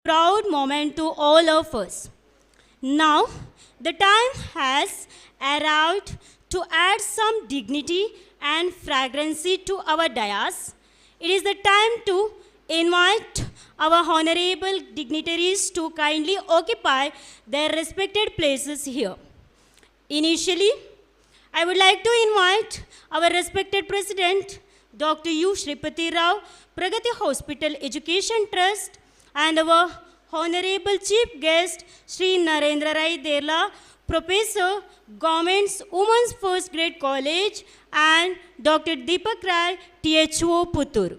proud moment to all of us. Now, the time has arrived to add some dignity and fragrancy to our dais. It is the time to invite our honorable dignitaries to kindly occupy their respected places here. Initially, I would like to invite our respected President, Dr. U. Shripati Rao, Pragathi Hospital Education Trust, and our Honorable Chief Guest, Sri Narendra Rai Derla, Professor, Government's Women's First Grade College, and Dr. Deepak Rai, THO Puttur.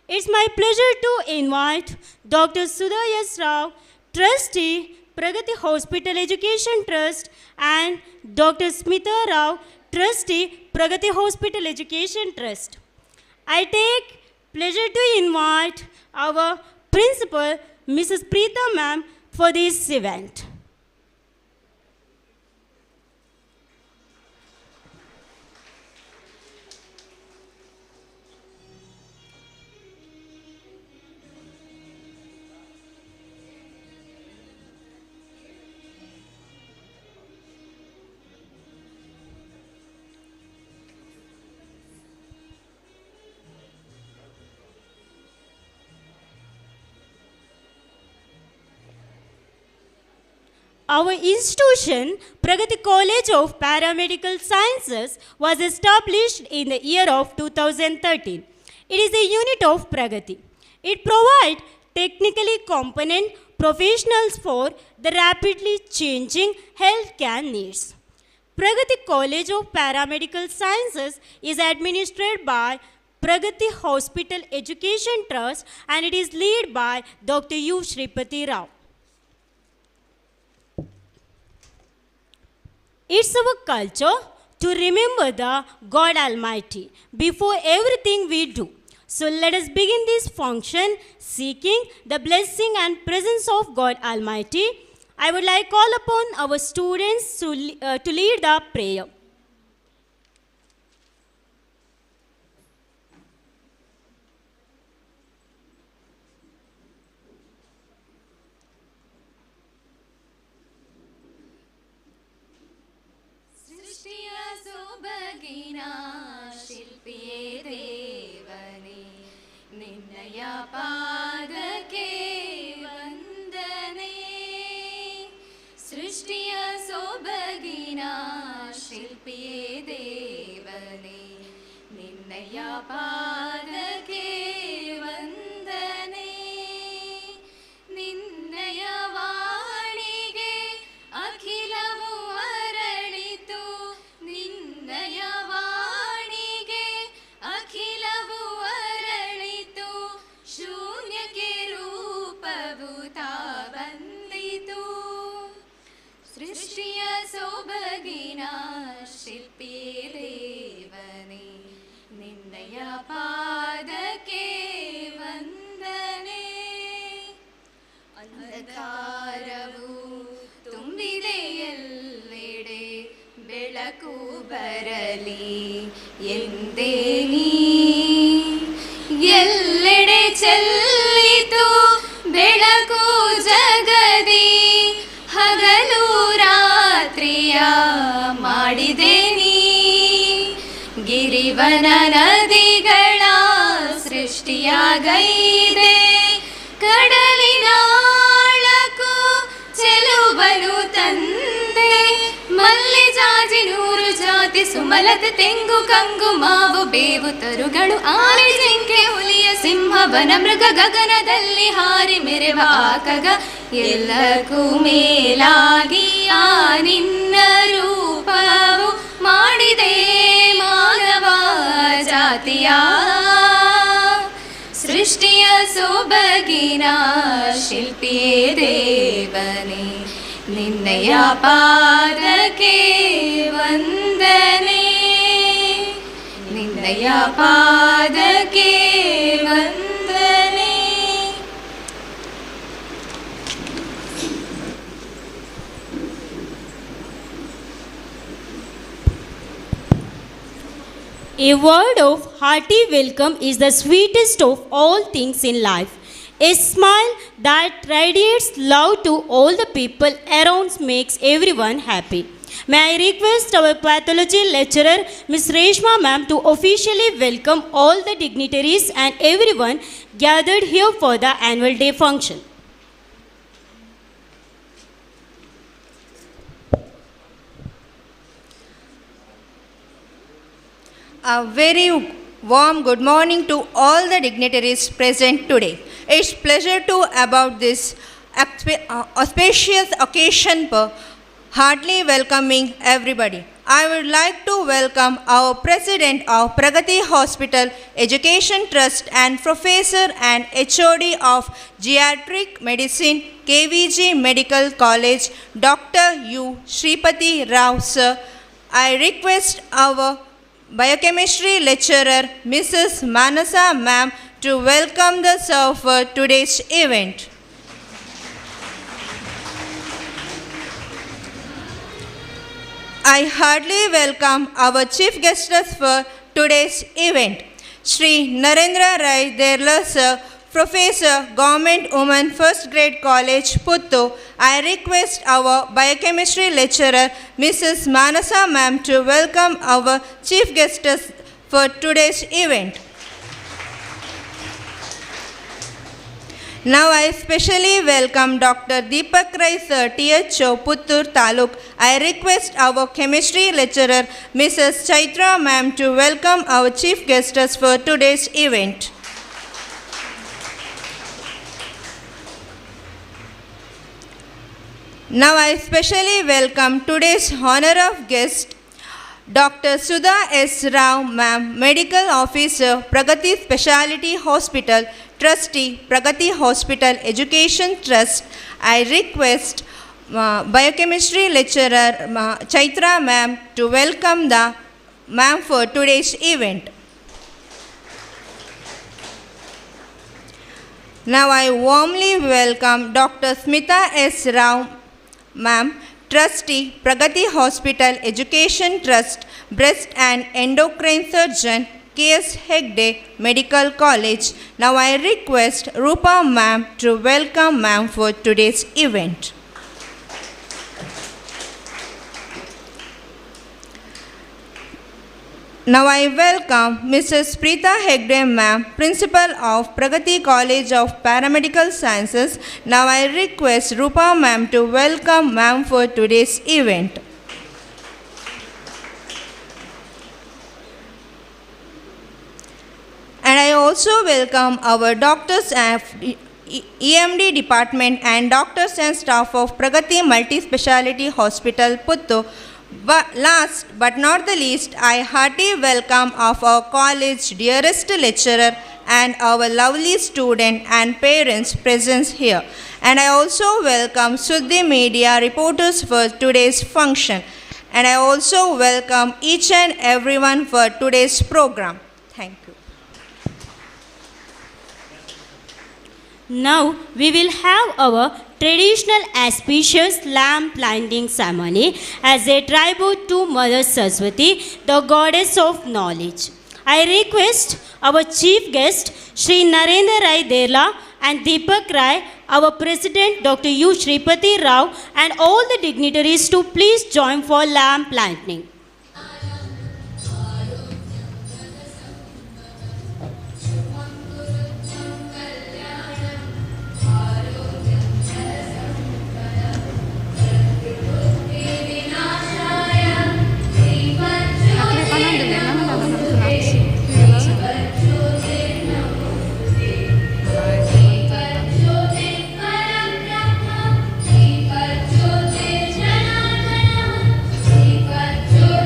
It's my pleasure to invite Dr. Sudha S. Rao, Trustee, Pragathi Hospital Education Trust, and Dr. Smita Rao, Trustee, Pragathi Hospital Education Trust. I take pleasure to invite our Principal, Mrs. Preeta Ma'am, for this event. Our institution, Pragathi College of Paramedical Sciences, was established in the year of 2013. It is a unit of Pragathi. It provides technically competent professionals for the rapidly changing healthcare needs. Pragathi College of Paramedical Sciences is administered by Pragathi Hospital Education Trust, and it is led by Dr. U. Shripati Rao. It's our culture to remember the God Almighty before everything we do. So let us begin this function seeking the blessing and presence of God Almighty. I would like to call upon our students to lead the prayer. ಶಿಲ್ಪಿಯೇ ದೇವನೇ ನಿನ್ನಯ ಪಾದಕ್ಕೆ ವಂದನೆ ಸೃಷ್ಟಿಯ ಸೊಬಗಿನ ಶಿಲ್ಪಿಯೇ ದೇವನೇ ನಿನ್ನಯ ಪಾದಕ್ಕೆ ವಂದನೆ ನಿನ್ನಯ ವಾಣಿಗೆ ಅಖಿಲವು ಅರಳಿತು ನಿನ್ನಯ ಸೃಷ್ಟಿಯ ಸೊಬಗಿನ ಶಿಲ್ಪಿಯೇ ದೇವನೇ ನಿನ್ನಯ ಪಾದಕ್ಕೆ ವಂದನೆ ಅಂಧಕಾರವು ತುಂಬಿದೆ ಎಲ್ಲೆಡೆ ಬೆಳಕು ಬರಲಿ ಎಂದೇ ನೀ ಎಲ್ಲೆಡೆ ಚೆಲ್ಲಿತು ಬೆಳಕು ಜಗದಿ ಹಗಲು ರಾತ್ರಿಯ ಮಾಡಿದೆ ನೀ ಗಿರಿವನ ನದಿಗಳ ಸೃಷ್ಟಿಯಾಗೈದೆ ಕಡಲಿನ ಆಳಕ್ಕೂ ಚೆಲುವನು ತಂದೆ ಮಲ್ಲಿ ಜಾಜಿ ನೂರು ಜಾತಿ ಸುಮಲತೆ ತೆಂಗು ಕಂಗು ಮಾವು ಬೇವು ತರುಗಳು ಆನೆ ಜಿಂಕೆ ಹುಲಿಯ ಸಿಂಹ ವನ ಮೃಗ ಗಗನದಲ್ಲಿ ಹಾರಿ ಮೆರೆವ ಆಕಗ ಎಲ್ಲಕ್ಕೂ ಮೇಲಾಗಿ ಆ ನಿನ್ನ ರೂಪವು ಮಾಡಿದೆ ಮಾನವ ಜಾತಿಯ ಸೃಷ್ಟಿಯ ಸೊಬಗಿನ ಶಿಲ್ಪಿಯೇ ದೇವನೇ ನಿನ್ನಯ ಪಾದಕ್ಕೆ ವಂದನೆ ನಿನ್ನಯ ಪಾದಕ್ಕೆ ವಂದನೆ. A word of hearty welcome is the sweetest of all things in life. A smile that radiates love to all the people around makes everyone happy. May I request our pathology lecturer, Ms. Reshma ma'am, to officially welcome all the dignitaries and everyone gathered here for the annual day function. A very warm good morning to all the dignitaries present today. It's pleasure to about this auspicious occasion for heartily welcoming everybody. I would like to welcome our President of Pragathi Hospital Education Trust and Professor and HOD of Geriatric Medicine, KVG Medical College, Dr. U. Shripati Rao, sir. I request our Biochemistry lecturer, Mrs. Manasa ma'am, to welcome the sir for today's event. I heartily welcome our chief guests for today's event, Sri Narendra Rai Derla sir, Professor, Government Women First Grade College, Puttur. I request our Biochemistry lecturer, Mrs. Manasa ma'am, to welcome our chief guests for today's event. Now I specially welcome Dr. Deepak Rai sir, THO, Puttur Taluk. I request our chemistry lecturer, Mrs. Chaitra ma'am, to welcome our chief guests for today's event. Now I specially welcome today's honor of guest, Dr. Sudha S. Rao ma'am, Medical Officer, Pragathi Specialty Hospital, Trustee, Pragathi Hospital Education Trust. I request Biochemistry lecturer Chaitra ma'am to welcome the ma'am for today's event. Now I warmly welcome Dr. Smita S. Rao ma'am, Trustee, Pragathi Hospital Education Trust, Breast and Endocrine Surgeon, K.S. Hegde Medical College. Now I request Rupa ma'am to welcome ma'am for today's event. Now I welcome Mrs. Preeta Hegde ma'am, Principal of Pragathi College of Paramedical Sciences. Now I request Rupa ma'am to welcome ma'am for today's event. And I also welcome our doctors of EMD department and doctors and staff of Pragathi Multi-Speciality Hospital, Puttur. But last but not the least, I heartily welcome of our college dearest lecturer and our lovely student and parents present here. And I also welcome Suddi media reporters for today's function. And I also welcome each and everyone for today's program. Thank you. Now we will have our traditional auspicious lamp lighting ceremony as a tribute to Mother Saraswati, the goddess of knowledge. I request our chief guest, Sri Narendra Rai Derla and Deepak Rai, our President Dr. U. Shripati Rao, and all the dignitaries to please join for lamp lighting. Thank you.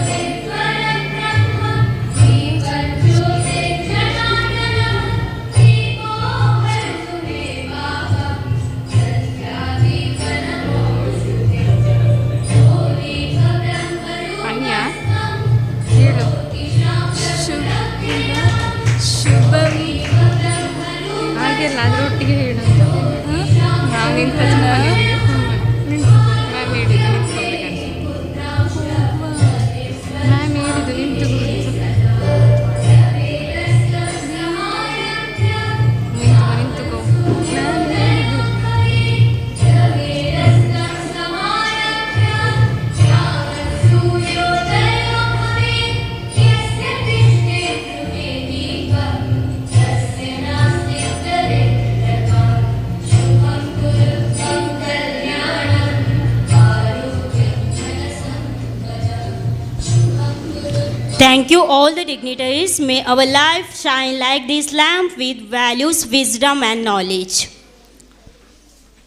Thank you, all the dignitaries. May our life shine like this lamp with values, wisdom, and knowledge.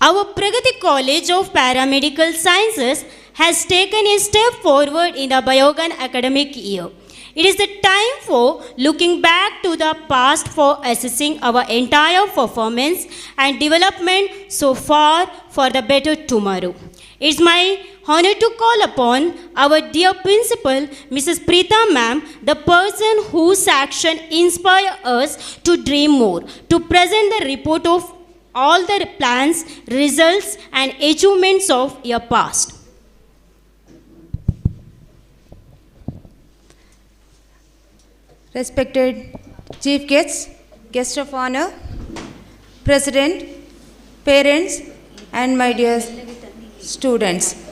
Our Pragathi College of Paramedical Sciences has taken a step forward in the Biogan academic year. It is the time for looking back to the past for assessing our entire performance and development so far for the better tomorrow. It's my honor to call upon our dear principal, Mrs. Preeta ma'am, the person whose action inspires us to dream more, to present the report of all the plans, results and achievements of year past. Respected Chief Guests, Guest of Honor, President, parents and my dear students.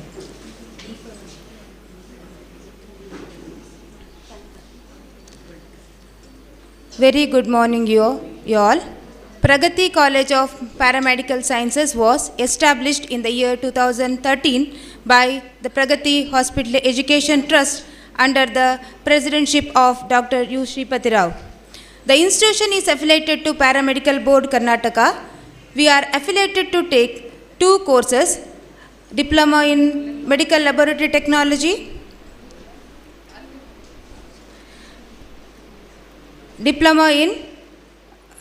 Very good morning you all. Pragathi College of Paramedical Sciences was established in the year 2013 by the Pragathi Hospital Education Trust under the presidentship of Dr. U. Shripati Rao. The institution is affiliated to Paramedical Board Karnataka. We are affiliated to take 2 courses, Diploma in Medical Laboratory Technology, Diploma in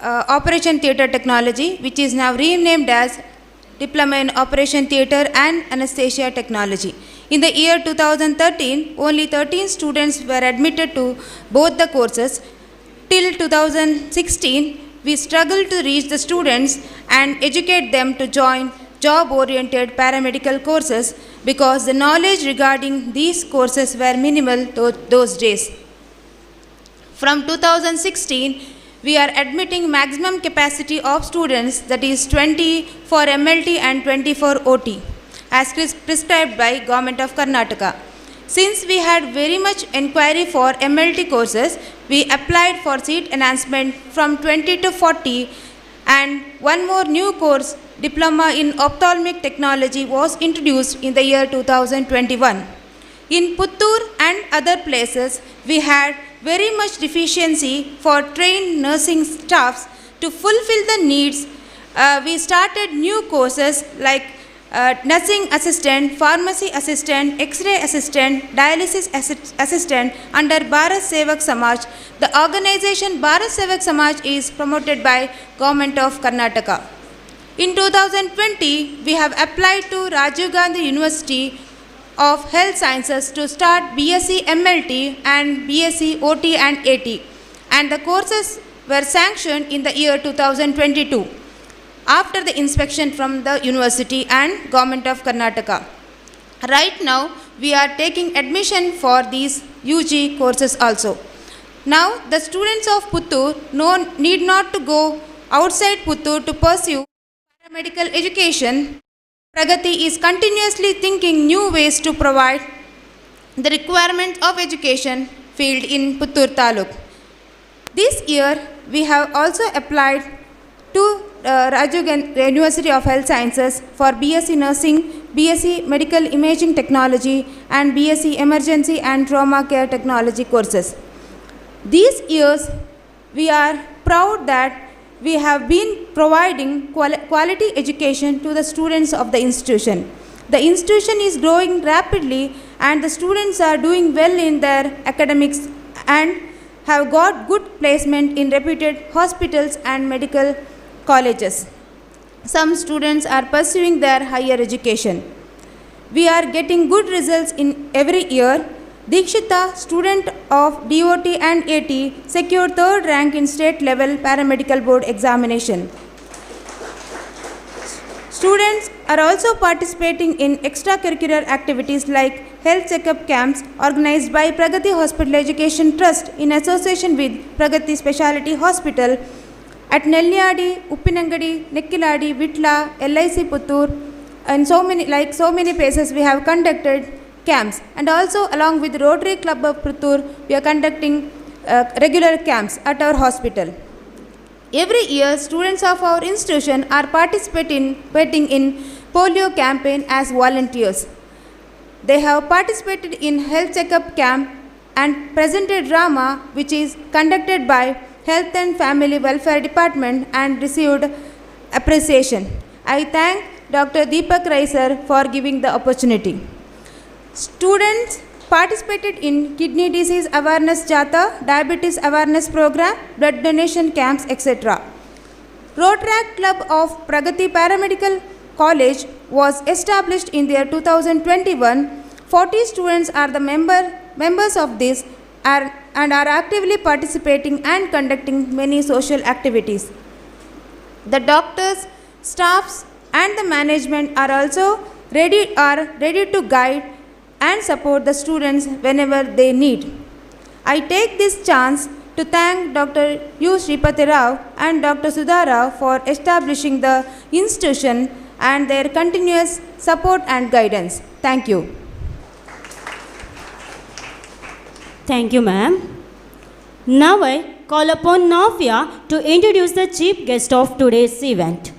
Operation Theatre Technology, which is now renamed as Diploma in Operation Theatre and Anesthesia Technology. In the year 2013, only 13 students were admitted to both the courses. Till 2016, we struggled to reach the students and educate them to join job-oriented paramedical courses because the knowledge regarding these courses were minimal those days. From 2016, we are admitting maximum capacity of students, that is 20 for MLT and 20 for OT, as prescribed by Government of Karnataka. Since we had very much inquiry for MLT courses, we applied for seat enhancement from 20 to 40, and one more new course, Diploma in Ophthalmic Technology, was introduced in the year 2021. In Puttur and other places, we had very much deficiency for trained nursing staffs. To fulfill the needs, we started new courses like nursing assistant, pharmacy assistant, X-ray assistant, dialysis assistant under Bharat Sevak Samaj. The organization Bharat Sevak Samaj is promoted by Government of Karnataka. In 2020, we have applied to Rajiv Gandhi University of Health Sciences to start BSc MLT and BSc OT and AT, and the courses were sanctioned in the year 2022 after the inspection from the university and Government of Karnataka. Right now, we are taking admission for these UG courses also. Now, the students of Puttur need not to go outside Puttur to pursue paramedical education. Pragathi is continuously thinking new ways to provide the requirement of education field in Puttur Taluk. This year, we have also applied to Rajiv Gandhi University of Health Sciences for BSc Nursing, BSc Medical Imaging Technology and BSc Emergency and Trauma Care Technology courses. These years, we are proud that we have been providing quality education to the students of the institution. The institution is growing rapidly and the students are doing well in their academics and have got good placement in reputed hospitals and medical colleges. Some students are pursuing their higher education. We are getting good results in every year. Dikshita, student of DOT and AT, secured 3rd rank in state level paramedical board examination. Students are also participating in extracurricular activities like health checkup camps organized by Pragathi Hospital Education Trust in association with Pragathi Specialty Hospital at Nelliyadi, Uppinangady, Nekkiladi, Vitla, LIC Puttur, and so many places we have conducted camps, and also along with Rotary Club of Puttur, we are conducting regular camps at our hospital. Every year, students of our institution are participating in polio campaign as volunteers. They have participated in health checkup camp and presented drama which is conducted by Health and Family Welfare Department and received appreciation. I thank Dr. Deepak Rai sir for giving the opportunity. Students participated in kidney disease awareness jata, diabetes awareness program, blood donation camps, etc. Rotaract Club of Pragathi Paramedical College was established in the year 2021. 40 students are the members of this and are actively participating and conducting many social activities. The doctors, staffs and the management are also ready to guide and support the students whenever they need. I take this chance to thank Dr. U. Sripati Rao and Dr. Sudha Rao for establishing the institution and their continuous support and guidance. Thank you. Thank you, ma'am. Now I call upon Navya to introduce the chief guest of today's event.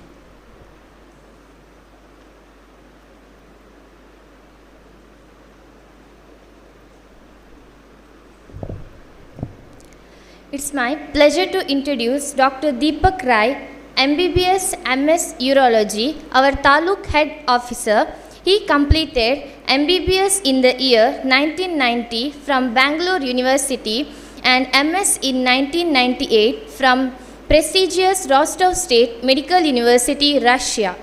It's my pleasure to introduce Dr. Deepak Rai, MBBS MS Urology, our Taluk Head Officer. He completed MBBS in the year 1990 from Bangalore University and MS in 1998 from prestigious Rostov State Medical University, Russia.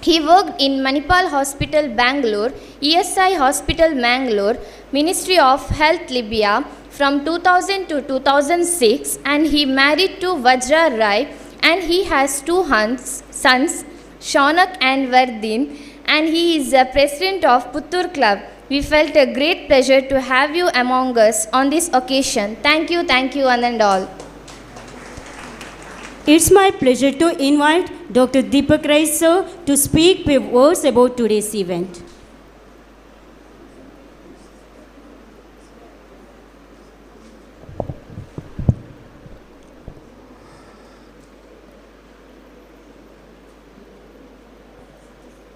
He worked in Manipal Hospital, Bangalore, ESI Hospital, Mangalore, Ministry of Health, Libya from 2000 to 2006, and he married to Vajra Rai, and he has two sons, Shaunak and Vardin, and he is the president of Puttur Club. We felt a great pleasure to have you among us on this occasion. Thank you, one and all. It's my pleasure to invite Dr. Deepak Rai sir to speak with words about today's event.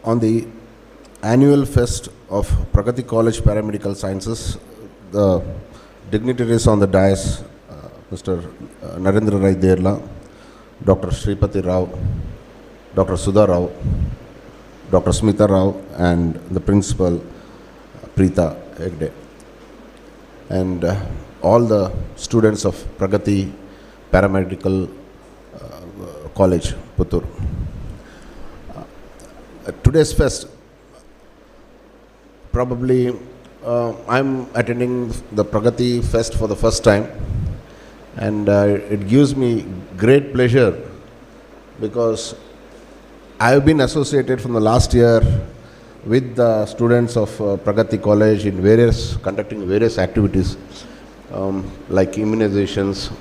On the annual fest of Pragathi College Paramedical Sciences, the dignitaries on the dais, Mr. Narendra Rai Derla, Dr. Sripati Rao, Dr. Sudha Rao, Dr. Smita Rao, and the principal, Preeta Hegde, and all the students of Pragathi Paramedical College, Puttur. Today's fest, probably I'm attending the Pragathi fest for the first time, and it gives me great pleasure because I have been associated from the last year with the students of Pragathi College in conducting various activities like immunizations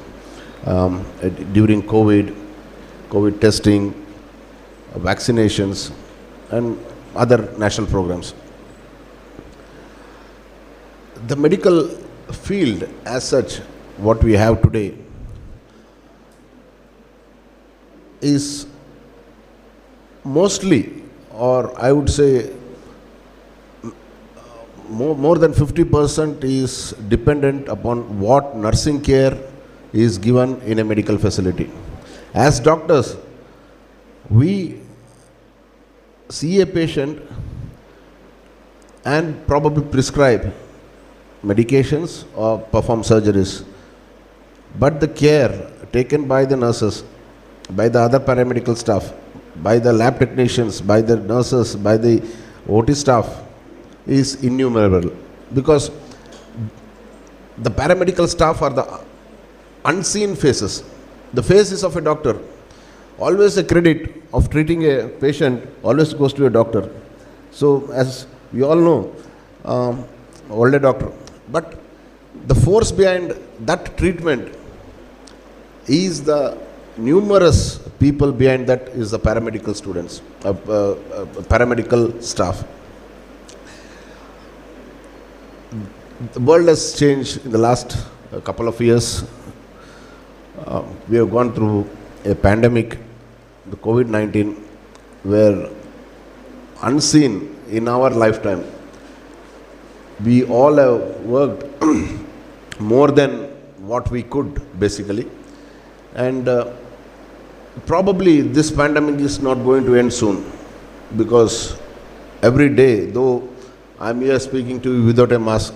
during COVID testing, vaccinations, and other national programs. The medical field as such, what we have today, is mostly, or I would say more than 50% is dependent upon what nursing care is given in a medical facility. As doctors, we see a patient and probably prescribe medications or perform surgeries, but the care taken by the nurses, by the other paramedical staff, by the lab technicians, by the nurses, by the OT staff is innumerable, because the paramedical staff are the unseen faces. The faces of a doctor. Always a credit of treating a patient always goes to a doctor. So as we all know, older doctor. But the force behind that treatment is the numerous people behind that is the paramedical students, paramedical staff. The world has changed in the last couple of years. We have gone through a pandemic, the COVID-19, where unseen in our lifetime, we all have worked more than what we could, basically. And probably this pandemic is not going to end soon, because every day, though I'm here speaking to you without a mask,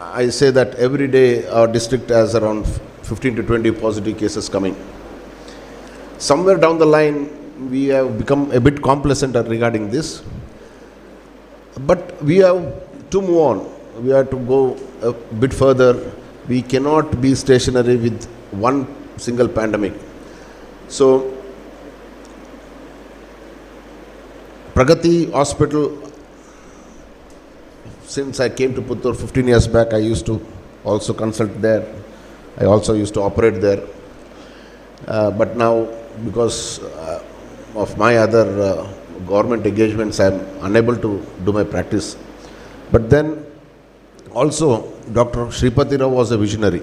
I say that every day our district has around 15 to 20 positive cases coming. Somewhere down the line, we have become a bit complacent regarding this. But we have to move on. We have to go a bit further. We cannot be stationary with one single pandemic. So, Pragathi Hospital, since I came to Puttur 15 years back, I used to also consult there. I also used to operate there. But now, because of my other government engagements, I am unable to do my practice. But then also, Dr. Shripati Rao was a visionary.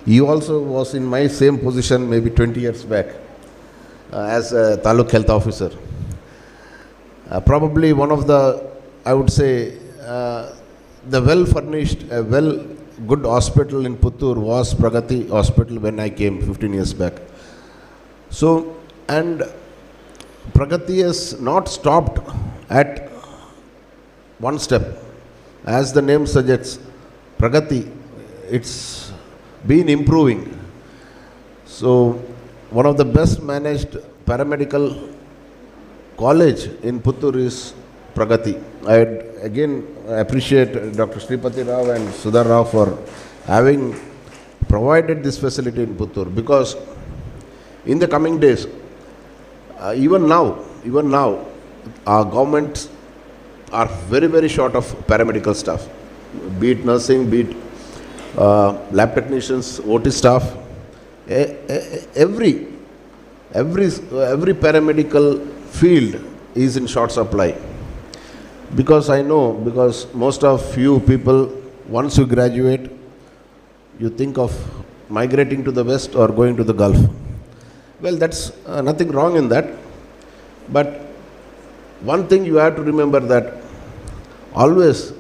He also was in my same position maybe 20 years back as a Taluk Health Officer. Probably one of the, I would say, the well-furnished, good hospital in Puttur was Pragathi Hospital when I came 15 years back. So, and Pragathi has not stopped at one step. As the name suggests, Pragathi, it's been improving. So, one of the best managed paramedical college in Puttur is Pragathi. I again appreciate Dr. Shripati Rao and Sudhar Rao for having provided this facility in Puttur, because in the coming days, even now, our governments are very, very short of paramedical staff, be it nursing, be it lab technicians, OT staff. Every paramedical field is in short supply. Because I know, because most of you people, once you graduate, you think of migrating to the West or going to the Gulf. Well, that's nothing wrong in that. But one thing you have to remember, that always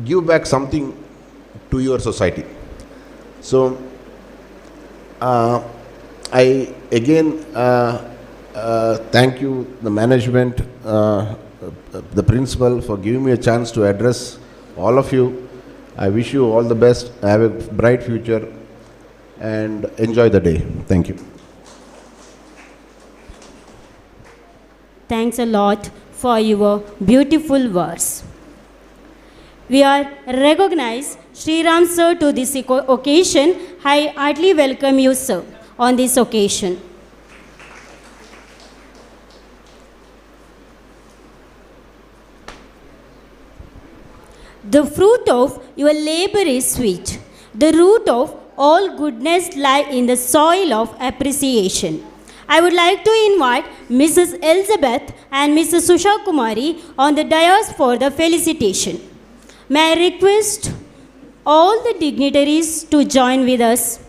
give back something to your society. So, I again thank you, the management, the principal, for giving me a chance to address all of you. I wish you all the best. Have a bright future and enjoy the day. Thank you. Thanks a lot for your beautiful words. We are recognize Sri Ram sir to this occasion. I heartily welcome you, sir, on this occasion. The fruit of your labor is sweet. The root of all goodness lie in the soil of appreciation. I would like to invite Mrs. Elizabeth and Mrs. Susha Kumari on the dais for the felicitation. May I request all the dignitaries to join with us.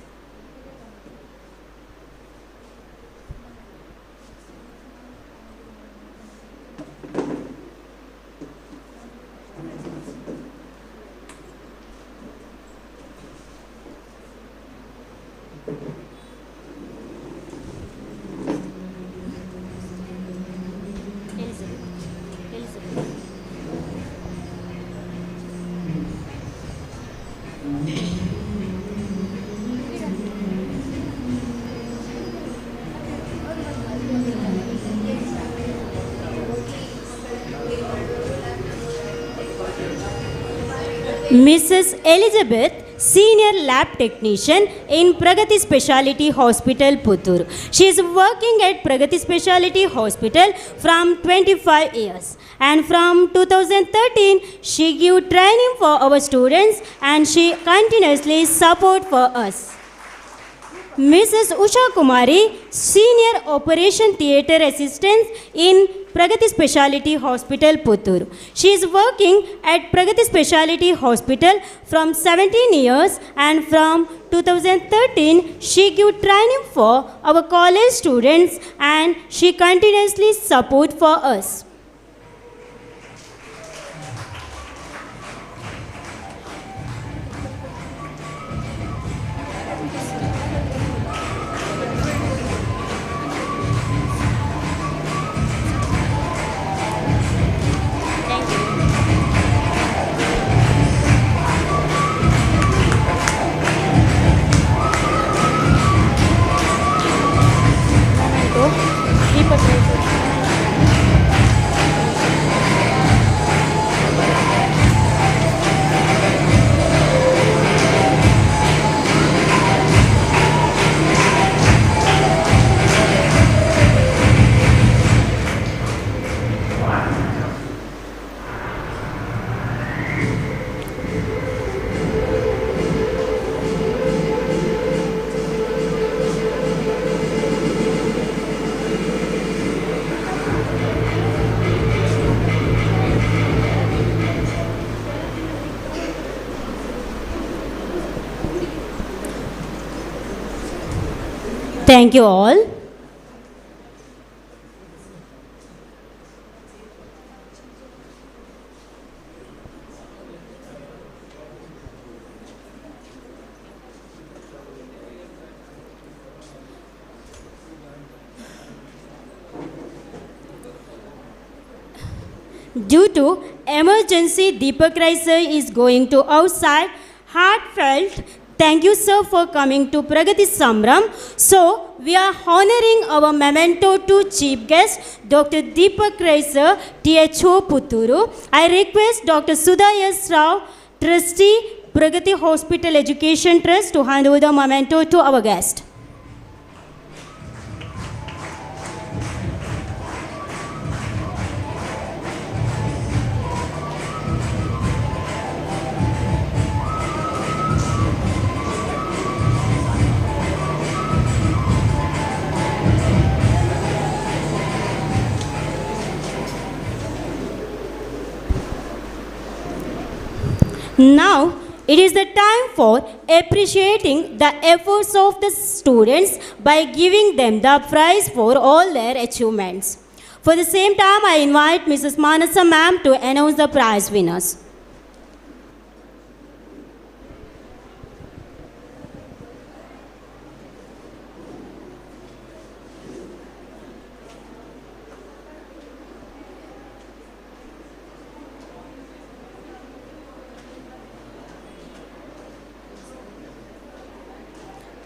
Mrs. Elizabeth, Senior Lab Technician in Pragathi Speciality Hospital, Puttur. She is working at Pragathi Speciality Hospital from 25 years. And from 2013, she gives training for our students and she continuously supports for us. Mrs. Usha Kumari, Senior Operation Theatre Assistant in Pragathi Speciality Hospital, Puttur. She is working at Pragathi Speciality Hospital from 17 years and from 2013 she gives training for our college students and she continuously supports for us. Thank you all. Due to emergency, Deepak Rai sir is going to outside. Heartfelt thank you, sir, for coming to Pragathi Samram. So, we are honoring our memento to chief guest, Dr. Deepak Rai sir, THO Putturu. I request Dr. Sudha S. Rao, Trustee, Pragathi Hospital Education Trust, to hand over the memento to our guest. Now, it is the time for appreciating the efforts of the students by giving them the prize for all their achievements. For the same time, I invite Mrs. Manasa ma'am to announce the prize winners.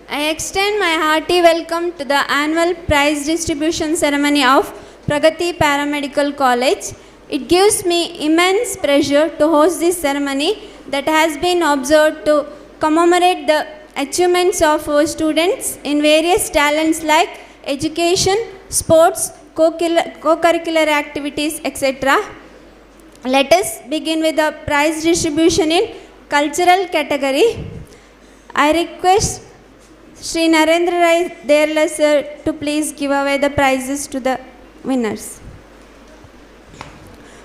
I extend my hearty welcome to the annual prize distribution ceremony of Pragathi Paramedical College. It gives me immense pleasure to host this ceremony that has been observed to commemorate the achievements of our students in various talents like education, sports, co-curricular activities, etc. Let us begin with the prize distribution in cultural category. I request Shri Narendra Rai Derla sir to please give away the prizes to the winners.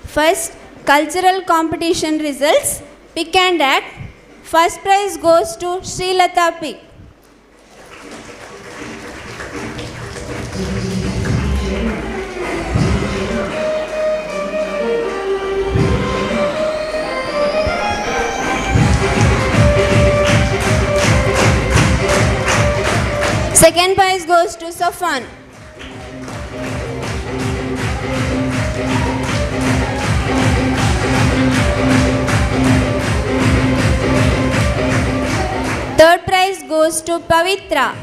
First, cultural competition results. Pick and act. First prize goes to Sri Lata P. Second prize goes to Safan. Third prize goes to Pavitra.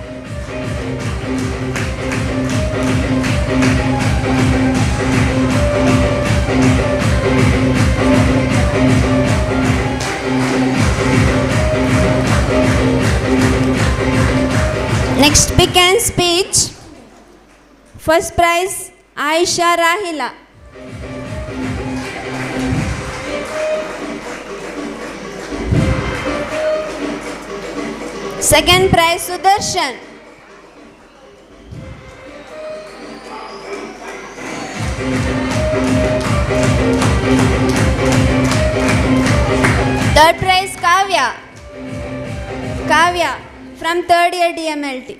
Next, pick and speech. First prize, Aisha Rahila. Second prize, Sudarshan. Third prize, Kavya. Kavya from third year DMLT.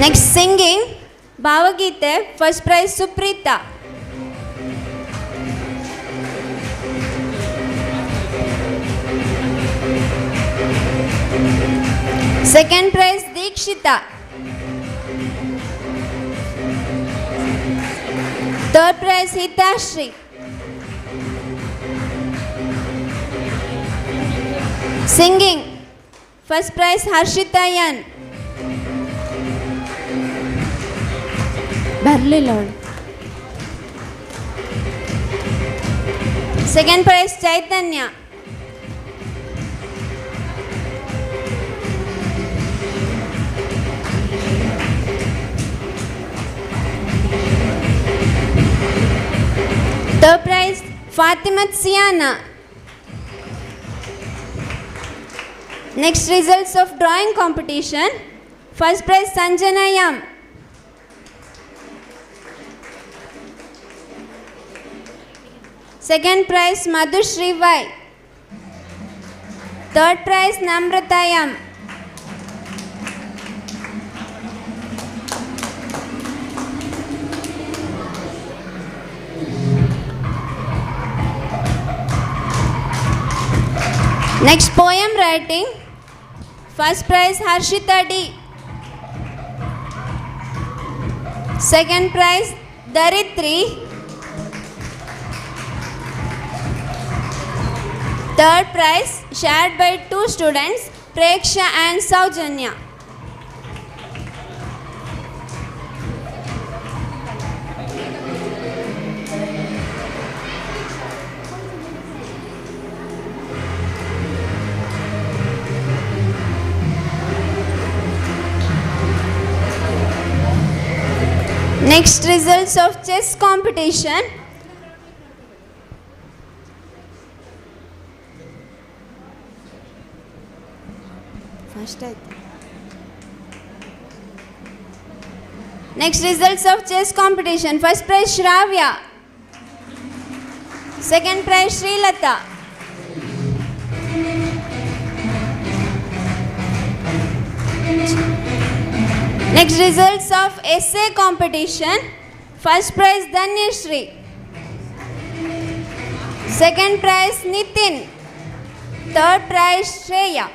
Next, singing, Bhavagite, first prize, Suprita. Second prize, Dikshita. Third prize, Hitashri. Singing, first prize, Harshita Yan. Barley Lord. Second prize, Chaitanya. Third prize, Fatimat Siana. Next, results of drawing competition. First prize, Sanjana Yam. Second prize, Madhushri Y. Third prize Namrata M. Next poem writing. First prize Harshita D. Second prize Daritri. Third prize shared by two students, Preksha and Saujanya. Next, results of chess competition. Next, results of chess competition. First prize Shravya. Second prize Srilata. Next, results of essay competition. First prize Dhanyashri. Second prize Nitin. Third prize Shreya.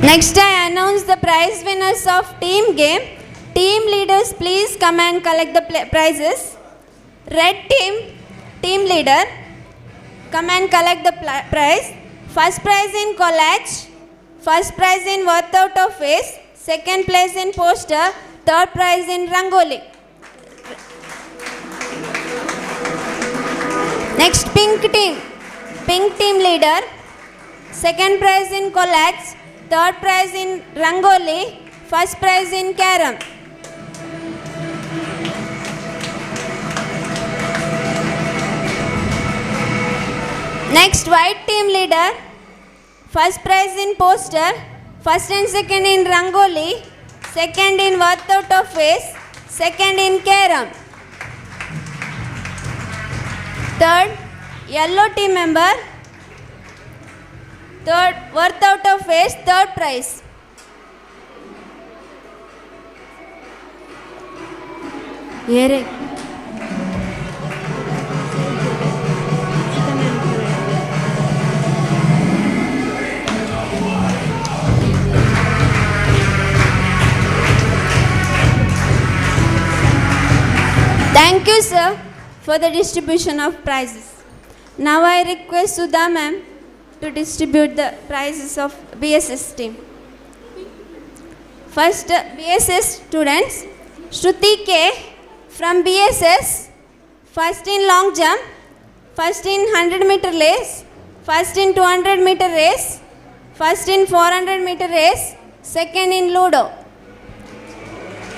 Next, I announce the prize winners of team game. Team leaders, please come and collect the prizes. Red team, team leader, come and collect the prize. First prize in collage, first prize in worth out of face, second place in poster, third prize in Rangoli. Next, pink team leader, second prize in collage, third prize in Rangoli, first prize in carom. Next, white team leader, first prize in poster, first and second in Rangoli, second in worth out of face, second in carom. Third, yellow team member, third worth out of face, third prize. Here. Thank you, sir, for the distribution of prizes. Now I request Sudha ma'am to distribute the prizes of BSS team. First, BSS students, Shruti K from BSS, first in long jump, first in 100-meter race, first in 200-meter race, first in 400-meter race, second in Ludo.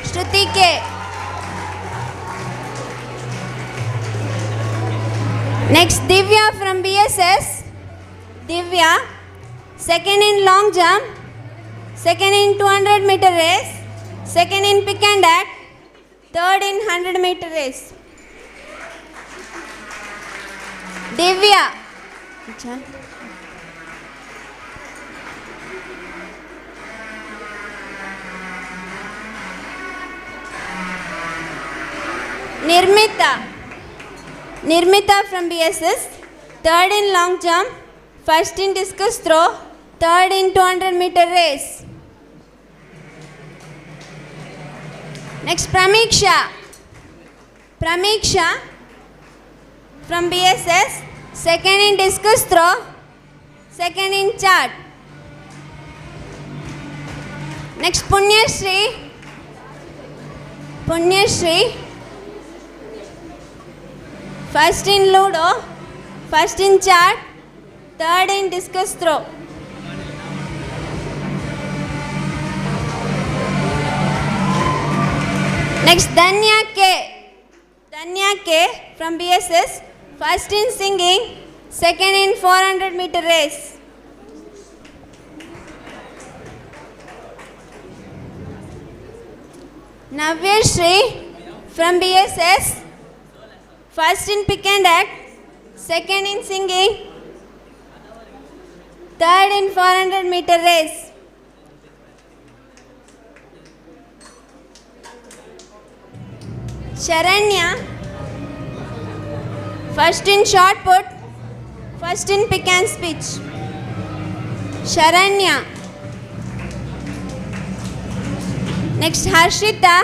Shruti K. Next, Divya from BSS. Divya, second in long jump, second in 200-meter race, second in pick and act, third in 100-meter race. Divya. Nirmita from BSS, third in long jump, first in discus throw, third in 200-meter race. Next, Pramiksha from BSS, second in discus throw, second in chart. Next, Punyashri, first in Ludo, first in chart, third in discus throw. Next, Danya K from BSS, first in singing, second in 400-meter race. Navya Shri from BSS, first in pick and act, second in singing, third in 400-meter race. Sharanya, first in shot put, first in pick and speech. Sharanya. Next, Harshita.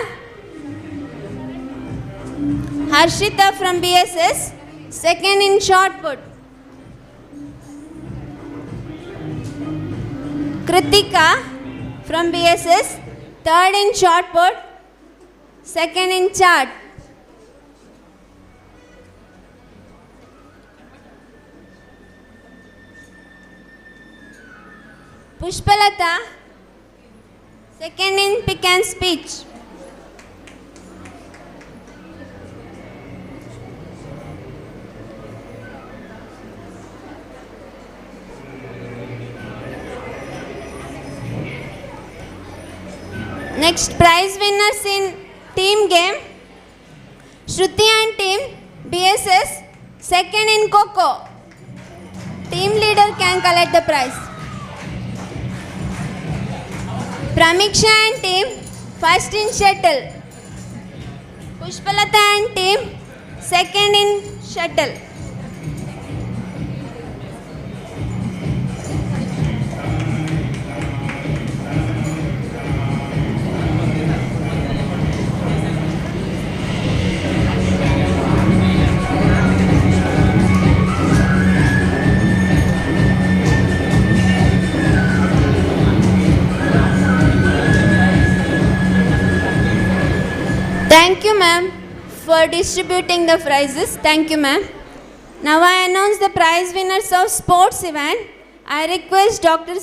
Harshita from BSS, second in shot put. Kritika from BSS, third in shot put, second in chart. Pushpalata, second in pick and speech. Next, prize winners in team game. Shruti and team BSS, second in Coco. Team leader can collect the prize. Pramiksha and team, first in shuttle. Pushpalata and team, second in shuttle. Thank you, ma'am, for distributing the prizes. Thank you, ma'am. Now I announce the prize winners of sports event. I request Dr.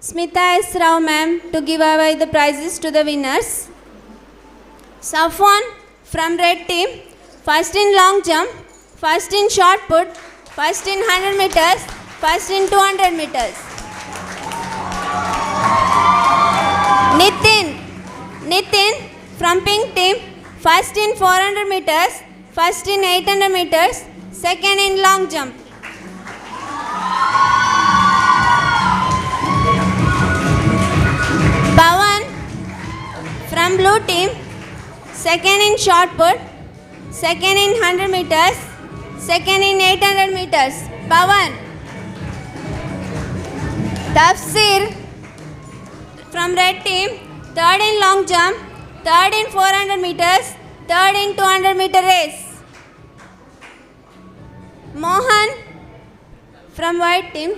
Smita S. Rao, ma'am, to give away the prizes to the winners. Safwan from red team, first in long jump, first in shot put, first in 100 meters, first in 200 meters. Nitin from pink team, first in 400 meters, first in 800 meters, second in long jump. Pawan from blue team, second in shot put, second in 100 meters, second in 800 meters. Pawan. Tafsir from red team, third in long jump, third in 400 meters, third in 200 meter race. Mohan from white team.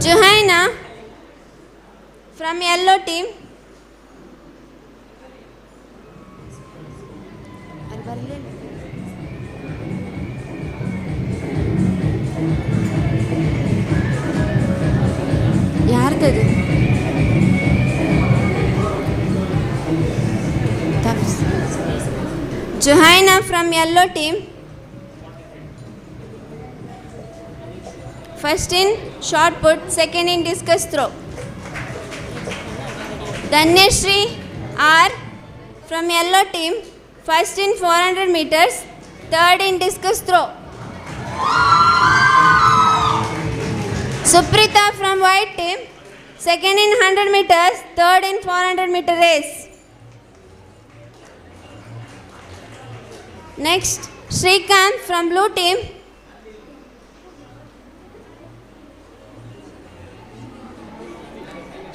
Juhaina from yellow team. ಯಾರ್ದದು Juhaina from yellow team, first in shot put, second in discus throw. Dhanyashri R from yellow team, first in 400 meters, third in discus throw. Suprita from white team, second in 100 meters, third in 400 meter race. Next, Srikanth from blue team.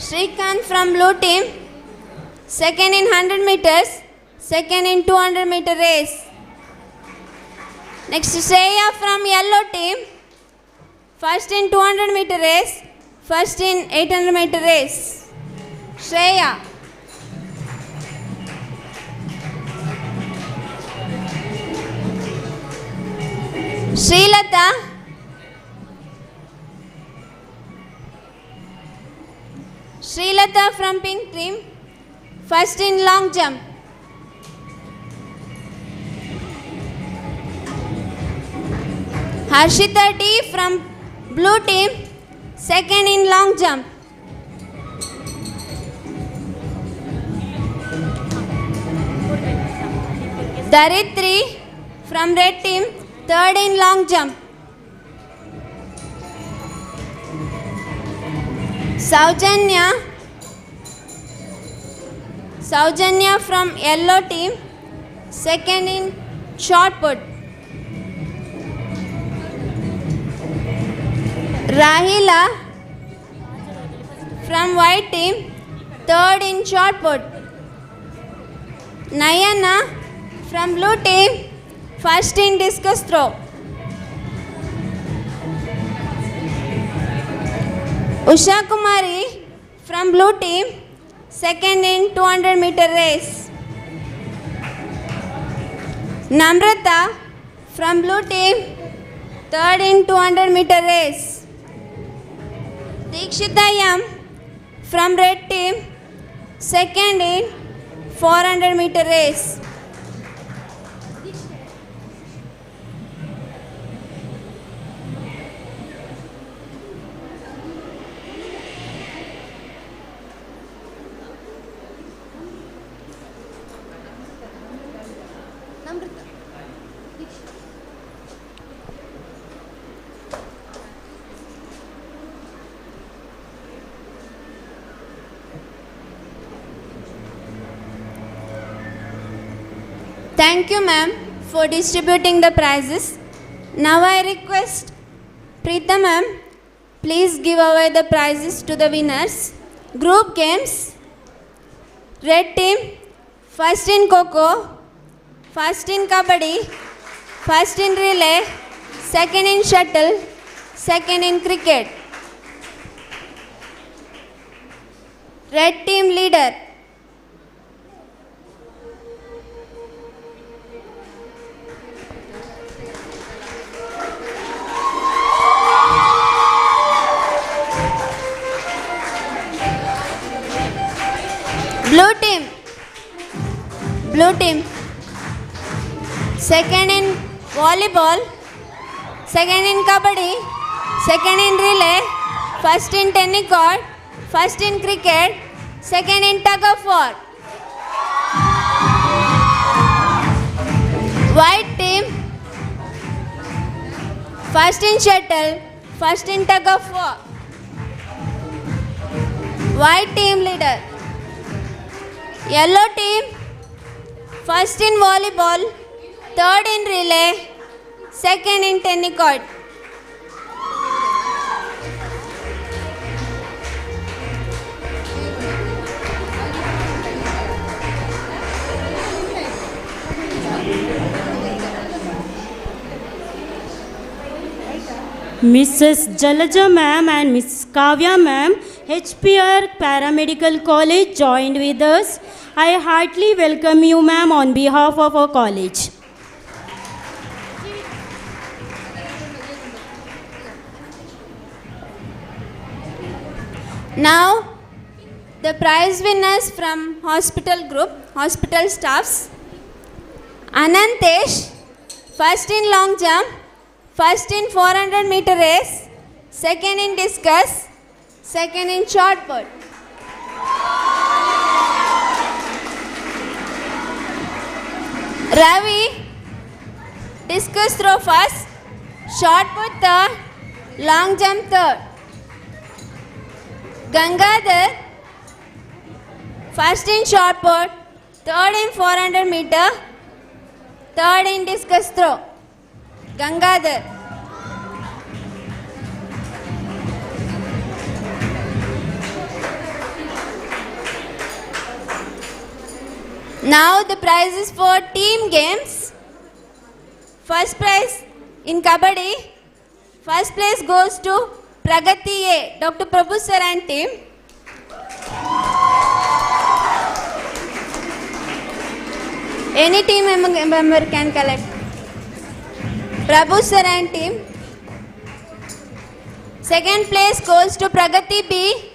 Srikanth from blue team, second in 100 meters, second in 200 meter race. Next, Shreya from yellow team, first in 200 meter race, first in 800 meter race. Shreya. Srilata. Srilata from pink team, first in long jump. Harshita D from Blue team, second in long jump. Daritri from red team, third in long jump. Saujanya from yellow team, second in shot put. Rahila from white team, third in shot put. Nayana from blue team, first in discus throw. Usha Kumari from blue team, second in 200-meter race. Namrata from blue team, third in 200-meter race. Dikshita Yam from red team, second in 400-meter race. Thank you, ma'am, for distributing the prizes. Now I request Preeta ma'am, please give away the prizes to the winners. Group games. Red team, first in Kho-Kho, first in Kabaddi, first in relay, second in shuttle, second in cricket. Red team leader. Blue team, second in volleyball, second in kabaddi, second in relay, first in tennis court, first in cricket, second in tug of war. White team, first in shuttle, first in tug of war. White team leader. Yellow team, first in volleyball, third in relay, second in tennis court. Mrs. Jalaja ma'am and Miss Kavya ma'am, HPR Paramedical College joined with us. I heartily welcome you ma'am on behalf of our college. Now, the prize winners from hospital group, hospital staffs. Anantesh, first in long jump, first in 400-meter race, second in discus, second in shot put. Ravi, discus throw first, shot put third, long jump third. Gangadhar, first in shot put, third in 400-meter, third in discus throw. Gangadhar. Now the prizes for team games. First prize in Kabaddi. First place goes to Pragathi A, Dr. Prabhu sir and team. Any team member can collect. Prabhu sir and team. Second place goes to Pragathi B,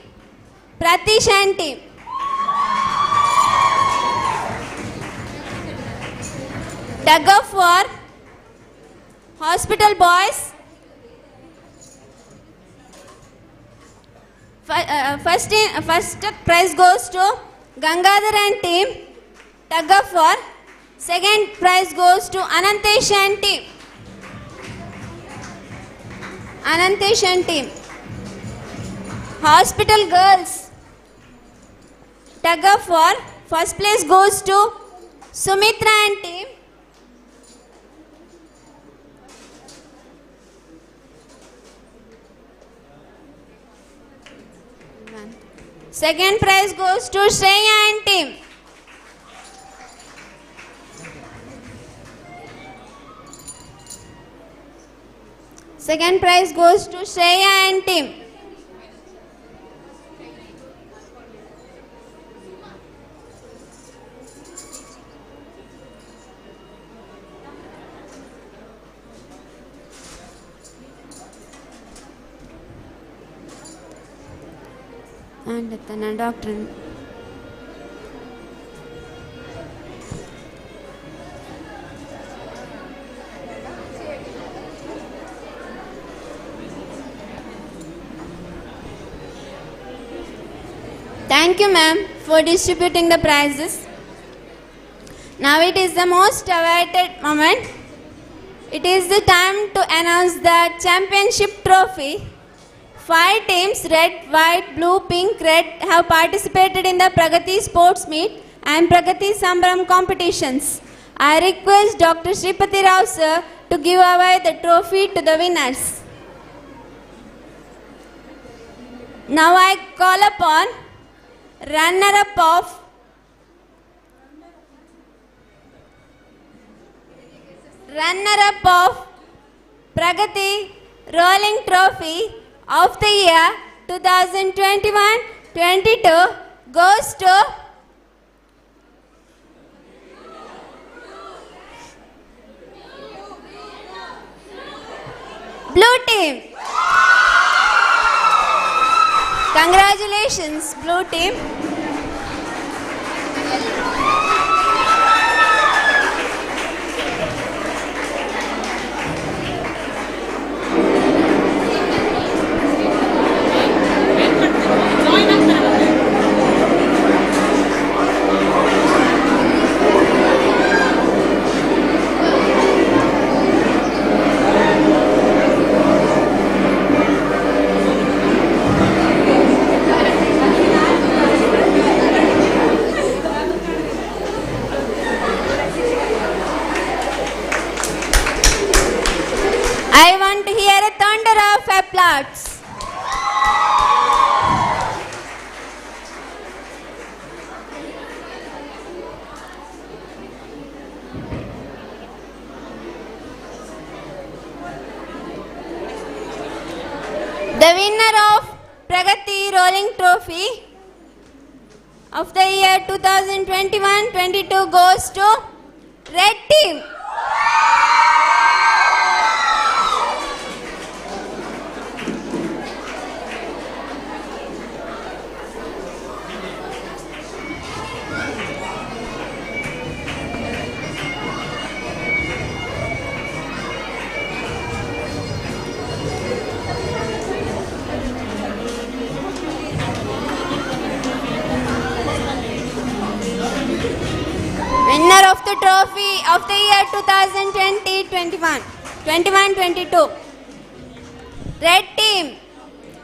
Pratish and team. Tug of war, hospital boys, First prize goes to Gangadhar and team, tug of war. Second prize goes to Anantesh and team. Anantesh and team. Hospital girls, tug of war. First place goes to Sumitra and team. Second prize goes to Shreya and team. Second prize goes to Shreya and team. And the doctor. Thank you, ma'am, for distributing the prizes. Now it is the most awaited moment. It is the time to announce the championship trophy. 5 teams, red, white, blue, pink, red, have participated in the Pragathi sports meet and Pragathi Sambram competitions. I request Dr. Shripati Rao sir to give away the trophy to the winners. Now I call upon runner-up of Pragathi Rolling Trophy of the year 2021-22 goes to Blue team. Congratulations, Blue team. I want to hear a thunder of applause. The winner of Pragathi Rolling Trophy of the year 2021-22 goes to Red Team. Winner of the trophy of the year 2020-21, 21-22. Red Team.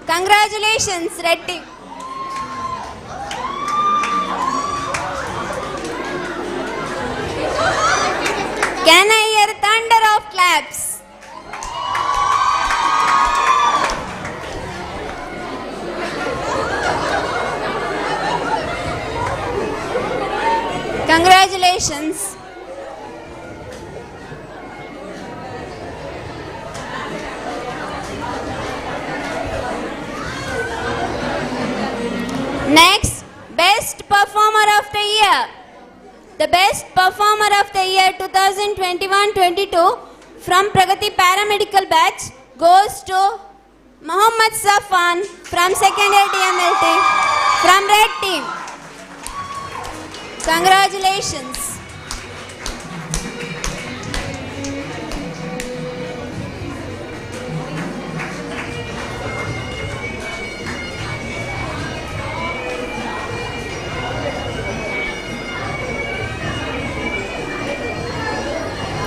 Congratulations, Red Team. Can I hear thunder of claps? Congratulations. Next, Best Performer of the Year. The Best Performer of the Year 2021-22 from Pragathi Paramedical Batch goes to Mohammad Safan from 2nd year DMLT from Red Team. Congratulations.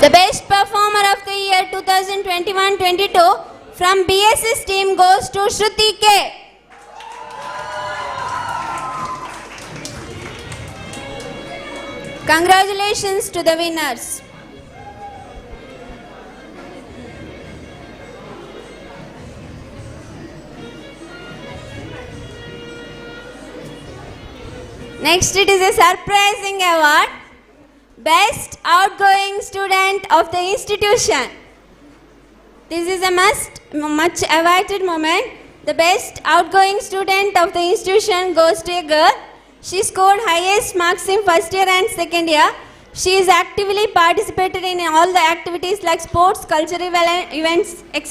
The best performer of the year 2021-22 from BSS team goes to Shruti K. Congratulations to the winners. Next, it is a surprising award. Best outgoing student of the institution. This is a much awaited moment. The best outgoing student of the institution goes to a girl. She scored highest marks in first year and second year. She is actively participated in all the activities like sports, cultural events, etc.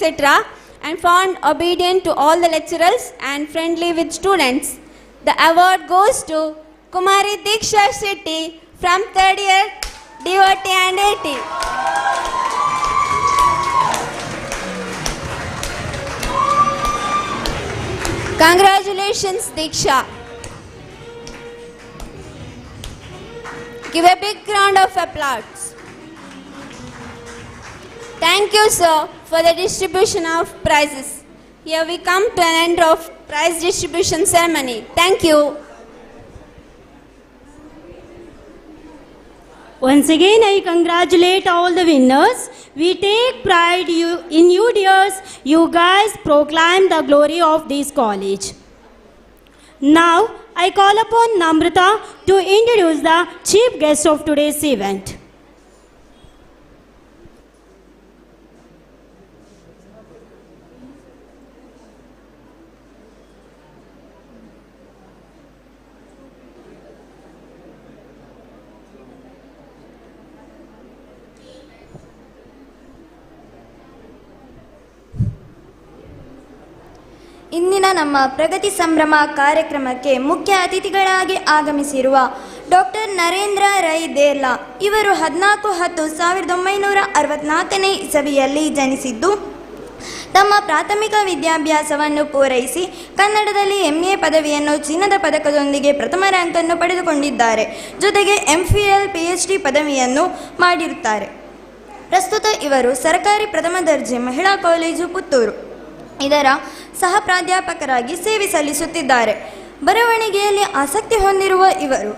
and found obedient to all the lecturers and friendly with students. The award goes to Kumari Diksha Shetty from third year DOT and AT. Congratulations, Diksha. Give a big round of applause. Thank you, sir, for the distribution of prizes. Here we come to an end of prize distribution ceremony. Thank you. Once again, I congratulate all the winners. We take pride in you, dears. You guys proclaim the glory of this college. Now, I call upon Namrata to introduce the chief guest of today's event. ಇಂದಿನ ನಮ್ಮ ಪ್ರಗತಿ ಸಂಭ್ರಮ ಕಾರ್ಯಕ್ರಮಕ್ಕೆ ಮುಖ್ಯ ಅತಿಥಿಗಳಾಗಿ ಆಗಮಿಸಿರುವ doctor Narendra Rai Derla ಇವರು 14/10/1964 ಇಸವಿಯಲ್ಲಿ ಜನಿಸಿದ್ದು ತಮ್ಮ ಪ್ರಾಥಮಿಕ ವಿದ್ಯಾಭ್ಯಾಸವನ್ನು ಪೂರೈಸಿ ಕನ್ನಡದಲ್ಲಿ MA ಪದವಿಯನ್ನು ಚಿನ್ನದ ಪದಕದೊಂದಿಗೆ ಪ್ರಥಮ ರ್ಯಾಂಕನ್ನು ಪಡೆದುಕೊಂಡಿದ್ದಾರೆ. ಜೊತೆಗೆ MPhil PhD ಪದವಿಯನ್ನು ಮಾಡಿರುತ್ತಾರೆ. ಪ್ರಸ್ತುತ ಇವರು ಸರ್ಕಾರಿ ಪ್ರಥಮ ದರ್ಜೆ ಮಹಿಳಾ ಕಾಲೇಜು ಪುತ್ತೂರು ಇದರ ಸಹ ಪ್ರಾಧ್ಯಾಪಕರಾಗಿ ಸೇವೆ ಸಲ್ಲಿಸುತ್ತಿದ್ದಾರೆ. ಬರವಣಿಗೆಯಲ್ಲಿ ಆಸಕ್ತಿ ಹೊಂದಿರುವ ಇವರು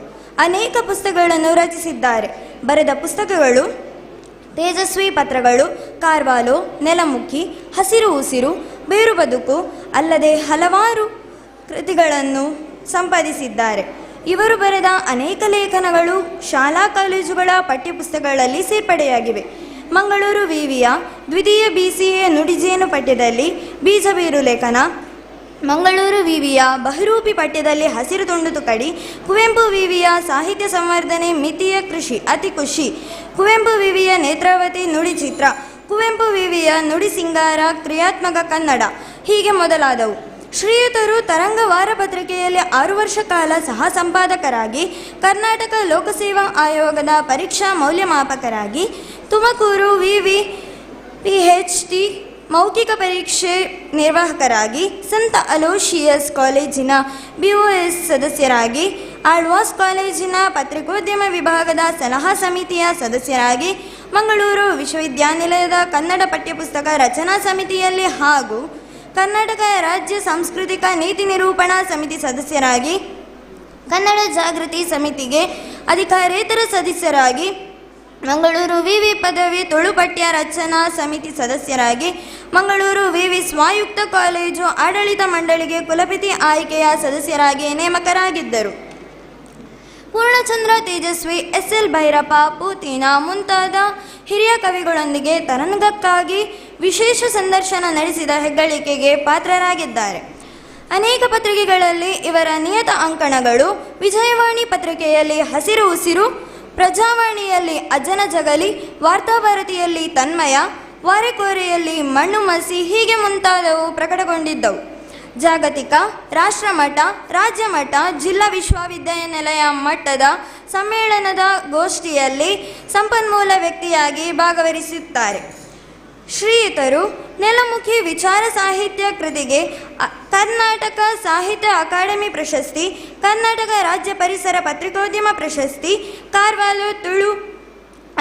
ಅನೇಕ ಪುಸ್ತಕಗಳನ್ನು ರಚಿಸಿದ್ದಾರೆ. ಬರೆದ ಪುಸ್ತಕಗಳು ತೇಜಸ್ವಿ ಪತ್ರಗಳು, ಕಾರ್ವಾಲೋ, ನೆಲಮುಖಿ, ಹಸಿರು ಉಸಿರು, ಬೇರು ಬದುಕು ಅಲ್ಲದೆ ಹಲವಾರು ಕೃತಿಗಳನ್ನು ಸಂಪಾದಿಸಿದ್ದಾರೆ. ಇವರು ಬರೆದ ಅನೇಕ ಲೇಖನಗಳು ಶಾಲಾ ಕಾಲೇಜುಗಳ ಪಠ್ಯಪುಸ್ತಕಗಳಲ್ಲಿ ಸೇರ್ಪಡೆಯಾಗಿವೆ. ಮಂಗಳೂರು ವಿವಿಯ ದ್ವಿತೀಯ BCA ನುಡಿಜೇನು ಪಠ್ಯದಲ್ಲಿ ಬೀಜ ಬೇರು ಲೇಖನ, ಮಂಗಳೂರು ವಿವಿಯ ಬಹುರೂಪಿ ಪಠ್ಯದಲ್ಲಿ ಹಸಿರು ತುಂಡು ತುಕಡಿ, ಕುವೆಂಪು ವಿವಿಯ ಸಾಹಿತ್ಯ ಸಂವರ್ಧನೆ ಮಿತಿಯ ಕೃಷಿ ಅತಿ ಖುಷಿ, ಕುವೆಂಪು ವಿವಿಯ ನೇತ್ರಾವತಿ ನುಡಿ ಚಿತ್ರ, ಕುವೆಂಪು ವಿವಿಯ ನುಡಿ ಸಿಂಗಾರ ಕ್ರಿಯಾತ್ಮಕ ಕನ್ನಡ ಹೀಗೆ ಮೊದಲಾದವು. ಶ್ರೀಯುತರು ತರಂಗ ವಾರಪತ್ರಿಕೆಯಲ್ಲಿ 6 ವರ್ಷ ಕಾಲ ಸಹ ಸಂಪಾದಕರಾಗಿ, ಕರ್ನಾಟಕ ಲೋಕಸೇವಾ ಆಯೋಗದ ಪರೀಕ್ಷಾ ಮೌಲ್ಯಮಾಪಕರಾಗಿ, ತುಮಕೂರು ವಿವಿ PhD ಮೌಖಿಕ ಪರೀಕ್ಷೆ ನಿರ್ವಾಹಕರಾಗಿ, ಸಂತ ಅಲೋಶಿಯಸ್ ಕಾಲೇಜಿನ BOS ಸದಸ್ಯರಾಗಿ, ಆಳ್ವಾಸ್ ಕಾಲೇಜಿನ ಪತ್ರಿಕೋದ್ಯಮ ವಿಭಾಗದ ಸಲಹಾ ಸಮಿತಿಯ ಸದಸ್ಯರಾಗಿ, ಮಂಗಳೂರು ವಿಶ್ವವಿದ್ಯಾನಿಲಯದ ಕನ್ನಡ ಪಠ್ಯಪುಸ್ತಕ ರಚನಾ ಸಮಿತಿಯಲ್ಲಿ ಹಾಗೂ ಕರ್ನಾಟಕ ರಾಜ್ಯ ಸಾಂಸ್ಕೃತಿಕ ನೀತಿ ನಿರೂಪಣಾ ಸಮಿತಿ ಸದಸ್ಯರಾಗಿ, ಕನ್ನಡ ಜಾಗೃತಿ ಸಮಿತಿಗೆ ಅಧಿಕಾರೇತರ ಸದಸ್ಯರಾಗಿ, ಮಂಗಳೂರು ವಿವಿ ಪದವಿ ತುಳು ಪಠ್ಯ ರಚನಾ ಸಮಿತಿ ಸದಸ್ಯರಾಗಿ, ಮಂಗಳೂರು ವಿವಿ ಸ್ವಾಯುಕ್ತ ಕಾಲೇಜು ಆಡಳಿತ ಮಂಡಳಿಗೆ ಕುಲಪತಿ ಆಯ್ಕೆಯ ಸದಸ್ಯರಾಗಿ ನೇಮಕರಾಗಿದ್ದರು. ಪೂರ್ಣಚಂದ್ರ ತೇಜಸ್ವಿ, SL ಭೈರಪ್ಪ, ಪೂತಿನ ಮುಂತಾದ ಹಿರಿಯ ಕವಿಗಳೊಂದಿಗೆ ತರಂಗಕ್ಕಾಗಿ ವಿಶೇಷ ಸಂದರ್ಶನ ನಡೆಸಿದ ಹೆಗ್ಗಳಿಕೆಗೆ ಪಾತ್ರರಾಗಿದ್ದಾರೆ. ಅನೇಕ ಪತ್ರಿಕೆಗಳಲ್ಲಿ ಇವರ ನಿಯತ ಅಂಕಣಗಳು: ವಿಜಯವಾಣಿ ಪತ್ರಿಕೆಯಲ್ಲಿ ಹಸಿರು ಉಸಿರು, ಪ್ರಜಾವಾಣಿಯಲ್ಲಿ ಅಜ್ಜನ ಜಗಲಿ, ವಾರ್ತಾಭಾರತಿಯಲ್ಲಿ ತನ್ಮಯ, ವಾರೆಕೋರೆಯಲ್ಲಿ ಮಣ್ಣು ಮಸಿ ಹೀಗೆ ಮುಂತಾದವು ಪ್ರಕಟಗೊಂಡಿದ್ದವು. ಜಾಗತಿಕ, ರಾಷ್ಟ್ರಮಟ್ಟ, ರಾಜ್ಯಮಟ್ಟ, ಜಿಲ್ಲಾ ವಿಶ್ವವಿದ್ಯಾನಿಲಯ ಮಟ್ಟದ ಸಮ್ಮೇಳನದ ಗೋಷ್ಠಿಯಲ್ಲಿ ಸಂಪನ್ಮೂಲ ವ್ಯಕ್ತಿಯಾಗಿ ಭಾಗವಹಿಸುತ್ತಾರೆ. ಶ್ರೀಯುತರು ನೆಲಮುಖಿ ವಿಚಾರ ಸಾಹಿತ್ಯ ಕೃತಿಗೆ ಕರ್ನಾಟಕ ಸಾಹಿತ್ಯ ಅಕಾಡೆಮಿ ಪ್ರಶಸ್ತಿ, ಕರ್ನಾಟಕ ರಾಜ್ಯ ಪರಿಸರ ಪತ್ರಿಕೋದ್ಯಮ ಪ್ರಶಸ್ತಿ, ಕಾರ್ವಾಲೋ ತುಳು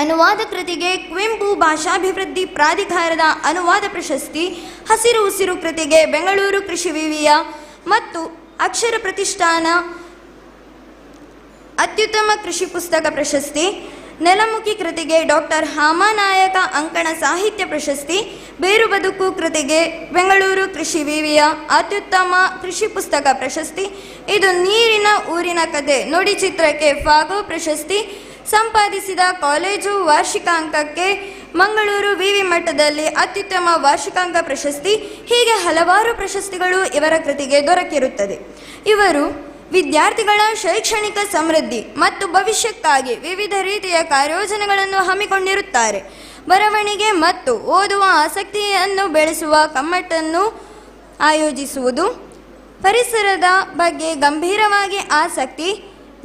ಅನುವಾದ ಕೃತಿಗೆ ಕುವೆಂಪು ಭಾಷಾಭಿವೃದ್ಧಿ ಪ್ರಾಧಿಕಾರದ ಅನುವಾದ ಪ್ರಶಸ್ತಿ, ಹಸಿರು ಉಸಿರು ಕೃತಿಗೆ ಬೆಂಗಳೂರು ಕೃಷಿ ವಿವಿಯ ಮತ್ತು ಅಕ್ಷರ ಪ್ರತಿಷ್ಠಾನ ಅತ್ಯುತ್ತಮ ಕೃಷಿ ಪುಸ್ತಕ ಪ್ರಶಸ್ತಿ, ನೆಲಮುಖಿ ಕೃತಿಗೆ ಡಾಕ್ಟರ್ ಹಾಮಾನಾಯಕ ಅಂಕಣ ಸಾಹಿತ್ಯ ಪ್ರಶಸ್ತಿ, ಬೇರು ಬದುಕು ಕೃತಿಗೆ ಬೆಂಗಳೂರು ಕೃಷಿ ವಿವಿಯ ಅತ್ಯುತ್ತಮ ಕೃಷಿ ಪುಸ್ತಕ ಪ್ರಶಸ್ತಿ, ಇದು ನೀರಿನ ಊರಿನ ಕತೆ ನುಡಿ ಚಿತ್ರಕ್ಕೆ ಫಾಗೋ ಪ್ರಶಸ್ತಿ, ಸಂಪಾದಿಸಿದ ಕಾಲೇಜು ವಾರ್ಷಿಕಾಂಕಕ್ಕೆ ಮಂಗಳೂರು ವಿವಿ ಮಟ್ಟದಲ್ಲಿ ಅತ್ಯುತ್ತಮ ವಾರ್ಷಿಕಾಂಕ ಪ್ರಶಸ್ತಿ, ಹೀಗೆ ಹಲವಾರು ಪ್ರಶಸ್ತಿಗಳು ಇವರ ಕೃತಿಗೆ ದೊರಕಿರುತ್ತದೆ. ಇವರು ವಿದ್ಯಾರ್ಥಿಗಳ ಶೈಕ್ಷಣಿಕ ಸಮೃದ್ಧಿ ಮತ್ತು ಭವಿಷ್ಯಕ್ಕಾಗಿ ವಿವಿಧ ರೀತಿಯ ಕಾರ್ಯೋಜನೆಗಳನ್ನು ಹಮ್ಮಿಕೊಂಡಿರುತ್ತಾರೆ. ಬರವಣಿಗೆ ಮತ್ತು ಓದುವ ಆಸಕ್ತಿಯನ್ನು ಬೆಳೆಸುವ ಕಮ್ಮಟನ್ನು ಆಯೋಜಿಸುವುದು, ಪರಿಸರದ ಬಗ್ಗೆ ಗಂಭೀರವಾಗಿ ಆಸಕ್ತಿ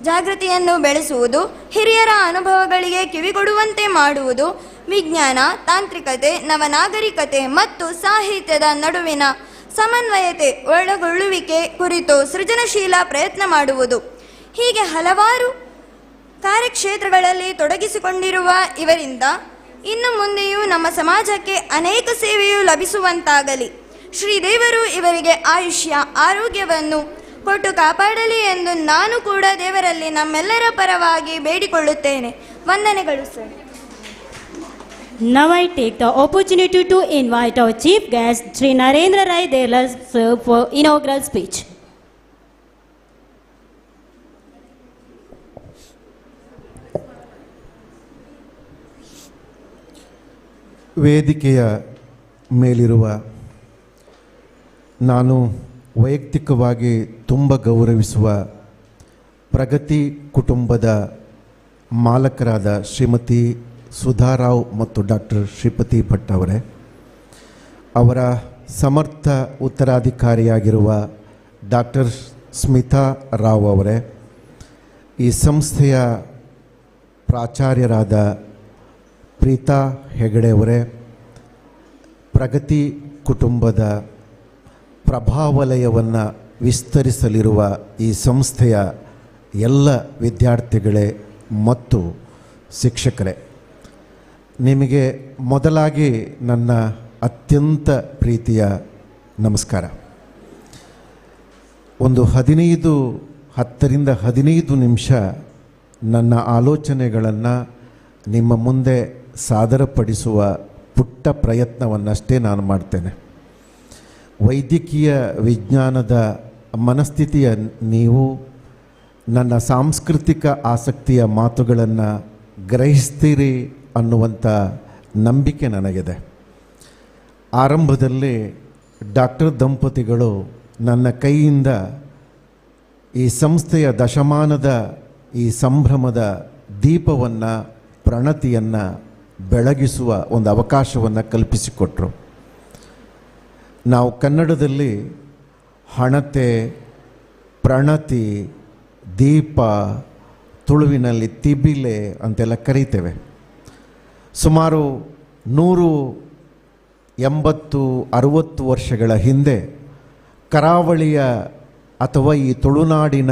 ಜಾಗೃತಿಯನ್ನು ಬೆಳೆಸುವುದು, ಹಿರಿಯರ ಅನುಭವಗಳಿಗೆ ಕಿವಿಗೊಡುವಂತೆ ಮಾಡುವುದು, ವಿಜ್ಞಾನ, ತಾಂತ್ರಿಕತೆ, ನವನಾಗರಿಕತೆ ಮತ್ತು ಸಾಹಿತ್ಯದ ನಡುವಿನ ಸಮನ್ವಯತೆ ಒಳಗೊಳ್ಳುವಿಕೆ ಕುರಿತು ಸೃಜನಶೀಲ ಪ್ರಯತ್ನ ಮಾಡುವುದು, ಹೀಗೆ ಹಲವಾರು ಕಾರ್ಯಕ್ಷೇತ್ರಗಳಲ್ಲಿ ತೊಡಗಿಸಿಕೊಂಡಿರುವ ಇವರಿಂದ ಇನ್ನು ಮುಂದೆಯೂ ನಮ್ಮ ಸಮಾಜಕ್ಕೆ ಅನೇಕ ಸೇವೆಯು ಲಭಿಸುವಂತಾಗಲಿ. ಶ್ರೀದೇವರು ಇವರಿಗೆ ಆಯುಷ್ಯ ಆರೋಗ್ಯವನ್ನು ಕೊಟ್ಟು ಕಾಪಾಡಲಿ ಎಂದು ನಾನು ಕೂಡ ದೇವರಲ್ಲಿ ನಮ್ಮೆಲ್ಲರ ಪರವಾಗಿ ಬೇಡಿಕೊಳ್ಳುತ್ತೇನೆ. ವಂದನೆಗಳು sir. Now I take the opportunity to invite our chief guest, Sri Narendra Rai Derla sir, for inaugural speech. ವೇದಿಕೆಯ ಮೇಲಿರುವ ನಾನು ವೈಯಕ್ತಿಕವಾಗಿ ತುಂಬ ಗೌರವಿಸುವ ಪ್ರಗತಿ ಕುಟುಂಬದ ಮಾಲಕರಾದ ಶ್ರೀಮತಿ ಸುಧಾರಾವ್ ಮತ್ತು ಡಾಕ್ಟರ್ ಶ್ರೀಪತಿ ಭಟ್ ಅವರೇ, ಅವರ ಸಮರ್ಥ ಉತ್ತರಾಧಿಕಾರಿಯಾಗಿರುವ ಡಾಕ್ಟರ್ ಸ್ಮಿತಾ ರಾವ್ ಅವರೇ, ಈ ಸಂಸ್ಥೆಯ ಪ್ರಾಚಾರ್ಯರಾದ ಪ್ರೀತಾ ಹೆಗಡೆ ಅವರೇ, ಪ್ರಗತಿ ಕುಟುಂಬದ ಪ್ರಭಾವಲಯವನ್ನು ವಿಸ್ತರಿಸಲಿರುವ ಈ ಸಂಸ್ಥೆಯ ಎಲ್ಲ ವಿದ್ಯಾರ್ಥಿಗಳೇ ಮತ್ತು ಶಿಕ್ಷಕರೇ, ನಿಮಗೆ ಮೊದಲಾಗಿ ನನ್ನ ಅತ್ಯಂತ ಪ್ರೀತಿಯ ನಮಸ್ಕಾರ. ಒಂದು 10-15 ನಿಮಿಷ ನನ್ನ ಆಲೋಚನೆಗಳನ್ನು ನಿಮ್ಮ ಮುಂದೆ ಸಾದರಪಡಿಸುವ ಪುಟ್ಟ ಪ್ರಯತ್ನವನ್ನಷ್ಟೇ ನಾನು ಮಾಡ್ತೇನೆ. ವೈದ್ಯಕೀಯ ವಿಜ್ಞಾನದ ಮನಸ್ಥಿತಿಯ ನೀವು ನನ್ನ ಸಾಂಸ್ಕೃತಿಕ ಆಸಕ್ತಿಯ ಮಾತುಗಳನ್ನು ಗ್ರಹಿಸ್ತೀರಿ ಅನ್ನುವಂಥ ನಂಬಿಕೆ ನನಗಿದೆ. ಆರಂಭದಲ್ಲಿ ಡಾಕ್ಟರ್ ದಂಪತಿಗಳು ನನ್ನ ಕೈಯಿಂದ ಈ ಸಂಸ್ಥೆಯ ದಶಮಾನದ ಈ ಸಂಭ್ರಮದ ದೀಪವನ್ನು, ಪ್ರಣತಿಯನ್ನು ಬೆಳಗಿಸುವ ಒಂದು ಅವಕಾಶವನ್ನು ಕಲ್ಪಿಸಿಕೊಟ್ರು. ನಾವು ಕನ್ನಡದಲ್ಲಿ ಹಣತೆ, ಪ್ರಣತಿ, ದೀಪ, ತುಳುವಿನಲ್ಲಿ ತಿಬಿಲೆ ಅಂತೆಲ್ಲ ಕರೀತೇವೆ. ಸುಮಾರು 180-60 ವರ್ಷಗಳ ಹಿಂದೆ ಕರಾವಳಿಯ ಅಥವಾ ಈ ತುಳುನಾಡಿನ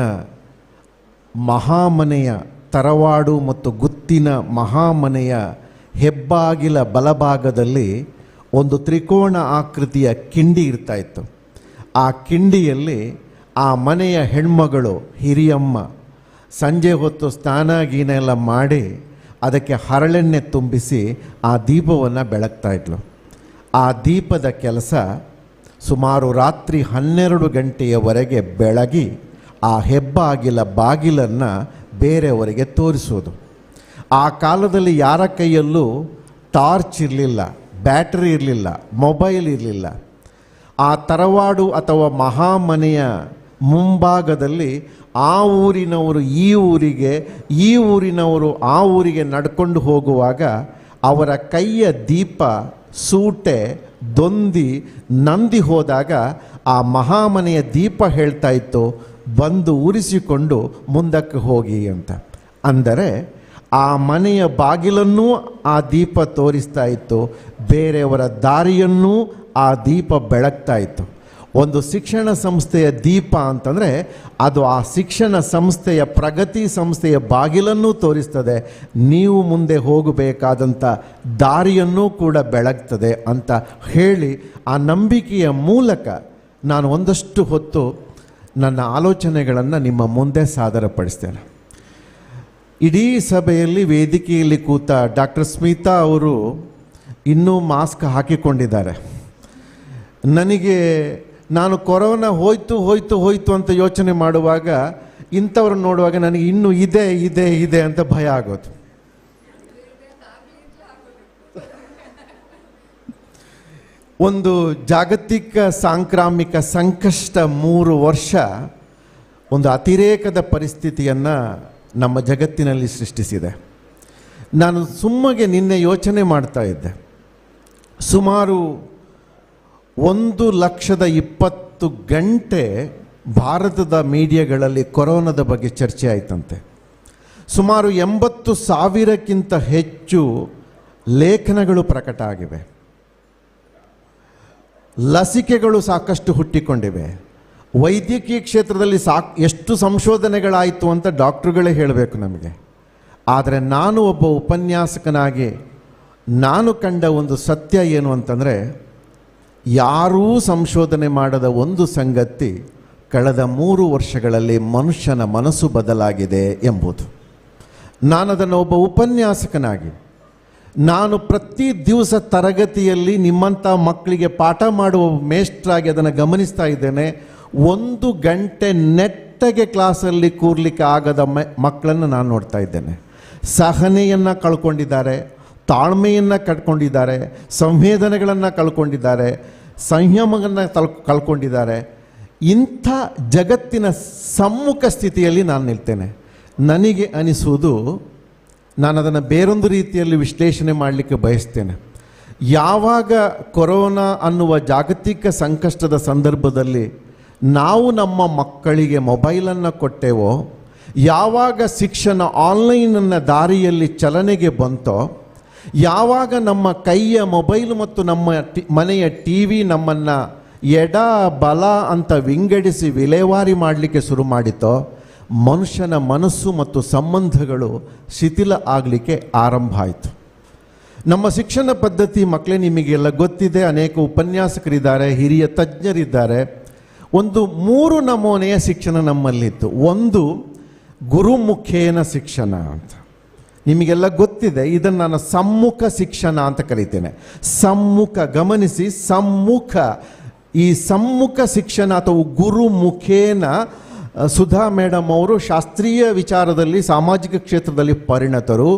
ಮಹಾಮನೆಯ ತರವಾಡು ಮತ್ತು ಗುತ್ತಿನ ಮಹಾಮನೆಯ ಹೆಬ್ಬಾಗಿಲ ಬಲಭಾಗದಲ್ಲಿ ಒಂದು ತ್ರಿಕೋಣ ಆಕೃತಿಯ ಕಿಂಡಿ ಇರ್ತಾಯಿತ್ತು. ಆ ಕಿಂಡಿಯಲ್ಲಿ ಆ ಮನೆಯ ಹೆಣ್ಮಗಳು ಹಿರಿಯಮ್ಮ ಸಂಜೆ ಹೊತ್ತು ಸ್ನಾನ ಗೀನ ಎಲ್ಲ ಮಾಡಿ ಅದಕ್ಕೆ ಹರಳೆಣ್ಣೆ ತುಂಬಿಸಿ ಆ ದೀಪವನ್ನು ಬೆಳಗ್ತಾಯಿದ್ಲು. ಆ ದೀಪದ ಕೆಲಸ ಸುಮಾರು ರಾತ್ರಿ 12 ಗಂಟೆಯವರೆಗೆ ಬೆಳಗಿ ಆ ಹೆಬ್ಬಾಗಿಲ ಬಾಗಿಲನ್ನು ಬೇರೆಯವರಿಗೆ ತೋರಿಸೋದು. ಆ ಕಾಲದಲ್ಲಿ ಯಾರ ಕೈಯಲ್ಲೂ ಟಾರ್ಚ್ ಇರಲಿಲ್ಲ, ಬ್ಯಾಟ್ರಿ ಇರಲಿಲ್ಲ, ಮೊಬೈಲ್ ಇರಲಿಲ್ಲ. ಆ ತರವಾಡು ಅಥವಾ ಮಹಾಮನೆಯ ಮುಂಭಾಗದಲ್ಲಿ ಆ ಊರಿನವರು ಈ ಊರಿಗೆ, ಈ ಊರಿನವರು ಆ ಊರಿಗೆ ನಡ್ಕೊಂಡು ಹೋಗುವಾಗ ಅವರ ಕೈಯ ದೀಪ, ಸೂಟೆ, ದೊಂದಿ ನಂದಿ ಹೋದಾಗ ಆ ಮಹಾಮನೆಯ ದೀಪ ಹೇಳ್ತಾ ಇತ್ತು, ಬಂದು ಉರಿಸಿಕೊಂಡು ಮುಂದಕ್ಕೆ ಹೋಗಿ ಅಂತ. ಅಂದರೆ ಆ ಮನೆಯ ಬಾಗಿಲನ್ನೂ ಆ ದೀಪ ತೋರಿಸ್ತಾ ಇತ್ತು, ಬೇರೆಯವರ ದಾರಿಯನ್ನೂ ಆ ದೀಪ ಬೆಳಗ್ತಾ ಇತ್ತು. ಒಂದು ಶಿಕ್ಷಣ ಸಂಸ್ಥೆಯ ದೀಪ ಅಂತಂದರೆ ಅದು ಆ ಶಿಕ್ಷಣ ಸಂಸ್ಥೆಯ ಪ್ರಗತಿ ಸಂಸ್ಥೆಯ ಬಾಗಿಲನ್ನು ತೋರಿಸ್ತದೆ, ನೀವು ಮುಂದೆ ಹೋಗಬೇಕಾದಂಥ ದಾರಿಯನ್ನೂ ಕೂಡ ಬೆಳಗ್ತದೆ ಅಂತ ಹೇಳಿ ಆ ನಂಬಿಕೆಯ ಮೂಲಕ ನಾನು ಒಂದಷ್ಟು ಹೊತ್ತು ನನ್ನ ಆಲೋಚನೆಗಳನ್ನು ನಿಮ್ಮ ಮುಂದೆ ಸಾದರಪಡಿಸ್ತೇನೆ. ಇಡೀ ಸಭೆಯಲ್ಲಿ ವೇದಿಕೆಯಲ್ಲಿ ಕೂತ ಡಾಕ್ಟರ್ ಸ್ಮಿತಾ ಅವರು ಇನ್ನೂ ಮಾಸ್ಕ್ ಹಾಕಿಕೊಂಡಿದ್ದಾರೆ. ನನಗೆ ನಾನು ಕೊರೋನಾ ಹೋಯ್ತು ಅಂತ ಯೋಚನೆ ಮಾಡುವಾಗ ಇಂಥವ್ರು ನೋಡುವಾಗ ನನಗೆ ಇನ್ನೂ ಇದೆ ಅಂತ ಭಯ ಆಗೋದು. ಒಂದು ಜಾಗತಿಕ ಸಾಂಕ್ರಾಮಿಕ ಸಂಕಷ್ಟ 3 ವರ್ಷ ಒಂದು ಅತಿರೇಕದ ಪರಿಸ್ಥಿತಿಯನ್ನು ನಮ್ಮ ಜಗತ್ತಿನಲ್ಲಿ ಸೃಷ್ಟಿಸಿದೆ. ನಾನು ಸುಮ್ಮಗೆ ನಿನ್ನೆ ಯೋಚನೆ ಮಾಡ್ತಾ ಇದ್ದೆ, ಸುಮಾರು 1,20,000 ಗಂಟೆ ಭಾರತದ ಮೀಡಿಯಾಗಳಲ್ಲಿ ಕೊರೋನಾದ ಬಗ್ಗೆ ಚರ್ಚೆ ಆಯ್ತಂತೆ. ಸುಮಾರು 80,000ಕ್ಕಿಂತ ಹೆಚ್ಚು ಲೇಖನಗಳು ಪ್ರಕಟ ಆಗಿವೆ. ಲಸಿಕೆಗಳು ಸಾಕಷ್ಟು ಹುಟ್ಟಿಕೊಂಡಿವೆ. ವೈದ್ಯಕೀಯ ಕ್ಷೇತ್ರದಲ್ಲಿ ಎಷ್ಟು ಸಂಶೋಧನೆಗಳಾಯಿತು ಅಂತ ಡಾಕ್ಟ್ರುಗಳೇ ಹೇಳಬೇಕು ನಮಗೆ. ಆದರೆ ನಾನು ಒಬ್ಬ ಉಪನ್ಯಾಸಕನಾಗಿ ನಾನು ಕಂಡ ಒಂದು ಸತ್ಯ ಏನು ಅಂತಂದರೆ, ಯಾರೂ ಸಂಶೋಧನೆ ಮಾಡದ ಒಂದು ಸಂಗತಿ ಕಳೆದ 3 ವರ್ಷಗಳಲ್ಲಿ ಮನುಷ್ಯನ ಮನಸ್ಸು ಬದಲಾಗಿದೆ ಎಂಬುದು. ನಾನದನ್ನು ಒಬ್ಬ ಉಪನ್ಯಾಸಕನಾಗಿ ನಾನು ಪ್ರತಿ ದಿವಸ ತರಗತಿಯಲ್ಲಿ ನಿಮ್ಮಂಥ ಮಕ್ಕಳಿಗೆ ಪಾಠ ಮಾಡುವ ಮೇಷ್ಟ್ರಾಗಿ ಅದನ್ನು ಗಮನಿಸ್ತಾ ಇದ್ದೇನೆ. 1 ಗಂಟೆ ನೆಟ್ಟಗೆ ಕ್ಲಾಸಲ್ಲಿ ಕೂರ್ಲಿಕ್ಕೆ ಆಗದ ಮಕ್ಕಳನ್ನು ನಾನು ನೋಡ್ತಾ ಇದ್ದೇನೆ. ಸಹನೆಯನ್ನು ಕಳ್ಕೊಂಡಿದ್ದಾರೆ, ತಾಳ್ಮೆಯನ್ನು ಕಳ್ಕೊಂಡಿದ್ದಾರೆ, ಸಂವೇದನೆಗಳನ್ನು ಕಳ್ಕೊಂಡಿದ್ದಾರೆ, ಸಂಯಮವನ್ನು ಕಳ್ಕೊಂಡಿದ್ದಾರೆ. ಇಂಥ ಜಗತ್ತಿನ ಸಮ್ಮುಖ ಸ್ಥಿತಿಯಲ್ಲಿ ನಾನು ನಿಲ್ತೇನೆ. ನನಗೆ ಅನಿಸುವುದು, ನಾನು ಅದನ್ನು ಬೇರೊಂದು ರೀತಿಯಲ್ಲಿ ವಿಶ್ಲೇಷಣೆ ಮಾಡಲಿಕ್ಕೆ ಬಯಸ್ತೇನೆ. ಯಾವಾಗ ಕೊರೋನಾ ಅನ್ನುವ ಜಾಗತಿಕ ಸಂಕಷ್ಟದ ಸಂದರ್ಭದಲ್ಲಿ ನಾವು ನಮ್ಮ ಮಕ್ಕಳಿಗೆ ಮೊಬೈಲನ್ನು ಕೊಟ್ಟೆವೋ, ಯಾವಾಗ ಶಿಕ್ಷಣ ಆನ್ಲೈನನ್ನು ದಾರಿಯಲ್ಲಿ ಚಲನೆಗೆ ಬಂತೋ, ಯಾವಾಗ ನಮ್ಮ ಕೈಯ ಮೊಬೈಲ್ ಮತ್ತು ನಮ್ಮ ಮನೆಯ ಟಿ ವಿ ನಮ್ಮನ್ನು ಎಡ ಬಲ ಅಂತ ವಿಂಗಡಿಸಿ ವಿಲೇವಾರಿ ಮಾಡಲಿಕ್ಕೆ ಶುರು ಮಾಡಿತೋ, ಮನುಷ್ಯನ ಮನಸ್ಸು ಮತ್ತು ಸಂಬಂಧಗಳು ಶಿಥಿಲ ಆಗಲಿಕ್ಕೆ ಆರಂಭ ಆಯಿತು. ನಮ್ಮ ಶಿಕ್ಷಣ ಪದ್ಧತಿ ಮಕ್ಕಳೇ ನಿಮಗೆಲ್ಲ ಗೊತ್ತಿದೆ. ಅನೇಕ ಉಪನ್ಯಾಸಕರಿದ್ದಾರೆ, ಹಿರಿಯ ತಜ್ಞರಿದ್ದಾರೆ. ಒಂದು 3 ನಮೂನೆಯ ಶಿಕ್ಷಣ ನಮ್ಮಲ್ಲಿತ್ತು. ಒಂದು ಗುರುಮುಖೇನ ಶಿಕ್ಷಣ ಅಂತ ನಿಮಗೆಲ್ಲ ಗೊತ್ತಿದೆ. ಇದನ್ನು ನಾನು ಸಮ್ಮುಖ ಶಿಕ್ಷಣ ಅಂತ ಕರೀತೇನೆ. ಸಮ್ಮುಖ, ಗಮನಿಸಿ, ಸಮ್ಮುಖ. ಈ ಸಮ್ಮುಖ ಶಿಕ್ಷಣ ಅಥವಾ ಗುರುಮುಖೇನ ಸುಧಾ ಮೇಡಮ್ ಅವರು ಶಾಸ್ತ್ರೀಯ ವಿಚಾರದಲ್ಲಿ ಸಾಮಾಜಿಕ ಕ್ಷೇತ್ರದಲ್ಲಿ ಪರಿಣತರು.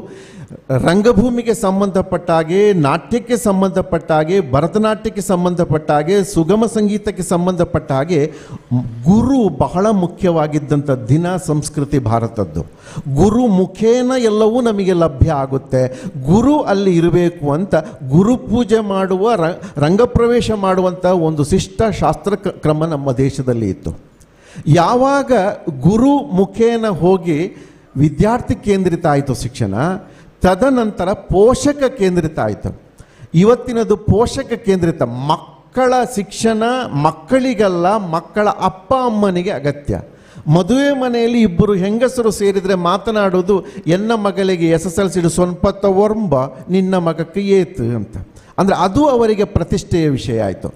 ರಂಗಭೂಮಿಗೆ ಸಂಬಂಧಪಟ್ಟ ಹಾಗೆ, ನಾಟ್ಯಕ್ಕೆ ಸಂಬಂಧಪಟ್ಟ ಹಾಗೆ, ಭರತನಾಟ್ಯಕ್ಕೆ ಸಂಬಂಧಪಟ್ಟ ಹಾಗೆ, ಸುಗಮ ಸಂಗೀತಕ್ಕೆ ಸಂಬಂಧಪಟ್ಟ ಹಾಗೆ ಗುರು ಬಹಳ ಮುಖ್ಯವಾಗಿದ್ದಂಥ ದಿನ ಸಂಸ್ಕೃತಿ ಭಾರತದ್ದು. ಗುರು ಮುಖೇನ ಎಲ್ಲವೂ ನಮಗೆ ಲಭ್ಯ ಆಗುತ್ತೆ. ಗುರು ಅಲ್ಲಿ ಇರಬೇಕು ಅಂತ ಗುರು ಪೂಜೆ ಮಾಡುವ, ರಂಗಪ್ರವೇಶ ಮಾಡುವಂಥ ಒಂದು ಶಿಷ್ಟ ಶಾಸ್ತ್ರ ಕ್ರಮ ನಮ್ಮ ದೇಶದಲ್ಲಿ ಇತ್ತು. ಯಾವಾಗ ಗುರು ಮುಖೇನ ಹೋಗಿ ವಿದ್ಯಾರ್ಥಿ ಕೇಂದ್ರಿತ ಆಯಿತು ಶಿಕ್ಷಣ, ತದನಂತರ ಪೋಷಕ ಕೇಂದ್ರಿತ ಆಯಿತು. ಇವತ್ತಿನದು ಪೋಷಕ ಕೇಂದ್ರಿತ. ಮಕ್ಕಳ ಶಿಕ್ಷಣ ಮಕ್ಕಳಿಗಲ್ಲ, ಮಕ್ಕಳ ಅಪ್ಪ ಅಮ್ಮನಿಗೆ ಅಗತ್ಯ. ಮದುವೆ ಮನೆಯಲ್ಲಿ 2 ಹೆಂಗಸರು ಸೇರಿದರೆ ಮಾತನಾಡೋದು, ಎನ್ನ ಮಗಳಿಗೆ SSLC ಸೊನ್ಪತ್ತ ಒರ್ಂಬ ನಿನ್ನ ಮಗಕ್ಕೆ ಏತು ಅಂತ. ಅಂದರೆ ಅದು ಅವರಿಗೆ ಪ್ರತಿಷ್ಠೆಯ ವಿಷಯ ಆಯಿತು.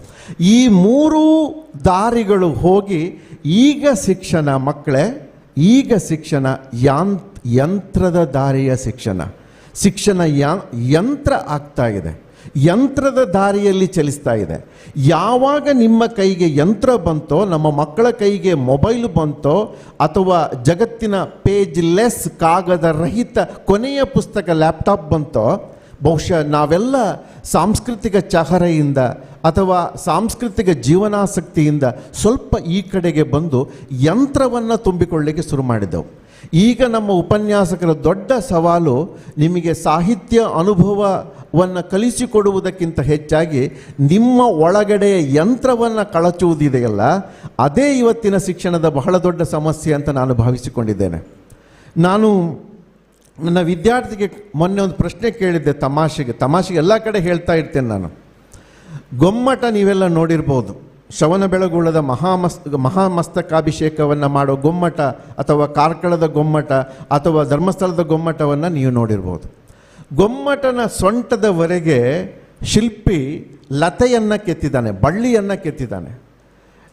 ಈ 3 ದಾರಿಗಳು ಹೋಗಿ ಈಗ ಶಿಕ್ಷಣ ಮಕ್ಕಳೇ, ಈಗ ಶಿಕ್ಷಣ ಯಂತ್ರದ ದಾರಿಯ ಶಿಕ್ಷಣ ಯಂತ್ರ ಆಗ್ತಾ ಇದೆ, ಯಂತ್ರದ ದಾರಿಯಲ್ಲಿ ಚಲಿಸ್ತಾ ಇದೆ. ಯಾವಾಗ ನಿಮ್ಮ ಕೈಗೆ ಯಂತ್ರ ಬಂತೋ, ನಮ್ಮ ಮಕ್ಕಳ ಕೈಗೆ ಮೊಬೈಲ್ ಬಂತೋ, ಅಥವಾ ಜಗತ್ತಿನ ಪೇಜ್ ಲೆಸ್ ಕಾಗದ ರಹಿತ ಕೊನೆಯ ಪುಸ್ತಕ ಲ್ಯಾಪ್ಟಾಪ್ ಬಂತೋ, ಬಹುಶಃ ನಾವೆಲ್ಲ ಸಾಂಸ್ಕೃತಿಕ ಚಹರೆಯಿಂದ ಅಥವಾ ಸಾಂಸ್ಕೃತಿಕ ಜೀವನಾಸಕ್ತಿಯಿಂದ ಸ್ವಲ್ಪ ಈ ಕಡೆಗೆ ಬಂದು ಯಂತ್ರವನ್ನು ತುಂಬಿಕೊಳ್ಳಲಿಕ್ಕೆ ಶುರು ಮಾಡಿದೆವು. ಈಗ ನಮ್ಮ ಉಪನ್ಯಾಸಕರ ದೊಡ್ಡ ಸವಾಲು ನಿಮಗೆ ಸಾಹಿತ್ಯ ಅನುಭವವನ್ನು ಕಲಿಸಿಕೊಡುವುದಕ್ಕಿಂತ ಹೆಚ್ಚಾಗಿ ನಿಮ್ಮ ಒಳಗಡೆ ಯಂತ್ರವನ್ನು ಕಳಚುವುದಿದೆಯಲ್ಲ, ಅದೇ ಇವತ್ತಿನ ಶಿಕ್ಷಣದ ಬಹಳ ದೊಡ್ಡ ಸಮಸ್ಯೆ ಅಂತ ನಾನು ಭಾವಿಸಿಕೊಂಡಿದ್ದೇನೆ. ನಾನು ನನ್ನ ವಿದ್ಯಾರ್ಥಿಗೆ ಮೊನ್ನೆ ಒಂದು ಪ್ರಶ್ನೆ ಕೇಳಿದ್ದೆ, ತಮಾಷೆಗೆ ಎಲ್ಲ ಕಡೆ ಹೇಳ್ತಾ ಇರ್ತೇನೆ ನಾನು. ಗೊಮ್ಮಟ ನೀವೆಲ್ಲ ನೋಡಿರ್ಬೋದು, ಶ್ರವಣಬೆಳಗೊಳದ ಮಹಾಮಸ್ತಕಾಭಿಷೇಕವನ್ನು ಮಾಡೋ ಗೊಮ್ಮಟ ಅಥವಾ ಕಾರ್ಕಳದ ಗೊಮ್ಮಟ ಅಥವಾ ಧರ್ಮಸ್ಥಳದ ಗೊಮ್ಮಟವನ್ನು ನೀವು ನೋಡಿರ್ಬೋದು. ಗೊಮ್ಮಟನ ಸೊಂಟದವರೆಗೆ ಶಿಲ್ಪಿ ಲತೆಯನ್ನು ಕೆತ್ತಿದ್ದಾನೆ, ಬಳ್ಳಿಯನ್ನು ಕೆತ್ತಿದ್ದಾನೆ.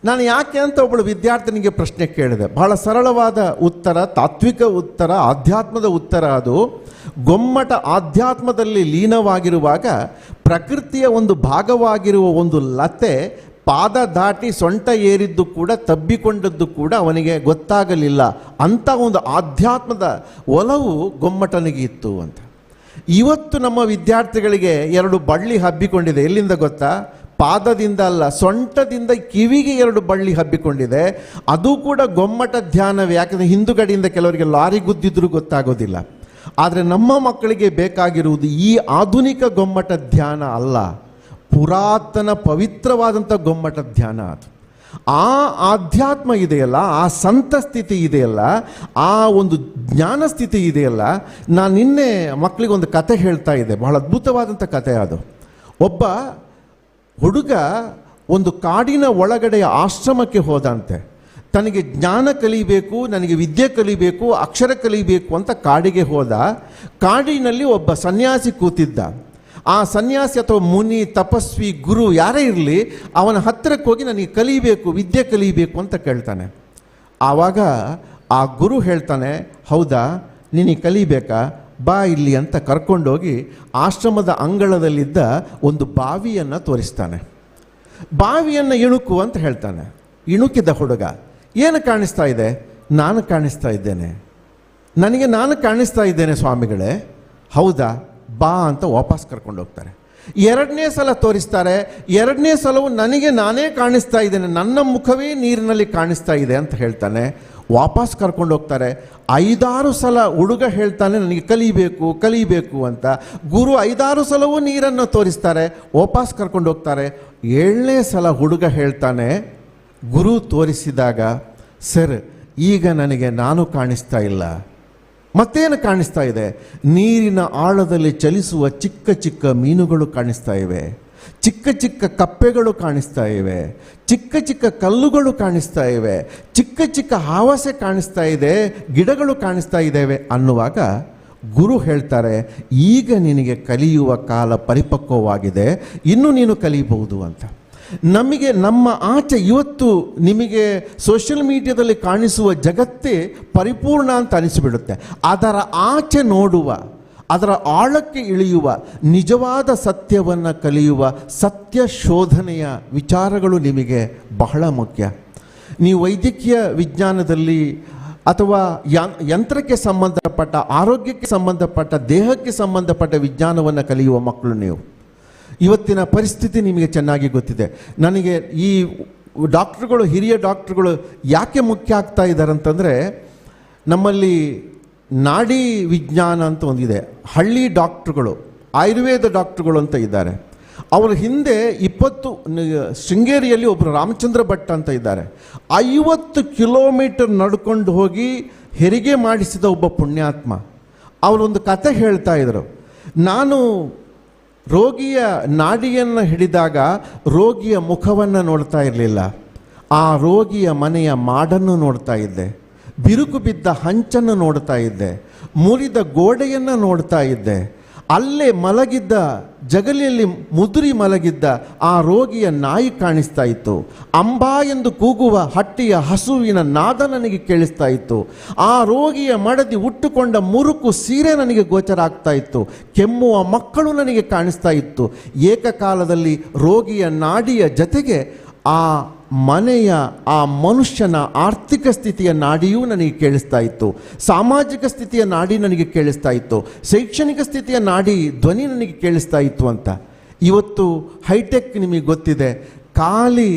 ನಾನು ಯಾಕೆ ಅಂತ ಒಬ್ಬಳು ವಿದ್ಯಾರ್ಥಿನಿಗೆ ಪ್ರಶ್ನೆ ಕೇಳಿದೆ. ಬಹಳ ಸರಳವಾದ ಉತ್ತರ, ತಾತ್ವಿಕ ಉತ್ತರ, ಆಧ್ಯಾತ್ಮದ ಉತ್ತರ. ಅದು ಗೊಮ್ಮಟ ಆಧ್ಯಾತ್ಮದಲ್ಲಿ ಲೀನವಾಗಿರುವಾಗ ಪ್ರಕೃತಿಯ ಒಂದು ಭಾಗವಾಗಿರುವ ಒಂದು ಲತೆ ಪಾದ ದಾಟಿ ಸೊಂಟ ಏರಿದ್ದು ಕೂಡ ತಬ್ಬಿಕೊಂಡದ್ದು ಕೂಡ ಅವನಿಗೆ ಗೊತ್ತಾಗಲಿಲ್ಲ. ಅಂಥ ಒಂದು ಆಧ್ಯಾತ್ಮದ ಒಲವು ಗೊಮ್ಮಟನಿಗೆ ಇತ್ತು ಅಂತ. ಇವತ್ತು ನಮ್ಮ ವಿದ್ಯಾರ್ಥಿಗಳಿಗೆ 2 ಬಳ್ಳಿ ಹಬ್ಬಿಕೊಂಡಿದೆ. ಎಲ್ಲಿಂದ ಗೊತ್ತಾ? ಪಾದದಿಂದ ಅಲ್ಲ, ಸೊಂಟದಿಂದ ಕಿವಿಗೆ 2 ಬಳ್ಳಿ ಹಬ್ಬಿಕೊಂಡಿದೆ. ಅದು ಕೂಡ ಗೊಮ್ಮಟ ಧ್ಯಾನವೇ. ಯಾಕಂದರೆ ಹಿಂದುಗಡೆಯಿಂದ ಕೆಲವರಿಗೆ ಲಾರಿ ಗುದ್ದಿದ್ರೂ ಗೊತ್ತಾಗೋದಿಲ್ಲ. ಆದರೆ ನಮ್ಮ ಮಕ್ಕಳಿಗೆ ಬೇಕಾಗಿರುವುದು ಈ ಆಧುನಿಕ ಗೊಮ್ಮಟ ಧ್ಯಾನ ಅಲ್ಲ, ಪುರಾತನ ಪವಿತ್ರವಾದಂಥ ಗೊಮ್ಮಟ ಧ್ಯಾನ. ಅದು ಆ ಆಧ್ಯಾತ್ಮ ಇದೆಯಲ್ಲ, ಆ ಸಂತ ಸ್ಥಿತಿ ಇದೆಯಲ್ಲ, ಆ ಒಂದು ಜ್ಞಾನ ಸ್ಥಿತಿ ಇದೆಯಲ್ಲ. ನಾನು ನಿನ್ನೆ ಮಕ್ಕಳಿಗೊಂದು ಕತೆ ಹೇಳ್ತಾ ಇದ್ದೆ, ಬಹಳ ಅದ್ಭುತವಾದಂಥ ಕತೆ ಅದು. ಒಬ್ಬ ಹುಡುಗ ಒಂದು ಕಾಡಿನ ಒಳಗಡೆಯ ಆಶ್ರಮಕ್ಕೆ ಹೋದಂತೆ. ತನಗೆ ಜ್ಞಾನ ಕಲಿಬೇಕು, ನನಗೆ ವಿದ್ಯೆ ಕಲಿಬೇಕು, ಅಕ್ಷರ ಕಲಿಬೇಕು ಅಂತ ಕಾಡಿಗೆ ಹೋದ. ಕಾಡಿನಲ್ಲಿ ಒಬ್ಬ ಸನ್ಯಾಸಿ ಕೂತಿದ್ದ. ಆ ಸನ್ಯಾಸಿ ಅಥವಾ ಮುನಿ, ತಪಸ್ವಿ, ಗುರು ಯಾರೇ ಇರಲಿ, ಅವನ ಹತ್ತಿರಕ್ಕೆ ಹೋಗಿ ನನಗೆ ಕಲಿಬೇಕು, ವಿದ್ಯೆ ಕಲಿಬೇಕು ಅಂತ ಕೇಳ್ತಾನೆ. ಆವಾಗ ಆ ಗುರು ಹೇಳ್ತಾನೆ, ಹೌದಾ ನಿನಗೆ ಕಲಿಬೇಕಾ, ಬಾ ಇಲ್ಲಿ ಅಂತ ಕರ್ಕೊಂಡೋಗಿ ಆಶ್ರಮದ ಅಂಗಳದಲ್ಲಿದ್ದ ಒಂದು ಬಾವಿಯನ್ನು ತೋರಿಸ್ತಾನೆ. ಬಾವಿಯನ್ನು ಇಣುಕು ಅಂತ ಹೇಳ್ತಾನೆ. ಇಣುಕಿದ ಹುಡುಗ, ಏನು ಕಾಣಿಸ್ತಾ ಇದೆ? ನಾನು ಕಾಣಿಸ್ತಾ ಇದ್ದೇನೆ, ನನಗೆ ನಾನು ಕಾಣಿಸ್ತಾ ಇದ್ದೇನೆ ಸ್ವಾಮಿಗಳೇ. ಹೌದಾ, ಬಾ ಅಂತ ವಾಪಸ್ ಕರ್ಕೊಂಡು ಹೋಗ್ತಾರೆ. 2ನೇ ಸಲ ತೋರಿಸ್ತಾರೆ. 2ನೇ ಸಲವು ನನಗೆ ನಾನೇ ಕಾಣಿಸ್ತಾ ಇದ್ದೇನೆ, ನನ್ನ ಮುಖವೇ ನೀರಿನಲ್ಲಿ ಕಾಣಿಸ್ತಾ ಇದೆ ಅಂತ ಹೇಳ್ತಾನೆ. ವಾಪಸ್ ಕರ್ಕೊಂಡು ಹೋಗ್ತಾರೆ. 5-6 ಸಲ ಹುಡುಗ ಹೇಳ್ತಾನೆ ನನಗೆ ಕಲಿಬೇಕು ಅಂತ. ಗುರು 5-6 ಸಲವೂ ನೀರನ್ನು ತೋರಿಸ್ತಾರೆ, ವಾಪಸ್ ಕರ್ಕೊಂಡು ಹೋಗ್ತಾರೆ. 7ನೇ ಸಲ ಹುಡುಗ ಹೇಳ್ತಾನೆ, ಗುರು ತೋರಿಸಿದಾಗ, ಸರ್ ಈಗ ನನಗೆ ನಾನು ಕಾಣಿಸ್ತಾ ಇಲ್ಲ, ಮತ್ತೇನು ಕಾಣಿಸ್ತಾ ಇದೆ? ನೀರಿನ ಆಳದಲ್ಲಿ ಚಲಿಸುವ ಚಿಕ್ಕ ಚಿಕ್ಕ ಮೀನುಗಳು ಕಾಣಿಸ್ತಾ ಇವೆ, ಚಿಕ್ಕ ಚಿಕ್ಕ ಕಪ್ಪೆಗಳು ಕಾಣಿಸ್ತಾ ಇವೆ, ಚಿಕ್ಕ ಚಿಕ್ಕ ಕಲ್ಲುಗಳು ಕಾಣಿಸ್ತಾ ಇವೆ, ಚಿಕ್ಕ ಚಿಕ್ಕ ಹಾವಸೆ ಕಾಣಿಸ್ತಾ ಇದೆ, ಗಿಡಗಳು ಕಾಣಿಸ್ತಾ ಇದ್ದೇವೆ ಅನ್ನುವಾಗ ಗುರು ಹೇಳ್ತಾರೆ, ಈಗ ನಿನಗೆ ಕಲಿಯುವ ಕಾಲ ಪರಿಪಕ್ವವಾಗಿದೆ, ಇನ್ನು ನೀನು ಕಲಿಯಬಹುದು ಅಂತ. ನಮಗೆ ನಮ್ಮ ಆಚೆ ಇವತ್ತು ನಿಮಗೆ ಸೋಷಿಯಲ್ ಮೀಡಿಯಾದಲ್ಲಿ ಕಾಣಿಸುವ ಜಗತ್ತೇ ಪರಿಪೂರ್ಣ ಅಂತ ಅನಿಸಿಬಿಡುತ್ತೆ. ಅದರ ಆಚೆ ನೋಡುವ, ಅದರ ಆಳಕ್ಕೆ ಇಳಿಯುವ, ನಿಜವಾದ ಸತ್ಯವನ್ನು ಕಲಿಯುವ ಸತ್ಯ ಶೋಧನೆಯ ವಿಚಾರಗಳು ನಿಮಗೆ ಬಹಳ ಮುಖ್ಯ. ನೀವು ವೈದ್ಯಕೀಯ ವಿಜ್ಞಾನದಲ್ಲಿ ಅಥವಾ ಯಂತ್ರಕ್ಕೆ ಸಂಬಂಧಪಟ್ಟ, ಆರೋಗ್ಯಕ್ಕೆ ಸಂಬಂಧಪಟ್ಟ, ದೇಹಕ್ಕೆ ಸಂಬಂಧಪಟ್ಟ ವಿಜ್ಞಾನವನ್ನು ಕಲಿಯುವ ಮಕ್ಕಳು ನೀವು. ಇವತ್ತಿನ ಪರಿಸ್ಥಿತಿ ನಿಮಗೆ ಚೆನ್ನಾಗಿ ಗೊತ್ತಿದೆ. ನನಗೆ ಈ ಡಾಕ್ಟ್ರುಗಳು, ಹಿರಿಯ ಡಾಕ್ಟ್ರುಗಳು ಯಾಕೆ ಮುಖ್ಯ ಆಗ್ತಾ ಇದ್ದಾರೆ ಅಂತಂದರೆ, ನಮ್ಮಲ್ಲಿ ನಾಡಿ ವಿಜ್ಞಾನ ಅಂತ ಒಂದಿದೆ, ಹಳ್ಳಿ ಡಾಕ್ಟ್ರುಗಳು, ಆಯುರ್ವೇದ ಡಾಕ್ಟ್ರುಗಳು ಅಂತ ಇದ್ದಾರೆ. ಅವರ ಹಿಂದೆ 20 ಶೃಂಗೇರಿಯಲ್ಲಿ ಒಬ್ಬರು ರಾಮಚಂದ್ರ ಭಟ್ ಅಂತ ಇದ್ದಾರೆ. 50 ಕಿಲೋಮೀಟರ್ ನಡ್ಕೊಂಡು ಹೋಗಿ ಹೆರಿಗೆ ಮಾಡಿಸಿದ ಒಬ್ಬ ಪುಣ್ಯಾತ್ಮ. ಅವರೊಂದು ಕತೆ ಹೇಳ್ತಾ ಇದ್ದರು. ನಾನು ರೋಗಿಯ ನಾಡಿಯನ್ನು ಹಿಡಿದಾಗ ರೋಗಿಯ ಮುಖವನ್ನು ನೋಡ್ತಾ ಇರಲಿಲ್ಲ, ಆ ರೋಗಿಯ ಮನೆಯ ಮಾಡನ್ನು ನೋಡ್ತಾ ಇದ್ದೆ, ಬಿರುಕು ಬಿದ್ದ ಹಂಚನ್ನು ನೋಡ್ತಾ ಇದ್ದೆ, ಮುರಿದ ಗೋಡೆಯನ್ನು ನೋಡ್ತಾ ಇದ್ದೆ. ಅಲ್ಲೇ ಮಲಗಿದ್ದ, ಜಗಲಿಯಲ್ಲಿ ಮುದುರಿ ಮಲಗಿದ್ದ ಆ ರೋಗಿಯ ನಾಯಿ ಕಾಣಿಸ್ತಾ ಇತ್ತು. ಅಂಬಾ ಎಂದು ಕೂಗುವ ಹಟ್ಟಿಯ ಹಸುವಿನ ನಾದ ನನಗೆ ಕೇಳಿಸ್ತಾ ಇತ್ತು. ಆ ರೋಗಿಯ ಮಡದಿ ಉಟ್ಟುಕೊಂಡ ಮುರುಕು ಸೀರೆ ನನಗೆ ಗೋಚರ ಆಗ್ತಾ ಇತ್ತು. ಕೆಮ್ಮುವ ಮಕ್ಕಳು ನನಗೆ ಕಾಣಿಸ್ತಾ ಇತ್ತು. ಏಕಕಾಲದಲ್ಲಿ ರೋಗಿಯ ನಾಡಿಯ ಜೊತೆಗೆ ಆ ಮನೆಯ, ಆ ಮನುಷ್ಯನ ಆರ್ಥಿಕ ಸ್ಥಿತಿಯ ನಾಡಿಯೂ ನನಗೆ ಕೇಳಿಸ್ತಾ ಇತ್ತು, ಸಾಮಾಜಿಕ ಸ್ಥಿತಿಯ ನಾಡಿ ನನಗೆ ಕೇಳಿಸ್ತಾ ಇತ್ತು, ಶೈಕ್ಷಣಿಕ ಸ್ಥಿತಿಯ ನಾಡಿ ಧ್ವನಿ ನನಗೆ ಕೇಳಿಸ್ತಾ ಇತ್ತು ಅಂತ. ಇವತ್ತು ಹೈಟೆಕ್ ನಿಮಗೆ ಗೊತ್ತಿದೆ, ಖಾಲಿ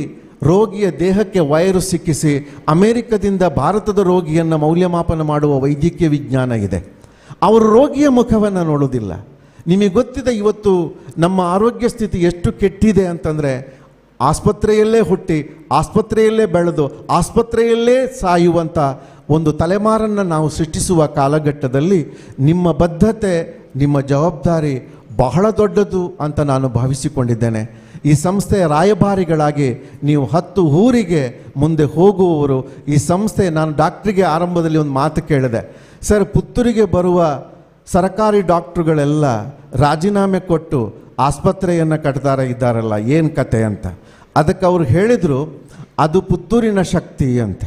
ರೋಗಿಯ ದೇಹಕ್ಕೆ ವೈರಸ್ ಸಿಕ್ಕಿಸಿ ಅಮೆರಿಕದಿಂದ ಭಾರತದ ರೋಗಿಯನ್ನು ಮೌಲ್ಯಮಾಪನ ಮಾಡುವ ವೈದ್ಯಕೀಯ ವಿಜ್ಞಾನ ಇದೆ. ಅವರು ರೋಗಿಯ ಮುಖವನ್ನು ನೋಡೋದಿಲ್ಲ. ನಿಮಗೆ ಗೊತ್ತಿದೆ ಇವತ್ತು ನಮ್ಮ ಆರೋಗ್ಯ ಸ್ಥಿತಿ ಎಷ್ಟು ಕೆಟ್ಟಿದೆ ಅಂತಂದರೆ, ಆಸ್ಪತ್ರೆಯಲ್ಲೇ ಹುಟ್ಟಿ, ಆಸ್ಪತ್ರೆಯಲ್ಲೇ ಬೆಳೆದು, ಆಸ್ಪತ್ರೆಯಲ್ಲೇ ಸಾಯುವಂಥ ಒಂದು ತಲೆಮಾರನ್ನು ನಾವು ಸೃಷ್ಟಿಸುವ ಕಾಲಘಟ್ಟದಲ್ಲಿ ನಿಮ್ಮ ಬದ್ಧತೆ, ನಿಮ್ಮ ಜವಾಬ್ದಾರಿ ಬಹಳ ದೊಡ್ಡದು ಅಂತ ನಾನು ಭಾವಿಸಿಕೊಂಡಿದ್ದೇನೆ. ಈ ಸಂಸ್ಥೆಯ ರಾಯಭಾರಿಗಳಾಗಿ ನೀವು 10 ಊರಿಗೆ ಮುಂದೆ ಹೋಗುವವರು. ಈ ಸಂಸ್ಥೆ, ನಾನು ಡಾಕ್ಟ್ರಿಗೆ ಆರಂಭದಲ್ಲಿ ಒಂದು ಮಾತು ಕೇಳಿದೆ, ಸರ್ ಪುತ್ತೂರಿಗೆ ಬರುವ ಸರ್ಕಾರಿ ಡಾಕ್ಟ್ರುಗಳೆಲ್ಲ ರಾಜೀನಾಮೆ ಕೊಟ್ಟು ಆಸ್ಪತ್ರೆಯನ್ನು ಕಟ್ತಾರೆ ಇದ್ದಾರಲ್ಲ, ಏನು ಕತೆ ಅಂತ. ಅದಕ್ಕೆ ಅವರು ಹೇಳಿದರು, ಅದು ಪುತ್ತೂರಿನ ಶಕ್ತಿ ಅಂತ.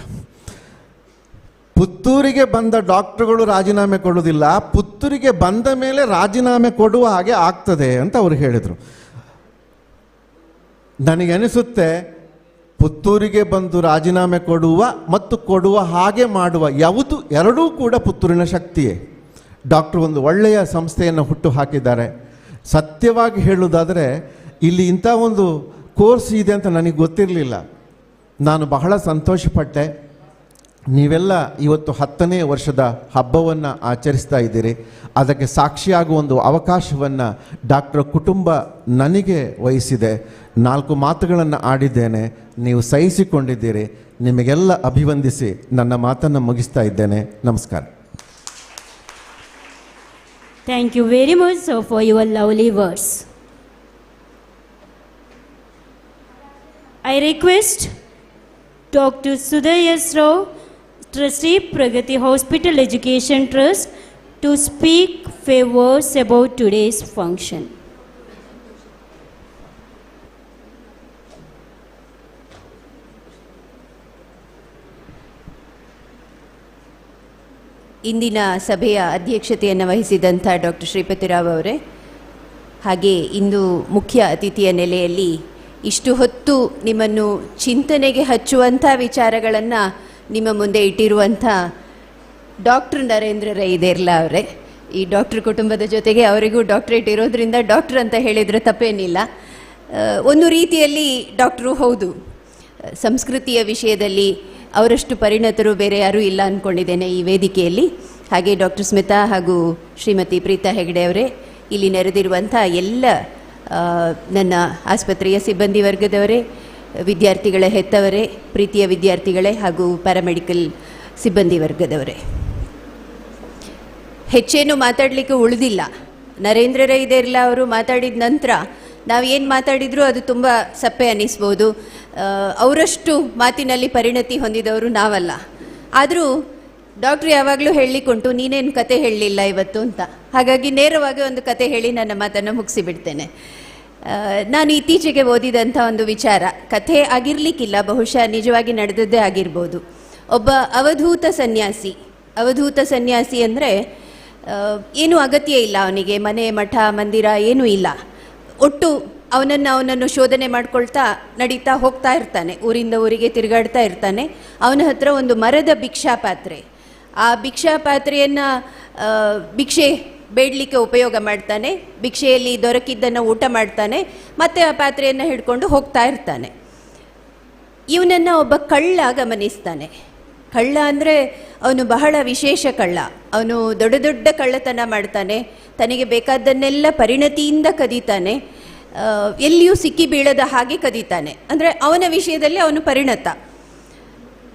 ಪುತ್ತೂರಿಗೆ ಬಂದ ಡಾಕ್ಟ್ರುಗಳು ರಾಜೀನಾಮೆ ಕೊಡೋದಿಲ್ಲ, ಪುತ್ತೂರಿಗೆ ಬಂದ ಮೇಲೆ ರಾಜೀನಾಮೆ ಕೊಡುವ ಹಾಗೆ ಆಗ್ತದೆ ಅಂತ ಅವರು ಹೇಳಿದರು. ನನಗನಿಸುತ್ತೆ ಪುತ್ತೂರಿಗೆ ಬಂದು ರಾಜೀನಾಮೆ ಕೊಡುವ ಮತ್ತು ಕೊಡುವ ಹಾಗೆ ಮಾಡುವ ಎರಡೂ ಕೂಡ ಪುತ್ತೂರಿನ ಶಕ್ತಿಯೇ. ಡಾಕ್ಟ್ರು ಒಂದು ಒಳ್ಳೆಯ ಸಂಸ್ಥೆಯನ್ನು ಹುಟ್ಟು ಹಾಕಿದ್ದಾರೆ. ಸತ್ಯವಾಗಿ ಹೇಳುವುದಾದರೆ ಇಲ್ಲಿ ಇಂಥ ಒಂದು ಕೋರ್ಸ್ ಇದೆ ಅಂತ ನನಗೆ ಗೊತ್ತಿರಲಿಲ್ಲ. ನಾನು ಬಹಳ ಸಂತೋಷಪಟ್ಟೆ. ನೀವೆಲ್ಲ ಇವತ್ತು 10ನೇ ವರ್ಷದ ಹಬ್ಬವನ್ನು ಆಚರಿಸ್ತಾ ಇದ್ದೀರಿ. ಅದಕ್ಕೆ ಸಾಕ್ಷಿಯಾಗುವ ಒಂದು ಅವಕಾಶವನ್ನು ಡಾಕ್ಟರ್ ಕುಟುಂಬ ನನಗೆ ವಹಿಸಿದೆ. 4 ಮಾತುಗಳನ್ನು ಆಡಿದ್ದೇನೆ, ನೀವು ಸಹಿಸಿಕೊಂಡಿದ್ದೀರಿ. ನಿಮಗೆಲ್ಲ ಅಭಿವಂದಿಸಿ ನನ್ನ ಮಾತನ್ನು ಮುಗಿಸ್ತಾ ಇದ್ದೇನೆ. ನಮಸ್ಕಾರ. Thank you very much sir for your lovely words. I request Dr. Suddi Rao, Trustee Pragathi Hospital Education Trust, to speak few words about today's function. ಇಂದಿನ ಸಭೆಯ ಅಧ್ಯಕ್ಷತೆಯನ್ನು ವಹಿಸಿದಂಥ ಡಾಕ್ಟರ್ ಶ್ರೀಪತಿರಾವ್ ಅವರೇ, ಹಾಗೆ ಇಂದು ಮುಖ್ಯ ಅತಿಥಿಯ ನೆಲೆಯಲ್ಲಿ ಇಷ್ಟು ಹೊತ್ತು ನಿಮ್ಮನ್ನು ಚಿಂತನೆಗೆ ಹಚ್ಚುವಂಥ ವಿಚಾರಗಳನ್ನು ನಿಮ್ಮ ಮುಂದೆ ಇಟ್ಟಿರುವಂಥ ಡಾಕ್ಟರ್ ನರೇಂದ್ರ ರೈ ದೇರ್ಲ ಅವರೇ. ಈ ಡಾಕ್ಟರ್ ಕುಟುಂಬದ ಜೊತೆಗೆ ಅವರಿಗೂ ಡಾಕ್ಟ್ರೇಟ್ ಇರೋದ್ರಿಂದ ಡಾಕ್ಟರ್ ಅಂತ ಹೇಳಿದರೆ ತಪ್ಪೇನಿಲ್ಲ. ಒಂದು ರೀತಿಯಲ್ಲಿ ಡಾಕ್ಟ್ರು ಹೌದು. ಸಂಸ್ಕೃತಿಯ ವಿಷಯದಲ್ಲಿ ಅವರಷ್ಟು ಪರಿಣತರು ಬೇರೆ ಯಾರೂ ಇಲ್ಲ ಅಂದ್ಕೊಂಡಿದ್ದೇನೆ ಈ ವೇದಿಕೆಯಲ್ಲಿ. ಹಾಗೆ ಡಾಕ್ಟರ್ ಸ್ಮಿತಾ ಹಾಗೂ ಶ್ರೀಮತಿ ಪ್ರೀತಾ ಹೆಗಡೆ ಅವರೇ, ಇಲ್ಲಿ ನೆರೆದಿರುವಂಥ ಎಲ್ಲ ನನ್ನ ಆಸ್ಪತ್ರೆಯ ಸಿಬ್ಬಂದಿ ವರ್ಗದವರೇ, ವಿದ್ಯಾರ್ಥಿಗಳ ಹೆತ್ತವರೇ, ಪ್ರೀತಿಯ ವಿದ್ಯಾರ್ಥಿಗಳೇ ಹಾಗೂ ಪ್ಯಾರಾಮೆಡಿಕಲ್ ಸಿಬ್ಬಂದಿ ವರ್ಗದವರೇ, ಹೆಚ್ಚೇನು ಮಾತಾಡಲಿಕ್ಕೆ ಉಳಿದಿಲ್ಲ. ನರೇಂದ್ರ ರೈ ದೇರ್ಲ ಅವರು ಮಾತಾಡಿದ ನಂತರ ನಾವು ಏನು ಮಾತಾಡಿದರೂ ಅದು ತುಂಬ ಸಪ್ಪೆ ಅನ್ನಿಸ್ಬೋದು. ಅವರಷ್ಟು ಮಾತಿನಲ್ಲಿ ಪರಿಣತಿ ಹೊಂದಿದವರು ನಾವಲ್ಲ. ಆದರೂ ಡಾಕ್ಟ್ರು ಯಾವಾಗಲೂ ಹೇಳಲಿಕ್ಕುಂಟು, ನೀನೇನು ಕತೆ ಹೇಳಲಿಲ್ಲ ಇವತ್ತು ಅಂತ. ಹಾಗಾಗಿ ನೇರವಾಗಿ ಒಂದು ಕತೆ ಹೇಳಿ ನನ್ನ ಮಾತನ್ನು ಮುಗಿಸಿಬಿಡ್ತೇನೆ. ನಾನು ಇತ್ತೀಚೆಗೆ ಓದಿದಂಥ ಒಂದು ವಿಚಾರ, ಕಥೆ ಆಗಿರಲಿಕ್ಕಿಲ್ಲ, ಬಹುಶಃ ನಿಜವಾಗಿ ನಡೆದದ್ದೇ ಆಗಿರ್ಬೋದು. ಒಬ್ಬ ಅವಧೂತ ಸನ್ಯಾಸಿ ಅಂದರೆ ಏನೂ ಅಗತ್ಯ ಇಲ್ಲ ಅವನಿಗೆ, ಮನೆ ಮಠ ಮಂದಿರ ಏನೂ ಇಲ್ಲ. ಒಟ್ಟು ಅವನನ್ನು ಶೋಧನೆ ಮಾಡ್ಕೊಳ್ತಾ ನಡೀತಾ ಹೋಗ್ತಾ ಇರ್ತಾನೆ, ಊರಿಂದ ಊರಿಗೆ ತಿರುಗಾಡ್ತಾ ಇರ್ತಾನೆ. ಅವನ ಹತ್ರ ಒಂದು ಮರದ ಭಿಕ್ಷಾ ಪಾತ್ರೆ, ಆ ಭಿಕ್ಷಾ ಪಾತ್ರೆಯನ್ನು ಭಿಕ್ಷೆ ಬೇಡಲಿಕ್ಕೆ ಉಪಯೋಗ ಮಾಡ್ತಾನೆ. ಭಿಕ್ಷೆಯಲ್ಲಿ ದೊರಕಿದ್ದನ್ನು ಊಟ ಮಾಡ್ತಾನೆ, ಮತ್ತೆ ಆ ಪಾತ್ರೆಯನ್ನು ಹಿಡ್ಕೊಂಡು ಹೋಗ್ತಾ ಇರ್ತಾನೆ. ಇವನನ್ನು ಒಬ್ಬ ಕಳ್ಳ ಗಮನಿಸ್ತಾನೆ. ಕಳ್ಳ ಅಂದರೆ ಅವನು ಬಹಳ ವಿಶೇಷ ಕಳ್ಳ. ಅವನು ದೊಡ್ಡ ದೊಡ್ಡ ಕಳ್ಳತನ ಮಾಡ್ತಾನೆ, ತನಗೆ ಬೇಕಾದ್ದನ್ನೆಲ್ಲ ಪರಿಣತಿಯಿಂದ ಕದೀತಾನೆ, ಎಲ್ಲಿಯೂ ಸಿಕ್ಕಿ ಬೀಳದ ಹಾಗೆ ಕದೀತಾನೆ. ಅಂದರೆ ಅವನ ವಿಷಯದಲ್ಲಿ ಅವನು ಪರಿಣತ.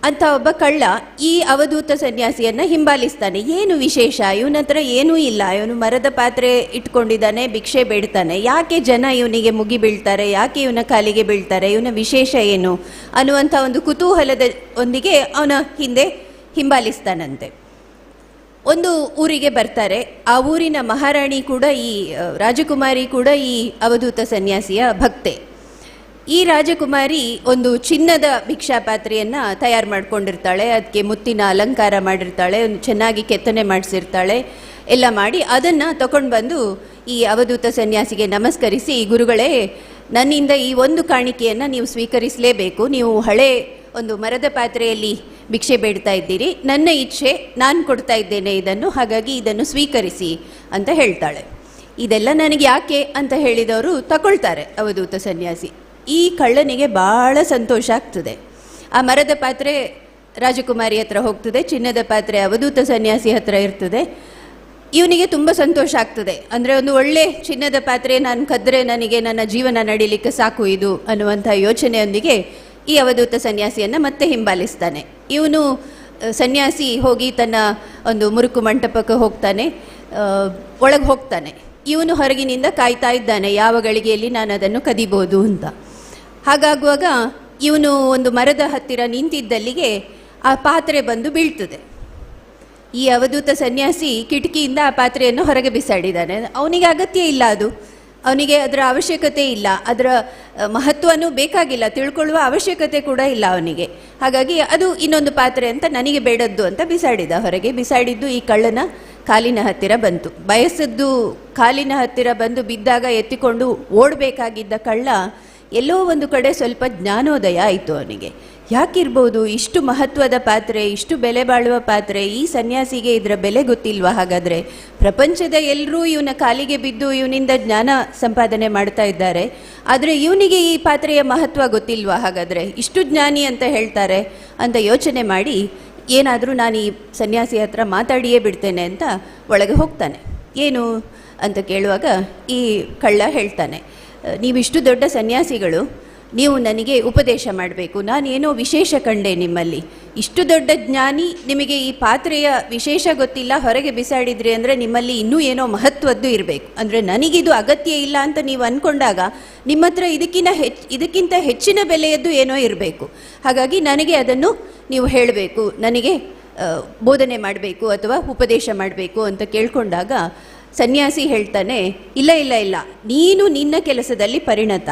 ಅಂಥ ಒಬ್ಬ ಕಳ್ಳ ಈ ಅವಧೂತ ಸನ್ಯಾಸಿಯನ್ನು ಹಿಂಬಾಲಿಸ್ತಾನೆ. ಏನು ವಿಶೇಷ, ಇವನ ಹತ್ರ ಏನೂ ಇಲ್ಲ, ಇವನು ಮರದ ಪಾತ್ರೆ ಇಟ್ಕೊಂಡಿದ್ದಾನೆ, ಭಿಕ್ಷೆ ಬೇಡ್ತಾನೆ, ಯಾಕೆ ಜನ ಇವನಿಗೆ ಮುಗಿ ಬೀಳ್ತಾರೆ, ಯಾಕೆ ಇವನ ಕಾಲಿಗೆ ಬೀಳ್ತಾರೆ, ಇವನ ವಿಶೇಷ ಏನು ಅನ್ನುವಂಥ ಒಂದು ಕುತೂಹಲದ ಒಂದಿಗೆ ಅವನ ಹಿಂದೆ ಹಿಂಬಾಲಿಸ್ತಾನಂತೆ. ಒಂದು ಊರಿಗೆ ಬರ್ತಾರೆ. ಆ ಊರಿನ ಮಹಾರಾಣಿ ಕೂಡ, ಈ ರಾಜಕುಮಾರಿ ಕೂಡ ಈ ಅವಧೂತ ಸನ್ಯಾಸಿಯ ಭಕ್ತೆ. ಈ ರಾಜಕುಮಾರಿ ಒಂದು ಚಿನ್ನದ ಭಿಕ್ಷಾ ಪಾತ್ರೆಯನ್ನು ತಯಾರು ಮಾಡ್ಕೊಂಡಿರ್ತಾಳೆ, ಅದಕ್ಕೆ ಮುತ್ತಿನ ಅಲಂಕಾರ ಮಾಡಿರ್ತಾಳೆ, ಒಂದು ಚೆನ್ನಾಗಿ ಕೆತ್ತನೆ ಮಾಡಿಸಿರ್ತಾಳೆ. ಎಲ್ಲ ಮಾಡಿ ಅದನ್ನು ತಗೊಂಡು ಬಂದು ಈ ಅವಧೂತ ಸನ್ಯಾಸಿಗೆ ನಮಸ್ಕರಿಸಿ, ಗುರುಗಳೇ, ನನ್ನಿಂದ ಈ ಒಂದು ಕಾಣಿಕೆಯನ್ನು ನೀವು ಸ್ವೀಕರಿಸಲೇಬೇಕು. ನೀವು ಹಳೆ ಒಂದು ಮರದ ಪಾತ್ರೆಯಲ್ಲಿ ಭಿಕ್ಷೆ ಬೇಡ್ತಾ ಇದ್ದೀರಿ, ನನ್ನ ಇಚ್ಛೆ, ನಾನು ಕೊಡ್ತಾ ಇದ್ದೇನೆ ಇದನ್ನು, ಹಾಗಾಗಿ ಇದನ್ನು ಸ್ವೀಕರಿಸಿ ಅಂತ ಹೇಳ್ತಾಳೆ. ಇದೆಲ್ಲ ನನಗೆ ಯಾಕೆ ಅಂತ ಹೇಳಿದವರು ತಗೊಳ್ತಾರೆ ಅವಧೂತ ಸನ್ಯಾಸಿ. ಈ ಕಳ್ಳನಿಗೆ ಭಾಳ ಸಂತೋಷ ಆಗ್ತದೆ. ಆ ಮರದ ಪಾತ್ರೆ ರಾಜಕುಮಾರಿ ಹತ್ರ ಹೋಗ್ತದೆ, ಚಿನ್ನದ ಪಾತ್ರೆ ಅವಧೂತ ಸನ್ಯಾಸಿ ಹತ್ರ ಇರ್ತದೆ. ಇವನಿಗೆ ತುಂಬ ಸಂತೋಷ ಆಗ್ತದೆ. ಅಂದರೆ ಒಂದು ಒಳ್ಳೆ ಚಿನ್ನದ ಪಾತ್ರೆ ನಾನು ಕದ್ದರೆ ನನಗೆ ನನ್ನ ಜೀವನ ನಡೀಲಿಕ್ಕೆ ಸಾಕು ಇದು ಅನ್ನುವಂಥ ಯೋಚನೆಯೊಂದಿಗೆ ಈ ಅವಧೂತ ಸನ್ಯಾಸಿಯನ್ನು ಮತ್ತೆ ಹಿಂಬಾಲಿಸ್ತಾನೆ. ಇವನು ಸನ್ಯಾಸಿ ಹೋಗಿ ತನ್ನ ಒಂದು ಮುರುಕು ಮಂಟಪಕ್ಕೆ ಹೋಗ್ತಾನೆ, ಒಳಗೆ ಹೋಗ್ತಾನೆ. ಇವನು ಹೊರಗಿನಿಂದ ಕಾಯ್ತಾ ಇದ್ದಾನೆ ಯಾವ ಗಳಿಗೆಯಲ್ಲಿ ನಾನು ಅದನ್ನು ಕದಿಬೋದು ಅಂತ. ಹಾಗಾಗುವಾಗ ಇವನು ಒಂದು ಮರದ ಹತ್ತಿರ ನಿಂತಿದ್ದಲ್ಲಿಗೆ ಆ ಪಾತ್ರೆ ಬಂದು ಬೀಳ್ತದೆ. ಈ ಅವಧೂತ ಸನ್ಯಾಸಿ ಕಿಟಕಿಯಿಂದ ಆ ಪಾತ್ರೆಯನ್ನು ಹೊರಗೆ ಬಿಸಾಡಿದ್ದಾನೆ. ಅವನಿಗೆ ಅಗತ್ಯ ಇಲ್ಲ, ಅವನಿಗೆ ಅದರ ಅವಶ್ಯಕತೆ ಇಲ್ಲ, ಅದರ ಮಹತ್ವನೂ ಬೇಕಾಗಿಲ್ಲ, ತಿಳ್ಕೊಳ್ಳುವ ಅವಶ್ಯಕತೆ ಕೂಡ ಇಲ್ಲ ಅವನಿಗೆ. ಹಾಗಾಗಿ ಅದು ಇನ್ನೊಂದು ಪಾತ್ರೆ ಅಂತ ನನಗೆ ಬೇಡದ್ದು ಅಂತ ಬಿಸಾಡಿದ. ಹೊರಗೆ ಬಿಸಾಡಿದ್ದು ಈ ಕಳ್ಳನ ಕಾಲಿನ ಹತ್ತಿರ ಬಂತು. ಬಯಸದ್ದು ಕಾಲಿನ ಹತ್ತಿರ ಬಂದು ಬಿದ್ದಾಗ ಎತ್ತಿಕೊಂಡು ಓಡಬೇಕಾಗಿದ್ದ ಕಳ್ಳ ಎಲ್ಲೋ ಒಂದು ಕಡೆ ಸ್ವಲ್ಪ ಜ್ಞಾನೋದಯ ಆಯಿತು ಅವನಿಗೆ. ಯಾಕಿರ್ಬೋದು ಇಷ್ಟು ಮಹತ್ವದ ಪಾತ್ರೆ, ಇಷ್ಟು ಬೆಲೆ ಬಾಳುವ ಪಾತ್ರೆ, ಈ ಸನ್ಯಾಸಿಗೆ ಇದರ ಬೆಲೆ ಗೊತ್ತಿಲ್ವಾ? ಹಾಗಾದರೆ ಪ್ರಪಂಚದ ಎಲ್ಲರೂ ಇವನ ಕಾಲಿಗೆ ಬಿದ್ದು ಇವನಿಂದ ಜ್ಞಾನ ಸಂಪಾದನೆ ಮಾಡ್ತಾ ಇದ್ದಾರೆ, ಆದರೆ ಇವನಿಗೆ ಈ ಪಾತ್ರೆಯ ಮಹತ್ವ ಗೊತ್ತಿಲ್ವಾ? ಹಾಗಾದರೆ ಇಷ್ಟು ಜ್ಞಾನಿ ಅಂತ ಹೇಳ್ತಾರೆ ಅಂತ ಯೋಚನೆ ಮಾಡಿ ಏನಾದರೂ ನಾನು ಈ ಸನ್ಯಾಸಿ ಹತ್ರ ಮಾತಾಡಿಯೇ ಬಿಡ್ತೇನೆ ಅಂತ ಒಳಗೆ ಹೋಗ್ತಾನೆ. ಏನು ಅಂತ ಕೇಳುವಾಗ ಈ ಕಳ್ಳ ಹೇಳ್ತಾನೆ, ನೀವಿಷ್ಟು ದೊಡ್ಡ ಸನ್ಯಾಸಿಗಳು, ನೀವು ನನಗೆ ಉಪದೇಶ ಮಾಡಬೇಕು. ನಾನೇನೋ ವಿಶೇಷ ಕಂಡೆ ನಿಮ್ಮಲ್ಲಿ, ಇಷ್ಟು ದೊಡ್ಡ ಜ್ಞಾನಿ, ನಿಮಗೆ ಈ ಪಾತ್ರೆಯ ವಿಶೇಷ ಗೊತ್ತಿಲ್ಲ, ಹೊರಗೆ ಬಿಸಾಡಿದ್ರಿ ಅಂದರೆ ನಿಮ್ಮಲ್ಲಿ ಇನ್ನೂ ಏನೋ ಮಹತ್ವದ್ದು ಇರಬೇಕು. ಅಂದರೆ ನನಗಿದು ಅಗತ್ಯ ಇಲ್ಲ ಅಂತ ನೀವು ಅಂದ್ಕೊಂಡಾಗ ನಿಮ್ಮ ಹತ್ರ ಇದಕ್ಕಿಂತ ಹೆಚ್ಚಿನ ಬೆಲೆಯದ್ದು ಏನೋ ಇರಬೇಕು. ಹಾಗಾಗಿ ನನಗೆ ಅದನ್ನು ನೀವು ಹೇಳಬೇಕು, ನನಗೆ ಬೋಧನೆ ಮಾಡಬೇಕು ಅಥವಾ ಉಪದೇಶ ಮಾಡಬೇಕು ಅಂತ ಕೇಳ್ಕೊಂಡಾಗ ಸನ್ಯಾಸಿ ಹೇಳ್ತಾನೆ, ಇಲ್ಲ ಇಲ್ಲ ಇಲ್ಲ, ನೀನು ನಿನ್ನ ಕೆಲಸದಲ್ಲಿ ಪರಿಣತ,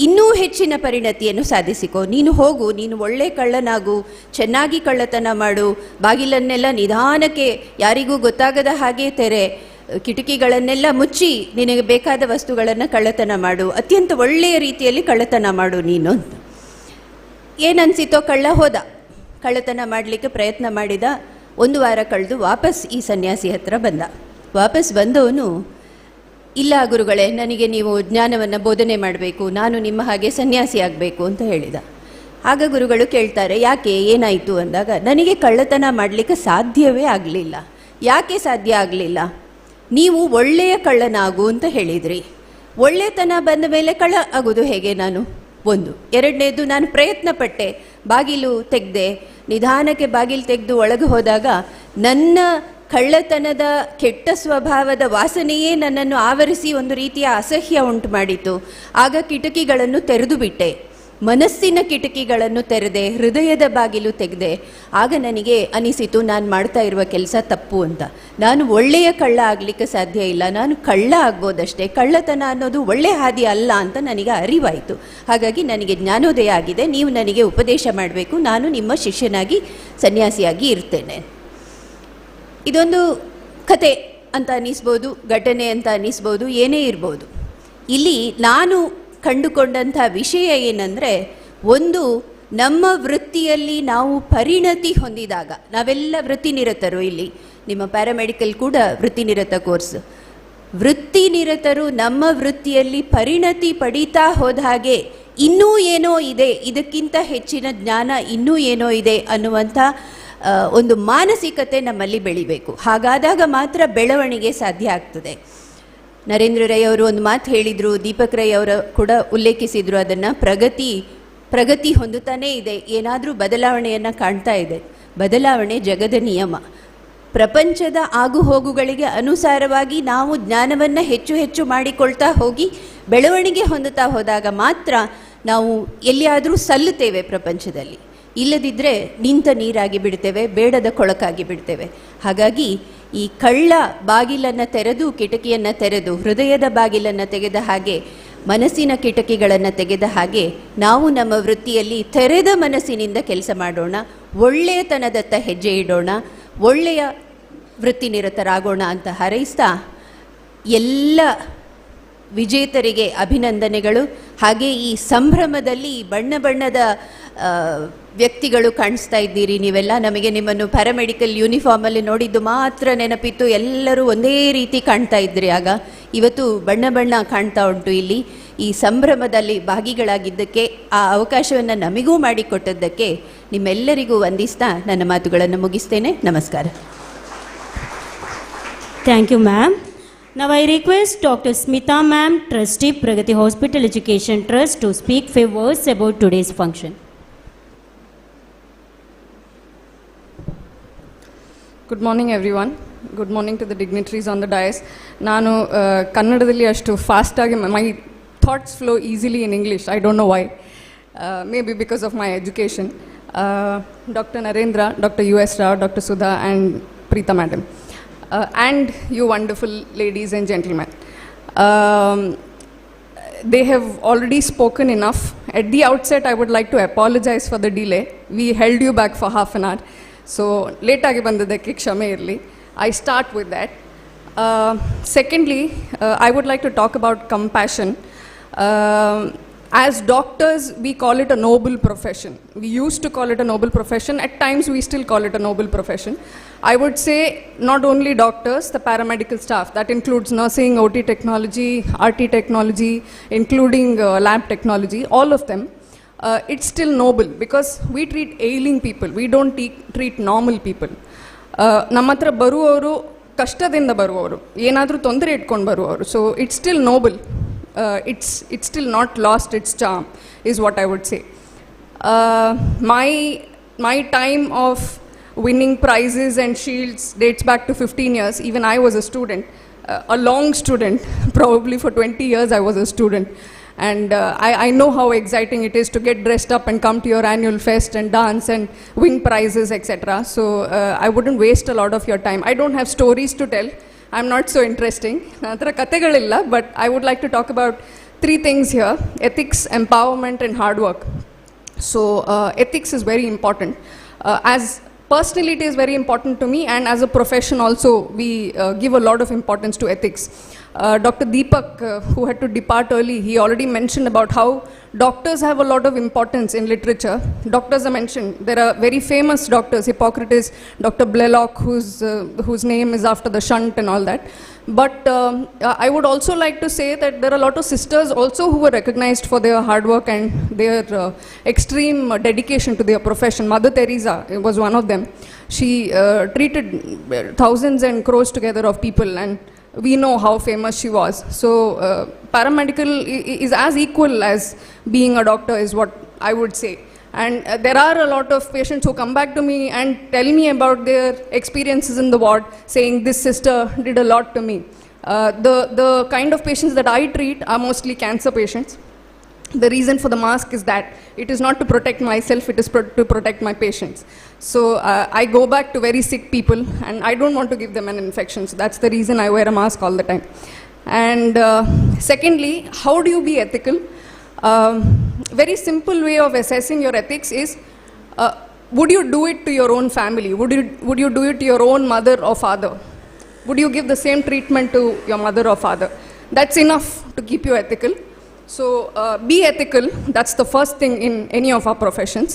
ಇನ್ನೂ ಹೆಚ್ಚಿನ ಪರಿಣತಿಯನ್ನು ಸಾಧಿಸಿಕೋ. ನೀನು ಹೋಗು, ನೀನು ಒಳ್ಳೆ ಕಳ್ಳನಾಗು, ಚೆನ್ನಾಗಿ ಕಳ್ಳತನ ಮಾಡು, ಬಾಗಿಲನ್ನೆಲ್ಲ ನಿಧಾನಕ್ಕೆ ಯಾರಿಗೂ ಗೊತ್ತಾಗದ ಹಾಗೆ ತೆರೆ, ಕಿಟಕಿಗಳನ್ನೆಲ್ಲ ಮುಚ್ಚಿ ನಿನಗೆ ಬೇಕಾದ ವಸ್ತುಗಳನ್ನು ಕಳ್ಳತನ ಮಾಡು, ಅತ್ಯಂತ ಒಳ್ಳೆಯ ರೀತಿಯಲ್ಲಿ ಕಳ್ಳತನ ಮಾಡು ನೀನು ಅಂತ. ಏನನ್ಸಿತೋ ಕಳ್ಳ ಹೋದ, ಕಳ್ಳತನ ಮಾಡಲಿಕ್ಕೆ ಪ್ರಯತ್ನ ಮಾಡಿದ. 1 ವಾರ ಕಳೆದು ವಾಪಸ್ ಈ ಸನ್ಯಾಸಿ ಹತ್ರ ಬಂದ. ವಾಪಸ್ ಬಂದವನು, ಇಲ್ಲ ಗುರುಗಳೇ, ನನಗೆ ನೀವು ಜ್ಞಾನವನ್ನು ಬೋಧನೆ ಮಾಡಬೇಕು, ನಾನು ನಿಮ್ಮ ಹಾಗೆ ಸನ್ಯಾಸಿ ಆಗಬೇಕು ಅಂತ ಹೇಳಿದ. ಆಗ ಗುರುಗಳು ಕೇಳ್ತಾರೆ, ಯಾಕೆ, ಏನಾಯಿತು ಅಂದಾಗ, ನನಗೆ ಕಳ್ಳತನ ಮಾಡಲಿಕ್ಕೆ ಸಾಧ್ಯವೇ ಆಗಲಿಲ್ಲ. ಯಾಕೆ ಸಾಧ್ಯ ಆಗಲಿಲ್ಲ? ನೀವು ಒಳ್ಳೆಯ ಕಳ್ಳನಾಗು ಅಂತ ಹೇಳಿದ್ರಿ. ಒಳ್ಳೆತನ ಬಂದ ಮೇಲೆ ಕಳ್ಳ ಆಗೋದು ಹೇಗೆ ನಾನು? ಒಂದು. ಎರಡನೇದು, ನಾನು ಪ್ರಯತ್ನ ಪಟ್ಟೆ, ಬಾಗಿಲು ತೆಗೆದೆ, ನಿಧಾನಕ್ಕೆ ಬಾಗಿಲು ತೆಗೆದು ಒಳಗೆ ಹೋದಾಗ ನನ್ನ ಕಳ್ಳತನದ ಕೆಟ್ಟ ಸ್ವಭಾವದ ವಾಸನೆಯೇ ನನ್ನನ್ನು ಆವರಿಸಿ ಒಂದು ರೀತಿಯ ಅಸಹ್ಯ ಉಂಟು ಮಾಡಿತು. ಆಗ ಕಿಟಕಿಗಳನ್ನು ತೆರೆದು ಬಿಟ್ಟೆ, ಮನಸ್ಸಿನ ಕಿಟಕಿಗಳನ್ನು ತೆರೆದೆ, ಹೃದಯದ ಬಾಗಿಲು ತೆಗೆದೆ. ಆಗ ನನಗೆ ಅನಿಸಿತು ನಾನು ಮಾಡ್ತಾ ಇರುವ ಕೆಲಸ ತಪ್ಪು ಅಂತ. ನಾನು ಒಳ್ಳೆಯ ಕಳ್ಳ ಆಗಲಿಕ್ಕೆ ಸಾಧ್ಯ ಇಲ್ಲ, ನಾನು ಕಳ್ಳ ಆಗ್ಬೋದಷ್ಟೇ, ಕಳ್ಳತನ ಅನ್ನೋದು ಒಳ್ಳೆಯ ಹಾದಿ ಅಲ್ಲ ಅಂತ ನನಗೆ ಅರಿವಾಯಿತು. ಹಾಗಾಗಿ ನನಗೆ ಜ್ಞಾನೋದಯ ಆಗಿದೆ, ನೀವು ನನಗೆ ಉಪದೇಶ ಮಾಡಬೇಕು, ನಾನು ನಿಮ್ಮ ಶಿಷ್ಯನಾಗಿ ಸನ್ಯಾಸಿಯಾಗಿ ಇರ್ತೇನೆ. ಇದೊಂದು ಕತೆ ಅಂತ ಅನ್ನಿಸ್ಬೋದು, ಘಟನೆ ಅಂತ ಅನ್ನಿಸ್ಬೋದು, ಏನೇ ಇರ್ಬೋದು. ಇಲ್ಲಿ ನಾನು ಕಂಡುಕೊಂಡಂಥ ವಿಷಯ ಏನಂದರೆ, ಒಂದು, ನಮ್ಮ ವೃತ್ತಿಯಲ್ಲಿ ನಾವು ಪರಿಣತಿ ಹೊಂದಿದಾಗ, ನಾವೆಲ್ಲ ವೃತ್ತಿನಿರತರು, ಇಲ್ಲಿ ನಿಮ್ಮ ಪ್ಯಾರಾಮೆಡಿಕಲ್ ಕೂಡ ವೃತ್ತಿನಿರತ ಕೋರ್ಸ್, ವೃತ್ತಿನಿರತರು ನಮ್ಮ ವೃತ್ತಿಯಲ್ಲಿ ಪರಿಣತಿ ಪಡೀತಾ ಹೋದ ಹಾಗೆ ಇನ್ನೂ ಏನೋ ಇದೆ, ಇದಕ್ಕಿಂತ ಹೆಚ್ಚಿನ ಜ್ಞಾನ ಇನ್ನೂ ಏನೋ ಇದೆ ಅನ್ನುವಂಥ ಒಂದು ಮಾನಸಿಕತೆ ನಮ್ಮಲ್ಲಿ ಬೆಳಿಬೇಕು. ಹಾಗಾದಾಗ ಮಾತ್ರ ಬೆಳವಣಿಗೆ ಸಾಧ್ಯ ಆಗ್ತದೆ. ನರೇಂದ್ರ ರೈ ಅವರು ಒಂದು ಮಾತು ಹೇಳಿದರು, ದೀಪಕ್ ರೈ ಅವರು ಕೂಡ ಉಲ್ಲೇಖಿಸಿದರು ಅದನ್ನು, ಪ್ರಗತಿ ಹೊಂದುತ್ತಾನೇ ಇದೆ, ಏನಾದರೂ ಬದಲಾವಣೆಯನ್ನು ಕಾಣ್ತಾ ಇದೆ. ಬದಲಾವಣೆ ಜಗದ ನಿಯಮ. ಪ್ರಪಂಚದ ಆಗುಹೋಗುಗಳಿಗೆ ಅನುಸಾರವಾಗಿ ನಾವು ಜ್ಞಾನವನ್ನು ಹೆಚ್ಚು ಹೆಚ್ಚು ಮಾಡಿಕೊಳ್ತಾ ಹೋಗಿ ಬೆಳವಣಿಗೆ ಹೊಂದುತ್ತಾ ಹೋದಾಗ ಮಾತ್ರ ನಾವು ಎಲ್ಲಿಯಾದರೂ ಸಲ್ಲುತ್ತೇವೆ ಪ್ರಪಂಚದಲ್ಲಿ. ಇಲ್ಲದಿದ್ದರೆ ನಿಂತ ನೀರಾಗಿ ಬಿಡ್ತೇವೆ, ಬೇಡದ ಕೊಳಕಾಗಿ ಬಿಡ್ತೇವೆ. ಹಾಗಾಗಿ ಈ ಕಳ್ಳ ಬಾಗಿಲನ್ನು ತೆರೆದು, ಕಿಟಕಿಯನ್ನು ತೆರೆದು, ಹೃದಯದ ಬಾಗಿಲನ್ನು ತೆಗೆದ ಹಾಗೆ, ಮನಸ್ಸಿನ ಕಿಟಕಿಗಳನ್ನು ತೆಗೆದ ಹಾಗೆ, ನಾವು ನಮ್ಮ ವೃತ್ತಿಯಲ್ಲಿ ತೆರೆದ ಮನಸ್ಸಿನಿಂದ ಕೆಲಸ ಮಾಡೋಣ, ಒಳ್ಳೆಯತನದತ್ತ ಹೆಜ್ಜೆ ಇಡೋಣ, ಒಳ್ಳೆಯ ವೃತ್ತಿನಿರತರಾಗೋಣ ಅಂತ ಹಾರೈಸ್ತಾ, ಎಲ್ಲ ವಿಜೇತರಿಗೆ ಅಭಿನಂದನೆಗಳು. ಹಾಗೆ ಈ ಸಂಭ್ರಮದಲ್ಲಿ ಬಣ್ಣ ಬಣ್ಣದ ವ್ಯಕ್ತಿಗಳು ಕಾಣಿಸ್ತಾ ಇದ್ದೀರಿ ನೀವೆಲ್ಲ. ನಮಗೆ ನಿಮ್ಮನ್ನು ಪ್ಯಾರಾಮೆಡಿಕಲ್ ಯೂನಿಫಾರ್ಮಲ್ಲಿ ನೋಡಿದ್ದು ಮಾತ್ರ ನೆನಪಿತ್ತು, ಎಲ್ಲರೂ ಒಂದೇ ರೀತಿ ಕಾಣ್ತಾ ಇದ್ರಿ ಆಗ. ಇವತ್ತು ಬಣ್ಣ ಬಣ್ಣ ಕಾಣ್ತಾ ಉಂಟು ಇಲ್ಲಿ. ಈ ಸಂಭ್ರಮದಲ್ಲಿ ಭಾಗಿಗಳಾಗಿದ್ದಕ್ಕೆ, ಆ ಅವಕಾಶವನ್ನು ನಮಗೂ ಮಾಡಿಕೊಟ್ಟದ್ದಕ್ಕೆ ನಿಮ್ಮೆಲ್ಲರಿಗೂ ವಂದಿಸ್ತಾ ನನ್ನ ಮಾತುಗಳನ್ನು ಮುಗಿಸ್ತೇನೆ. ನಮಸ್ಕಾರ. Thank you, ma'am. Now I request Dr. Smita ma'am, Trustee, Pragathi Hospital Education Trust, to speak few words about today's function. Good morning, everyone. Good morning to the dignitaries on the dais. ನಾನು ಕನ್ನಡದಲ್ಲಿ ಅಷ್ಟು ಫಾಸ್ಟಾಗಿ my thoughts flow easily in English. I don't know why. Maybe because of my education. Dr. Narendra, Dr. U.S. Rao, Dr. Sudha and Preeta Madam. And you wonderful ladies and gentlemen. They have already spoken enough. At the outset, I would like to apologize for the delay. We held you back for half an hour. So, late agi bandadಕ್ಕೆ ಕ್ಷಮೆ ಇರಲಿ. I start with that. Secondly, I would like to talk about compassion. As doctors, we call it a noble profession. We used to call it a noble profession. At times, we still call it a noble profession. I would say not only doctors, the paramedical staff, that includes nursing, OT technology, RT technology, including lab technology, all of them, it's still noble because we treat ailing people. We don't treat normal people. ನಮ್ಮ ಹತ್ರ ಬರುವವರು ಕಷ್ಟದಿಂದ ಬರುವವರು, ಏನಾದರೂ ತೊಂದರೆ ಇಟ್ಕೊಂಡು ಬರುವವರು. So it's still noble. It's still not lost its charm, is what I would say. My time of winning prizes and shields dates back to 15 years. Even I was a student, a long student. Probably for 20 years I was a student. And I know how exciting it is to get dressed up and come to your annual fest and dance and win prizes, etc. So I wouldn't waste a lot of your time. I don't have stories to tell. I'm not so interesting. But I would like to talk about 3 things here: ethics, empowerment, and hard work. So ethics is very important. As personally, it is very important to me, and as a profession also, we give a lot of importance to ethics. Dr. Deepak, who had to depart early, he already mentioned about how doctors have a lot of importance in literature. Doctors are mentioned. There are very famous doctors, Hippocrates, Dr. Blaylock, whose name is after the shunt and all that. But I would also like to say that there are a lot of sisters also who were recognized for their hard work and their extreme dedication to their profession. Mother Teresa was one of them. She treated thousands and crores together of people, and we know how famous she was. So paramedical is as equal as being a doctor, is what I would say. And there are a lot of patients who come back to me and tell me about their experiences in the ward, saying this sister did a lot to me. The kind of patients that I treat are mostly cancer patients. The reason for the mask is that it is not to protect myself, it is to protect my patients. So I go back to very sick people and I don't want to give them an infection. So that's the reason I wear a mask all the time. And secondly, how do you be ethical? Very simple way of assessing your ethics is, would you do it to your own family? Would you do it to your own mother or father? Would you give the same treatment to your mother or father? That's enough to keep you ethical. So be ethical. That's the first thing in any of our professions.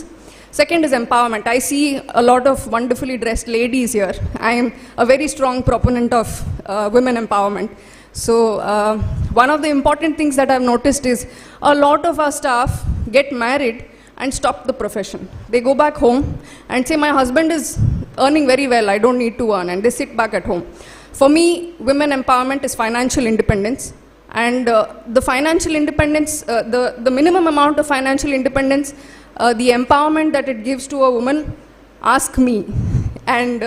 Second is empowerment. I see a lot of wonderfully dressed ladies here. I am a very strong proponent of women empowerment. So one of the important things that I've noticed is a lot of our staff get married and stop the profession. They go back home and say, my husband is earning very well, I don't need to earn, and they sit back at home. For me, women empowerment is financial independence. And the financial independence, the minimum amount of financial independence, the empowerment that it gives to a woman, ask me and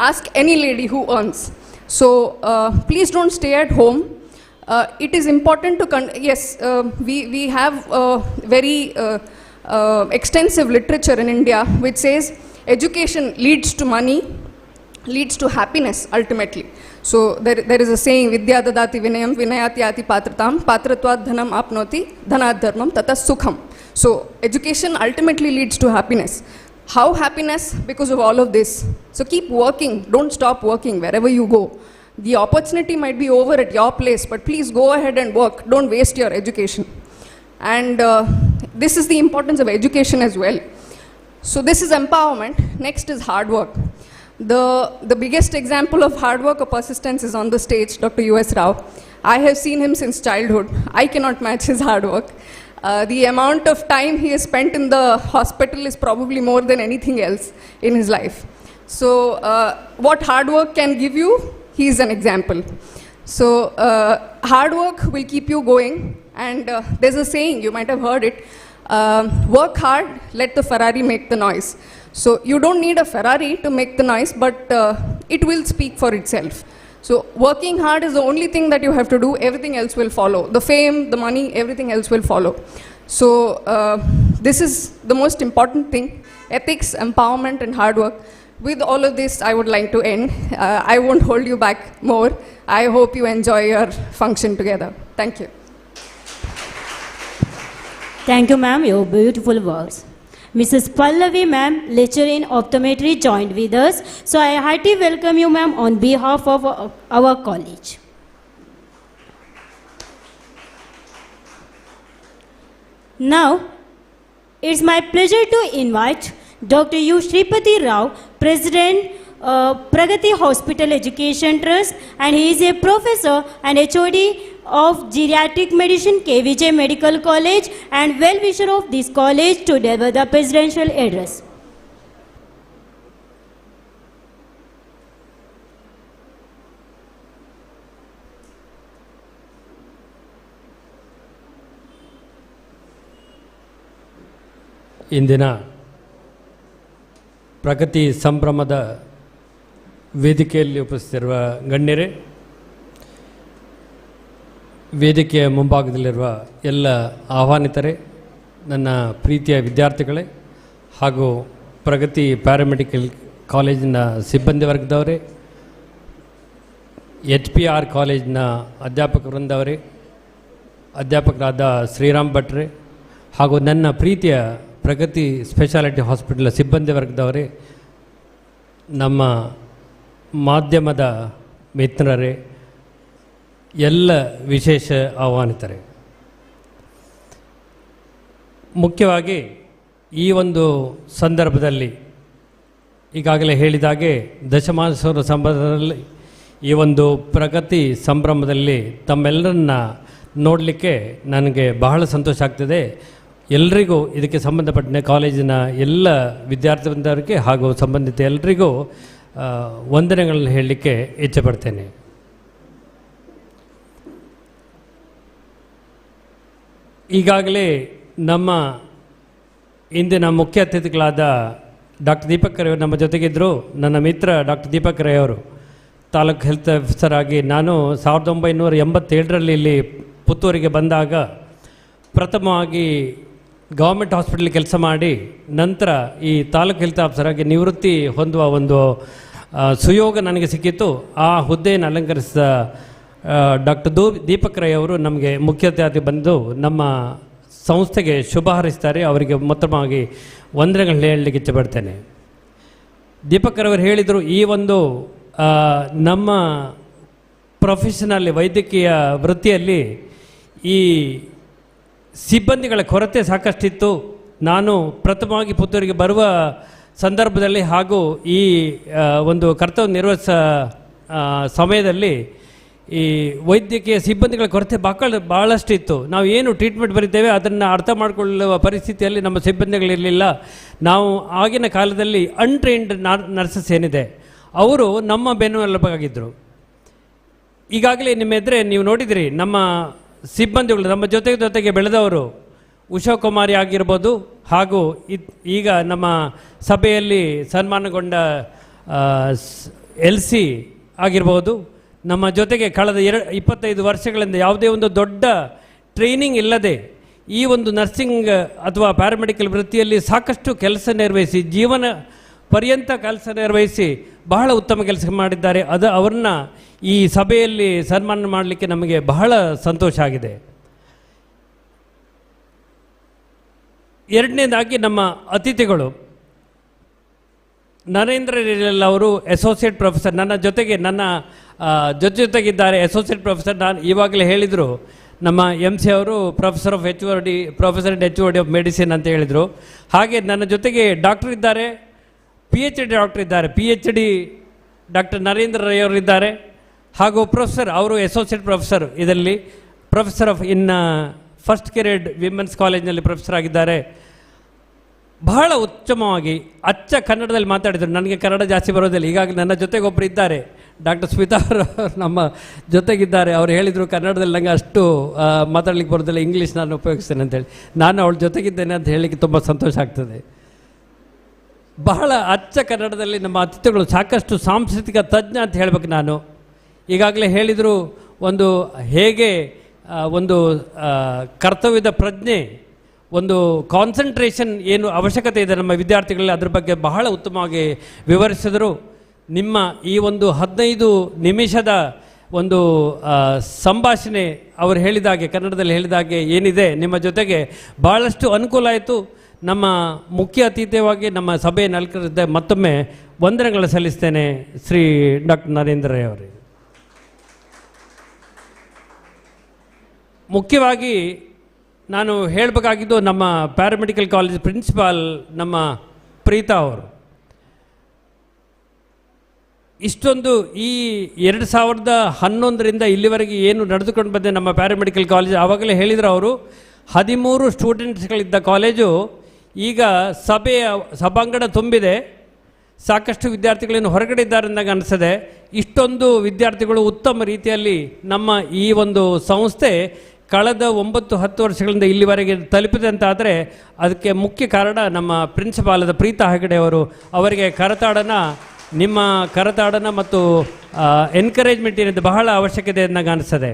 ask any lady who earns. So please don't stay at home. It is important to, we have very extensive literature in India which says education leads to money, leads to happiness ultimately. So there is a saying, Vidya dadati vinayam vinayati ati patratam patratvat dhanam apnoti dhanat dharmam tata sukham. So education ultimately leads to happiness. How happiness? Because of all of this. So keep working. Don't stop working wherever you go. The opportunity might be over at your place, but please go ahead and work. Don't waste your education. And this is the importance of education as well. So this is empowerment. Next is hard work. The biggest example of hard work or persistence is on the stage, Dr. U.S. Rao. I have seen him since childhood. I cannot match his hard work. The amount of time he has spent in the hospital is probably more than anything else in his life. So what hard work can give you, he is an example. So hard work will keep you going. And there's a saying, you might have heard it, work hard, let the Ferrari make the noise. So you don't need a Ferrari to make the noise, but it will speak for itself. So working hard is the only thing that you have to do. Everything else will follow. The fame, the money, everything else will follow. So this is the most important thing: ethics, empowerment, and hard work. With all of this, I would like to end. I won't hold you back more. I hope you enjoy your function together. Thank you. Thank you, ma'am, your beautiful words. Mrs. Pallavi, ma'am, lecturer in optometry, joined with us. So I heartily welcome you, ma'am, on behalf of our college. Now, it's my pleasure to invite Dr. U. Shripati Rao, President, Pragathi Hospital Education Trust, and he is a professor and HOD of Geriatric Medicine, KVJ Medical College, and well-wisher of this college to deliver the presidential address. ಇಂದಿನ ಪ್ರಗತಿ ಸಂಭ್ರಮದ ವೇದಿಕೆಯಲ್ಲಿ ಉಪಸ್ಥಿತಿರುವ ಗಣ್ಯರೇ, ವೇದಿಕೆಯ ಮುಂಭಾಗದಲ್ಲಿರುವ ಎಲ್ಲ ಆಹ್ವಾನಿತರೇ, ನನ್ನ ಪ್ರೀತಿಯ ವಿದ್ಯಾರ್ಥಿಗಳೇ ಹಾಗೂ ಪ್ರಗತಿ paramedical ಕಾಲೇಜಿನ ಸಿಬ್ಬಂದಿ ವರ್ಗದವರೇ, HPR ಕಾಲೇಜಿನ ಅಧ್ಯಾಪಕ ವೃಂದವರೇ, ಅಧ್ಯಾಪಕರಾದ ಶ್ರೀರಾಮ್ ಭಟ್ರೆ ಹಾಗೂ ನನ್ನ ಪ್ರೀತಿಯ ಪ್ರಗತಿ ಸ್ಪೆಷಾಲಿಟಿ ಹಾಸ್ಪಿಟಲ್ ಸಿಬ್ಬಂದಿ ವರ್ಗದವರೇ, ನಮ್ಮ ಮಾಧ್ಯಮದ ಮಿತ್ರರೇ, ಎಲ್ಲ ವಿಶೇಷ ಆಹ್ವಾನಿತರೇ, ಮುಖ್ಯವಾಗಿ ಈ ಒಂದು ಸಂದರ್ಭದಲ್ಲಿ ಈಗಾಗಲೇ ಹೇಳಿದಾಗೆ ದಶಮಾನೋತ್ಸವದ ಸಂದರ್ಭದಲ್ಲಿ ಈ ಒಂದು ಪ್ರಗತಿ ಸಂಭ್ರಮದಲ್ಲಿ ತಮ್ಮೆಲ್ಲರನ್ನ ನೋಡಲಿಕ್ಕೆ ನನಗೆ ಬಹಳ ಸಂತೋಷ ಆಗ್ತದೆ. ಎಲ್ರಿಗೂ ಇದಕ್ಕೆ ಸಂಬಂಧಪಟ್ಟ ಕಾಲೇಜಿನ ಎಲ್ಲ ವಿದ್ಯಾರ್ಥಿವೃಂದರಿಗೆ ಹಾಗೂ ಸಂಬಂಧಿತ ಎಲ್ರಿಗೂ ವಂದನೆಗಳನ್ನು ಹೇಳಲಿಕ್ಕೆ ಇಚ್ಛೆಪಡ್ತೇನೆ. ಈಗಾಗಲೇ ನಮ್ಮ ಇಂದಿನ ಮುಖ್ಯ ಅತಿಥಿಗಳಾದ ಡಾಕ್ಟರ್ ದೀಪಕ್ ರೈ ನಮ್ಮ ಜೊತೆಗಿದ್ದರು. ನನ್ನ ಮಿತ್ರ ಡಾಕ್ಟರ್ ದೀಪಕ್ ರೈ ಅವರು ತಾಲೂಕು ಹೆಲ್ತ್ ಆಫೀಸರ್ ಆಗಿ ನಾನು 1987ರಲ್ಲಿ ಇಲ್ಲಿ ಪುತ್ತೂರಿಗೆ ಬಂದಾಗ ಪ್ರಥಮವಾಗಿ ಗೌರ್ಮೆಂಟ್ ಹಾಸ್ಪಿಟಲ್ ಕೆಲಸ ಮಾಡಿ ನಂತರ ಈ ತಾಲೂಕು ಹೆಲ್ತ್ ಆಫೀಸರ್ ಆಗಿ ನಿವೃತ್ತಿ ಹೊಂದುವ ಒಂದು ಸುಯೋಗ ನನಗೆ ಸಿಕ್ಕಿತ್ತು. ಆ ಹುದ್ದೆಯನ್ನು ಅಲಂಕರಿಸಿದ ಡಾಕ್ಟರ್ ದೀಪಕ್ ರೈ ಅವರು ನಮಗೆ ಮುಖ್ಯ ಅತಿಥಿ ಬಂದು ನಮ್ಮ ಸಂಸ್ಥೆಗೆ ಶುಭ ಹಾರೈಸ್ತಾರೆ. ಅವರಿಗೆ ಮೊತ್ತವಾಗಿ ವಂದನೆಗಳನ್ನ ಹೇಳಲಿಕ್ಕೆ ಇಚ್ಛೆಪಡ್ತೇನೆ. ದೀಪಕ್ ರವರು ಹೇಳಿದರು, ಈ ಒಂದು ನಮ್ಮ ಪ್ರೊಫೆಷನಲ್ಲಿ ವೈದ್ಯಕೀಯ ವೃತ್ತಿಯಲ್ಲಿ ಈ ಸಿಬ್ಬಂದಿಗಳ ಕೊರತೆ ಸಾಕಷ್ಟಿತ್ತು. ನಾನು ಪ್ರಥಮವಾಗಿ ಪುತ್ತೂರಿಗೆ ಬರುವ ಸಂದರ್ಭದಲ್ಲಿ ಹಾಗೂ ಈ ಒಂದು ಕರ್ತವ್ಯ ನಿರ್ವಹಿಸ ಸಮಯದಲ್ಲಿ ಈ ವೈದ್ಯಕೀಯ ಸಿಬ್ಬಂದಿಗಳ ಕೊರತೆ ಭಾಳಷ್ಟು ಇತ್ತು. ನಾವು ಏನು ಟ್ರೀಟ್ಮೆಂಟ್ ಬರೀತೇವೆ ಅದನ್ನು ಅರ್ಥ ಮಾಡಿಕೊಳ್ಳುವ ಪರಿಸ್ಥಿತಿಯಲ್ಲಿ ನಮ್ಮ ಸಿಬ್ಬಂದಿಗಳಿರಲಿಲ್ಲ. ನಾವು ಆಗಿನ ಕಾಲದಲ್ಲಿ ಅನ್ಟ್ರೈನ್ಡ್ ನರ್ಸಸ್ ಏನಿದೆ ಅವರು ನಮ್ಮ ಬೆನ್ನೆಲುಬಾಗಿದ್ದರು. ಈಗಾಗಲೇ ನಿಮ್ಮ ಎದುರೇ ನೀವು ನೋಡಿದಿರಿ, ನಮ್ಮ ಸಿಬ್ಬಂದಿಗಳು ನಮ್ಮ ಜೊತೆಗೆ ಬೆಳೆದವರು ಉಷಾ ಕುಮಾರಿ ಆಗಿರ್ಬೋದು, ಹಾಗೂ ಈಗ ನಮ್ಮ ಸಭೆಯಲ್ಲಿ ಸನ್ಮಾನಗೊಂಡ LC ಆಗಿರ್ಬೋದು, ನಮ್ಮ ಜೊತೆಗೆ ಕಳೆದ 25 ವರ್ಷಗಳಿಂದ ಯಾವುದೇ ಒಂದು ದೊಡ್ಡ ಟ್ರೈನಿಂಗ್ ಇಲ್ಲದೆ ಈ ಒಂದು ನರ್ಸಿಂಗ್ ಅಥವಾ ಪ್ಯಾರಾಮೆಡಿಕಲ್ ವೃತ್ತಿಯಲ್ಲಿ ಸಾಕಷ್ಟು ಕೆಲಸ ನಿರ್ವಹಿಸಿ ಜೀವನ ಪರ್ಯಂತ ಕೆಲಸ ನಿರ್ವಹಿಸಿ ಬಹಳ ಉತ್ತಮ ಕೆಲಸ ಮಾಡಿದ್ದಾರೆ. ಅವ್ರನ್ನ ಈ ಸಭೆಯಲ್ಲಿ ಸನ್ಮಾನ ಮಾಡಲಿಕ್ಕೆ ನಮಗೆ ಬಹಳ ಸಂತೋಷ ಆಗಿದೆ. ಎರಡನೇದಾಗಿ ನಮ್ಮ ಅತಿಥಿಗಳು ನರೇಂದ್ರ ರೇಲ್ ಅವರು ಅಸೋಸಿಯೇಟ್ ಪ್ರೊಫೆಸರ್, ನನ್ನ ಜೊತೆಗಿದ್ದಾರೆ ಅಸೋಸಿಯೇಟ್ ಪ್ರೊಫೆಸರ್. ನಾನು ಇವಾಗಲೇ ಹೇಳಿದರು, ನಮ್ಮ MC ಅವರು professor and HOD of medicine ಅಂತ ಹೇಳಿದರು. ಹಾಗೆ ನನ್ನ ಜೊತೆಗೆ ಡಾಕ್ಟರ್ ಇದ್ದಾರೆ, PhD ಡಾಕ್ಟರ್ ಇದ್ದಾರೆ, PhD ಡಾಕ್ಟರ್ ನರೇಂದ್ರ ರೈ ಅವರಿದ್ದಾರೆ. ಹಾಗೂ ಪ್ರೊಫೆಸರ್, ಅವರು ಅಸೋಸಿಯೇಟ್ ಪ್ರೊಫೆಸರ್, ಇದರಲ್ಲಿ professor of first grade women's ಕಾಲೇಜ್ನಲ್ಲಿ ಪ್ರೊಫೆಸರ್ ಆಗಿದ್ದಾರೆ. ಬಹಳ ಉತ್ತಮವಾಗಿ ಅಚ್ಚ ಕನ್ನಡದಲ್ಲಿ ಮಾತಾಡಿದರು. ನನಗೆ ಕನ್ನಡ ಜಾಸ್ತಿ ಬರೋದಿಲ್ಲ. ಈಗಾಗಲೇ ನನ್ನ ಜೊತೆಗೆ ಒಬ್ಬರು ಇದ್ದಾರೆ, ಡಾಕ್ಟರ್ ಸ್ಮಿತಾ ಅವರು ನಮ್ಮ ಜೊತೆಗಿದ್ದಾರೆ. ಅವರು ಹೇಳಿದರು, ಕನ್ನಡದಲ್ಲಿ ನನಗೆ ಅಷ್ಟು ಮಾತಾಡ್ಲಿಕ್ಕೆ ಬರೋದಿಲ್ಲ, ಇಂಗ್ಲೀಷ್ ನಾನು ಉಪಯೋಗಿಸ್ತೇನೆ ಅಂತೇಳಿ. ನಾನು ಅವಳ ಜೊತೆಗಿದ್ದೇನೆ ಅಂತ ಹೇಳಲಿಕ್ಕೆ ತುಂಬ ಸಂತೋಷ ಆಗ್ತದೆ. ಬಹಳ ಅಚ್ಚ ಕನ್ನಡದಲ್ಲಿ ನಮ್ಮ ಅತಿಥಿಗಳು ಸಾಕಷ್ಟು ಸಾಂಸ್ಕೃತಿಕ ತಜ್ಞ ಅಂತ ಹೇಳಬೇಕು ನಾನು. ಈಗಾಗಲೇ ಹೇಳಿದರು ಒಂದು ಹೇಗೆ ಒಂದು ಕರ್ತವ್ಯದ ಪ್ರಜ್ಞೆ, ಒಂದು ಕಾನ್ಸಂಟ್ರೇಷನ್ ಏನು ಅವಶ್ಯಕತೆ ಇದೆ ನಮ್ಮ ವಿದ್ಯಾರ್ಥಿಗಳಲ್ಲಿ, ಅದ್ರ ಬಗ್ಗೆ ಬಹಳ ಉತ್ತಮವಾಗಿ ವಿವರಿಸಿದರು. ನಿಮ್ಮ ಈ ಒಂದು 15 ನಿಮಿಷದ ಒಂದು ಸಂಭಾಷಣೆ ಅವರು ಹೇಳಿದಾಗೆ, ಕನ್ನಡದಲ್ಲಿ ಹೇಳಿದಾಗೆ ಏನಿದೆ ನಿಮ್ಮ ಜೊತೆಗೆ ಭಾಳಷ್ಟು ಅನುಕೂಲ ಆಯಿತು. ನಮ್ಮ ಮುಖ್ಯ ಅತಿಥಿಯಾಗಿ ನಮ್ಮ ಸಭೆಯನ್ನು ಅಲಂಕರಿಸಿದ ಮತ್ತೊಮ್ಮೆ ವಂದನೆಗಳು ಸಲ್ಲಿಸ್ತೇನೆ ಶ್ರೀ ಡಾಕ್ಟರ್ ನರೇಂದ್ರ ರೈ ಅವರಿಗೆ. ಮುಖ್ಯವಾಗಿ ನಾನು ಹೇಳಬೇಕಾಗಿದ್ದು ನಮ್ಮ ಪ್ಯಾರಾಮೆಡಿಕಲ್ ಕಾಲೇಜ್ ಪ್ರಿನ್ಸಿಪಾಲ್ ನಮ್ಮ ಪ್ರೀತಾ ಅವರು. ಇಷ್ಟೊಂದು ಈ 2011ರಿಂದ ಇಲ್ಲಿವರೆಗೆ ಏನು ನಡೆದುಕೊಂಡು ಬಂದೆ ನಮ್ಮ ಪ್ಯಾರಾಮೆಡಿಕಲ್ ಕಾಲೇಜ್, ಆವಾಗಲೇ ಹೇಳಿದರು ಅವರು 13 ಸ್ಟೂಡೆಂಟ್ಸ್ಗಳಿದ್ದ ಕಾಲೇಜು ಈಗ ಸಭಾಂಗಣ ತುಂಬಿದೆ, ಸಾಕಷ್ಟು ವಿದ್ಯಾರ್ಥಿಗಳೇನು ಹೊರಗಡೆ ಇದ್ದಾರೆ ಅಂದಾಗ ಅನಿಸ್ತದೆ. ಇಷ್ಟೊಂದು ವಿದ್ಯಾರ್ಥಿಗಳು ಉತ್ತಮ ರೀತಿಯಲ್ಲಿ ನಮ್ಮ ಈ ಒಂದು ಸಂಸ್ಥೆ ಕಳೆದ 9-10 ವರ್ಷಗಳಿಂದ ಇಲ್ಲಿವರೆಗೆ ತಲುಪಿದೆ ಅಂತಾದರೆ ಅದಕ್ಕೆ ಮುಖ್ಯ ಕಾರಣ ನಮ್ಮ ಪ್ರಿನ್ಸಿಪಾಲದ ಪ್ರೀತಾ ಹೆಗಡೆ ಅವರು. ಅವರಿಗೆ ಕರತಾಡನ, ನಿಮ್ಮ ಕರತಾಡನ ಮತ್ತು ಎನ್ಕರೇಜ್ಮೆಂಟ್ ಏನಿದೆ ಬಹಳ ಅವಶ್ಯಕತೆ ಅಂದಾಗ ಅನಿಸ್ತದೆ.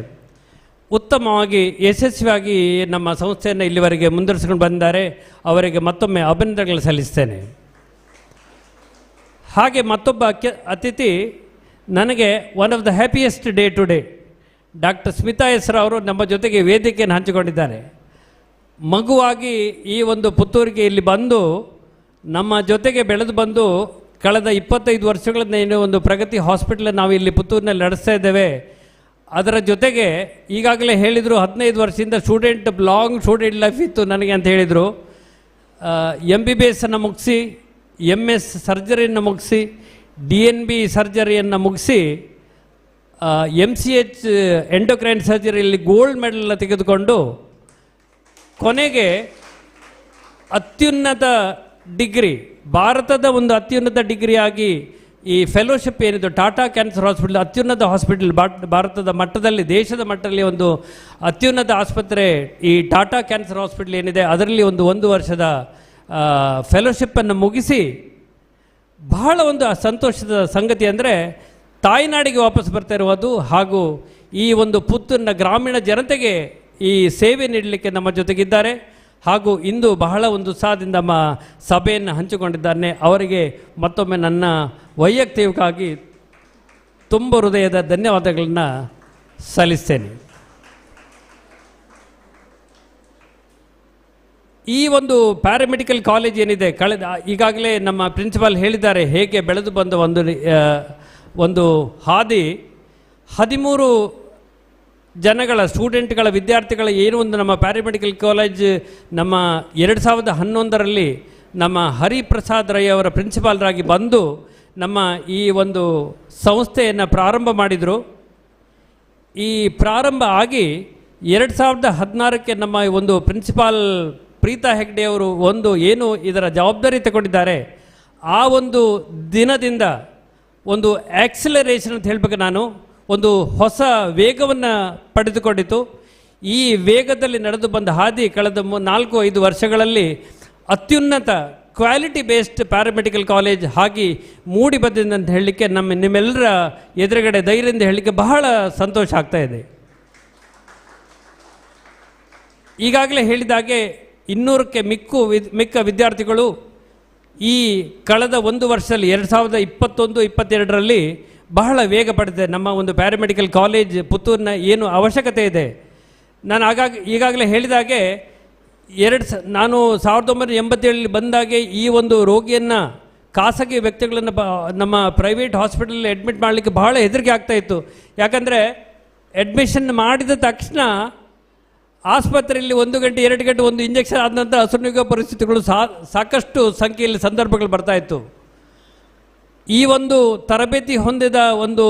ಉತ್ತಮವಾಗಿ ಯಶಸ್ವಿಯಾಗಿ ನಮ್ಮ ಸಂಸ್ಥೆಯನ್ನು ಇಲ್ಲಿವರೆಗೆ ಮುಂದುವರಿಸಿಕೊಂಡು ಬಂದಿದ್ದಾರೆ. ಅವರಿಗೆ ಮತ್ತೊಮ್ಮೆ ಅಭಿನಂದನೆಗಳು ಸಲ್ಲಿಸ್ತೇನೆ. ಹಾಗೆ ಮತ್ತೊಬ್ಬ ಅತಿಥಿ ನನಗೆ one of the happiest day today, doctor Smita ಹೆಸರು ಅವರು ನಮ್ಮ ಜೊತೆಗೆ ವೇದಿಕೆಯನ್ನು ಹಂಚಿಕೊಂಡಿದ್ದಾರೆ. ಮಗುವಾಗಿ ಈ ಒಂದು ಪುತ್ತೂರಿಗೆ ಇಲ್ಲಿ ಬಂದು ನಮ್ಮ ಜೊತೆಗೆ ಬೆಳೆದು ಬಂದು ಕಳೆದ 25 ವರ್ಷಗಳಿಂದ ಏನು ಒಂದು ಪ್ರಗತಿ ಹಾಸ್ಪಿಟಲ್ ನಾವು ಇಲ್ಲಿ ಪುತ್ತೂರಿನಲ್ಲಿ ನಡೆಸ್ತಾ ಇದ್ದೇವೆ. ಅದರ ಜೊತೆಗೆ ಈಗಾಗಲೇ ಹೇಳಿದರು 15 ವರ್ಷದಿಂದ ಲಾಂಗ್ ಸ್ಟೂಡೆಂಟ್ ಲೈಫ್ ಇತ್ತು ನನಗೆ ಅಂತ ಹೇಳಿದರು. MBBS ಮುಗಿಸಿ, MS ಸರ್ಜರಿಯನ್ನು ಮುಗಿಸಿ, DNB ಸರ್ಜರಿಯನ್ನು ಮುಗಿಸಿ, MCH ಎಂಡೋಕ್ರೈನ್ ಸರ್ಜರಿಯಲ್ಲಿ ಗೋಲ್ಡ್ ಮೆಡಲ್ ತೆಗೆದುಕೊಂಡು ಕೊನೆಗೆ ಅತ್ಯುನ್ನತ ಡಿಗ್ರಿ, ಭಾರತದ ಒಂದು ಅತ್ಯುನ್ನತ ಡಿಗ್ರಿಯಾಗಿ ಈ ಫೆಲೋಶಿಪ್ ಏನಿದೆ ಟಾಟಾ ಕ್ಯಾನ್ಸರ್ ಹಾಸ್ಪಿಟಲ್, ಅತ್ಯುನ್ನತ ಹಾಸ್ಪಿಟಲ್, ಭಾರತದ ಮಟ್ಟದಲ್ಲಿ, ದೇಶದ ಮಟ್ಟದಲ್ಲಿ ಒಂದು ಅತ್ಯುನ್ನತ ಆಸ್ಪತ್ರೆ ಈ ಟಾಟಾ ಕ್ಯಾನ್ಸರ್ ಹಾಸ್ಪಿಟಲ್ ಏನಿದೆ ಅದರಲ್ಲಿ ಒಂದು ವರ್ಷದ ಫೆಲೋಶಿಪ್ಪನ್ನು ಮುಗಿಸಿ ಬಹಳ ಒಂದು ಸಂತೋಷದ ಸಂಗತಿ ಅಂದರೆ ತಾಯ್ನಾಡಿಗೆ ವಾಪಸ್ ಬರ್ತಾ ಇರುವುದು ಹಾಗೂ ಈ ಒಂದು ಪುತ್ತೂರಿನ ಗ್ರಾಮೀಣ ಜನತೆಗೆ ಈ ಸೇವೆ ನೀಡಲಿಕ್ಕೆ ನಮ್ಮ ಜೊತೆಗಿದ್ದಾರೆ. ಹಾಗೂ ಇಂದು ಬಹಳ ಒಂದು ಉತ್ಸಾಹದಿಂದ ನಮ್ಮ ಸಭೆಯನ್ನು ಹಂಚಿಕೊಂಡಿದ್ದಾನೆ. ಅವರಿಗೆ ಮತ್ತೊಮ್ಮೆ ನನ್ನ ವೈಯಕ್ತಿಕವಾಗಿ ತುಂಬ ಹೃದಯದ ಧನ್ಯವಾದಗಳನ್ನು ಸಲ್ಲಿಸ್ತೇನೆ. ಈ ಒಂದು ಪ್ಯಾರಾಮೆಡಿಕಲ್ ಕಾಲೇಜ್ ಏನಿದೆ ಈಗಾಗಲೇ ನಮ್ಮ ಪ್ರಿನ್ಸಿಪಾಲ್ ಹೇಳಿದ್ದಾರೆ ಹೇಗೆ ಬೆಳೆದು ಬಂದ ಒಂದು ಹಾದಿ. 13 ಜನಗಳ ಸ್ಟೂಡೆಂಟ್ಗಳ ವಿದ್ಯಾರ್ಥಿಗಳ ಏನು ಒಂದು ನಮ್ಮ ಪ್ಯಾರಾಮೆಡಿಕಲ್ ಕಾಲೇಜ್ ನಮ್ಮ 2011ರಲ್ಲಿ ನಮ್ಮ ಹರಿಪ್ರಸಾದ್ ರೈ ಅವರ ಪ್ರಿನ್ಸಿಪಾಲ್ರಾಗಿ ಬಂದು ನಮ್ಮ ಈ ಒಂದು ಸಂಸ್ಥೆಯನ್ನು ಪ್ರಾರಂಭ ಮಾಡಿದರು. ಈ ಪ್ರಾರಂಭ ಆಗಿ 2016ಕ್ಕೆ ನಮ್ಮ ಒಂದು ಪ್ರಿನ್ಸಿಪಾಲ್ ಪ್ರೀತಾ ಹೆಗ್ಡೆ ಅವರು ಒಂದು ಏನು ಇದರ ಜವಾಬ್ದಾರಿ ತಗೊಂಡಿದ್ದಾರೆ, ಆ ಒಂದು ದಿನದಿಂದ ಒಂದು ಆಕ್ಸಿಲರೇಷನ್ ಅಂತ ಹೇಳಬೇಕು, ನಾನು ಒಂದು ಹೊಸ ವೇಗವನ್ನು ಪಡೆದುಕೊಂಡಿತು. ಈ ವೇಗದಲ್ಲಿ ನಡೆದು ಬಂದ ಹಾದಿ ಕಳೆದ 4-5 ವರ್ಷಗಳಲ್ಲಿ ಅತ್ಯುನ್ನತ ಕ್ವಾಲಿಟಿ ಬೇಸ್ಡ್ ಪ್ಯಾರಾಮೆಡಿಕಲ್ ಕಾಲೇಜ್ ಆಗಿ ಮೂಡಿ ಬಂದಿದೆ ಅಂತ ಹೇಳಲಿಕ್ಕೆ ನಿಮ್ಮೆಲ್ಲರ ಎದುರುಗಡೆ ಧೈರ್ಯದಿಂದ ಹೇಳಲಿಕ್ಕೆ ಬಹಳ ಸಂತೋಷ ಆಗ್ತಾ ಇದೆ. ಈಗಾಗಲೇ ಹೇಳಿದಾಗೆ 200ಕ್ಕೆ ಮಿಕ್ಕ ವಿದ್ಯಾರ್ಥಿಗಳು ಈ ಕಳೆದ ಒಂದು ವರ್ಷದಲ್ಲಿ 2021-22ರಲ್ಲಿ ಬಹಳ ವೇಗ ಪಡೆದಿದೆ. ನಮ್ಮ ಒಂದು ಪ್ಯಾರಾಮೆಡಿಕಲ್ ಕಾಲೇಜ್ ಪುತ್ತೂರಿನ ಏನು ಅವಶ್ಯಕತೆ ಇದೆ, ನಾನು ಈಗಾಗಲೇ ಹೇಳಿದಾಗೆ ನಾನು 1987 ಬಂದಾಗೆ ಈ ಒಂದು ರೋಗಿಯನ್ನು ಖಾಸಗಿ ವ್ಯಕ್ತಿಗಳನ್ನು ನಮ್ಮ ಪ್ರೈವೇಟ್ ಹಾಸ್ಪಿಟಲಲ್ಲಿ ಅಡ್ಮಿಟ್ ಮಾಡಲಿಕ್ಕೆ ಬಹಳ ಹೆದರಿಕೆ ಆಗ್ತಾಯಿತ್ತು. ಯಾಕಂದರೆ ಅಡ್ಮಿಷನ್ ಮಾಡಿದ ತಕ್ಷಣ ಆಸ್ಪತ್ರೆಯಲ್ಲಿ 1 ಗಂಟೆ 2 ಗಂಟೆ ಒಂದು ಇಂಜೆಕ್ಷನ್ ಆದ ನಂತರ ಹಸುನುಗುವ ಪರಿಸ್ಥಿತಿಗಳು ಸಾಕಷ್ಟು ಸಂಖ್ಯೆಯಲ್ಲಿ ಸಂದರ್ಭಗಳು ಬರ್ತಾಯಿತ್ತು. ಈ ಒಂದು ತರಬೇತಿ ಹೊಂದಿದ ಒಂದು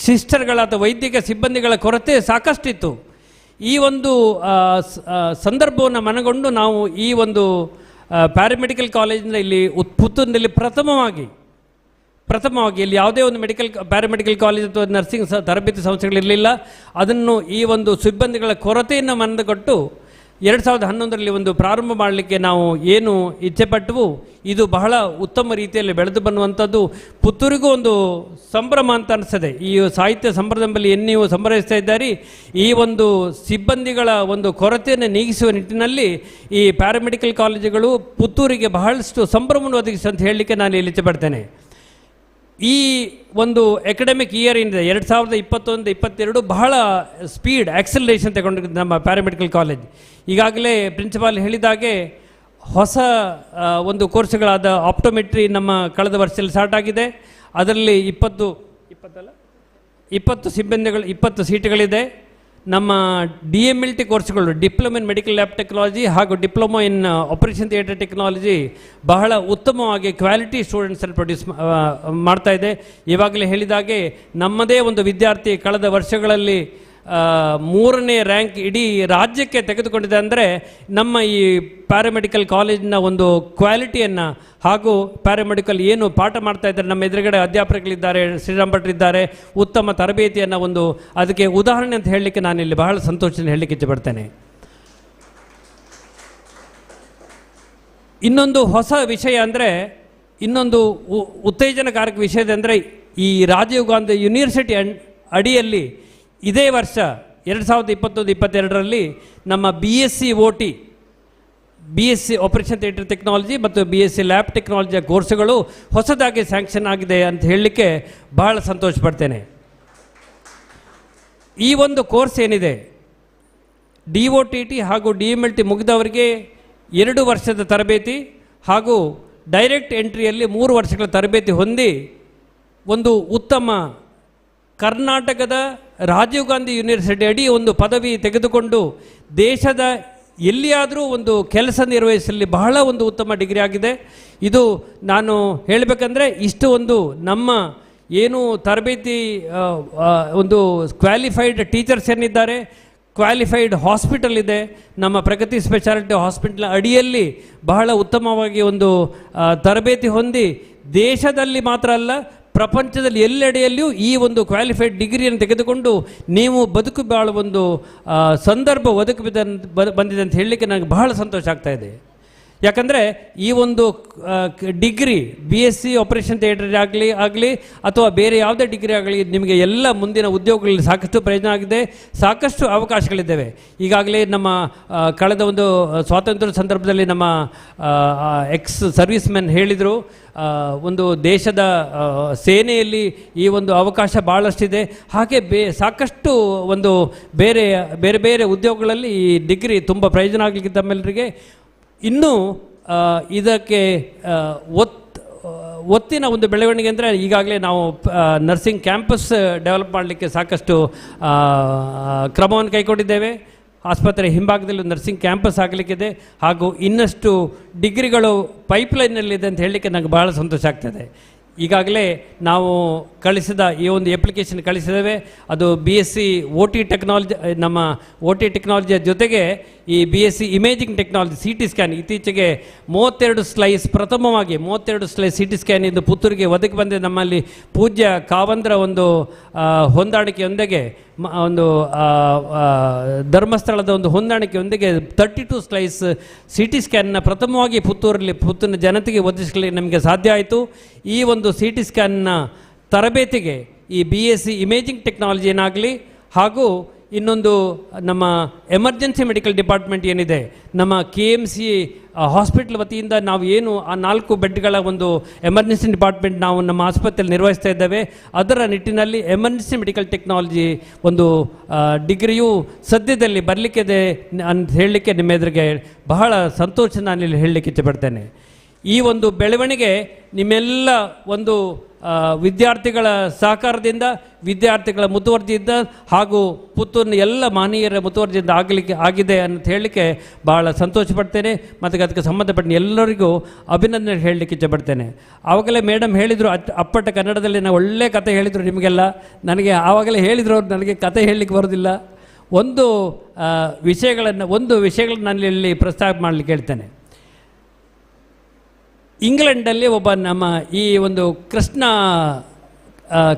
ಸಿಸ್ಟರ್ಗಳ ಅಥವಾ ವೈದ್ಯಕೀಯ ಸಿಬ್ಬಂದಿಗಳ ಕೊರತೆ ಸಾಕಷ್ಟಿತ್ತು. ಈ ಒಂದು ಸಂದರ್ಭವನ್ನು ಮನಗೊಂಡು ನಾವು ಈ ಒಂದು ಪ್ಯಾರಾಮೆಡಿಕಲ್ ಕಾಲೇಜಿಂದ ಇಲ್ಲಿ ಪುತ್ತೂರಿನಲ್ಲಿ ಪ್ರಥಮವಾಗಿ ಇಲ್ಲಿ ಯಾವುದೇ ಒಂದು ಪ್ಯಾರಾಮೆಡಿಕಲ್ ಕಾಲೇಜ್ ಅಥವಾ ನರ್ಸಿಂಗ್ ತರಬೇತಿ ಸಂಸ್ಥೆಗಳಿರಲಿಲ್ಲ. ಅದನ್ನು ಈ ಒಂದು ಸಿಬ್ಬಂದಿಗಳ ಕೊರತೆಯನ್ನು ಮನಗೊಂಡು 2011ರಲ್ಲಿ ಒಂದು ಪ್ರಾರಂಭ ಮಾಡಲಿಕ್ಕೆ ನಾವು ಏನು ಇಚ್ಛೆಪಟ್ಟವು ಇದು ಬಹಳ ಉತ್ತಮ ರೀತಿಯಲ್ಲಿ ಬೆಳೆದು ಬನ್ನುವಂಥದ್ದು. ಪುತ್ತೂರಿಗೂ ಒಂದು ಸಂಭ್ರಮ ಅಂತ ಅನಿಸ್ತದೆ. ಈ ಸಾಹಿತ್ಯ ಸಂಭ್ರಮದಲ್ಲಿ ಏನು ನೀವು ಸಂಭ್ರಮಿಸ್ತಾ ಇದ್ದಾರೆ, ಈ ಒಂದು ಸಿಬ್ಬಂದಿಗಳ ಒಂದು ಕೊರತೆಯನ್ನು ನೀಗಿಸುವ ನಿಟ್ಟಿನಲ್ಲಿ ಈ ಪ್ಯಾರಾಮೆಡಿಕಲ್ ಕಾಲೇಜುಗಳು ಪುತ್ತೂರಿಗೆ ಬಹಳಷ್ಟು ಸಂಭ್ರಮವನ್ನು ಒದಗಿಸಿ ಅಂತ ಹೇಳಲಿಕ್ಕೆ ನಾನು ಇಲ್ಲಿ ಇಚ್ಛೆಪಡ್ತೇನೆ. ಈ ಒಂದು ಅಕಾಡೆಮಿಕ್ ಇಯರ್ ಏನಿದೆ 2021-22 ಬಹಳ ಸ್ಪೀಡ್ ಆಕ್ಸಲರೇಷನ್ ತಗೊಂಡಿದ್ದು ನಮ್ಮ ಪ್ಯಾರಾಮೆಡಿಕಲ್ ಕಾಲೇಜ್. ಈಗಾಗಲೇ ಪ್ರಿನ್ಸಿಪಾಲ್ ಹೇಳಿದಾಗೆ ಹೊಸ ಒಂದು ಕೋರ್ಸ್ಗಳಾದ ಆಪ್ಟೋಮೆಟ್ರಿ ನಮ್ಮ ಕಳೆದ ವರ್ಷದಲ್ಲಿ ಸ್ಟಾರ್ಟ್ ಆಗಿದೆ. ಅದರಲ್ಲಿ 20 ಸಿಬ್ಬಂದಿಗಳು 20 ಸೀಟ್ಗಳಿದೆ. ನಮ್ಮ DMLT ಕೋರ್ಸ್ಗಳು diploma in medical lab technology ಹಾಗೂ diploma in operation theatre technology ಬಹಳ ಉತ್ತಮವಾಗಿ ಕ್ವಾಲಿಟಿ ಸ್ಟೂಡೆಂಟ್ಸನ್ನು ಪ್ರೊಡ್ಯೂಸ್ ಮಾಡ್ತಾ ಇದೆ. ಇವಾಗಲೇ ಹೇಳಿದಾಗೆ ನಮ್ಮದೇ ಒಂದು ವಿದ್ಯಾರ್ಥಿ ಕಳೆದ ವರ್ಷಗಳಲ್ಲಿ 3ನೇ ರ್ಯಾಂಕ್ ಇಡೀ ರಾಜ್ಯಕ್ಕೆ ತೆಗೆದುಕೊಂಡಿದೆ. ಅಂದರೆ ನಮ್ಮ ಈ ಪ್ಯಾರಾಮೆಡಿಕಲ್ ಕಾಲೇಜಿನ ಒಂದು ಕ್ವಾಲಿಟಿಯನ್ನು ಹಾಗೂ ಪ್ಯಾರಾಮೆಡಿಕಲ್ ಏನು ಪಾಠ ಮಾಡ್ತಾ ಇದ್ದಾರೆ, ನಮ್ಮ ಎದುರುಗಡೆ ಅಧ್ಯಾಪಕರಿದ್ದಾರೆ, ಶ್ರೀರಾಮ್ ಭಟ್ರಿದ್ದಾರೆ, ಉತ್ತಮ ತರಬೇತಿಯನ್ನು ಒಂದು ಅದಕ್ಕೆ ಉದಾಹರಣೆ ಅಂತ ಹೇಳಲಿಕ್ಕೆ ನಾನಿಲ್ಲಿ ಬಹಳ ಸಂತೋಷದಿಂದ ಹೇಳಲಿಕ್ಕೆ ಇಚ್ಛೆಪಡ್ತೇನೆ. ಇನ್ನೊಂದು ಹೊಸ ವಿಷಯ ಅಂದರೆ, ಇನ್ನೊಂದು ಉತ್ತೇಜನಕಾರಕ ವಿಷಯದಂದರೆ, ಈ ರಾಜೀವ್ ಗಾಂಧಿ ಯೂನಿವರ್ಸಿಟಿ ಅಡಿಯಲ್ಲಿ ಇದೇ ವರ್ಷ 2021-22ರಲ್ಲಿ ನಮ್ಮ BSc OT BSc operation theatre technology ಮತ್ತು BSc ಲ್ಯಾಬ್ ಟೆಕ್ನಾಲಜಿಯ ಕೋರ್ಸ್ಗಳು ಹೊಸದಾಗಿ ಸ್ಯಾಂಕ್ಷನ್ ಆಗಿದೆ ಅಂತ ಹೇಳಲಿಕ್ಕೆ ಬಹಳ ಸಂತೋಷ ಪಡ್ತೇನೆ. ಈ ಒಂದು ಕೋರ್ಸ್ ಏನಿದೆ DOTT ಹಾಗೂ DMLT ಮುಗಿದವರಿಗೆ 2 ವರ್ಷದ ತರಬೇತಿ ಹಾಗೂ ಡೈರೆಕ್ಟ್ ಎಂಟ್ರಿಯಲ್ಲಿ 3 ವರ್ಷಗಳ ತರಬೇತಿ ಹೊಂದಿ ಒಂದು ಉತ್ತಮ ಕರ್ನಾಟಕದ ರಾಜೀವ್ ಗಾಂಧಿ ಯೂನಿವರ್ಸಿಟಿ ಅಡಿ ಒಂದು ಪದವಿ ತೆಗೆದುಕೊಂಡು ದೇಶದ ಎಲ್ಲಿಯಾದರೂ ಒಂದು ಕೆಲಸ ನಿರ್ವಹಿಸಲಿ ಬಹಳ ಒಂದು ಉತ್ತಮ ಡಿಗ್ರಿ ಆಗಿದೆ. ಇದು ನಾನು ಹೇಳಬೇಕಂದ್ರೆ ಇಷ್ಟು ಒಂದು ನಮ್ಮ ಏನು ತರಬೇತಿ ಒಂದು ಕ್ವಾಲಿಫೈಡ್ ಟೀಚರ್ಸ್ ಏನಿದ್ದಾರೆ, ಕ್ವಾಲಿಫೈಡ್ ಹಾಸ್ಪಿಟಲ್ ಇದೆ, ನಮ್ಮ ಪ್ರಗತಿ ಸ್ಪೆಷಾಲಿಟಿ ಹಾಸ್ಪಿಟಲ್ ಅಡಿಯಲ್ಲಿ ಬಹಳ ಉತ್ತಮವಾಗಿ ಒಂದು ತರಬೇತಿ ಹೊಂದಿ ದೇಶದಲ್ಲಿ ಮಾತ್ರ ಅಲ್ಲ ಪ್ರಪಂಚದಲ್ಲಿ ಎಲ್ಲೆಡೆಯಲ್ಲಿಯೂ ಈ ಒಂದು ಕ್ವಾಲಿಫೈಡ್ ಡಿಗ್ರಿಯನ್ನು ತೆಗೆದುಕೊಂಡು ನೀವು ಬದುಕು ಬಾಳುವ ಒಂದು ಸಂದರ್ಭ ಬಂದಿದೆ ಅಂತ ಹೇಳಲಿಕ್ಕೆ ನನಗೆ ಬಹಳ ಸಂತೋಷ ಆಗ್ತಾ ಇದೆ. ಯಾಕಂದರೆ ಈ ಒಂದು ಡಿಗ್ರಿ BSc ಆಪರೇಷನ್ ಥಿಯೇಟರ್ ಆಗಲಿ ಅಥವಾ ಬೇರೆ ಯಾವುದೇ ಡಿಗ್ರಿ ಆಗಲಿ ನಿಮಗೆ ಎಲ್ಲ ಮುಂದಿನ ಉದ್ಯೋಗಗಳಲ್ಲಿ ಸಾಕಷ್ಟು ಪ್ರಯೋಜನ ಆಗಿದೆ, ಸಾಕಷ್ಟು ಅವಕಾಶಗಳಿದ್ದಾವೆ. ಈಗಾಗಲೇ ನಮ್ಮ ಕಳೆದ ಒಂದು ಸ್ವಾತಂತ್ರ್ಯ ಸಂದರ್ಭದಲ್ಲಿ ನಮ್ಮ ಎಕ್ಸ್ ಸರ್ವಿಸ್ ಮೆನ್ ಹೇಳಿದರು, ಒಂದು ದೇಶದ ಸೇನೆಯಲ್ಲಿ ಈ ಒಂದು ಅವಕಾಶ ಭಾಳಷ್ಟಿದೆ. ಹಾಗೆ ಸಾಕಷ್ಟು ಒಂದು ಬೇರೆ ಬೇರೆ ಬೇರೆ ಉದ್ಯೋಗಗಳಲ್ಲಿ ಈ ಡಿಗ್ರಿ ತುಂಬ ಪ್ರಯೋಜನ ಆಗಲಿಕ್ಕೆ ತಮ್ಮೆಲ್ಲರಿಗೆ. ಇನ್ನೂ ಇದಕ್ಕೆ ಒತ್ತಿನ ಒಂದು ಬೆಳವಣಿಗೆ ಅಂದರೆ ಈಗಾಗಲೇ ನಾವು ನರ್ಸಿಂಗ್ ಕ್ಯಾಂಪಸ್ ಡೆವಲಪ್ ಮಾಡಲಿಕ್ಕೆ ಸಾಕಷ್ಟು ಕ್ರಮವನ್ನು ಕೈಗೊಂಡಿದ್ದೇವೆ. ಆಸ್ಪತ್ರೆ ಹಿಂಭಾಗದಲ್ಲಿ ನರ್ಸಿಂಗ್ ಕ್ಯಾಂಪಸ್ ಆಗಲಿಕ್ಕಿದೆ ಹಾಗೂ ಇನ್ನಷ್ಟು ಡಿಗ್ರಿಗಳು ಪೈಪ್ಲೈನ್ನಲ್ಲಿದೆ ಅಂತ ಹೇಳಲಿಕ್ಕೆ ನನಗೆ ಬಹಳ ಸಂತೋಷ ಆಗ್ತದೆ. ಈಗಾಗಲೇ ನಾವು ಕಳಿಸಿದ ಈ ಒಂದು ಅಪ್ಲಿಕೇಶನ್ ಕಳಿಸಿದ್ದೇವೆ. ಅದು BSc OT ಟೆಕ್ನಾಲಜಿ, ನಮ್ಮ OT ಟೆಕ್ನಾಲಜಿಯ ಜೊತೆಗೆ ಈ BSc imaging technology CT scan ಇತ್ತೀಚೆಗೆ 32 ಸ್ಲೈಸ್ ಪ್ರಥಮವಾಗಿ 32 ಸ್ಲೈಸ್ CT ಸ್ಕ್ಯಾನ್ ಇದು ಪುತ್ತೂರಿಗೆ ಒದಗಿ ಬಂದಿದೆ. ನಮ್ಮಲ್ಲಿ ಪೂಜ್ಯ ಕಾವಂದ್ರ ಒಂದು ಹೊಂದಾಣಿಕೆಯೊಂದಿಗೆ ಒಂದು ಧರ್ಮಸ್ಥಳದ ಒಂದು ಹೊಂದಾಣಿಕೆಯೊಂದಿಗೆ 32 ಸ್ಲೈಸ್ CT ಸ್ಕ್ಯಾನ್ನ ಪ್ರಥಮವಾಗಿ ಪುತ್ತೂರಿನ ಜನತೆಗೆ ಒದಗಿಸಲಿಕ್ಕೆ ನಮಗೆ ಸಾಧ್ಯ ಆಯಿತು. ಈ ಒಂದು CT ಸ್ಕ್ಯಾನ್ನ ತರಬೇತಿಗೆ ಈ BSc ಇಮೇಜಿಂಗ್ ಟೆಕ್ನಾಲಜಿ ಏನಾಗಲಿ ಹಾಗೂ ಇನ್ನೊಂದು ನಮ್ಮ ಎಮರ್ಜೆನ್ಸಿ ಮೆಡಿಕಲ್ ಡಿಪಾರ್ಟ್ಮೆಂಟ್ ಏನಿದೆ, ನಮ್ಮ KMC ಹಾಸ್ಪಿಟಲ್ ವತಿಯಿಂದ ನಾವು ಏನು ಆ 4 ಬೆಡ್ಗಳ ಒಂದು ಎಮರ್ಜೆನ್ಸಿ ಡಿಪಾರ್ಟ್ಮೆಂಟ್ ನಾವು ನಮ್ಮ ಆಸ್ಪತ್ರೆಯಲ್ಲಿ ನಿರ್ವಹಿಸ್ತಾ ಇದ್ದೇವೆ. ಅದರ ನಿಟ್ಟಿನಲ್ಲಿ ಎಮರ್ಜೆನ್ಸಿ ಮೆಡಿಕಲ್ ಟೆಕ್ನಾಲಜಿ ಒಂದು ಡಿಗ್ರಿಯು ಸದ್ಯದಲ್ಲಿ ಬರಲಿಕ್ಕಿದೆ ಅಂತ ಹೇಳಲಿಕ್ಕೆ ನಿಮ್ಮ ಎದುರಿಗೆ ಬಹಳ ಸಂತೋಷ ನಾನಿಲ್ಲಿ ಹೇಳಲಿಕ್ಕೆ ಇಚ್ಛೆಪಡ್ತೇನೆ. ಈ ಒಂದು ಬೆಳವಣಿಗೆ ನಿಮ್ಮೆಲ್ಲ ಒಂದು ವಿದ್ಯಾರ್ಥಿಗಳ ಸಹಕಾರದಿಂದ, ವಿದ್ಯಾರ್ಥಿಗಳ ಮುತುವರ್ಜಿಯಿಂದ ಹಾಗೂ ಪುತ್ತೂರಿನ ಎಲ್ಲ ಮಹನೀಯರ ಮುತುವರ್ಜಿಯಿಂದ ಆಗಿದೆ ಅಂತ ಹೇಳಲಿಕ್ಕೆ ಭಾಳ ಸಂತೋಷ ಪಡ್ತೇನೆ. ಮತ್ತು ಅದಕ್ಕೆ ಸಂಬಂಧಪಟ್ಟ ಎಲ್ಲರಿಗೂ ಅಭಿನಂದನೆ ಹೇಳಲಿಕ್ಕೆ ಇಚ್ಛೆಪಡ್ತೇನೆ. ಆವಾಗಲೇ ಮೇಡಮ್ ಹೇಳಿದರು, ಅಪ್ಪಟ ಕನ್ನಡದಲ್ಲಿ ನಾವು ಒಳ್ಳೆಯ ಕತೆ ಹೇಳಿದರು ನಿಮಗೆಲ್ಲ. ನನಗೆ ಆವಾಗಲೇ ಹೇಳಿದರು ಅವ್ರು, ನನಗೆ ಕತೆ ಹೇಳಲಿಕ್ಕೆ ಬರೋದಿಲ್ಲ. ಒಂದು ವಿಷಯಗಳನ್ನು ನಾನು ಇಲ್ಲಿ ಪ್ರಸ್ತಾಪ ಮಾಡಲಿಕ್ಕೆ ಹೇಳ್ತೇನೆ. ಇಂಗ್ಲೆಂಡಲ್ಲಿ ಒಬ್ಬ ನಮ್ಮ ಈ ಒಂದು ಕೃಷ್ಣ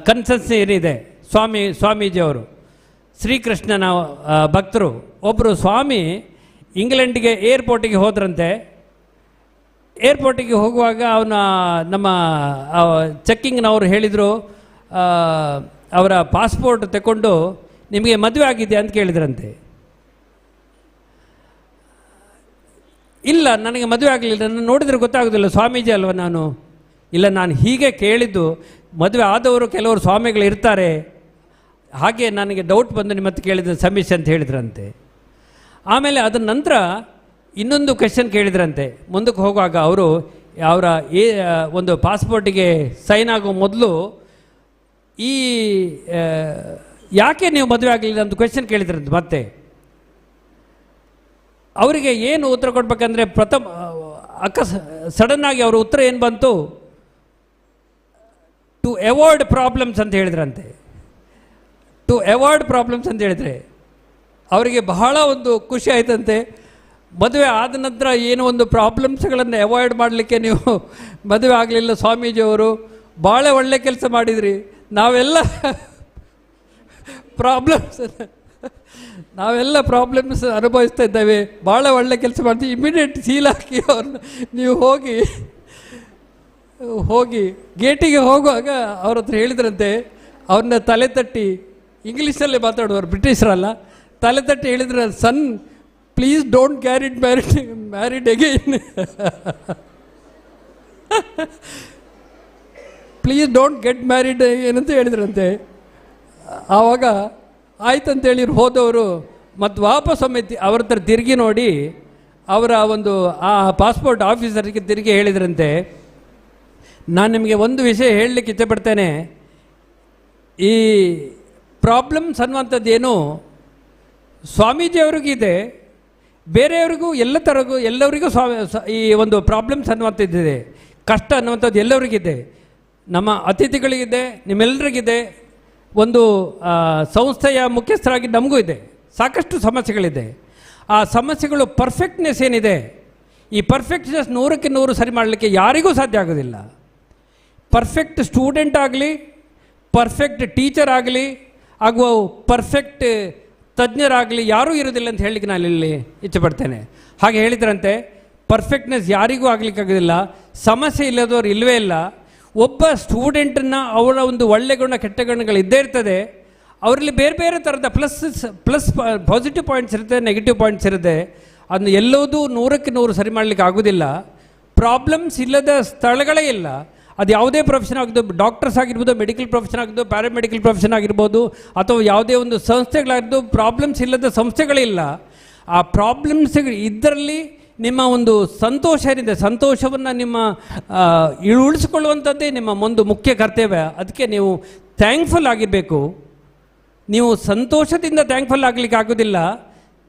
ಕನ್ಸನ್ಸ್ ಏನಿದೆ, ಸ್ವಾಮೀಜಿಯವರು ಶ್ರೀಕೃಷ್ಣನ ಭಕ್ತರು ಒಬ್ಬರು ಸ್ವಾಮಿ ಇಂಗ್ಲೆಂಡಿಗೆ ಏರ್ಪೋರ್ಟಿಗೆ ಹೋದ್ರಂತೆ. ಏರ್ಪೋರ್ಟಿಗೆ ಹೋಗುವಾಗ ನಮ್ಮ ಚೆಕ್ಕಿಂಗ್ನವರು ಹೇಳಿದರು, ಅವರ ಪಾಸ್ಪೋರ್ಟ್ ತಗೊಂಡು ನಿಮಗೆ ಮದುವೆ ಆಗಿದೆಯಾ ಅಂತ ಕೇಳಿದ್ರಂತೆ. ಇಲ್ಲ, ನನಗೆ ಮದುವೆ ಆಗಲಿಲ್ಲ, ನನ್ನ ನೋಡಿದರೆ ಗೊತ್ತಾಗೋದಿಲ್ಲ, ಸ್ವಾಮೀಜಿ ಅಲ್ವ ನಾನು. ಇಲ್ಲ, ನಾನು ಹೀಗೆ ಕೇಳಿದ್ದು, ಮದುವೆ ಆದವರು ಕೆಲವರು ಸ್ವಾಮಿಗಳು ಇರ್ತಾರೆ, ಹಾಗೆ ನನಗೆ ಡೌಟ್ ಬಂದು ನಿಮ್ಮ ಹತ್ರ ಕೇಳಿದ ಸಮೀಕ್ಷೆ ಅಂತ ಹೇಳಿದ್ರಂತೆ. ಆಮೇಲೆ ಅದರ ನಂತರ ಇನ್ನೊಂದು ಕ್ವೆಶ್ಚನ್ ಕೇಳಿದ್ರಂತೆ. ಮುಂದಕ್ಕೆ ಹೋಗುವಾಗ ಅವರ ಒಂದು ಪಾಸ್ಪೋರ್ಟಿಗೆ ಸೈನ್ ಆಗೋ ಮೊದಲು ಯಾಕೆ ನೀವು ಮದುವೆ ಆಗಲಿಲ್ಲ ಅಂತ ಕ್ವೆಶ್ಚನ್ ಕೇಳಿದ್ರಂತೆ. ಮತ್ತೆ ಅವರಿಗೆ ಏನು ಉತ್ತರ ಕೊಡಬೇಕಂದ್ರೆ ಸಡನ್ನಾಗಿ ಅವರ ಉತ್ತರ ಏನು ಬಂತು, ಟು ಅವಾಯ್ಡ್ ಪ್ರಾಬ್ಲಮ್ಸ್ ಅಂತ ಹೇಳಿದ್ರಂತೆ. ಟು ಅವಾಯ್ಡ್ ಪ್ರಾಬ್ಲಮ್ಸ್ ಅಂತ ಹೇಳಿದರೆ ಅವರಿಗೆ ಬಹಳ ಒಂದು ಖುಷಿ ಆಯ್ತಂತೆ. ಮದುವೆ ಆದ ನಂತರ ಏನು ಒಂದು ಪ್ರಾಬ್ಲಮ್ಸ್ಗಳನ್ನು ಅವಾಯ್ಡ್ ಮಾಡಲಿಕ್ಕೆ ನೀವು ಮದುವೆ ಆಗಲಿಲ್ಲ ಸ್ವಾಮೀಜಿಯವರು, ಭಾಳ ಒಳ್ಳೆ ಕೆಲಸ ಮಾಡಿದ್ರಿ, ನಾವೆಲ್ಲ ಪ್ರಾಬ್ಲಮ್ಸ್ ಅನುಭವಿಸ್ತಾ ಇದ್ದೇವೆ, ಭಾಳ ಒಳ್ಳೆ ಕೆಲಸ ಮಾಡ್ತೀವಿ. ಇಮಿಡಿಯೇಟ್ ಸೀಲ್ ಹಾಕಿ ಅವ್ರನ್ನ ನೀವು ಹೋಗಿ ಗೇಟಿಗೆ ಹೋಗುವಾಗ ಅವ್ರ ಹತ್ರ ಹೇಳಿದ್ರಂತೆ. ಅವ್ರನ್ನ ತಲೆ ತಟ್ಟಿ, ಇಂಗ್ಲೀಷಲ್ಲೇ ಮಾತಾಡುವರು, ಬ್ರಿಟಿಷರಲ್ಲ, ತಲೆ ತಟ್ಟಿ ಹೇಳಿದ್ರೆ, son please don't married again, please don't get married ಏನಂತ ಹೇಳಿದ್ರಂತೆ. ಆವಾಗ ಆಯ್ತಂತೇಳಿ ಹೋದವರು ಮತ್ತು ವಾಪಸ್ಸೊಮ್ಮೆ ಅವ್ರ ಹತ್ರ ತಿರುಗಿ ನೋಡಿ ಅವರ ಒಂದು ಆ ಪಾಸ್ಪೋರ್ಟ್ ಆಫೀಸರ್ಗೆ ತಿರುಗಿ ಹೇಳಿದ್ರಂತೆ, ನಾನು ನಿಮಗೆ ಒಂದು ವಿಷಯ ಹೇಳಲಿಕ್ಕೆ ಇಷ್ಟಪಡ್ತೇನೆ. ಈ ಪ್ರಾಬ್ಲಮ್ಸ್ ಅನ್ನುವಂಥದ್ದೇನು ಸ್ವಾಮೀಜಿಯವ್ರಿಗಿದೆ, ಬೇರೆಯವ್ರಿಗೂ ಎಲ್ಲರಿಗೂ ಈ ಒಂದು ಪ್ರಾಬ್ಲಮ್ಸ್ ಅನ್ನುವಂಥದ್ದಿದೆ, ಕಷ್ಟ ಅನ್ನುವಂಥದ್ದು ಎಲ್ಲರಿಗಿದೆ, ನಮ್ಮ ಅತಿಥಿಗಳಿಗಿದೆ, ನಿಮ್ಮೆಲ್ಲರಿಗಿದೆ, ಒಂದು ಸಂಸ್ಥೆಯ ಮುಖ್ಯಸ್ಥರಾಗಿ ನಮಗೂ ಇದೆ, ಸಾಕಷ್ಟು ಸಮಸ್ಯೆಗಳಿದೆ. ಆ ಸಮಸ್ಯೆಗಳು ಪರ್ಫೆಕ್ಟ್ನೆಸ್ ಏನಿದೆ, ಈ ಪರ್ಫೆಕ್ಟ್ನೆಸ್ 100ಕ್ಕೆ 100 ಸರಿ ಮಾಡಲಿಕ್ಕೆ ಯಾರಿಗೂ ಸಾಧ್ಯ ಆಗೋದಿಲ್ಲ. ಪರ್ಫೆಕ್ಟ್ ಸ್ಟೂಡೆಂಟ್ ಆಗಲಿ, ಪರ್ಫೆಕ್ಟ್ ಟೀಚರ್ ಆಗಲಿ, ಹಾಗೂ ಪರ್ಫೆಕ್ಟ್ ತಜ್ಞರಾಗಲಿ ಯಾರೂ ಇರೋದಿಲ್ಲ ಅಂತ ಹೇಳಲಿಕ್ಕೆ ನಾನು ಇಲ್ಲಿ ಇಚ್ಛೆಪಡ್ತೇನೆ. ಹಾಗೆ ಹೇಳಿದ್ರಂತೆ, ಪರ್ಫೆಕ್ಟ್ನೆಸ್ ಯಾರಿಗೂ ಆಗಲಿಕ್ಕಾಗೋದಿಲ್ಲ, ಸಮಸ್ಯೆ ಇಲ್ಲದವರು ಇಲ್ಲವೇ ಇಲ್ಲ. ಒಬ್ಬ ಸ್ಟೂಡೆಂಟನ್ನು ಅವರ ಒಂದು ಒಳ್ಳೆ ಗುಣ ಕೆಟ್ಟ ಗುಣಗಳು ಇದ್ದೇ ಇರ್ತದೆ, ಅವರಲ್ಲಿ ಬೇರೆ ಬೇರೆ ಥರದ ಪ್ಲಸ್ ಪಾಸಿಟಿವ್ ಪಾಯಿಂಟ್ಸ್ ಇರುತ್ತೆ, ನೆಗೆಟಿವ್ ಪಾಯಿಂಟ್ಸ್ ಇರುತ್ತೆ. ಅದನ್ನು ಎಲ್ಲದೂ 100ಕ್ಕೆ 100 ಸರಿ ಮಾಡಲಿಕ್ಕೆ ಆಗೋದಿಲ್ಲ. ಪ್ರಾಬ್ಲಮ್ಸ್ ಇಲ್ಲದ ಸ್ಥಳಗಳೇ ಇಲ್ಲ. ಅದು ಯಾವುದೇ ಪ್ರೊಫೆಷನ್ ಆಗಿದ್ದು, ಡಾಕ್ಟರ್ಸ್ ಆಗಿರ್ಬೋದು, ಮೆಡಿಕಲ್ ಪ್ರೊಫೆಷನ್ ಆಗಿದ್ದು, ಪ್ಯಾರಾಮೆಡಿಕಲ್ ಪ್ರೊಫೆಷನ್ ಆಗಿರ್ಬೋದು, ಅಥವಾ ಯಾವುದೇ ಒಂದು ಸಂಸ್ಥೆಗಳಾಗಿದ್ದು, ಪ್ರಾಬ್ಲಮ್ಸ್ ಇಲ್ಲದ ಸಂಸ್ಥೆಗಳಿಲ್ಲ. ಆ ಪ್ರಾಬ್ಲಮ್ಸ್ ಇದರಲ್ಲಿ ನಿಮ್ಮ ಒಂದು ಸಂತೋಷ ಏನಿದೆ, ಸಂತೋಷವನ್ನು ನಿಮ್ಮ ಉಳಿಸ್ಕೊಳ್ಳುವಂಥದ್ದೇ ನಿಮ್ಮ ಒಂದು ಮುಖ್ಯ ಕರ್ತವ್ಯ. ಅದಕ್ಕೆ ನೀವು ಥ್ಯಾಂಕ್ಫುಲ್ ಆಗಿರಬೇಕು. ನೀವು ಸಂತೋಷದಿಂದ ಥ್ಯಾಂಕ್ಫುಲ್ ಆಗಲಿಕ್ಕೆ ಆಗೋದಿಲ್ಲ,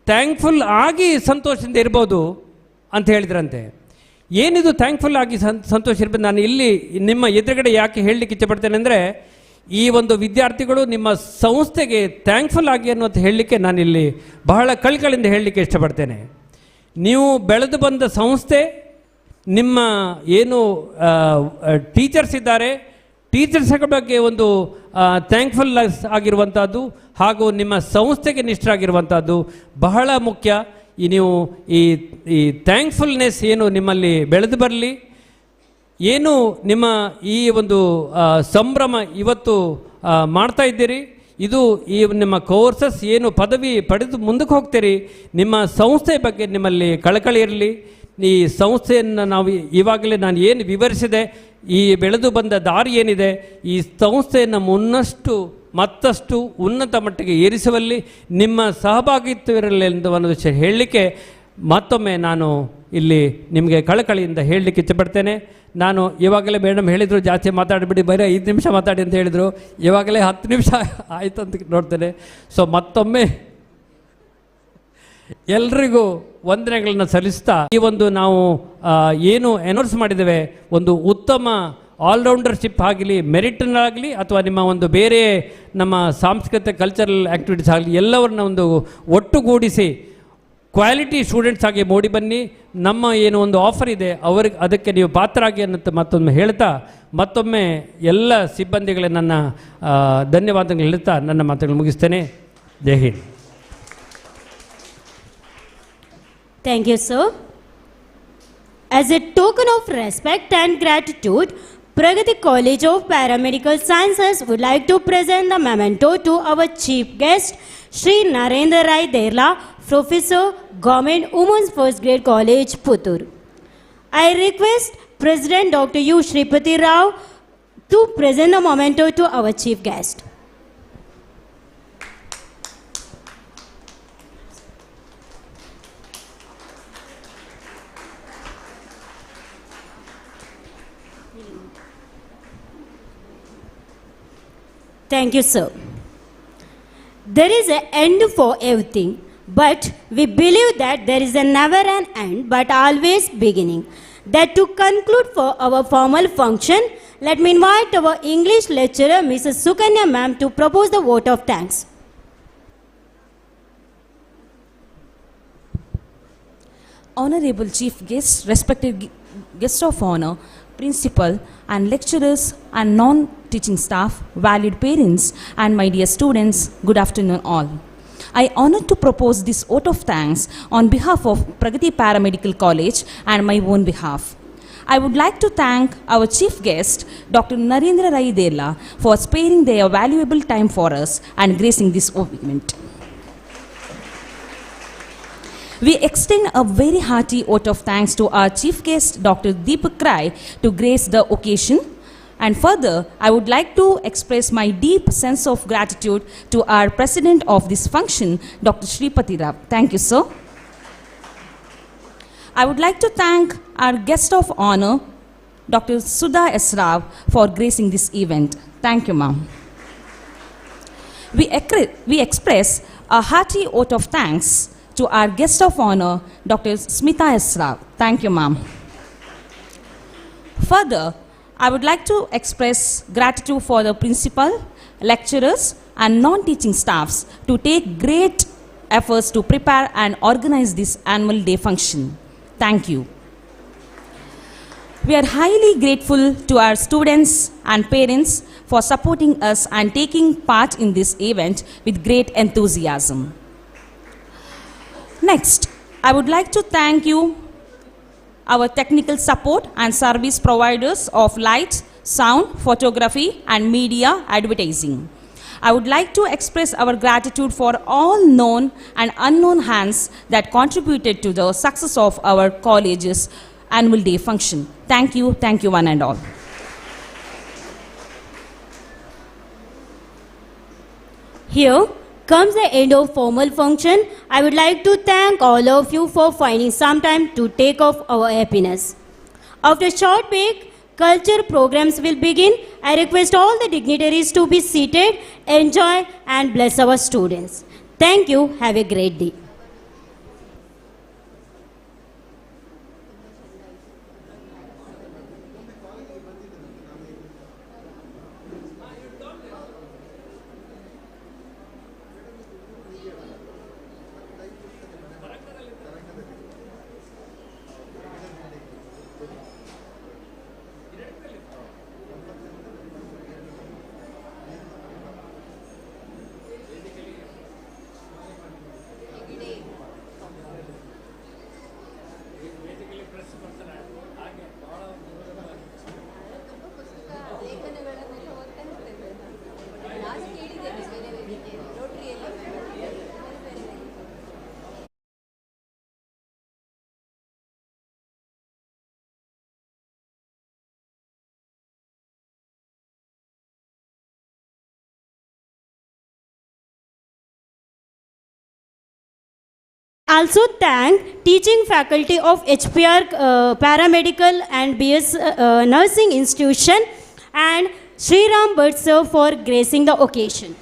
ಥ್ಯಾಂಕ್ಫುಲ್ ಆಗಿ ಸಂತೋಷದಿಂದ ಇರ್ಬೋದು ಅಂತ ಹೇಳಿದ್ರಂತೆ. ಏನಿದು ಥ್ಯಾಂಕ್ಫುಲ್ ಆಗಿ ಸಂತೋಷ ಇರ್ಬೋದು? ನಾನು ಇಲ್ಲಿ ನಿಮ್ಮ ಎದುರುಗಡೆ ಯಾಕೆ ಹೇಳಲಿಕ್ಕೆ ಇಷ್ಟಪಡ್ತೇನೆ ಅಂದರೆ, ಈ ಒಂದು ವಿದ್ಯಾರ್ಥಿಗಳು ನಿಮ್ಮ ಸಂಸ್ಥೆಗೆ ಥ್ಯಾಂಕ್ಫುಲ್ ಆಗಿ ಅನ್ನುವಂತ ಹೇಳಲಿಕ್ಕೆ ನಾನಿಲ್ಲಿ ಬಹಳ ಕಳ್ಕಳಿಂದ ಹೇಳಲಿಕ್ಕೆ ಇಷ್ಟಪಡ್ತೇನೆ. ನೀವು ಬೆಳೆದು ಬಂದ ಸಂಸ್ಥೆ, ನಿಮ್ಮ ಏನು ಟೀಚರ್ಸ್ ಇದ್ದಾರೆ, ಟೀಚರ್ಸ್ಗಳ ಬಗ್ಗೆ ಒಂದು ಥ್ಯಾಂಕ್ಫುಲ್ ಆಗಿರುವಂಥದ್ದು, ಹಾಗೂ ನಿಮ್ಮ ಸಂಸ್ಥೆಗೆ ನಿಷ್ಠರಾಗಿರುವಂಥದ್ದು ಬಹಳ ಮುಖ್ಯ. ನೀವು ಈ ಥ್ಯಾಂಕ್ಫುಲ್ನೆಸ್ ಏನು ನಿಮ್ಮಲ್ಲಿ ಬೆಳೆದು ಬರಲಿ. ಏನು ನಿಮ್ಮ ಈ ಒಂದು ಸಂಭ್ರಮ ಇವತ್ತು ಮಾಡ್ತಾ ಇದ್ದೀರಿ, ಇದು ಈ ನಿಮ್ಮ ಕೋರ್ಸಸ್ ಏನು ಪದವಿ ಪಡೆದು ಮುಂದಕ್ಕೆ ಹೋಗ್ತೀರಿ, ನಿಮ್ಮ ಸಂಸ್ಥೆ ಬಗ್ಗೆ ನಿಮ್ಮಲ್ಲಿ ಕಳಕಳಿ ಇರಲಿ. ಈ ಸಂಸ್ಥೆಯನ್ನು ನಾವು ಇವಾಗಲೇ ನಾನು ಏನು ವಿವರಿಸಿದೆ, ಈ ಬೆಳೆದು ಬಂದ ದಾರಿ ಏನಿದೆ, ಈ ಸಂಸ್ಥೆಯನ್ನು ಮತ್ತಷ್ಟು ಉನ್ನತ ಮಟ್ಟಿಗೆ ಏರಿಸುವಲ್ಲಿ ನಿಮ್ಮ ಸಹಭಾಗಿತ್ವ ಇರಲಿ ಎಂದು ಒಂದು ವಿಷಯ ಹೇಳಲಿಕ್ಕೆ ಮತ್ತೊಮ್ಮೆ ನಾನು ಇಲ್ಲಿ ನಿಮಗೆ ಕಳಕಳಿಯಿಂದ ಹೇಳಲಿಕ್ಕೆ ಇಷ್ಟಪಡ್ತೇನೆ. ನಾನು ಇವಾಗಲೇ ಮೇಡಮ್ ಹೇಳಿದರು, ಜಾಸ್ತಿ ಮಾತಾಡಿಬಿಡಿ, ಬರೀ 5 ನಿಮಿಷ ಮಾತಾಡಿ ಅಂತ ಹೇಳಿದರು. ಇವಾಗಲೇ 10 ನಿಮಿಷ ಆಯಿತು ಅಂತ ನೋಡ್ತೇನೆ. ಸೊ ಮತ್ತೊಮ್ಮೆ ಎಲ್ರಿಗೂ ವಂದನೆಗಳನ್ನು ಸಲ್ಲಿಸ್ತಾ, ಈ ಒಂದು ನಾವು ಏನು ಅನೌನ್ಸ್ ಮಾಡಿದ್ದೇವೆ, ಒಂದು ಉತ್ತಮ ಆಲ್ರೌಂಡರ್ಶಿಪ್ ಆಗಲಿ, ಮೆರಿಟ್ನಾಗಲಿ, ಅಥವಾ ನಿಮ್ಮ ಒಂದು ಬೇರೆ ನಮ್ಮ ಸಾಂಸ್ಕೃತಿಕ ಕಲ್ಚರಲ್ ಆ್ಯಕ್ಟಿವಿಟೀಸ್ ಆಗಲಿ, ಎಲ್ಲವನ್ನ ಒಂದು ಒಟ್ಟುಗೂಡಿಸಿ ಕ್ವಾಲಿಟಿ ಸ್ಟೂಡೆಂಟ್ಸ್ ಆಗಿ ಮೂಡಿ ಬನ್ನಿ. ನಮ್ಮ ಏನು ಒಂದು ಆಫರ್ ಇದೆ ಅದಕ್ಕೆ ನೀವು ಪಾತ್ರರಾಗಿ ಅನ್ನೋದು ಮತ್ತೊಮ್ಮೆ ಹೇಳ್ತಾ, ಮತ್ತೊಮ್ಮೆ ಎಲ್ಲ ಸಿಬ್ಬಂದಿಗಳೇ ನನ್ನ ಧನ್ಯವಾದಗಳು ಹೇಳ್ತಾ ನನ್ನ ಮಾತುಗಳು ಮುಗಿಸ್ತೇನೆ. ಜೈ Hind. Thank you, sir. As a token of respect and gratitude, Pragathi College of Paramedical Sciences would like to present the memento to our chief guest, Sri Narendra Rai Derla, Professor, Government Women's First Grade College, Puttur. I request President Dr. U. Shripati Rao to present the memento to our chief guest. Thank you, sir. There is an end for everything, but we believe that there is a never an end, but always beginning. That to conclude for our formal function, let me invite our English lecturer, Mrs. Sukanya ma'am, to propose the vote of thanks. Honorable Chief Guest, respected guest of honor, principal and lecturers and non-teaching staff, valued parents and my dear students, good afternoon all. I honor to propose this vote of thanks on behalf of Pragathi Paramedical College and my own behalf. I would like to thank our chief guest, Dr. Narendra Rai Derla, for sparing their valuable time for us and gracing this event. We extend a very hearty vote of thanks to our chief guest, Dr. Deepak Rai, to grace the occasion. And further, I would like to express my deep sense of gratitude to our president of this function, Dr. Shripati Rao. Thank you, sir. I would like to thank our guest of honor, Dr. Sudha S. Rao, for gracing this event. Thank you, ma'am. We express a hearty vote of thanks to our guest of honor, Dr. Smita S. Rao. Thank you, ma'am. Further, I would like to express gratitude for the principal, lecturers, and non-teaching staffs to take great efforts to prepare and organize this annual day function. Thank you. We are highly grateful to our students and parents for supporting us and taking part in this event with great enthusiasm. Next, I would like to thank you, our technical support and service providers of light, sound, photography, and media advertising. I would like to express our gratitude for all known and unknown hands that contributed to the success of our college's annual day function. Thank you one and all. Here comes the end of formal function. I would like to thank all of you for finding some time to take off our happiness. After a short break, culture programs will begin. I request all the dignitaries to be seated, enjoy and bless our students. Thank you. Have a great day. Also thank teaching faculty of HPR Paramedical and BS Nursing Institution and Sri Ram Bhatt sir for gracing the occasion.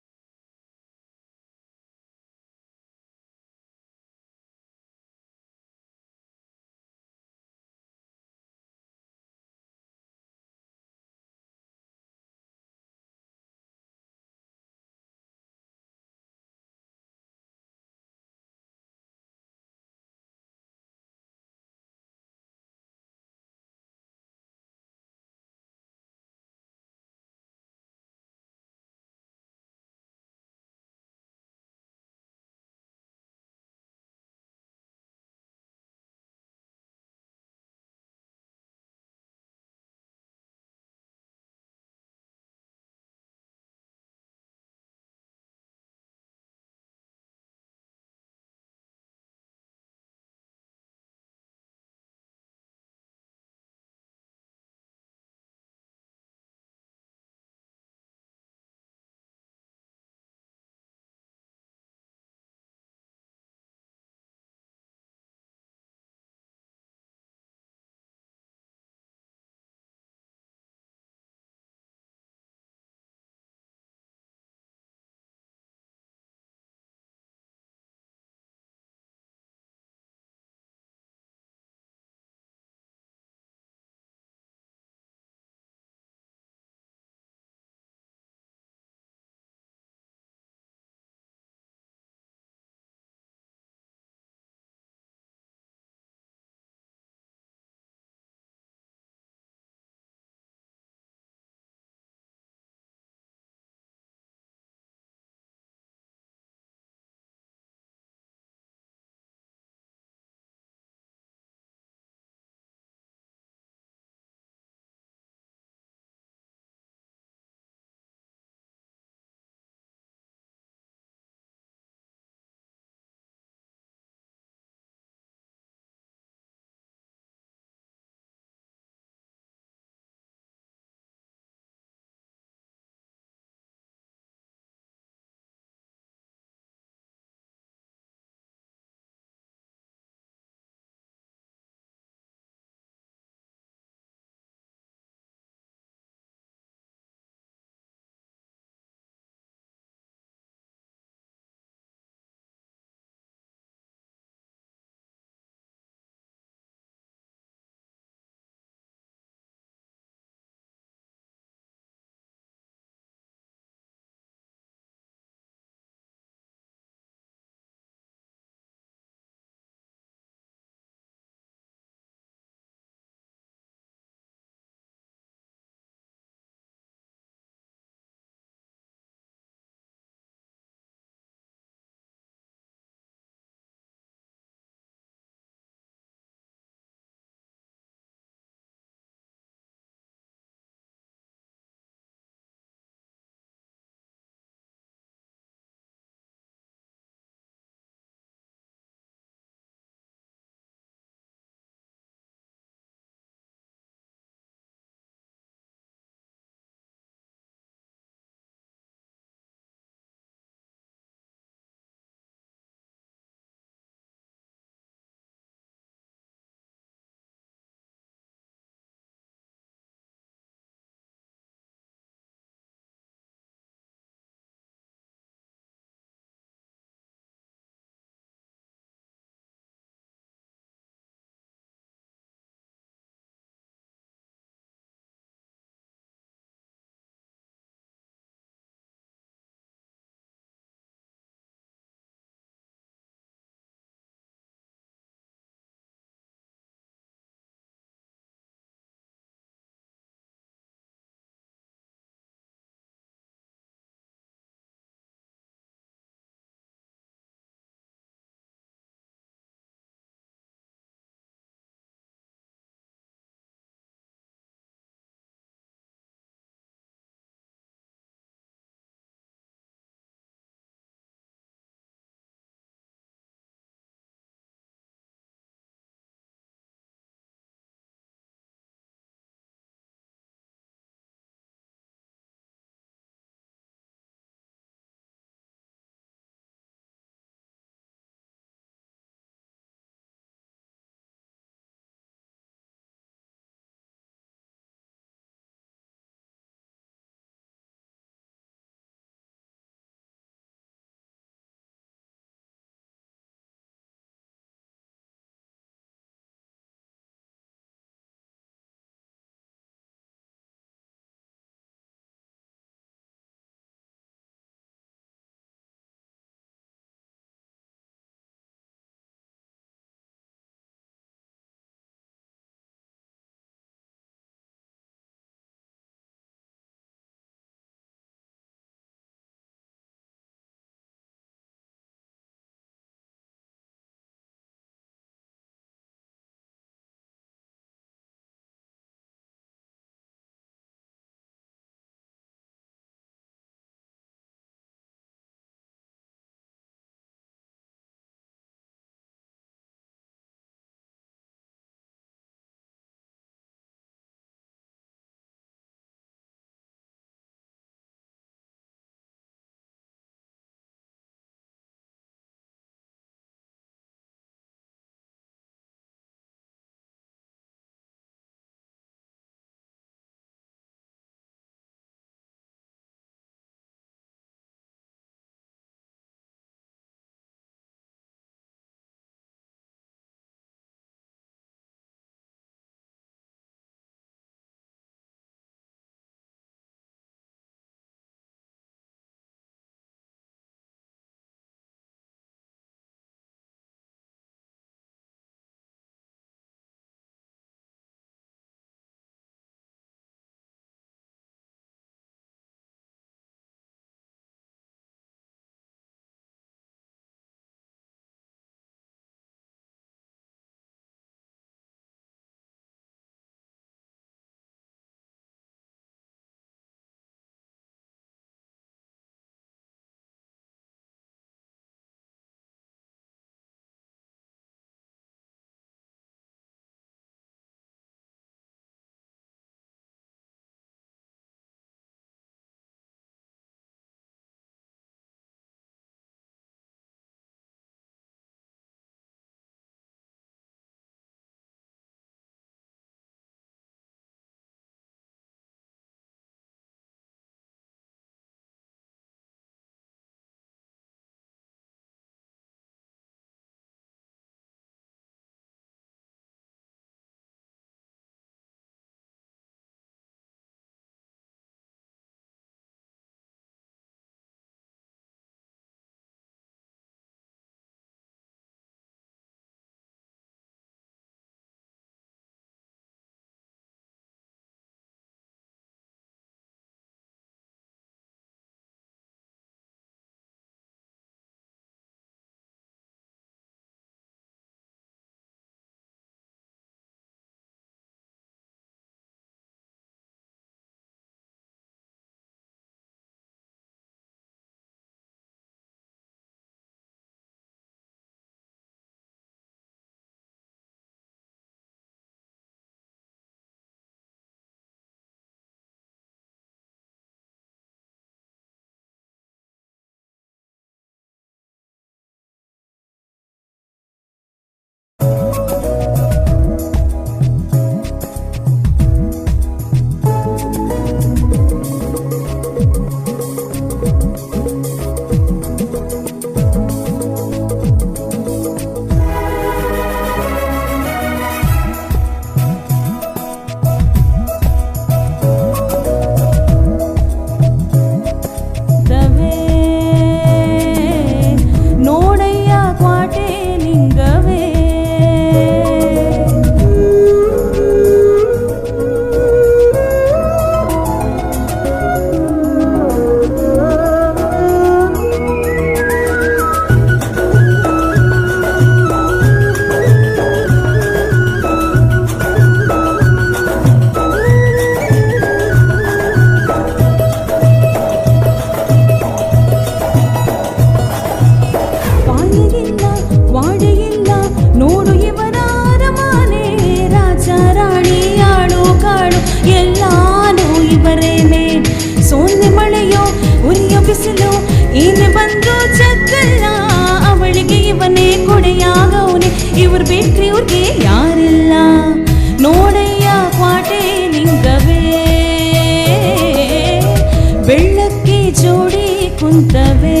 ಕುಂತವೆ.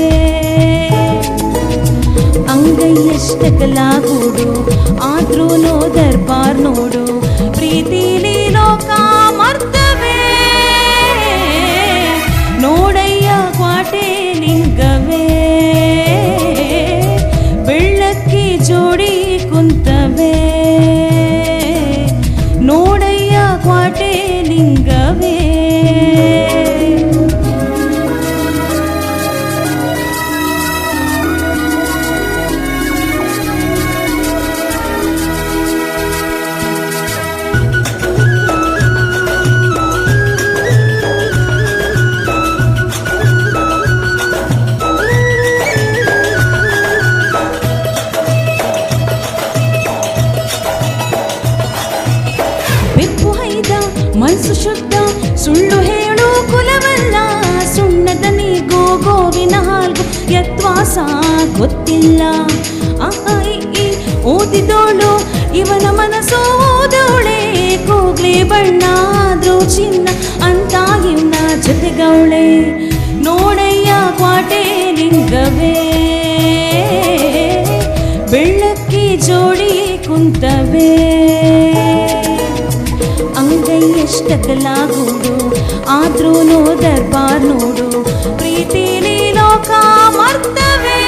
ಅಂಗೈ ಎಷ್ಟಕಲಾಗೂಡು ಆದ್ರೂ ದರ್ಬಾರ್ ನೋಡು, ಪ್ರೀತಿಲಿ ಲೋಕ ಮರ್ತವೆ. ನೋಡಯ್ಯ ಕ್ವಾಟೆ ಲಿಂಗವೇ, ಬೆಳ್ಳಕ್ಕಿ ಜೋಡಿ ಕುಂತವೆ. ನೋಡಯ್ಯ ಕ್ವಾಟೆ ಲಿಂಗವೇ. ಮನಸ್ಸು ಶುದ್ಧ, ಸುಳ್ಳು ಹೇಳು ಕುಲವಲ್ಲ. ಸುಣ್ಣದ ನೀಗೋ ಗೋವಿನ ಹಾಲ್ಗು ಯತ್ವಾಸ ಗೊತ್ತಿಲ್ಲ. ಈ ಓದಿದೋಳು ಇವನ ಮನಸ್ಸು ಓದೋಳೆ. ಕೂಗ್ಲಿ ಬಣ್ಣ ಆದ್ರೂ ಚಿನ್ನ ಅಂತ ಇವನ ಜೊತೆಗವಳೆ. ನೋಡಯ್ಯ ಕ್ವಾಟೆ ಲಿಂಗವೇ, ಬೆಳ್ಳಕ್ಕಿ ಜೋಡಿ ಕುಂತವೆ. ಅಂಗೈ ಎಷ್ಟಕಲಾಗೂಡು ಆದ್ರೂ ದರ್ಬಾರ್ ನೋಡು, ಪ್ರೀತಿಲಿ ಲೋಕ ಮರ್ತವೆ.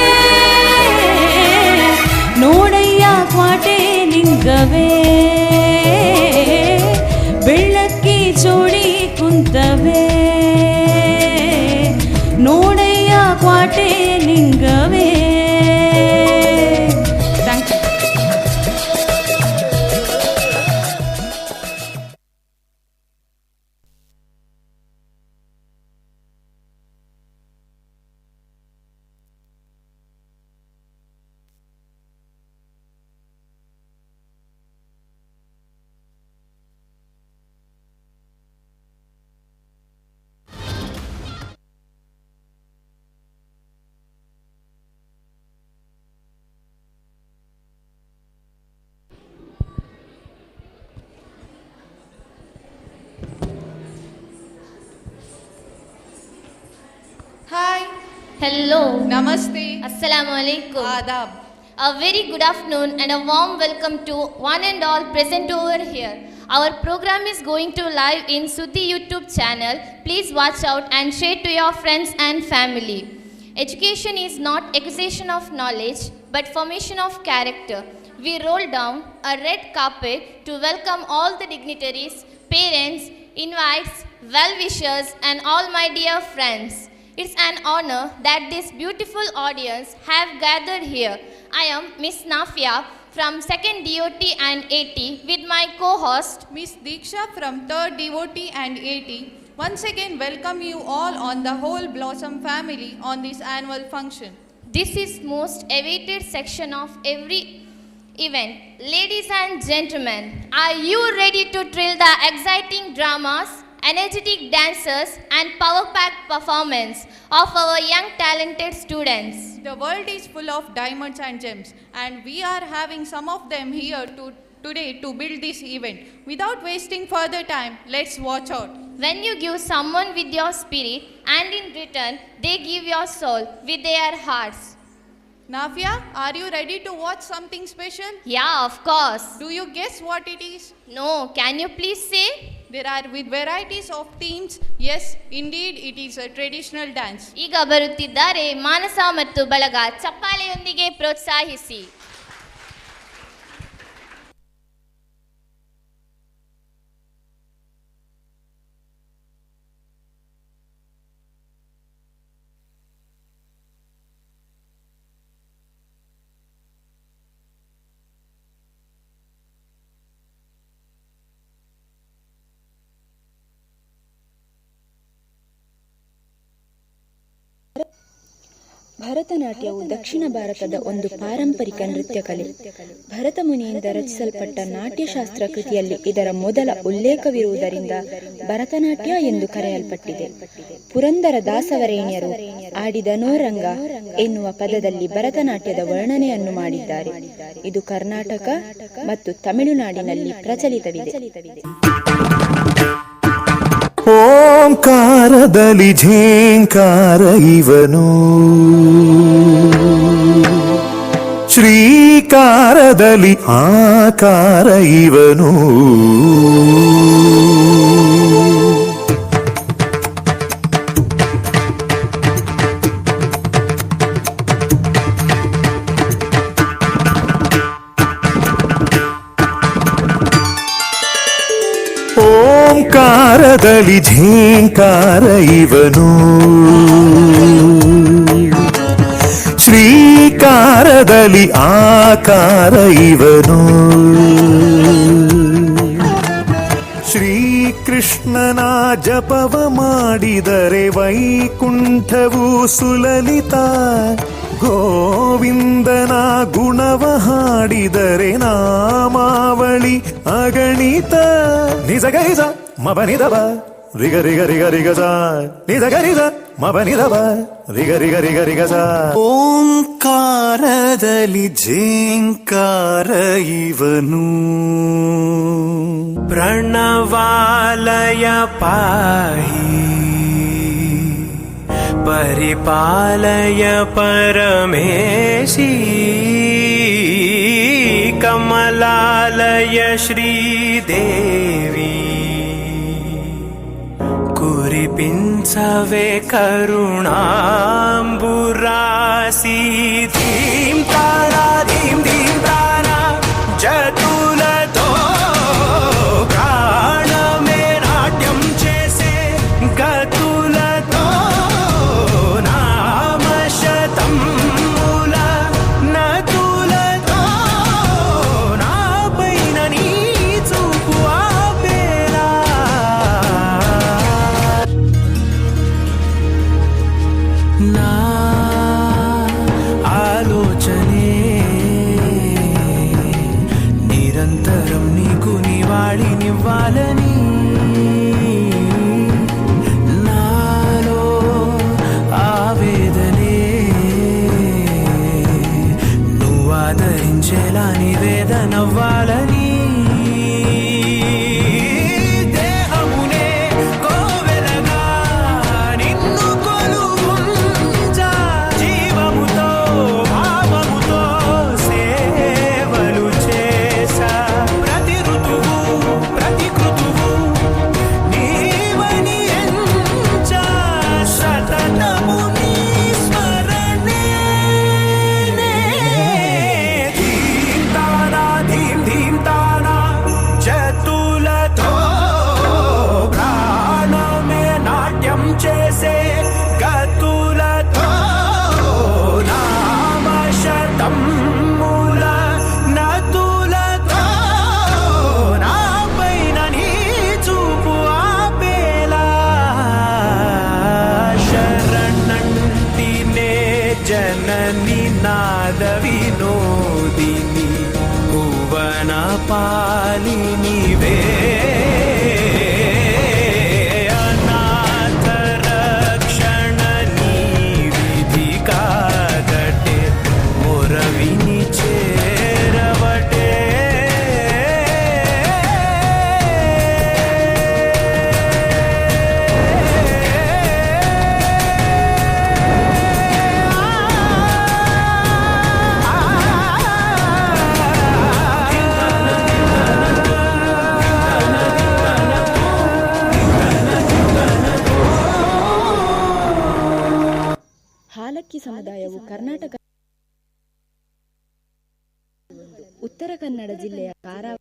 ನೋಡಯ್ಯ ಕ್ವಾಟೆ ಲಿಂಗವೇ, ಬೆಳ್ಳಕ್ಕಿ ಜೋಡಿ ಕುಂತವೆ. ನೋಡಯ್ಯ ಕ್ವಾಟೆ ಲಿಂಗವೇ. Thank you. Hello. Namaste. Assalamu alaikum. Adab. A very good afternoon and a warm welcome to one and all present over here. Our program is going to live in Suddi YouTube channel. Please watch out and share to your friends and family. Education is not acquisition of knowledge but formation of character. We roll down a red carpet to welcome all the dignitaries, parents, invites, well-wishers and all my dear friends. It's an honor that this beautiful audience have gathered here. I am Miss Nafia from 2nd DOT and AT with my co-host Miss Diksha from 3rd DOT and AT. Once again welcome you all on the whole Blossom family on this annual function. This is most awaited section of every event. Ladies and gentlemen, are you ready to thrill the exciting dramas, energetic dancers and power-packed performance of our young talented students? The world is full of diamonds and gems and we are having some of them here today to build this event. Without wasting further time, let's watch out. When you give someone with your spirit and in return they give your soul with their hearts. Nafia, are you ready to watch something special? Yeah, of course. Do you guess what it is? No, can you please say? There are with varieties of themes. Yes, indeed it is a traditional dance. ಈಗ ಬರುತ್ತಿದ್ದಾರೆ ಮಾನಸ ಮತ್ತು ಬಳಗ. ಚಪ್ಪಾಳೆಯೊಂದಿಗೆ ಪ್ರೋತ್ಸಾಹಿಸಿ. ಭರತನಾಟ್ಯವು ದಕ್ಷಿಣ ಭಾರತದ ಒಂದು ಪಾರಂಪರಿಕ ನೃತ್ಯ ಕಲೆ. ಭರತ ಮುನಿಯಿಂದ ರಚಿಸಲ್ಪಟ್ಟ ನಾಟ್ಯಶಾಸ್ತ್ರ ಕೃತಿಯಲ್ಲಿ ಇದರ ಮೊದಲ ಉಲ್ಲೇಖವಿರುವುದರಿಂದ ಭರತನಾಟ್ಯ ಎಂದು ಕರೆಯಲ್ಪಟ್ಟಿದೆ. ಪುರಂದರ ದಾಸವರೇಣ್ಯರು ಆಡಿದನೋರಂಗ ಎನ್ನುವ ಪದದಲ್ಲಿ ಭರತನಾಟ್ಯದ ವರ್ಣನೆಯನ್ನು ಮಾಡಿದ್ದಾರೆ. ಇದು ಕರ್ನಾಟಕ ಮತ್ತು ತಮಿಳುನಾಡಿನಲ್ಲಿ ಪ್ರಚಲಿತವಿದೆ. ಓಂಕಾರದಲ್ಲಿ ಝೇಂಕಾರ ಇವನು, ಶ್ರೀಕಾರದಲ್ಲಿ ಆಕಾರ ಇವನು. ಓಂಕಾರದಲ್ಲಿ ಝೇಂಕಾರ ಇವನು, ಶ್ರೀಕಾರದಲ್ಲಿ ಆಕಾರ ಇವನು. ಶ್ರೀಕೃಷ್ಣನ ಜಪವ ಮಾಡಿದರೆ ವೈಕುಂಠವು ಸುಲಲಿತ, ಗೋವಿಂದನ ಗುಣವ ಹಾಡಿದರೆ ನಾಮಾವಳಿ ಅಗಣಿತ. ನಿಜ ಗೈಜ ಮಬ ನಿದಬ ರಿಗ ರಿಗ ರಿಗ ರಿಗಜ, ನಿಜ ಗರಿಜ ಮಬ ನಿದಬ ರಿಗ ರಿಗ ರಿಗ ರಿಗಜ. ಓಂಕಾರದಲ್ಲಿ ಝೇಂಕಾರ ಇವನು, ಪ್ರಣವಾಲಯ ಪಾಹಿ ಪರಿಪಾಲಯ ಪರಮೇಶಿ, ಕಮಲಾಲಯ ಶ್ರೀದೇವಿ కురిపించవే కరుణాంబురాసి. ధీం తారా ధీం ధీం తారా జతులతో ప్రాణమే నాట్యం చేసే గతులతో నామశతం మూల నతులతో నా పైన నీ చూపు ఆపేలా. నా ఆలోచనే నిరంతరం నీకు నివాళినివ్వాలని, నాలో ఆవేదనే నువ్వు ఆదరించేలా నివేదనవ్వాలని. దేహమునే కోవెలగా నిన్ను కొలువుంచా, జీవముతో భావముతో సేవలు చేసా. ప్రతి ఋతువు ప్రతి కృతువు నీవని ఎంచా, సతతము నీ స్మరణే. ధీం తానా ధీం ధీం తానా జతులతో ప్రాణమే నాట్యం చేసే గతులతో నామశతం మూల నతులతో నా పైన నీ చూపు ఆపేలా. శరణంటినే జనని నాద వినోదిని, భువన పాలినివే. అనాథ రక్షణ నీ విధి కాదటే, మొరవిని చేరవటే. ಹಾಲಕ್ಕಿ ಸಮುದಾಯವು ಕರ್ನಾಟಕ ಉತ್ತರ ಕನ್ನಡ ಜಿಲ್ಲೆಯ ಕಾರವಾರ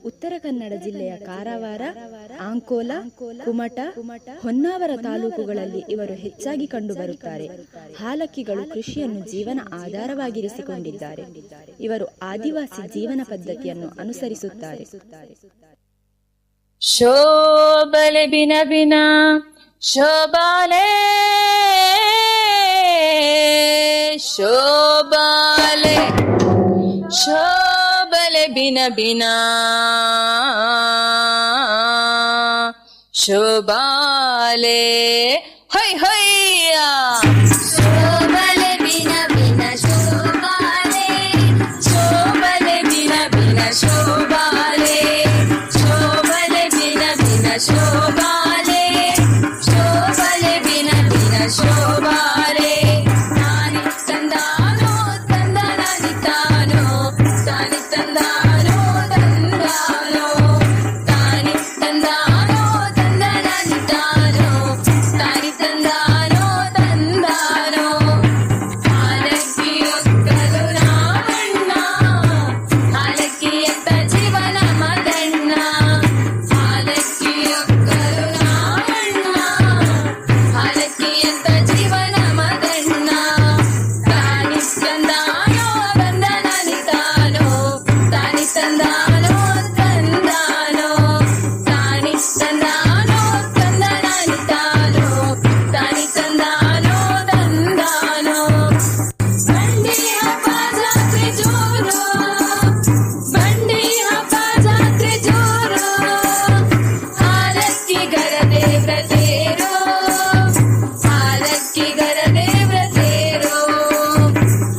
ಉತ್ತರ ಕನ್ನಡ ಜಿಲ್ಲೆಯ ಕಾರವಾರ, ಅಂಕೋಲ, ಕುಮಟ, ಹೊನ್ನಾವರ ತಾಲೂಕುಗಳಲ್ಲಿ ಇವರು ಹೆಚ್ಚಾಗಿ ಕಂಡುಬರುತ್ತಾರೆ. ಹಾಲಕ್ಕಿಗಳು ಕೃಷಿಯನ್ನು ಜೀವನ ಆಧಾರವಾಗಿರಿಸಿಕೊಂಡಿದ್ದಾರೆ. ಇವರು ಆದಿವಾಸಿ ಜೀವನ ಪದ್ಧತಿಯನ್ನು ಅನುಸರಿಸುತ್ತಾರೆ. ಶೋಬಲೆ ಬಿನ ಬಿನ ಶೋಬಾಲೆ ಶೋಬಾಲೆ ಶೋಬಲೆ ಬಿನ ಬಿನ ಬಿನ ಶೋಭಾಲೆ ಹೈ ಹೈಯ ಶೋಭಲೆ ಬಿನ ಬಿನ ಶೋಭಾಲೆ ಶೋಭಲೆ ಬಿನ ಬಿನ ಶೋಭಾಲೆ ಶೋಭಲೆ ಬಿನ ಬಿನ ಶೋಭಾಲೆ ಶೋಭಲೆ ಬಿನ ಬಿನ ಶೋಭಾಲೆ ತಾನಿ ತಂದಾನೋ ತಂದನಾನಿ ತಾನೋ ತಾನಿ ತಂದಾನೋ ತಂದಾನೋ ತಾನಿ ತಂದಾನೋ ತಂದನಾನಿ ತಾನೋ ತಾನಿ ತಂದಾನೋ ತಂದಾನೋ ಹಾಲಕ್ಕಿಯೊಕ್ಕಲು ರಾಮಣ್ಣ ಹಾಲಕ್ಕಿಯಂತ ಜೀವನ ಮದಣ್ಣ ಹಾಲಕ್ಕಿಯೊಕ್ಕಲು ರಾಮಣ್ಣ ಹಾಲಕ್ಕಿಯಂತ ಜೀವನ ಮದಣ್ಣ ತಾನಿ ತಂದಾನೋ ತಂದನಾನಿ ತಾನೋ ತಾನಿ ತಂದಾನೋ ತಂದಾನೋ ತಾನಿ ತಂದಾನೋ ತಂದನಾನಿ ತಾನೋ ತಾನಿ ತಂದಾನೋ ತಂದಾನೋ ಬಂಡಿ ಹಬ್ಬ ಜಾತ್ರೆ ಜೋರು ಬಂಡಿ ಹಬ್ಬ ಜಾತ್ರೆ ಜೋರು ಹಾಲಕ್ಕಿ ಗರದೇವ್ರ ತೇರು ಹಾಲಕ್ಕಿ ಗರದೇವ್ರ ತೇರು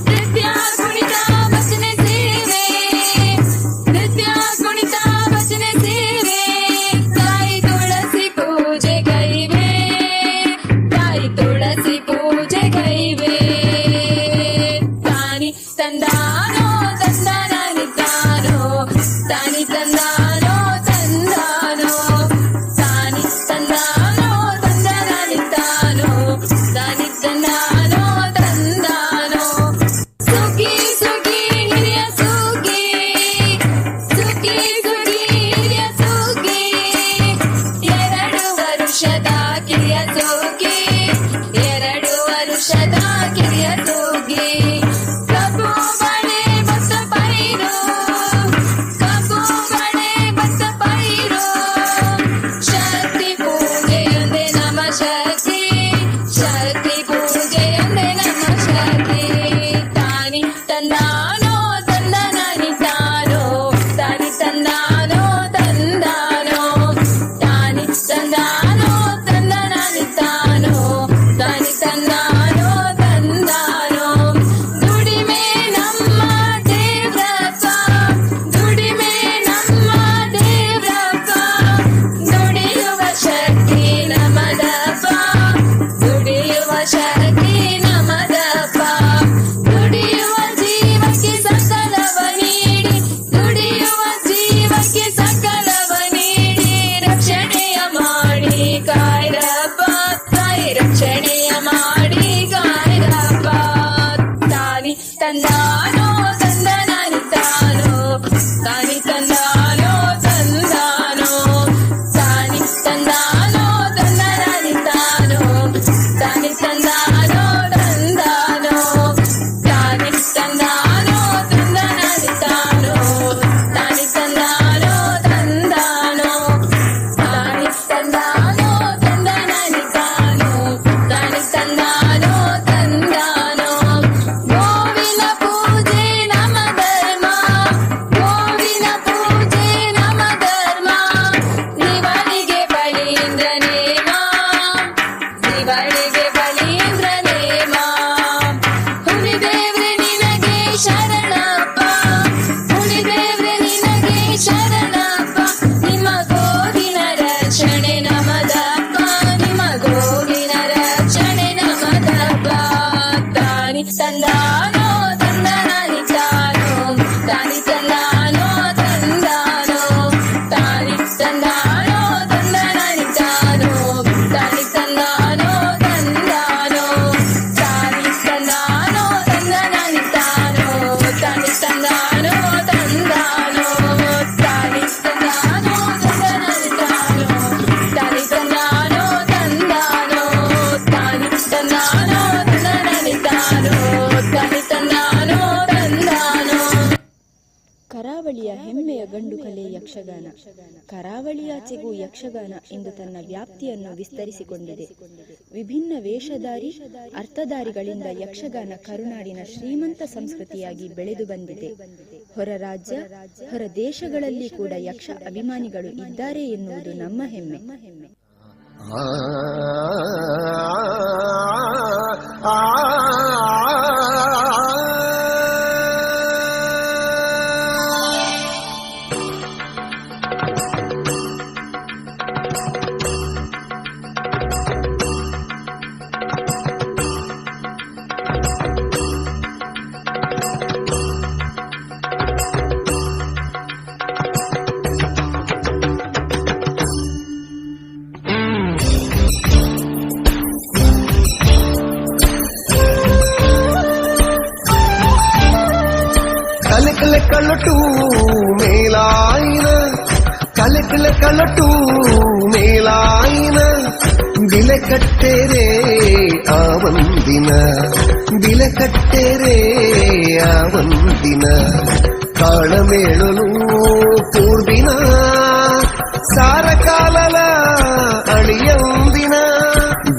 ನೃತ್ಯ ಕುಣಿತ ಭಜನೆ ಸೇವೆ ನೃತ್ಯ ಕುಣಿತ ಭಜನೆ ಸೇವೆ ತಾಯಿ ತುಳಸಿ ಪೂಜೆ ಕೈವೆ ತಾಯಿ ತುಳಸಿ ಪೂಜೆ ಕೈವೆ ತಾನಿ ತಂದಾನೋ ತಂದನಾನಿ ತಾನೋ ತಾನಿ ತಂದಾನೋ ತಂದಾನೋ ತಾನಿ ತಂದಾನೋ ತಂದನಾನಿ ತಾನೋ ತಾನಿ ತಂದಾನೋ ತಂದಾನೋ ಸುಖಿ ಸುಖಿ ಹಿರಿಯ ಸುಖಿ ಸುಖಿ ಸುಖಿ ಹಿರಿಯ ಸುಖಿ 2 ವರುಷದ ಕಿರಿಯ ಸುಖಿ 2 ವರುಷದ ಕಿರಿಯ ಸುಖಿ ಕಬ್ಬು ಬಳೆ ಭತ್ತ ಪೈರು ಕಬ್ಬು ಬಳೆ ಭತ್ತ ಪೈರು ಶಕ್ತಿ ಪೂಜೆಯೊಂದೇ ನಮ ಶಕ್ತಿ ಶಕ್ತಿ ಪೂಜೆಯೊಂದೇ ನಮ ಶಕ್ತಿ ತಾನಿ ತಂದಾನೋ ತಂದನಾನಿ ತಾನೋ ತಾನಿ ತಂದಾನೋ ತಂದಾನೋ ತಾನಿ ತಂದಾನೋ ತಂದನಾನಿ ತಾನೋ ತಾನಿ ತಂದಾನೋ ತಂದಾನೋ ದುಡಿಮೆ ನಮ್ಮ ದೇವ್ರಪ್ಪ ದುಡಿಮೆ ನಮ್ಮ ದೇವ್ರಪ್ಪ ದುಡಿಯುವ ಶಕ್ತಿ ನಮದಪ್ಪ ದುಡಿಯುವ ಶಕ್ತಿ ನಮದಪ್ಪ ದುಡಿಯುವ ಜೀವಕ್ಕೆ ಸಕಲವ ನೀಡಿ ದುಡಿಯುವ ಜೀವಕ್ಕೆ ಸಕಲವ ನೀಡಿ ರಕ್ಷಣೆಯ ಮಾಡಿ ಕಾಯ್ರಪ್ಪ ತಾಯಿ ರಕ್ಷಣೆಯ ಮಾಡಿ ಕಾಯ್ರಪ್ಪ ತಾನಿ ತಂದಾನೋ ತಂದನಾನಿ ತಾನೋ ತಾನಿ ತಂದಾನೋ ತಂದಾನೋ ತಾನಿ ತಂದಾನೋ ತಂದನಾನಿ ತಾನೋ ತಾನಿ ತಂದಾನೋ ತಂದಾನೋ ತಾನಿ ತಂದಾನೋ ತಂದನಾನಿ ತಾನೋ ತಾನಿ ತಂದಾನೋ ತಂದಾನೋ ತಾನಿ ತಂದಾನೋ ತಂದನಾನಿ ತಾನೋ ತಾನಿ ತಂದಾನೋ ತಂದಾನೋ ಗೋವಿನ ಪೂಜೆ ನಮ ಧರ್ಮ ಗೋವಿನ ಪೂಜೆ ನಮ ಧರ್ಮ ದಿವಳಿಗೆ ಬಲೀಂದ್ರ ನೇಮ ದಿವಳಿಗೆ ಬಲೀಂದ್ರ ನೇಮ ಹುಲಿದೇವ್ರೆ ನಿನಗೆ ಶರಣಪ್ಪ ಹುಲಿದೇವ್ರೆ ನಿನಗೆ ಶರಣಪ್ಪ ನಿಮ್ಮ ಗೋವಿನ ರಕ್ಷಣೆ ನಮದಪ್ಪ ನಿಮ್ಮ ಗೋವಿನ ರಕ್ಷಣೆ ನಮದಪ್ಪ ತಾನಿ ತಂದಾನೋ ತಂದನಾನಿ ತಾನೋ ತಾನಿ ತಂದಾನೋ ತಂದಾನೋ ತಾನಿ ತಂದಾನೋ ತಂದನಾನಿ ತಾನೋ ತಾನಿ ತಂದಾನೋ ತಂದಾನೋ ಯಕ್ಷಗಾನ. ಕರಾವಳಿಯಾಚೆಗೂ ಯಕ್ಷಗಾನ ಇಂದು ತನ್ನ ವ್ಯಾಪ್ತಿಯನ್ನು ವಿಸ್ತರಿಸಿಕೊಂಡಿದೆ. ವಿಭಿನ್ನ ವೇಷಧಾರಿ ಅರ್ಥಧಾರಿಗಳಿಂದ ಯಕ್ಷಗಾನ ಕರುನಾಡಿನ ಶ್ರೀಮಂತ ಸಂಸ್ಕೃತಿಯಾಗಿ ಬೆಳೆದು ಬಂದಿದೆ. ಹೊರ ರಾಜ್ಯ ಹೊರ ದೇಶಗಳಲ್ಲಿ ಕೂಡ ಯಕ್ಷ ಅಭಿಮಾನಿಗಳು ಇದ್ದಾರೆ ಎನ್ನುವುದು ನಮ್ಮ ಹೆಮ್ಮೆ. ಕಲಟು ಮೇಲಾಯಿನ ಕಲಟು ಮೇಲಾಯಿನ ಬಿಲೆ ಕಟ್ಟೆರೆ ಆ ಒಂದಿನ ಬಿಲೆ ಕಟ್ಟೆರೆ ಆ ಒಂದಿನ ಕಾಳಮೇಳಲು ಪೂರ್ವಿನ ಸಾರ ಕಾಲಲ ಅಳಿಯೊಂದಿನ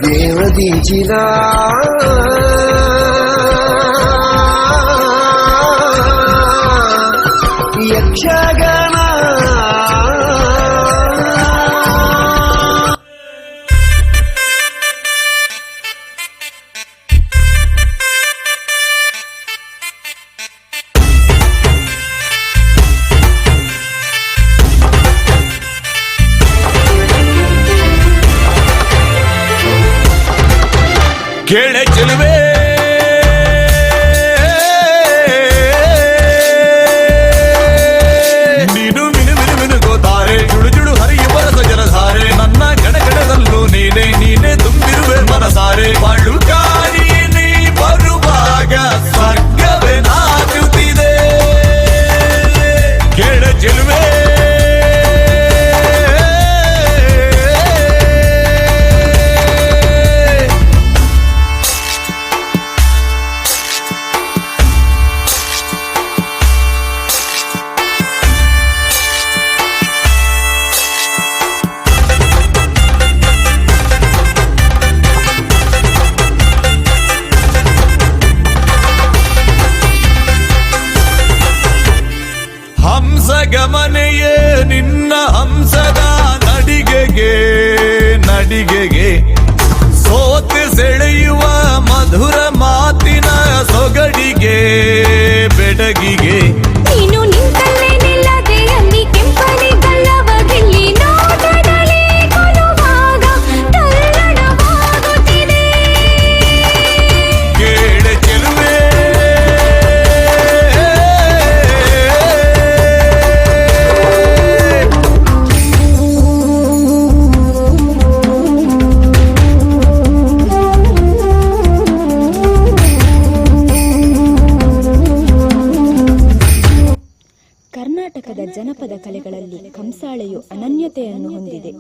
ದೇವದೀಜಿನ ಯಕ್ಷಗಾನ ಕೇಳೆ ಚೆಲುವೆ ನೀನು ಮಿನುಗೋತಾರೆ ಜುಡು ಜುಡು ಹರಿಯುವ ಸಜರಧಾರೆ ನನ್ನ ಗಡಗಡದಲ್ಲೂ ನೀನೆ ನೀನೆ ತುಂಬಿರುವೆ ಮನಸಾರೆ ಬಾಳು ಕಾರಿ ನೀ ಬರುವಾಗ ಸ್ವರ್ಗವೇ ನಾಚುತ್ತಿದೆ ಕೇಳೆ ಚೆಲುವೆ ಗಮನೆಯೇ ನಿನ್ನ ಹಂಸದ ನಡಿಗೆಗೆ ಸೋತೆ ಸೆಳೆಯುವ ಮಧುರ ಮಾತಿನ ಸೊಗಡಿಗೆ ಬೆಡಗಿಗೆ ನೀನು ನಿಂತಲ್ಲೇ ನಿಲ್ಲದೆ ಅಲ್ಲಿ ಕೆಂಪನೆ ಗಲ್ಲವ ಗಿಲ್ಲಿ ನೋಟದಲ್ಲಿ ಕೊಲುವಾಗ ತಲ್ಲಣವಾಗುತ್ತಿದೆ ಕೇಳೆ ಚೆಲುವೆ ಕರ್ನಾಟಕದ ಜನಪದ ಕಲೆಗಳಲ್ಲಿ ಕಂಸಾಳೆಯು ಅನನ್ಯತೆಯನ್ನು ಹೊಂದಿದೆ.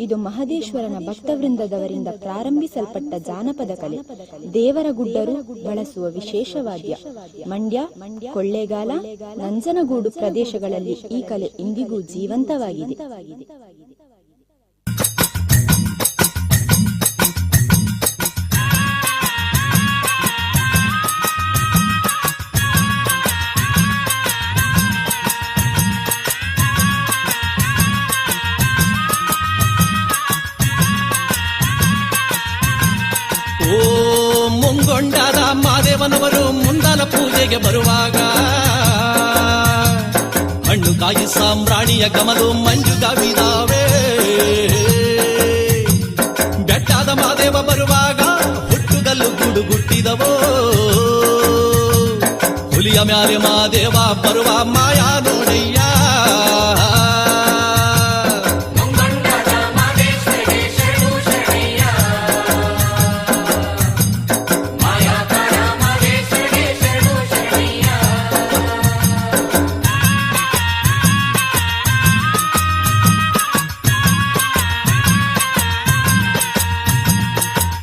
ಇದು ಮಹದೇಶ್ವರನ ಭಕ್ತವೃಂದದವರಿಂದ ಪ್ರಾರಂಭಿಸಲ್ಪಟ್ಟ ಜಾನಪದ ಕಲೆ. ದೇವರಗುಡ್ಡರು ಬಳಸುವ ವಿಶೇಷ ವಾದ್ಯ. ಮಂಡ್ಯ, ಕೊಳ್ಳೇಗಾಲ, ನಂಜನಗೂಡು ಪ್ರದೇಶಗಳಲ್ಲಿ ಈ ಕಲೆ ಇಂದಿಗೂ ಜೀವಂತವಾಗಿದೆ. ಓ ಮುಂಗೊಂಡಾದ ಮಾದೇವನವರು ಮುಂದಾನ ಪೂಜೆಗೆ ಬರುವಾಗ ಹಣ್ಣು ಕಾಯಿ ಸಾಂಬ್ರಾಣಿಯ ಗಮಲು ಮಂಜುಗವಿದಾವೆ. ಬೆಟ್ಟಾದ ಮಾದೇವ ಬರುವಾಗ ಹುಟ್ಟುಗಲ್ಲು ಗುಡುಗುಟ್ಟಿದವೋ. ಹುಲಿಯ ಮ್ಯಾಲೆ ಮಾದೇವ ಬರುವ ಮಾಯಾ ನೋಡಯ್ಯ.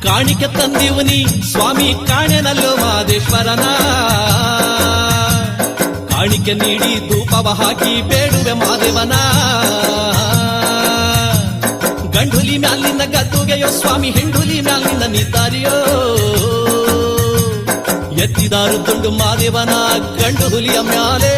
ಕಾಣಿಕೆ ತಂದಿವನಿ ಸ್ವಾಮಿ ಕಾಣೆನಲ್ಲೋ ಮಾದೇಶ್ವರನ. ಕಾಣಿಕೆ ನೀಡಿ ಧೂಪವ ಹಾಕಿ ಬೇಡುವೆ ಮಾದೇವನ. ಗಂಡುಲಿ ಮ್ಯಾಲಿನ ಗದ್ದುಗೆಯೋ ಸ್ವಾಮಿ, ಹೆಂಡುಲಿ ಮ್ಯಾಲಿನ ನಿದ್ದಾರಿಯೋ. ಎತ್ತಿದಾರು ದುಂಡು ಮಾದೇವನ ಗಂಡು ಹುಲಿಯ ಮ್ಯಾಲೆ.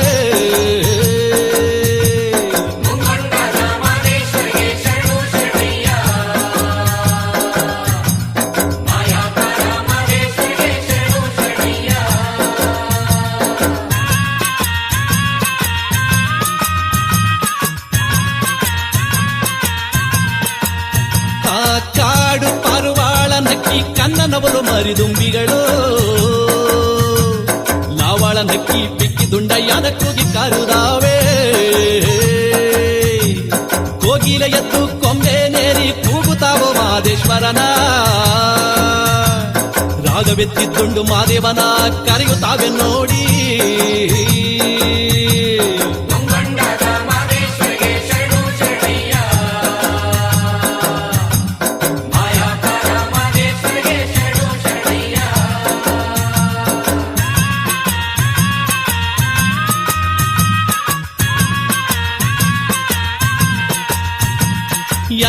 ಕಾಡು ಪಾರುವಾಳ ನಕ್ಕಿ ಕನ್ನನವರು ಮರಿದುಂಬಿಗಳು. ಲಾವಾಳ ನಕ್ಕಿ ಪಿಕ್ಕಿ ದುಂಡಯ್ಯನ ಕೂಗಿ ಕಾರುದಾವೆ. ಕೋಗಿಲ ಎದ್ದು ಕೊಂಬೆ ನೇರಿ ಕೂಗುತ್ತಾವೋ ಮಾದೇಶ್ವರನ. ರಾಗವೆತ್ತಿದ್ದುಂಡು ಮಾದೇವನ ಕರೆಯುತ್ತಾವೆ ನೋಡಿ.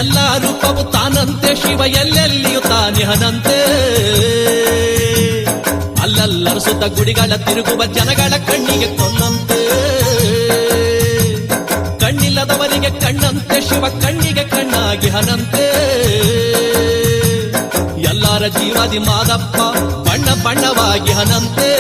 ಎಲ್ಲ ರೂಪವು ತಾನಂತೆ, ಶಿವ ಎಲ್ಲೆಲ್ಲಿಯೂ ತಾನಿಹನಂತೆ. ಅಲ್ಲಲ್ಲರಿಸುತ್ತ ಗುಡಿಗಳ ತಿರುಗುವ ಜನಗಳ ಕಣ್ಣಿಗೆ ಕೊಲ್ಲಂತೆ. ಕಣ್ಣಿಲ್ಲದವರಿಗೆ ಕಣ್ಣಂತೆ, ಶಿವ ಕಣ್ಣಿಗೆ ಕಣ್ಣಾಗಿ ಹನಂತೆ. ಎಲ್ಲರ ಜೀವಾದಿ ಮಾದಪ್ಪ ಬಣ್ಣ ಬಣ್ಣವಾಗಿ ಹನಂತೆ.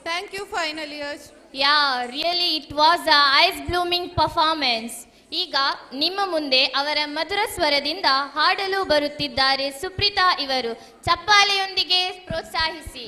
Thank you, final years. Yeah, really it was a eyes-blooming performance. ಈಗ ನಿಮ್ಮ ಮುಂದೆ ಅವರ ಮಧುರ ಸ್ವರದಿಂದ ಹಾಡಲು ಬರುತ್ತಿದ್ದಾರೆ ಸುಪ್ರೀತಾ ಇವರು. ಚಪ್ಪಾಳೆಯೊಂದಿಗೆ ಪ್ರೋತ್ಸಾಹಿಸಿ.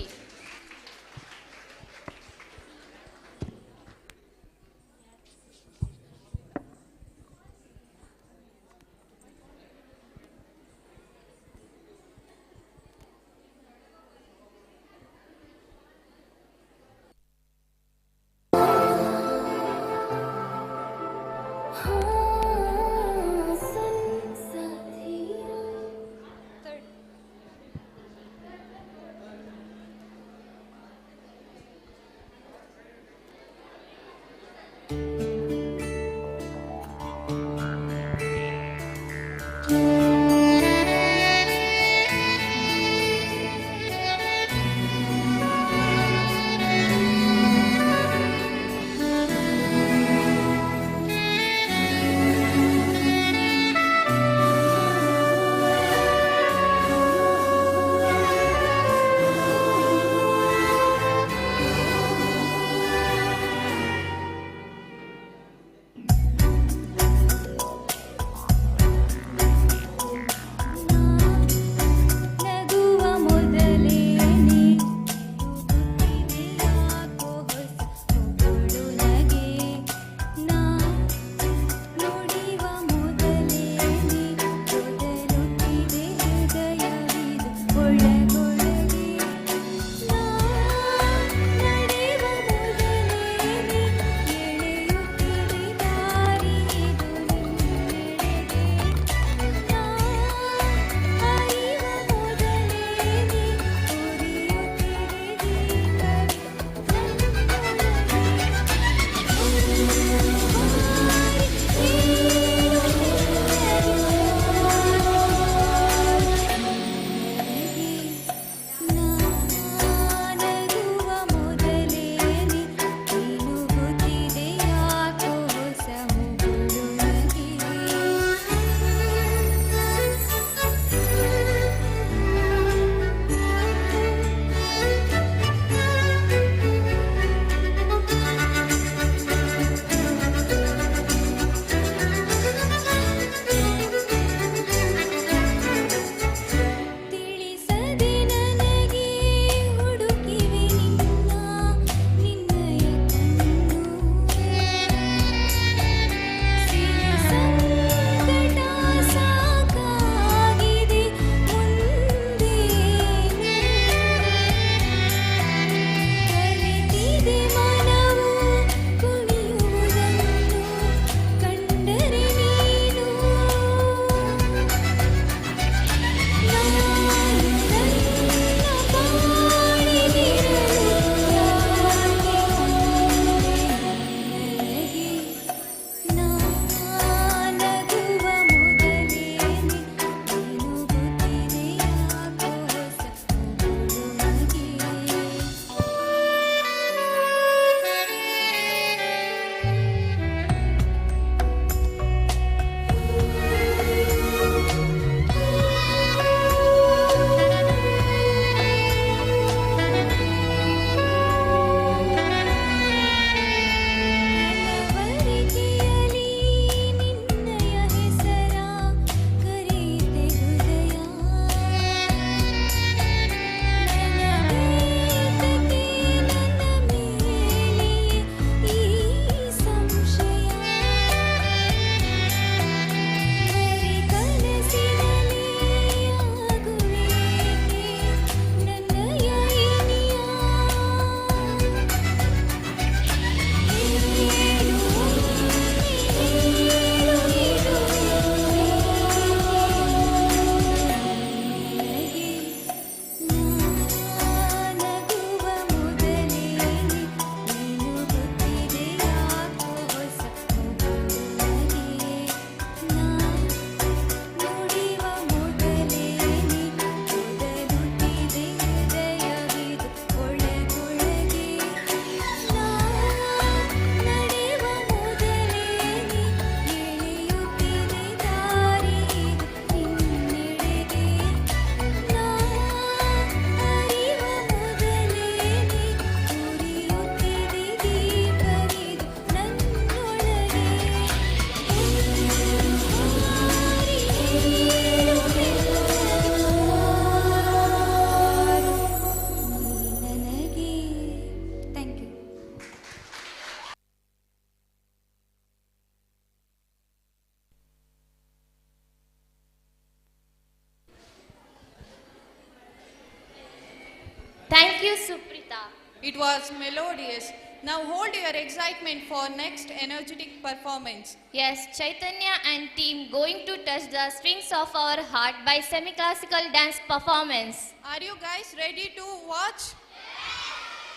Thank you, Suprita. It was melodious. Now hold your excitement for next energetic performance. Yes, Chaitanya and team going to touch the strings of our heart by semi-classical dance performance. Are you guys ready to watch?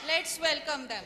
Let's welcome them.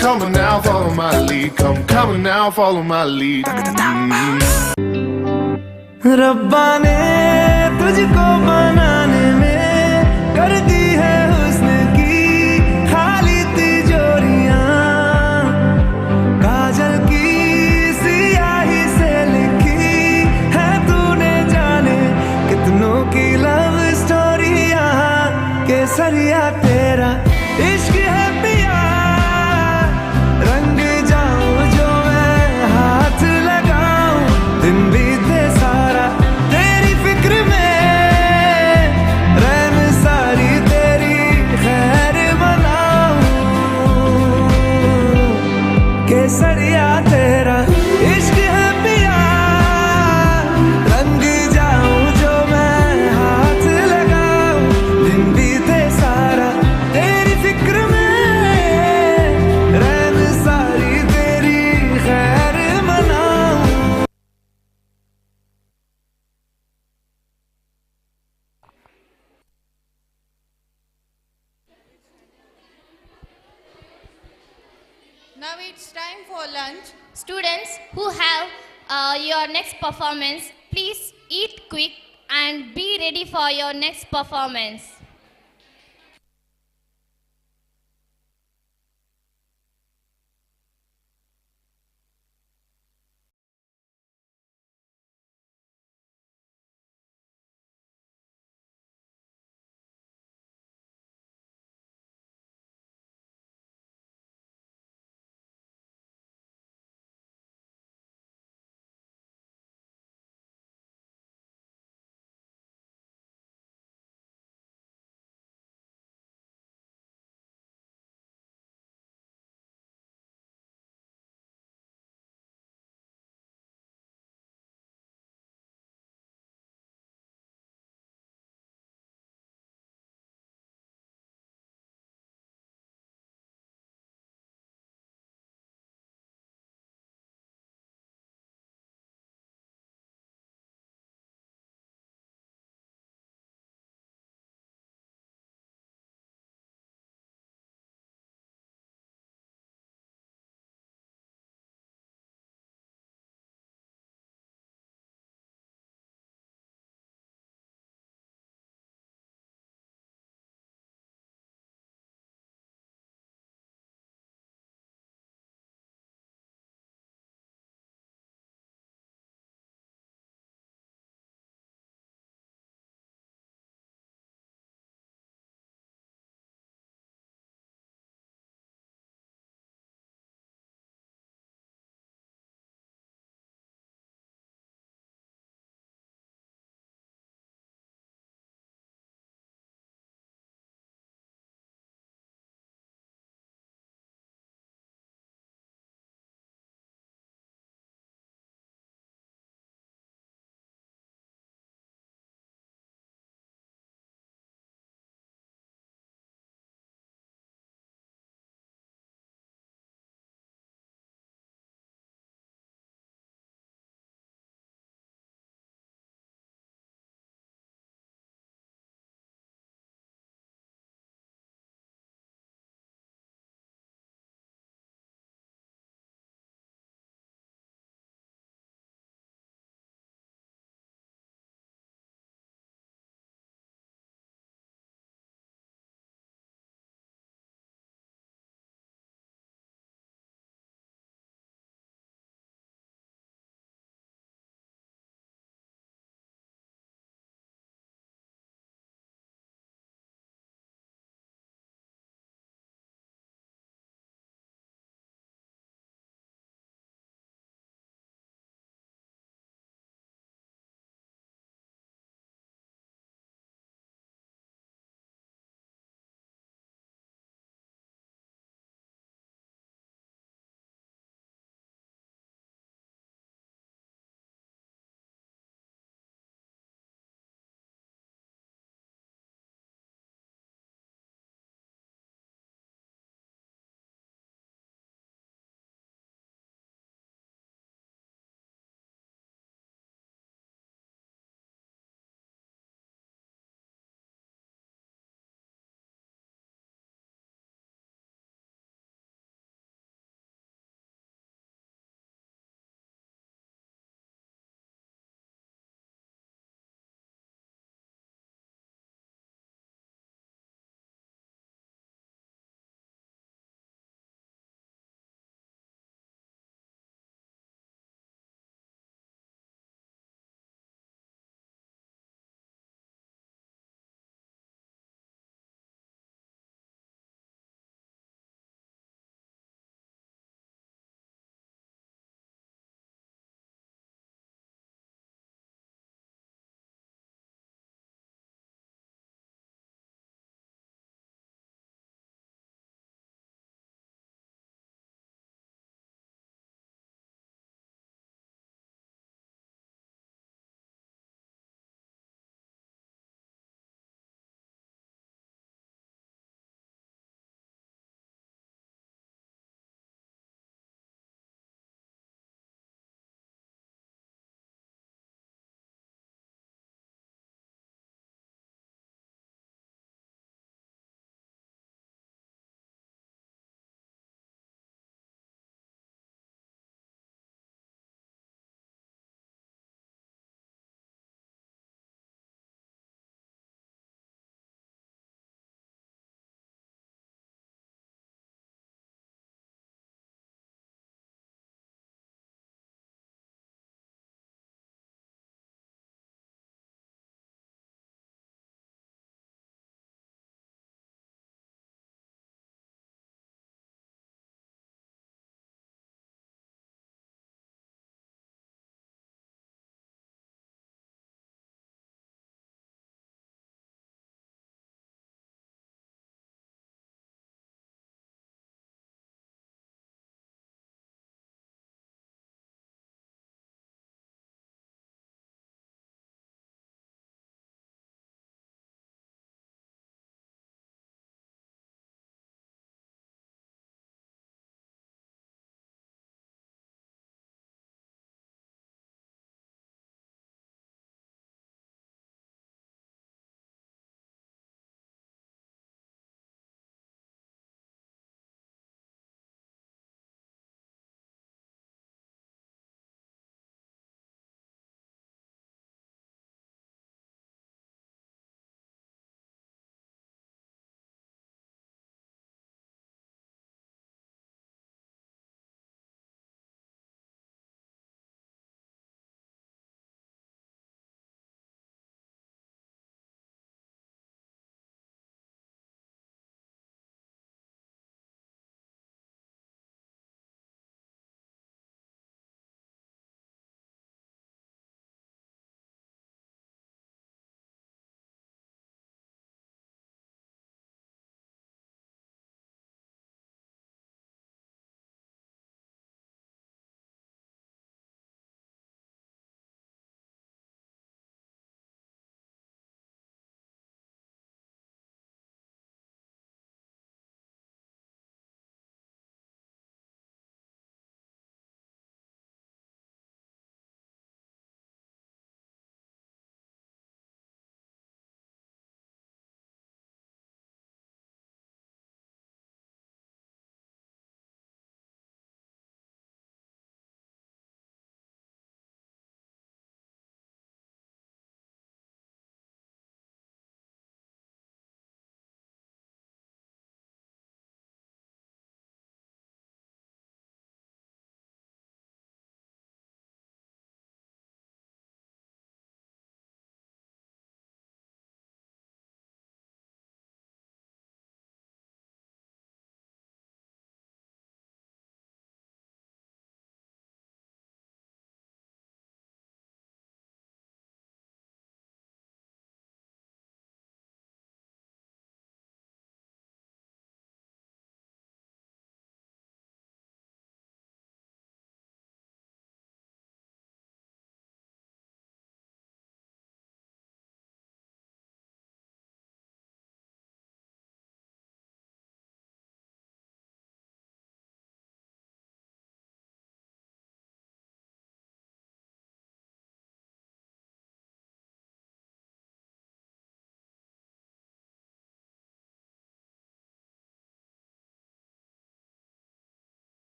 Come on now, follow my lead. Come on now, follow my lead. रब्बा ने तुझको बनाने में कर दी है हुस्न की खाली तिजोरियां, काजल की सियाही से लिखी तेरा इश्क है पिया रंग जाऊं जो मैं हाथ लगाऊं दिन बीते सारा तेरी फिक्र में रैन सारी तेरी खैर मनाऊं केसरिया तेरा इश्क है पिया रंग जाऊं जो मैं हाथ लगाऊं दिन बीते सारा तेरी फिक्र में रैन सारी तेरी खैर मनाऊं Now it's time for lunch. Students who have your next performance, please eat quick and be ready for your next performance.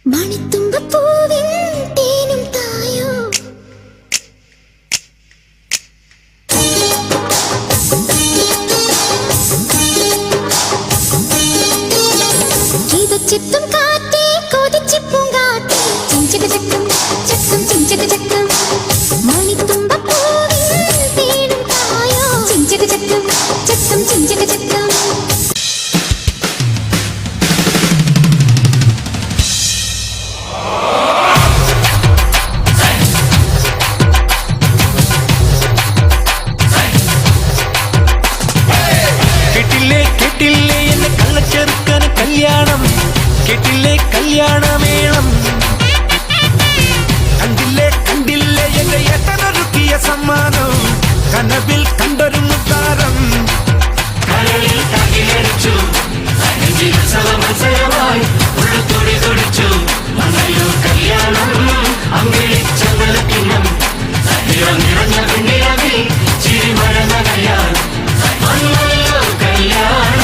മണിത്തുമ്പപ്പൂവിൻ തേനും തായോ ചിത്തും കാറ്റേ കൊതിച്ചിപ്പൂങ്കാറ്റേ ചിഞ്ചക ചക്കം ചക്കം ചിഞ്ചക ചക്കം മണിത്തുമ്പപ്പൂവിൻ തേനും തായോ ചിഞ്ചക ചക്കം ചക്കം ചിഞ്ചക ചക്കം കേട്ടില്ലേ എന്നെ കള്ളച്ചെറുക്കന് കല്യാണം കേട്ടില്ലേ കല്യാണമേളം കണ്ടില്ലേ എന്റെ ഏട്ടനൊരുക്കിയ സമ്മാനം കനവിൽ കണ്ടൊരു മുത്താരം കരളിൽ തകിലടിച്ചു തുടിച്ചു മംഗളൂർ കല്യാണം അങ്കിളിച്ചമ്പലക്കിണ്ണം നിറഞ്ഞ പെണ്ണിറങ്ങി ചിരിമഴന്ന കല്യാണം മംഗളൂർ കല്യാണം.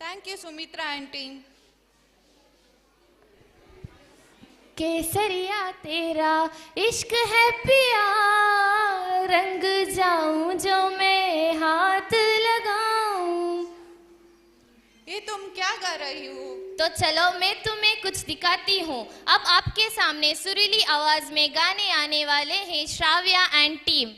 Thank you, Sumitra and team. केसरिया तेरा इश्क है पिया रंग जाऊं जो मैं हाथ लगाऊं. ये तुम क्या गा रही हो? तो चलो मैं तुम्हें कुछ दिखाती हूँ. अब आपके सामने सुरीली आवाज में गाने आने वाले हैं Shravya and team.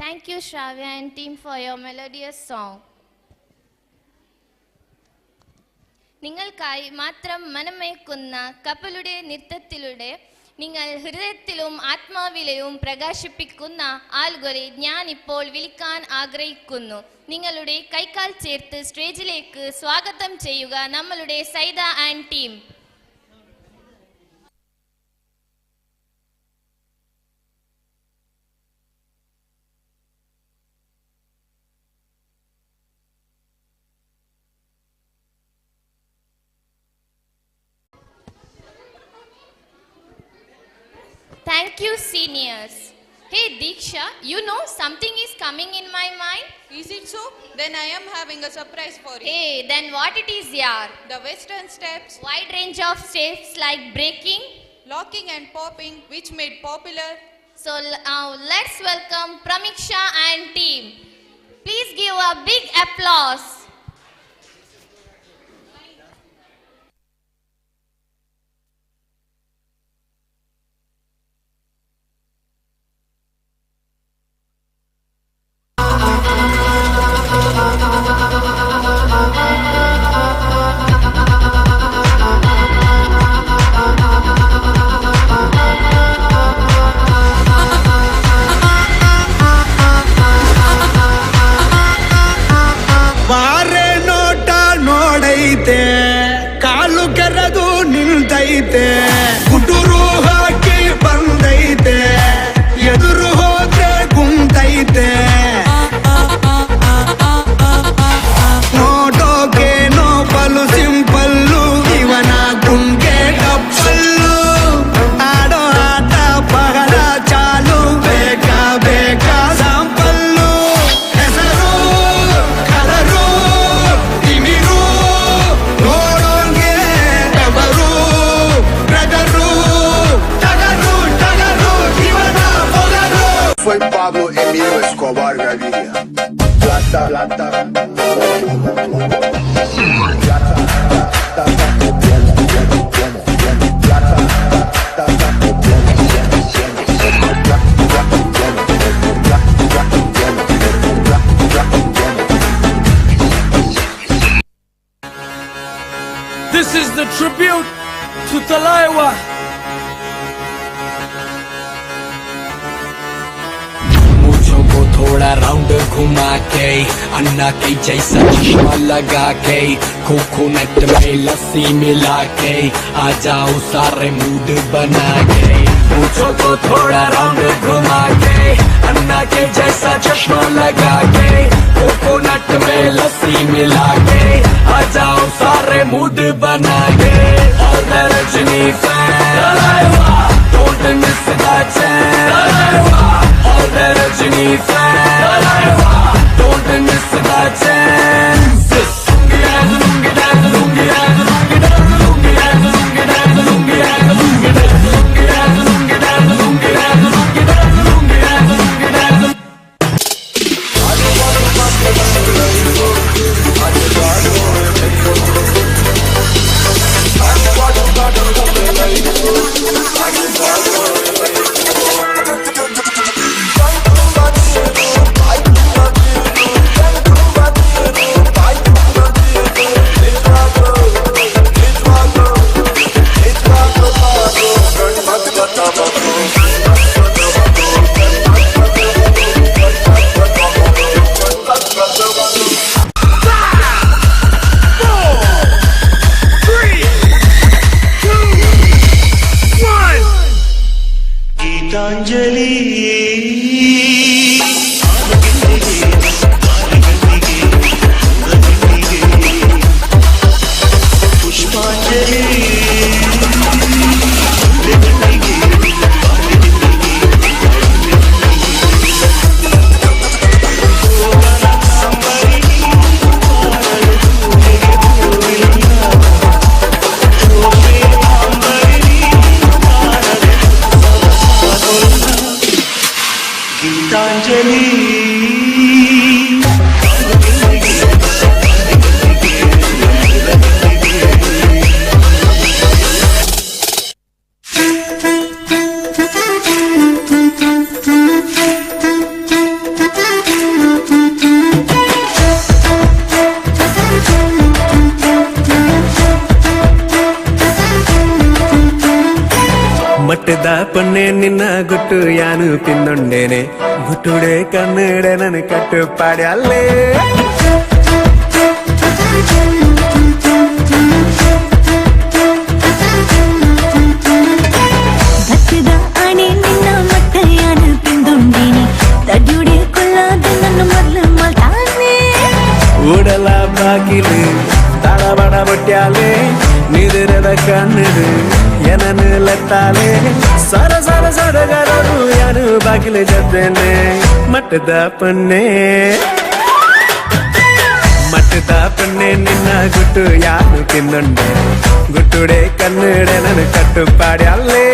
Thank you, Shravya and team, for your melodious song. നിങ്ങൾക്കായി മാത്രം മനമയക്കുന്ന കപ്പലുടെ നൃത്തത്തിലൂടെ നിങ്ങൾ ഹൃദയത്തിലും ആത്മാവിലെയും പ്രകാശിപ്പിക്കുന്ന ആളുകളെ ഞാൻ ഇപ്പോൾ വിളിക്കാൻ ആഗ്രഹിക്കുന്നു. നിങ്ങളുടെ കൈക്കാൽ ചേർത്ത് സ്റ്റേജിലേക്ക് സ്വാഗതം ചെയ്യുക നമ്മളുടെ Saida and team. Thank you, seniors. Hey Diksha, you know something is coming in my mind. Is it so? Then I am having a surprise for you. Hey, then what it is, yaar? The western steps. Wide range of steps like breaking, locking and popping, which made popular. So now let's welcome Pramiksha and team. Please give a big applause. ಕಾಲು ಕೆರೆದು ನಿಲ್ತೈತೆ, ಗುಟುರು ಹಾಕಿ ಬಂದೈತೆ, ಎದುರು ಹೋದ್ರೆ ಕುಂತೈತೆ, ನೋಟೋಕೆ ನೋಪಲು simple, ಇವನ ಗುಂಗೆ ಕಪ್ಪಲ್ಲು, ಆಡೋ ಆಟ ಬಹಳ ಚಾಲು, ಬೇಕಾ ಬೇಕಾ ಸಾಂಪಲ್ಲು, ಹೆಸರು ಕಲರು ತಿಮಿರು, ನೋಡೋಂಗೆ ಟಗರು ಟಗರು ಟಗರು ಟಗರು ಇವನ Mogaru. Fue Pablo Emilio Escobar Gaviria. Plata, plata, This is the tribute to Talaiwa. मुझो को थोड़ा राउंड घुमा के, अन्ना के जैसा चश्मा लगा के, कोकोनट में लस्सी मिला के, आ जाओ सारे मूड बना के। मुझो को थोड़ा राउंड घुमा के, अन्ना के जैसा चश्मा लगा के, कोकोनट में लस्सी मिला के, आ जाओ सारे मूड बना के। All the Rajni fans, don't miss that chance. All the Rajni fans, don't miss that chance. Lungi dance, lungi dance, lungi dance, lungi dance, lungi dance, lungi dance, lungi dance, lungi dance, lungi dance, lungi dance, lungi dance, lungi dance, lungi dance, lungi dance. ಮಟ್ಟದ ಪೊನ್ನೆ ನಿನ್ನ ಗುಟ್ಟು ಯಾನು ತಿಂದೊಂಡೇನೆ ಗುಟ್ಟುಡೆ ಕನ್ನಡ ನನ್ನ ಕಟ್ಟು ಪಾಡ್ಯಲ್ಲೇ ಭತ್ತದ ಆಣೆ ನಿನ್ನ ಮಟ್ಟ ಯಾನು ತಿಂದೊಂಡೇನೆ ತಡ್ಯುಡೆ ಕೊಲ್ಲಾದ ನನ್ನ ಮೊದಲು ಮಾತಾನೆ ಊಡಲ ಬಾಗಿಲು ತಾಳಬಡ ಬೊಟ್ಟ್ಯಾಲೆ ನಿದಿರದ ಕಣ್ಣಡು ಏನನು ಲತ್ತಾಲೆ ಸರ ಸರ ಸಡಗರರು ಯಾನು ಬಾಗಿಲು ಜದ್ದೇನೆ ಮಟ್ಟದ ಪೊನ್ನೆ ನಿನ್ನ ಗುಟ್ಟು ಯಾನು ತಿಂದೊಂಡೆ ಗುಟ್ಟುಡೆ ಕನ್ನಡ ನನ್ನ ಕಟ್ಟು ಪಾಡ್ಯಲ್ಲೇ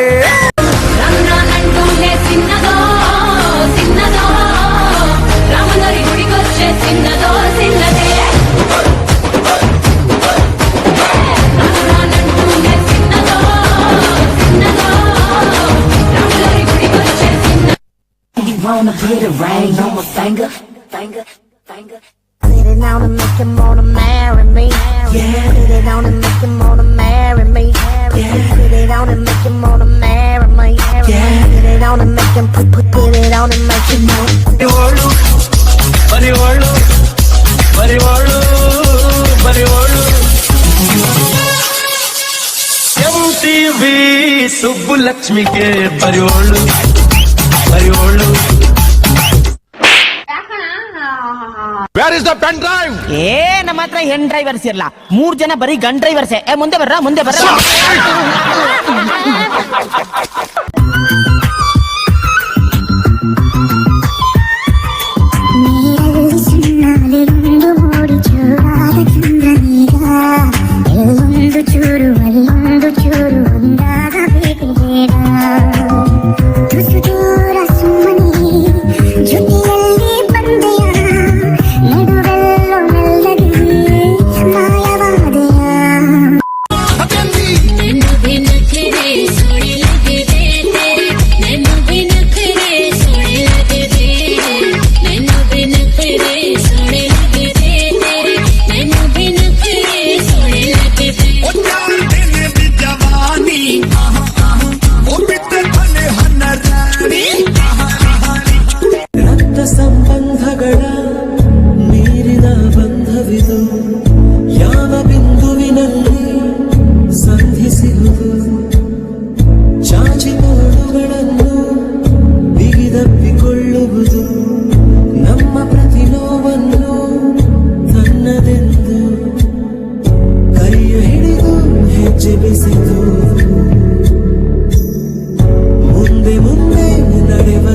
Wanna put it rain on my finger. Put it on and make him wanna marry me. Yeah. Put it on and make him wanna marry me. Yeah. Put it on and make him wanna marry me. Yeah. Put it on and make him put it on and make him wanna. ಬರಿವೋಳು MTV ಸುಬ್ಬುಲಕ್ಷ್ಮಿಗೆ ಬರಿವೋಳು Where is the pen drive? ನಮ್ಮ ಹತ್ರ ಹೆಣ್ drivers ಇರಲ್ಲ 3 ಜನ ಬರೀ gun ಡ್ರೈವರ್ಸೇ. ಮುಂದೆ ಬರ್ರ ಚೂರು ಅಲ್ಲೊಂದು ಚೂರು ಒಂದಾಗಬೇಕು ಬೇಡ ತುಸು ದೂರ ಸುಮ್ಮನೆ ಜೊತೆಯಲ್ಲಿ ಬಂದೆಯ ನಡುವೆಲ್ಲೋ ನಲ್ಲದೆ ಮಾಯವಾದೆಯ ಸಂಬಂಧಗಳ ಮೀರಿದ ಬಂಧವಿದು ಯಾವ ಬಿಂದುವಿನಲ್ಲಿ ಸಂಧಿಸಿರುವುದು ಚಾಚಿತೋಡುಗಳನ್ನು ಬಿಗಿದಪ್ಪಿಕೊಳ್ಳುವುದು ನಮ್ಮ ಪ್ರತಿ ನೋವನ್ನು ತನ್ನದೆಂದು ಕೈಯ ಹಿಡಿದು ಹೆಜ್ಜೆ ಬೆಸೆದು ಮುಂದೆ ಮುಂದೆ ನಡೆವ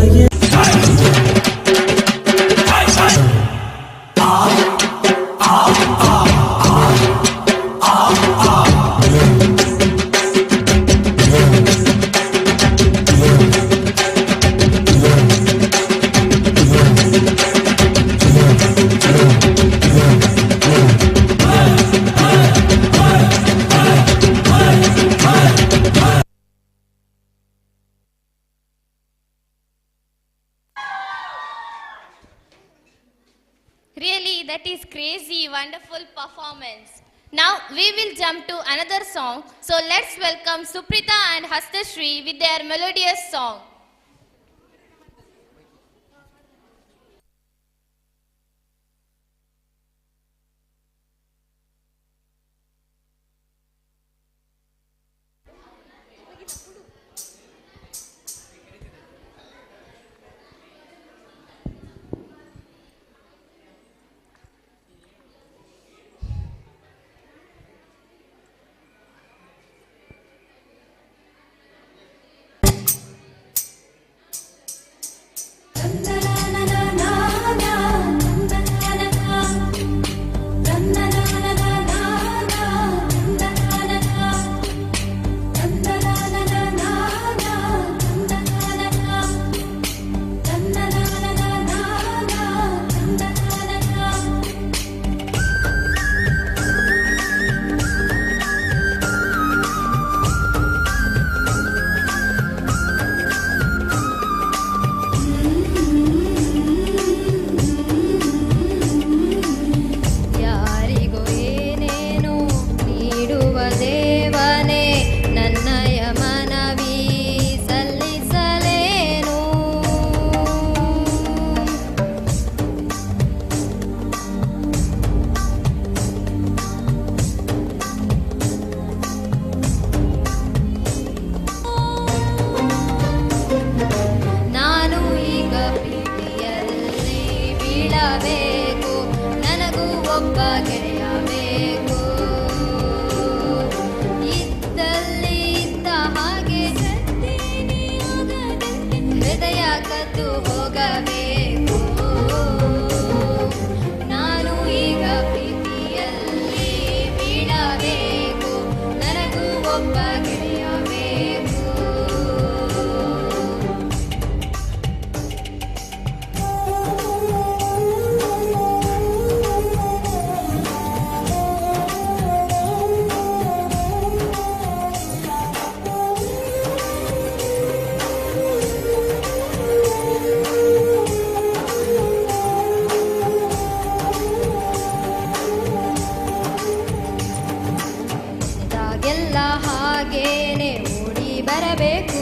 Really, that is crazy, wonderful performance. Now we will jump to another song. So let's welcome Suprita and Hastashri with their melodious song. ಬೀಳಬೇಕು, ನನಗೂ ಒಬ್ಬ ಗೆಳೆಯ ಬೇಕು. ಇದ್ದಲ್ಲಿ ಇದ್ದ ಹಾಗೆ ಹೃದಯ ಕದ್ದು ಹೋಗಬೇಕು. ನಾನು ಈಗ ಪ್ರೀತಿಯಲ್ಲಿ ಬೀಳಬೇಕು, ನನಗೂ ಒಬ್ಬ ಗೆಳೆಯ ಬೇಕು. ಎಲ್ಲ ಹಾಗೇನೆ ಓಡಿ ಬರಬೇಕು,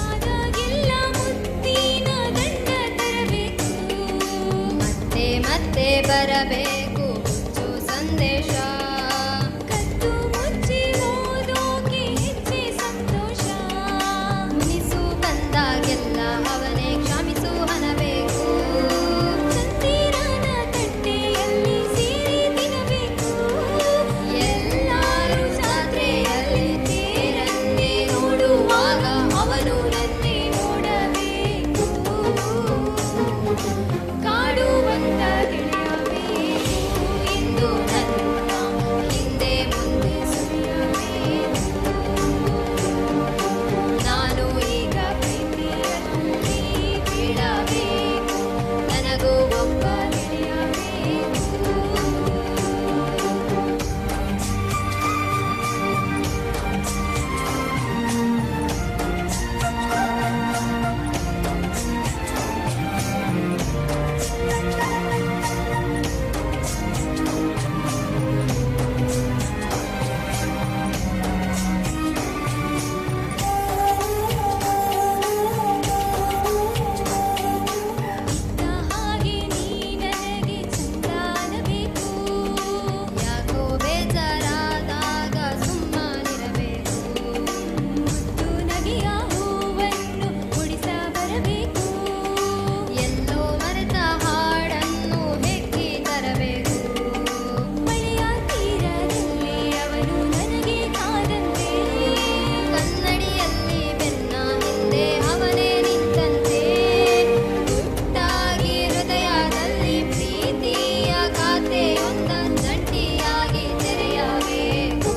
ಆದಾಗೆಲ್ಲ ಮುತ್ತಿನ ದಂಡ ತರಬೇಕು, ಮತ್ತೆ ಮತ್ತೆ ಬರಬೇಕು ಹುಚ್ಚು ಸಂದೇಶ. ಕದ್ದು ಮುಚ್ಚಿ ಓದೋಕೆ ಹೆಚ್ಚೆ ಸಂತೋಷ, ಮುನಿಸು ಬಂದಾಗೆಲ್ಲ ಅವನೇ ಕ್ಷಮಿಸು ಅನ್ನಬೇಕು. ಚಂದಿರನ ತಟ್ಟೆಯಲ್ಲಿ ಸೇರಿ ತಿನ್ನಬೇಕು, ಎಲ್ಲರೂ ಜಾತ್ರೆಯಲ್ಲಿ ತೇರನ್ನೇ ನೋಡುವಾಗ ಅವನು ನನ್ನೇ ನೋಡಬೇಕು. ಕಾಡುವಂತ ಗೆಳೆಯ ಬೇಕು, ಇಂದು ನನ್ನ ಹಿಂದೆ ಮುಂದೆ ಸುರಿಯಬೇಕು. ನಾನು ಈಗ ಪ್ರೀತಿಯಲ್ಲಿ ಬೀಳಬೇಕು, ನನಗೂ ಒಬ್ಬ ಗೆಳೆಯ ಬೇಕು. ಹಾಗೆ ನೀ ನನಗೆ ಚಂದಾನಬೇಕು, ಯಾಕೋ ಬೇಜಾರಾದಾಗ ಸುಮ್ಮನಿರಬೇಕು. ಮುದ್ದು ನಗೆಯ ಹೂವನ್ನು ಮುಡಿಸ ಬರಬೇಕು, ಎಲ್ಲೋ ಮರೆತ ಹಾಡನ್ನು ಹೆಕ್ಕಿ ತರಬೇಕು. ಮಳೆಯ ತೀರದಲ್ಲಿ ಅವನು ನನಗೆ ಕಾದಂತೆ, ಕನ್ನಡಿಯಲ್ಲಿ ಬೆನ್ನ ಹಿಂದೆ ಅವನೇ ನಿಂತಂತೆ. ಗುಟ್ಟಾಗಿ ಹೃದಯದಲ್ಲಿ ಪ್ರೀತಿಯ ಖಾತೆಯೊಂದ ಜಂಟಿಯಾಗಿ ತೆರೆಯಬೇಕು.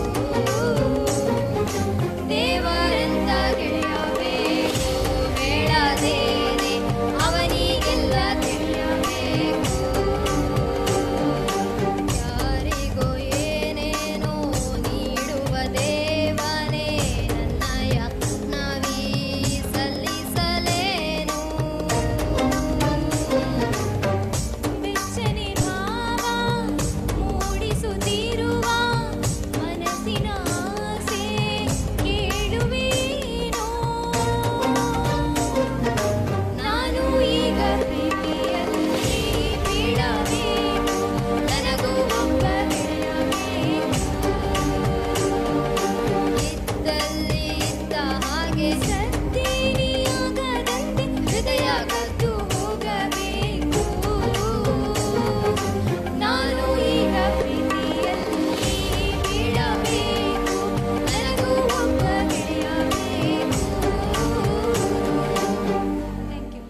ದೇವರಂತ ಗೆಳೆಯ ಬೇಕು, ಹೇಳದೇನೆ ಅವನಿಗೆಲ್ಲ ತಿಳಿಯಬೇಕು. ಯಾರಿಗೋ ಏನೇನೋ ನೀಡುವ ದೇವನೇ, ನನ್ನಯ ನವಿ ಸಲ್ಲಿಸಲೇನು. ಬೆಚ್ಚನೆ ಭಾವ ಮೂಡಿಸುತ್ತಿರುವ ಮನಸ್ಸಿನ ಆಸೆ ಕೇಳುವೇನೋ. ನಾನು ಈಗ ಪ್ರೀತಿಯಲ್ಲಿ ಬೀಳಬೇಕು, ನನಗೂ ಒಬ್ಬ ಗೆಳೆಯ ಬೇಕು. ಇದ್ದಲ್ಲಿ ಇದ್ದ ಹಾಗೆ ಸದ್ದಿನಿಯಾಗದಂತೆ ಹೃದಯ ಕದ್ದು ಹೋಗಬೇಕು. ನಾನು ಈಗ ಪ್ರೀತಿಯಲ್ಲಿ ಬೀಳಬೇಕು, ನನಗೂ ಒಬ್ಬ ಗೆಳೆಯ ಬೇಕು. Thank you.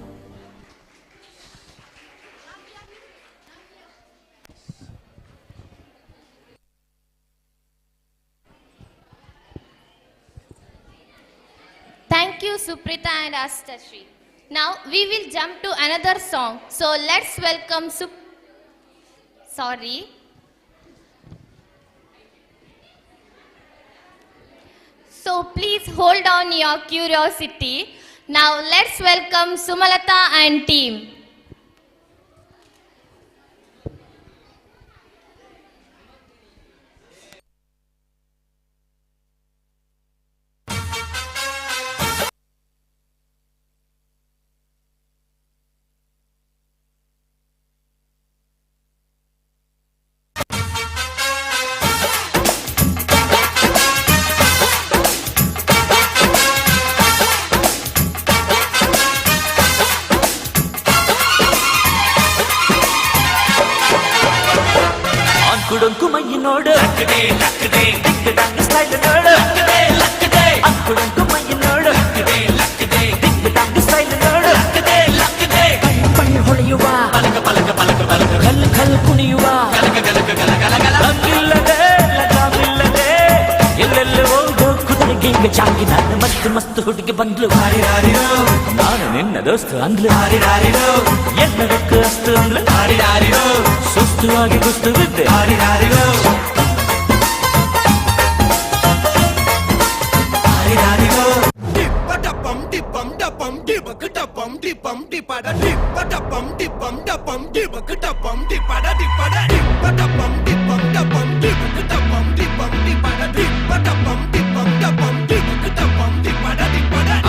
Thank you, Suprita and Astashri. Now we will jump to another song. So let's welcome So please hold on your curiosity. Now let's welcome Sumalata and team. ಅಂಕುಡೊಂಕು ಮೈ ನೋಡು ಡಿಗ್ ಸ್ಟೈಲ್ ನೋಡು ಅಂಕುಡೊಂಕು ಮೈ ನೋಡು ಡಿಗ್ ಸ್ಟೈಲ್ ನೋಡು ಕಣ್ಣು ಹೊಳೆಯುವ ಕಲ್ ಕಲ್ ಕುಣಿಯುವ ಅಂಗಿಲ್ಲದೆ ಲಗಾಮಿಲ್ಲದೆ ಎಲ್ಲೆಲ್ಲ ಹೋಗೋ ಕುದುರೆಗೆ ಹಿಂಗ ಚಾಂಗಿ ನಾನು ಮಸ್ತ್ ಮಸ್ತ್ ಹುಡುಗಿ ಬಂದ್ಲು ನಾನು ನಿನ್ನ ದೋಸ್ತು ಅಂದ್ಲು ಎಲ್ಲದಕ್ಕೂ ಅಷ್ಟು ಅಂದ್ಲು ಸುಸ್ತು ಆಗಿ ಕುಸ್ತು ಬಿದ್ದೆ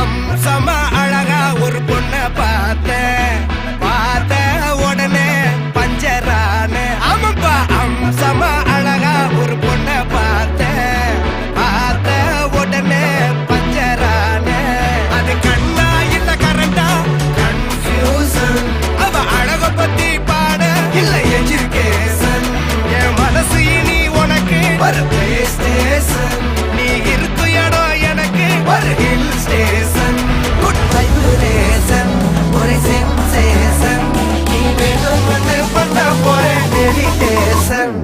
அம்சமா அழகா ஒரு பொண்ண பார்த்த உடனே பஞ்சரான ஆமாப்பா அம்சமா அழகா ஒரு பொண்ண பார்த்த உடனே பஞ்சரான அது கண்ணா இல்ல கரண்டா கன்ஃபியூசன் அவ அழக பத்தி பாட இல்ல எஜுகேஷன் என் மனசு இனி உனக்கு ஒரு பிளே ஸ்டேஷன் நீ இருக்கு இடம் எனக்கு ஒரு ஹில் ஸ்டேஷன் குட் வைப்ரேஷன் ஒரு சென்சேஷன் நீ வேண்டும் பண்ண போற மெடிடேஷன்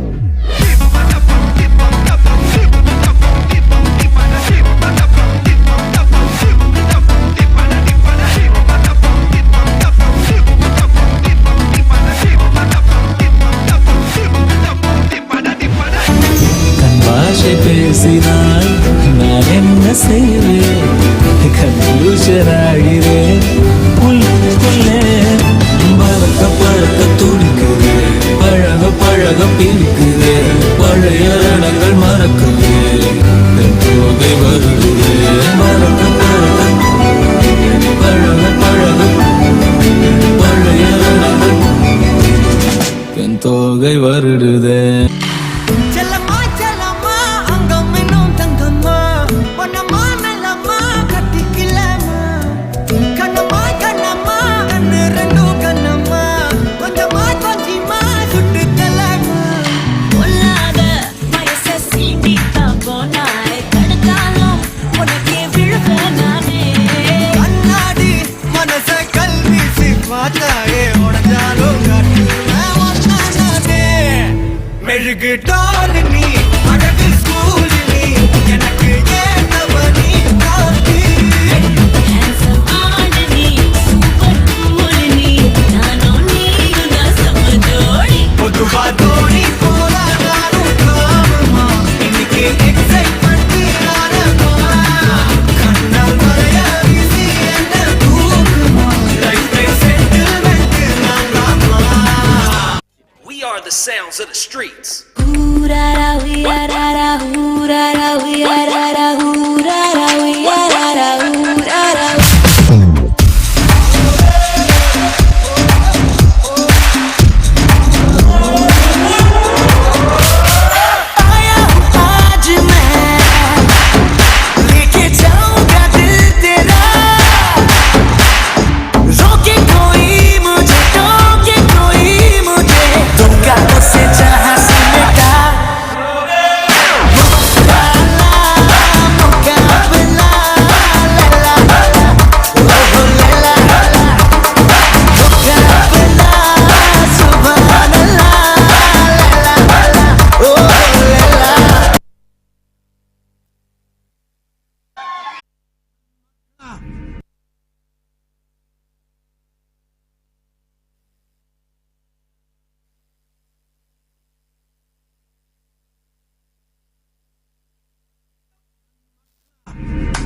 பாஷை பேசினால் நான் என்ன செய்வேன் கன்ஃபியூஷனாகிறேன் உள்ளே பழக்க பழக்க துடிக்குது பழக பழக பிடிக்குது பழைய ரணங்கள் மறக்குது போகை வருடுது பழக்க பழக பழக பழக பழைய ரணங்கள் என் தோகை வருடுது மெழுகு டால் நீ அழகு ஸ்கூல் நீ எனக்கு ஏத்தவனி காட்டி பொதுவா தோணி போல நானும் காமமா இன்னைக்கு எக்ஸைட்மெண்ட் கண்ணால் மறைய வீசி என்ன தூக்குமா லைஃப் செட்டில்மெண்ட் நாங்காமா. We are the sounds of the streets.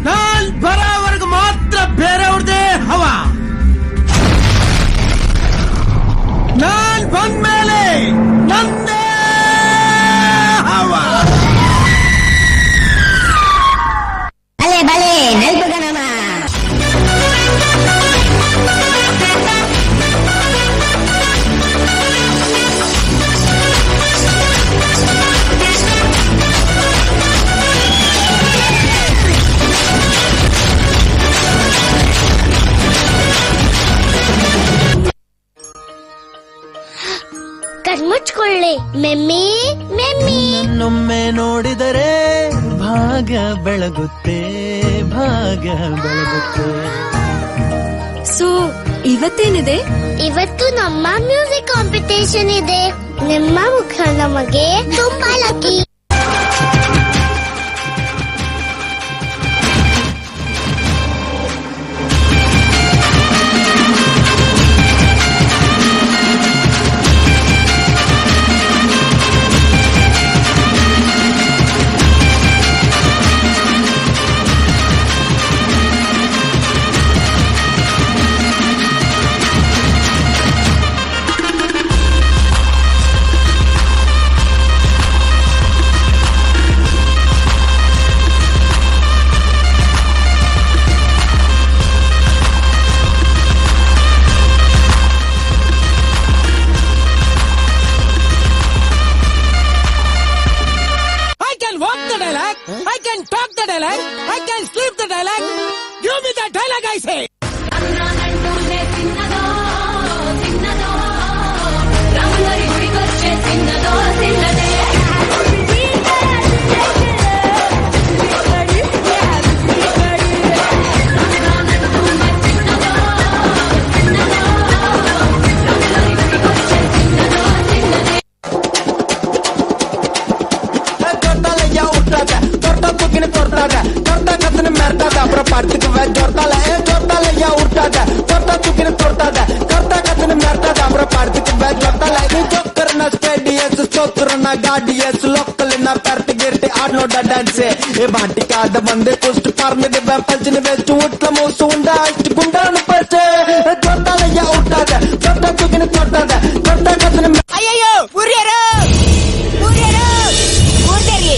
ನಾನ್ ಬರೋವರೆಗೂ ಮಾತ್ರ ಬೇರೆಯವ್ರದೇ ಹವ ನಾನ್ ಬಂದ್ಮೇಲೆ ನಂದೇ ಹವ ಭಲೆ ಭಲೆ ನೆಲ್ಪುಗನಮ ಕಣ್ಮುಚ್ಕೊಳ್ಳಿ ಮೆಮ್ಮಿ ಮೆಮ್ಮಿ. ನನ್ನೊಮ್ಮೆ ನೋಡಿದರೆ ಭಾಗ್ಯ ಬೆಳಗುತ್ತೆ, ಭಾಗ್ಯ ಬೆಳಗುತ್ತೆ. ಸೊ ಇವತ್ತೇನಿದೆ? ಇವತ್ತು ನಮ್ಮ ಮ್ಯೂಸಿಕ್ ಕಾಂಪಿಟೇಷನ್ ಇದೆ. ನಿಮ್ಮ ಮುಖ ನಮಗೆ ತುಂಬಾ lucky. I can talk the dialogue. I can sleep the dialogue. Give me the dialogue, I say. ಬಾಟಿಕಾದ ಬಂದೆ ಪೋಸ್ಟ್ ಪಾರ್ಮಿದೆ ಪಂಚಿನ ಬೆಸ್ಟ್ ಉಟ್ಲ ಮೋಸು ಉಂಡ ಅಷ್ಟು ಗುಂಡಾನು ಪಸ್ಟ್ ಜೊತ್ತಾಲಯ್ಯ ಉಟ್ಟಾದ ಜೊತ್ತ ತುಗಿನ ತೊಟ್ಟಾದ ಜೊತ್ತ ಕತ್ತನ. ಅಯ್ಯಯ್ಯೋ ಊರ್ಯಾರು ಊರ್ಯಾರು ಊರ್ಯಾರಿ.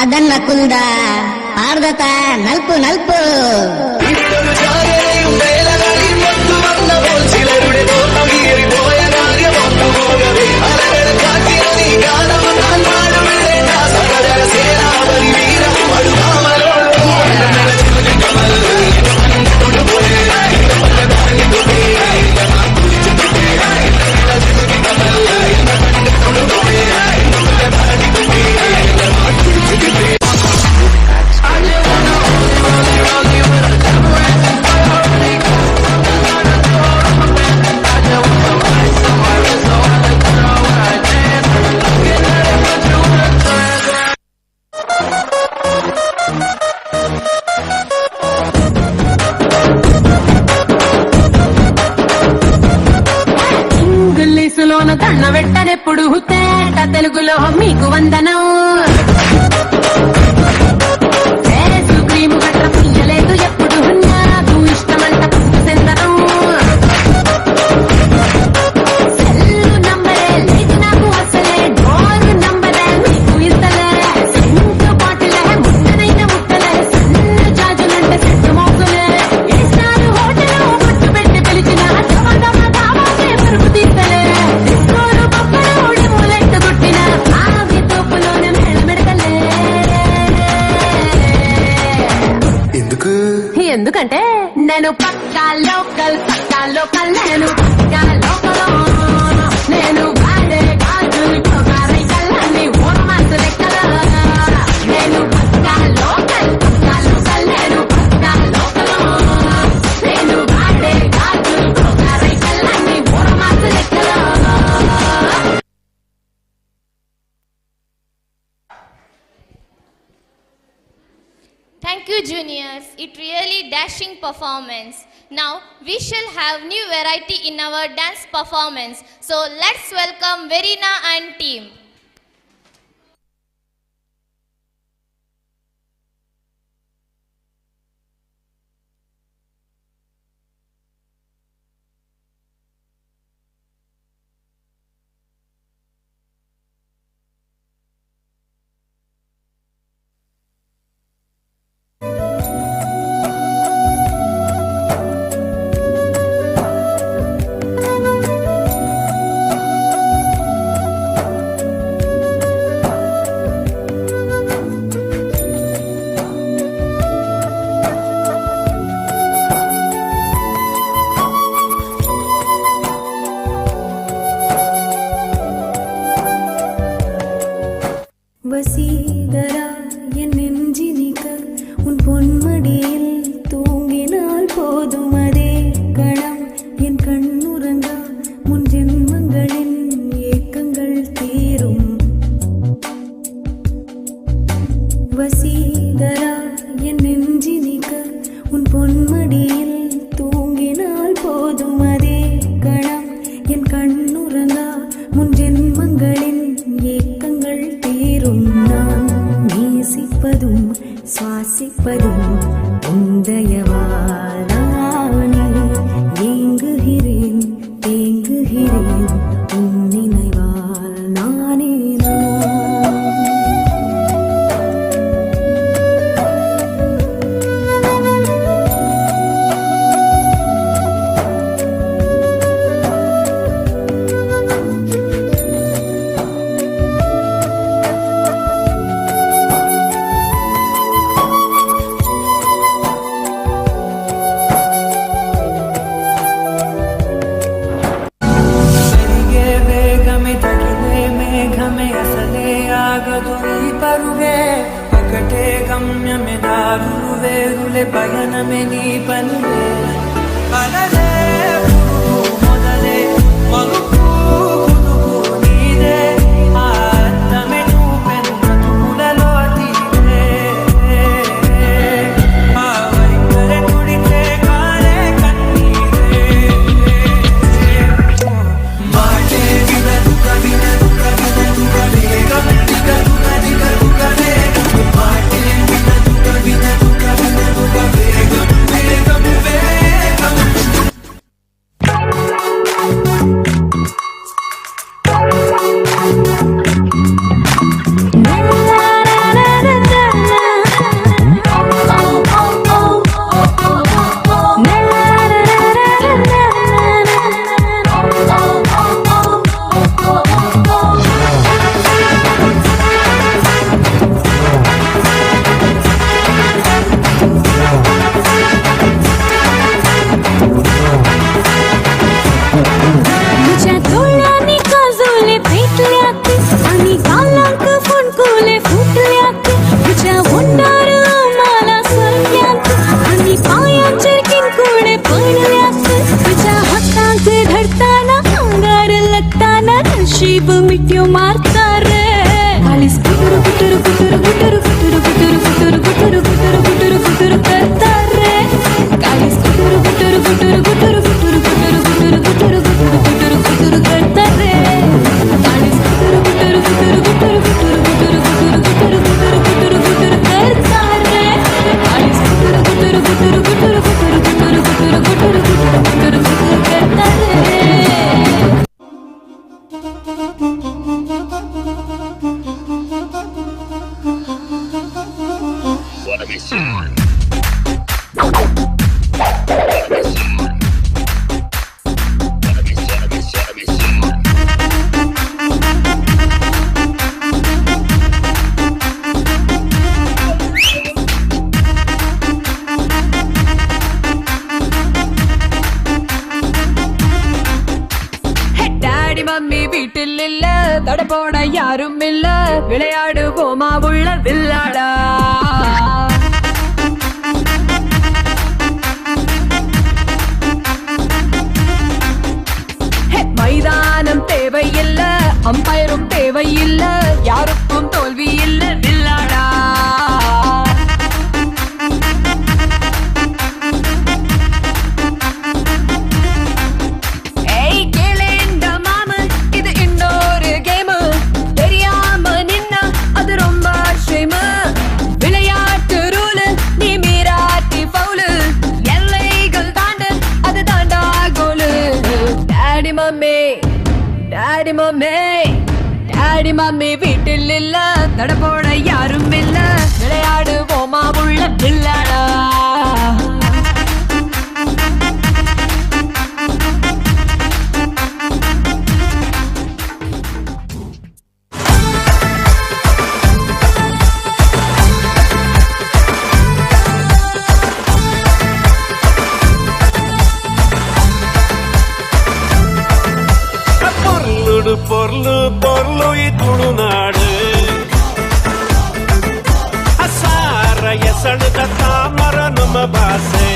ಅದನ್ನ ಕುಂದ ಪಾರ್ದತ ನಲ್ಪು ನಲ್ಪು. ఇంగ్లీసులోన దండ వెట్టనెప్పుడు హుతేట తెలుగులో మీకు వందనం. ఫేసు క్రీము గట్ర పుయ్యలేదు ఎప్పుడు నాకు ఇష్టమంట పుట్టు సెందరం. సెల్లు నంబరే లేదు నాకు అసలే, డోరు నంబరే మీకు ఇస్తలే. సెంటు బాటిలే ముట్టనైన ముట్టలే, సన్న జాజులంటే సెట్టు మోసులే. ఇస్తారు హోటల్ ముట్టు పెట్టి పిలిచిన దమ దావాసే పరుపు తీస్తలే. డిస్కోలు బొక్కలు మూలెట్టు కొట్టిన ఆవి తోపులోనే మెడమెడకలే. ఎందుకంటే నేను పక్కా లోకల్ నేను పక్కా లోకల్. నేను వాడే గాజులు కొగారై కళ్ళని ఓర్మాసు లెక్కల. నేను పక్కా లోకల్ నేను పక్కా లోకల్. నేను వాడే గాజులు కొగారై కళ్ళని ఓర్మాసు లెక్కల. Thank you, juniors. It really dashing performance. Now we shall have new variety in our dance performance. So let's welcome Verena and team. Vaseegara என் நெஞ்சினிக்க உன் பொன்மடியில் தூங்கினால் போதும் அதே கணம் என் கண்ணுறங்கா முன் ஜென்மங்களின் ஏக்கங்கள் தீரும் நான் நேசிப்பதும் சுவாசிப்பதும் உந்தயவாதானே ஏங்குகிறேன் தேங்குகிறேன் உன் நினைவால் நானே ಪಯಣಮೆ ನೀ ಬಂದೆ ಅಲಲೇ ಮೊದಲೇ ಮಗುಕು ಹುಡುಕು ನೀದೆ ಆತ್ತಮೆ ತೂಪೆನ್ನ ತುಳಲೋ ತೀರೆ ಆವೈಕರೆ ಕುಡಿತೆ ಕಾಳೆ ಕಣ್ಣೀರೆ ಮಾಟೆ ಬಿಡದು ಕವಿನದು ಕವಿನದು ಕವಿಗ ಬಿಗ ದುಗ ದಿಗ ದುಗ ಬೇಗ ಮಾಟೆ ಬಿಡದು ಕವಿನದು ಕವಿನದು ಬೇಗ ಬೇಗ ಬೇಗ नशीब मिट्टियों मारता रे खाली गुटुर गुटुर गुटुर गुटुर गुटुर गुटुर गुटुर गुटुर गुटुर गुटुर गुटुर करता रे खाली गुटुर गुटुर गुटुर गुटुर गुटुर गुटुर गुटुर गुटुर गुटुर गुटुर गुटुर करता रे खाली गुटुर गुटुर गुटुर गुटुर गुटुर गुटुर गुटुर गुटुर गुटुर गुटुर करता रे खाली गुटुर गुटुर गुटुर गुटुर गुटुर गुटुर गुटुर गुटुर गुटुर गुटुर करता रे தடபோட யாரும் இல்ல விளையாடுவோமா உள்ள வில்லாடா மைதானம் தேவையில்ல அம்பயரும் தேவையில்ல யாருக்கும் தோல்வி இல்ல வில்லாடா டாடி மம்மி வீட்டில் இல்ல தடபோட யாரும் இல்ல விளையாடுவோமா உள்ள வில்லாடா பொர்லு பொர்லு ಈ ತುಳುನಾಡು ಅಸಾರ ಎಸಣದ ತಾಮರ ನಮ್ಮ ಭಾಷೆ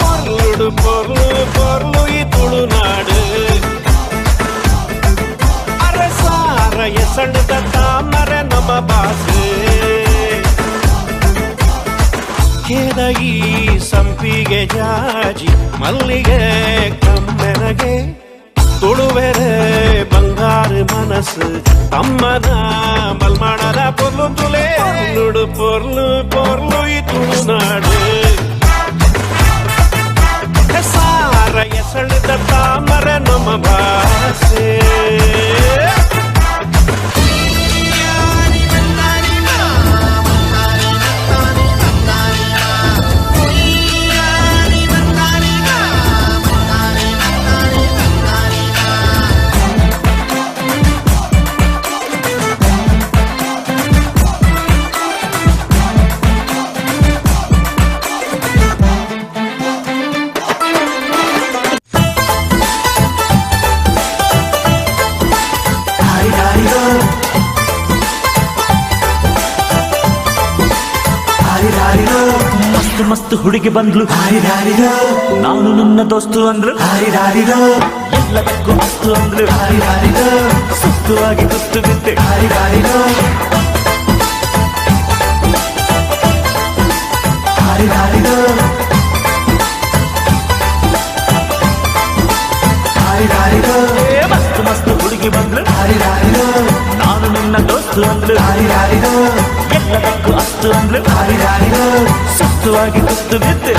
ಪೊರ್ಲು பொர்லு பொர்லு ಈ ತುಳುನಾಡು ಅರಸಾರ ಎಸಣದ ತಾಮರ ನಮ್ಮ ಜಾಜಿ ಮಲ್ಲಿಗೆ ಕಮ್ಮೆನಗೆ ತುಳುವೆರೆ ಬಂಗಾರು ಮನಸ್ಸು ತಮ್ಮನ ಮಲ್ಮಾಡದ ಪೊರ್ಲು ತುಲೆ ನುಡು ಪೊರ್ಲು ಪೊರ್ಲು ಈ ತುಳುನಾಡು ಸಾರ ಎಸಳಿದ ತಾಮರ ನಮ್ಮ ಭಾಷೆ ಮಸ್ತ್ ಮಸ್ತ್ ಹುಡುಗಿ ಬಂದ್ಲು ನಾನು ನನ್ನ ದೋಸ್ತು ಅಂದ್ರು ಎಲ್ಲದಕ್ಕೂ ಮಸ್ತು ಅಂದ್ರು ಸುಸ್ತುವಾಗಿ ಕುತ್ತು ಬಿದ್ದೆ ಮಸ್ತ್ ಮಸ್ತ್ ಹುಡುಗಿ ಬಂದ್ಲು ನಾನು ನನ್ನ ದೋಸ್ತು ಅಂದ್ರು ಎಲ್ಲದಕ್ಕೂ ಅಸ್ತು ಅಂದ್ರು ಸುಸ್ತುವಾಗಿ ಕುತ್ತು ಬಿದ್ದೆ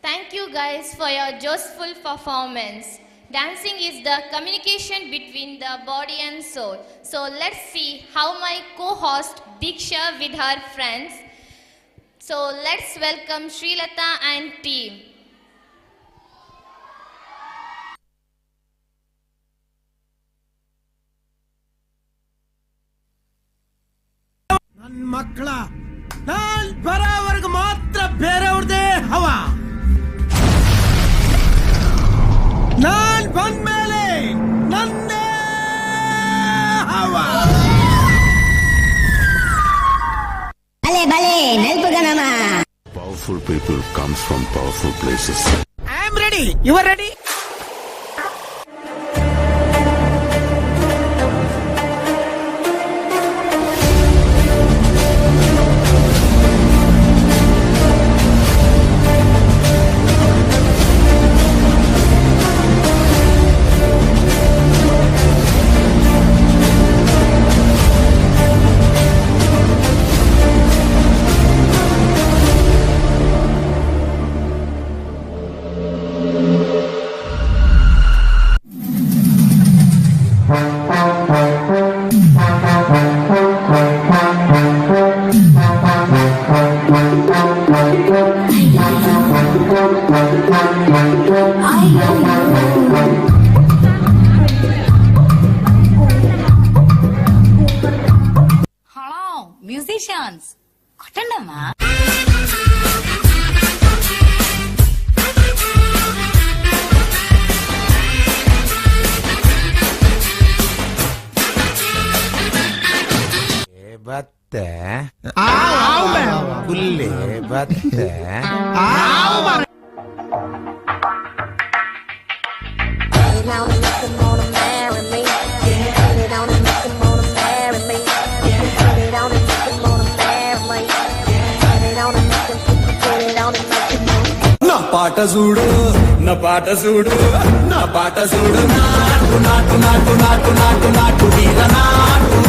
Thank you guys for your joyful performance. Dancing is the communication between the body and soul. So let's see how my co-host Diksha with her friends. So let's welcome Srilata and team. ನನ್ನ ಮಕ್ಕಳ ನಾನ್ ಬರೋವರೆಗೂ ಮಾತ್ರ ಬೇರೆಯವ್ರದೇ ಹವಾ ನಾನ್ ಬಂದ್ಮೇಲೆ ನನ್ನೇ ಹವಾ ಭಲೆ ಭಲೆ ನೆಲ್ಪುಗನಮ Powerful people comes from powerful places. I am ready. You are ready? Hello, musicians. కొట్టండమ్మా. ಬತ್ತೆ ಹುಲ್ಲೆ ಬತ್ತೆ పాట చూడు నా పాట చూడు నా పాట చూడు నాటు నాటు నాటు నాటు నాటు నాటు వీర నాటు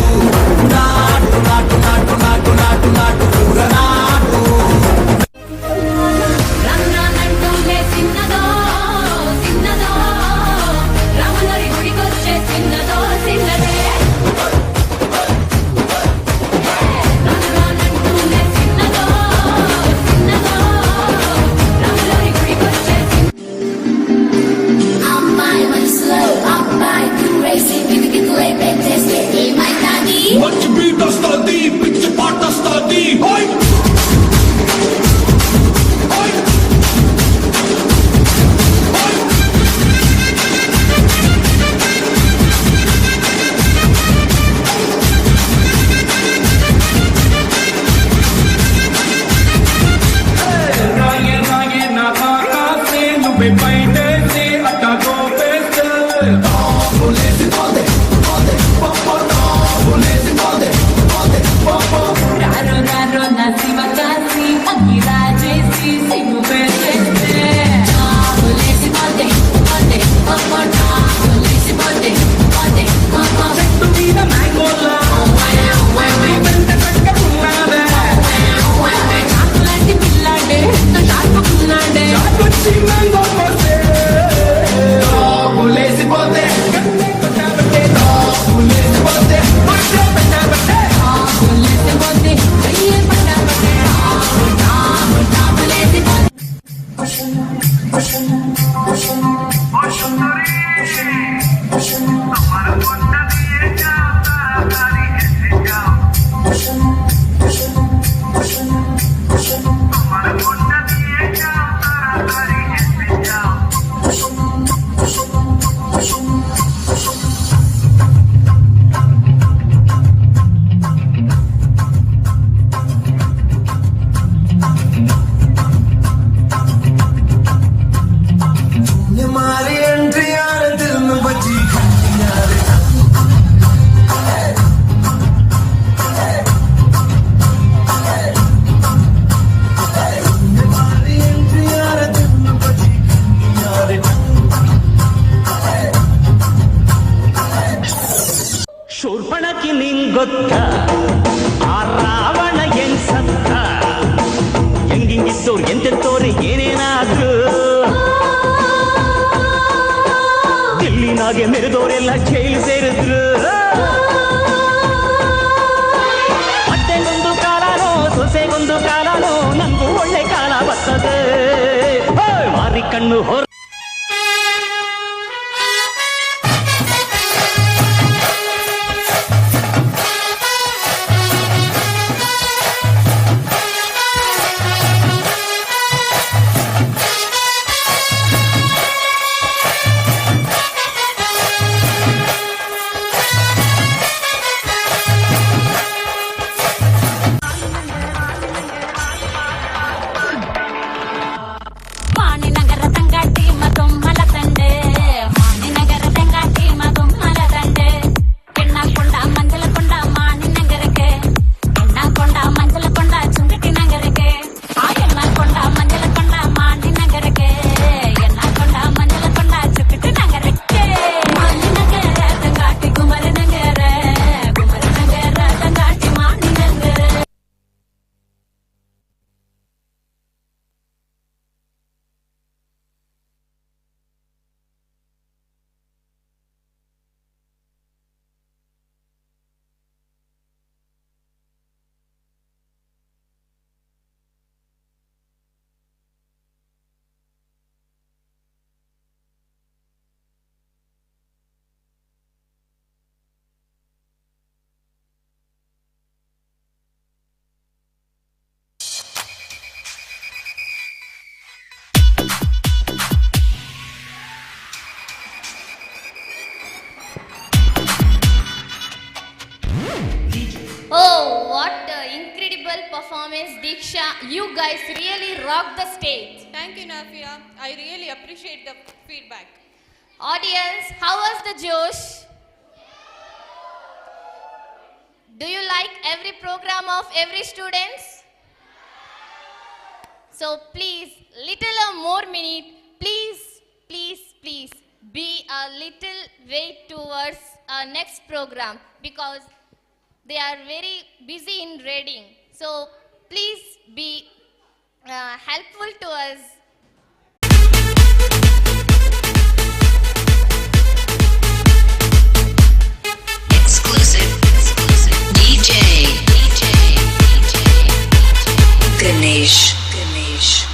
నాటు నాటు నాటు నాటు నాటు నాటు పూర నాటు రంగానంటూనే చిన్నదో చిన్నదో రాములరి గుడికొచ్చే చిన్నదో చిన్నదే రంగానంటూనే చిన్నదో చిన్నదో రాములరి గుడికొచ్చే అమ్మాయి మనసులో అబ్బాయి racing with the late best ఏమైందని మంచి బీట్ ಗೊತ್ತ ಆ ರಾವಣ ಹೆಂಗ್ ಸತ್ತ ಹೆಂಗಿಂಗಿದ್ದವ್ರು ಎಂತೆತ್ತೋರಿ ಏನೇನಾದ್ರು ದಿಲ್ಲಿನಾಗೆ ಮೆರೆದವರೆಲ್ಲ ಜೈಲು ಸೇರಿದ್ರು ಅತ್ತೆಗೊಂದು ಕಾಲನೋ ಸೊಸೆಗೊಂದು ಕಾಲನೋ ನಂಗೂ ಒಳ್ಳೆ ಕಾಲ ಬರ್ತದೆ ಮಾರಿ ಕಣ್ಣು ಹೊರ Performance, Diksha, you guys really rocked the stage. Thank you, Nafia. I really appreciate the feedback. Audience, how was the Josh? Do you like every program of every students? So please, little more minute, please be a little wait towards our next program because they are very busy in reading. So please be helpful to us. Exclusive. DJ. Ganesh. Ganesh.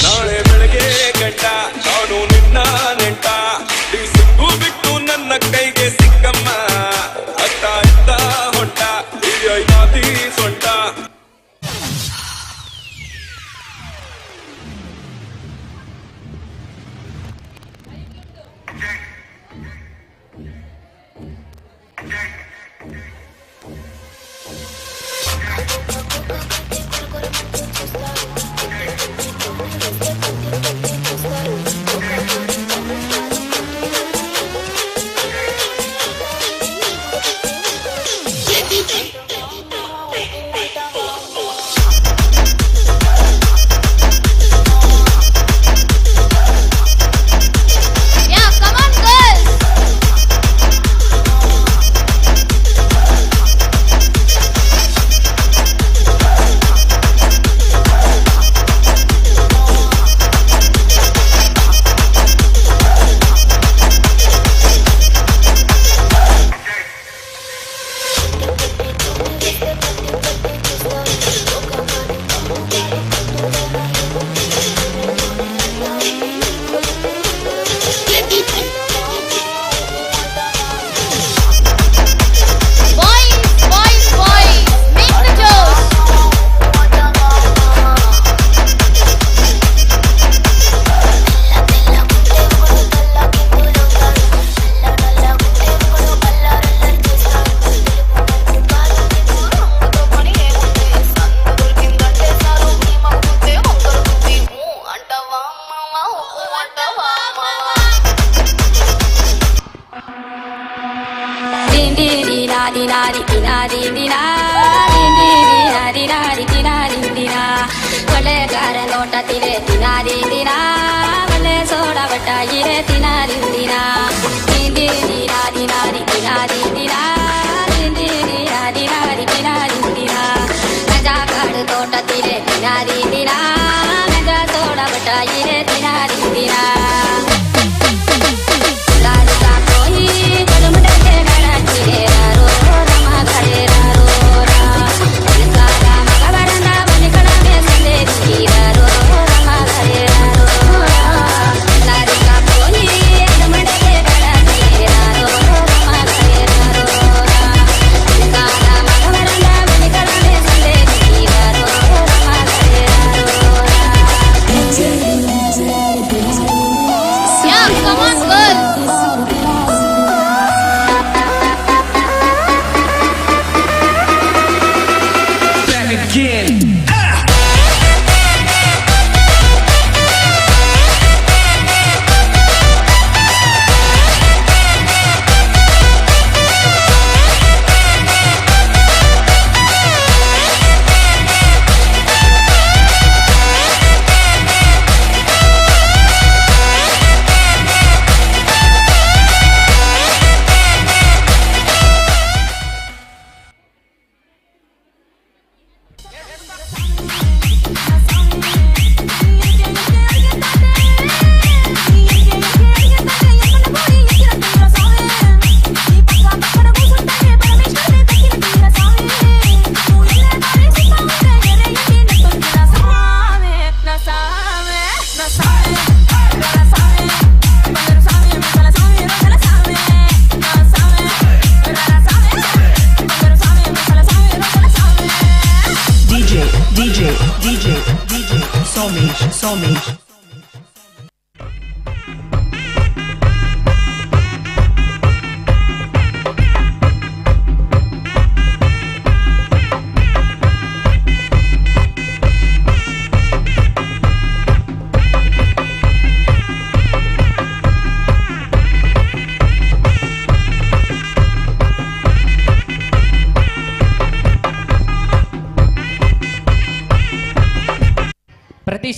ನಾಳೆ ಬೆಳಗ್ಗೆ ಗಂಟ ನಾನು ನಿನ್ನ ನೆಂಟ ಸಿಕ್ಕು ಬಿಟ್ಟು ನನ್ನ ಕೈಗೆ ಸಿಕ್ಕಮ್ಮ ಅತ್ತ ಇತ್ತ ಹೊಂಟ ಹಿರಿಯಾದಿ ಸೊಂಟ dinari dinari dinari dinari dinari dinari dinari കൊള്ളക്കാരൻ നോട്ടത്തിലെ തിനാരി ദിനാ വല്ലേ സോഡ വട്ടായിരെ തിനാരി ദിനാ ദിനാരി ദിനാരി ദിനാരി ദിനാരി ദിനാരി ദിനാരി ദിനാ നജാക്കാട് തോട്ടത്തിലെ തിനാരി ദിനാ നജ സോഡ വട്ടായിരെ തിനാരി ദിനാ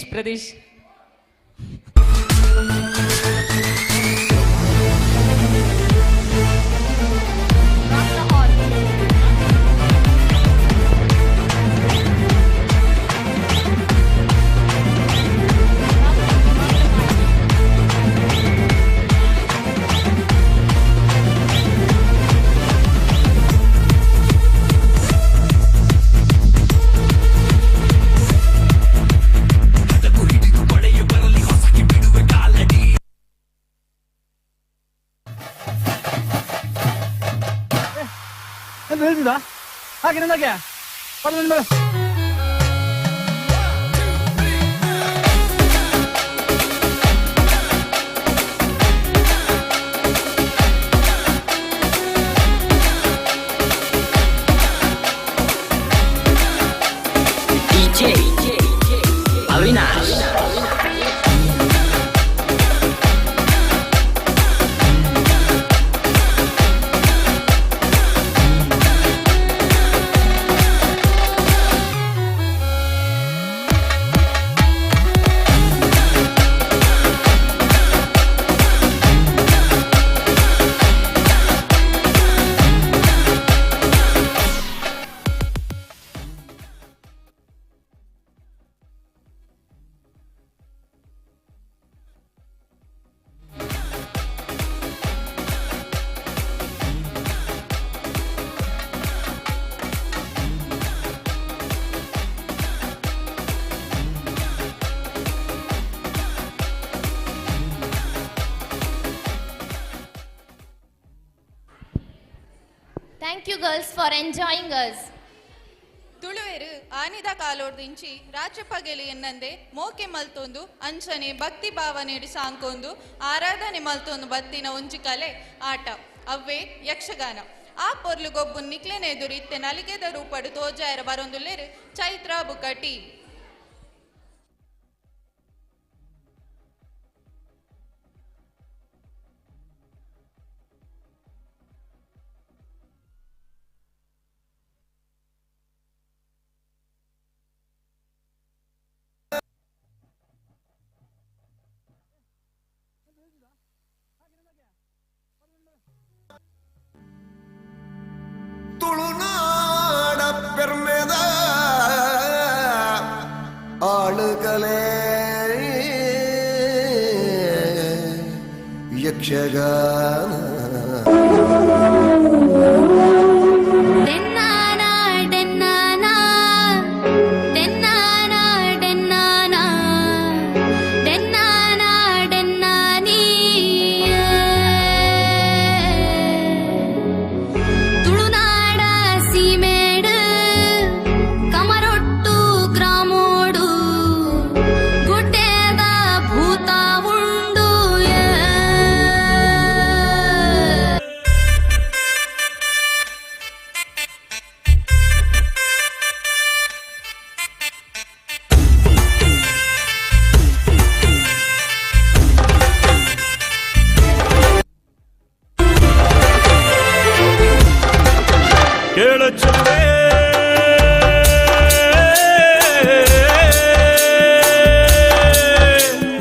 Pradesh. എന്തൊക്കെയാ Thank you girls for enjoying us. ತುಳುವೆರು ಆನಿದ ಕಾಲೋಡ್ದಿಂಚಿ ರಾಚಪಗೆಲಿ ಎನ್ನಂದೆ ಮೋಕೆ ಮಲ್ತೊಂದು ಅಂಚನೆ ಭಕ್ತಿ ಭಾವನೆಡು ಸಾಂಕೊಂದು ಆರಾಧನೆ ಮಲ್ತೊಂದು ಬತ್ತಿನ ಒಂಜಿ ಕಲೆ ಆಟ ಅವ್ವೇ ಯಕ್ಷಗಾನ. ಆ ಪೊರ್ಲು ಗೊಬ್ಬು ನಿಕ್ಲೆನೆದುರು ಇತ್ತೆ ನಲಿಗೆದ ರೂಪಡು ತೋಜಾಯರ ಬರೊಂದುಲ್ಲೆರು ಚೈತ್ರ ಬುಕ ಟೀಮ್. ಕಲೆ ಯಕ್ಷಗಾನ.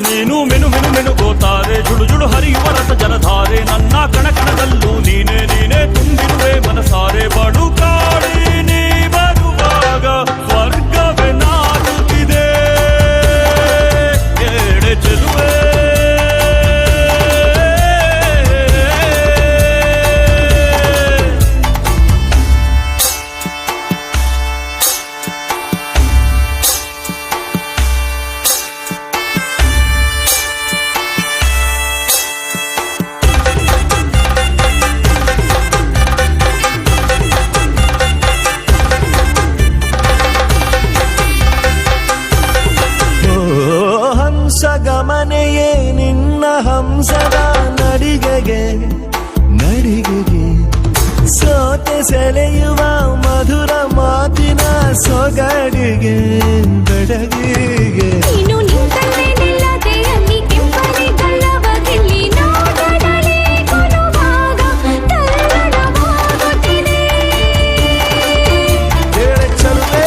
ನೀನು ಮೆನು ಮೆನು ಮೆನುಗೋತಾರೆ ಜುಳು ಜುಳು ಹರಿಯುವ ರಸ ಜಲಧಾರೆ ನನ್ನ ಕಣಕಣದಲ್ಲೂ ನೀನೇ ನೀನೇ ತುಂಬಿರುವೆ ಮನಸಾರೆ ಬಡು ಕಾಳಿ ನೀ ಬರುವಾಗ ಸ್ವರ್ಗವೇ ನಾಡುತ್ತಿದೆ ಎಡೆ ಚೆಲುವೆ ಗಮನೆಯೇ ನಿನ್ನ ಹಂಸದ ನಡಿಗೆಗೆ ನಡಿಗೆಗೆ ಸೋತೆ ಸೆಳೆಯುವ ಮಧುರ ಮಾತಿನ ಸೊಗಡಿಗೆ ಬೆಡಗಿಗೆ ನೀನು ನಿಂತಲ್ಲೇ ನಿಲ್ಲದೆ ಅಲ್ಲಿ ಕೆಂಪನೆ ಗಲ್ಲವದಲ್ಲಿ ನೋಡಲೇ ಕೊನುವಾಗ ತಲ್ಲಣವಾಗುತ್ತಿದೆ ಚಲುವೆ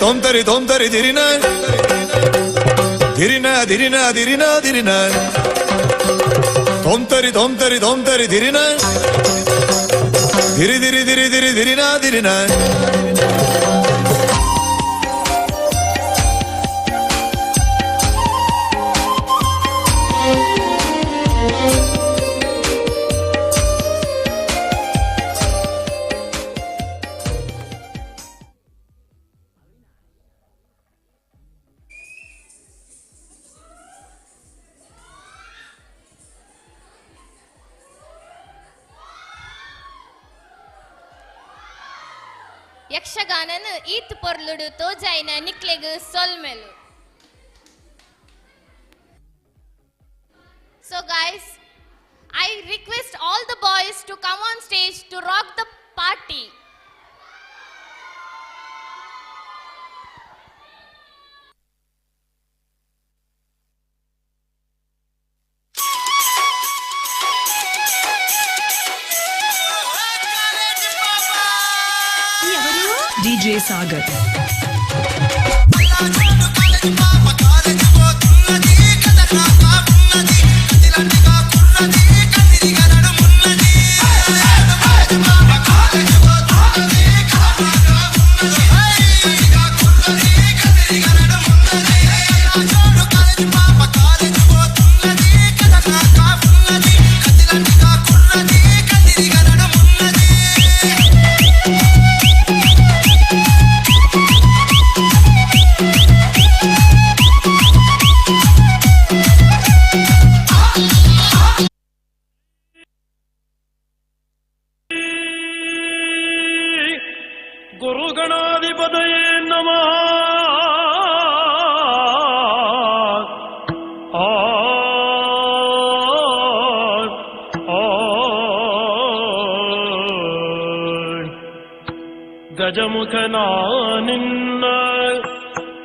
ತೊಂತರಿ ತೊಂತರಿ ದಿರಿನ ದಿರಿನ ದಿರಿನ ದಿರಿನ ದಿರಿನ ತೊಂತರಿ ತೊಂತರಿ ತೊಂತರಿ ದಿರಿನ ದಿರಿ ದಿರಿ ದಿರಿ ದಿರಿ ದಿರಿನ ದಿರಿನ ಯಕ್ಷಗಾನನು ಈತ್ ಪೊರ್ಲುಡು ತೋಜಾಯಿನ ನಿಕ್ಲೆಗು ಸೊಲ್ಮೆಲು. So guys, I request all the boys to come on stage to rock the party. DJ Sagar. ಗಜಮುಖನ ನಿನ್ನ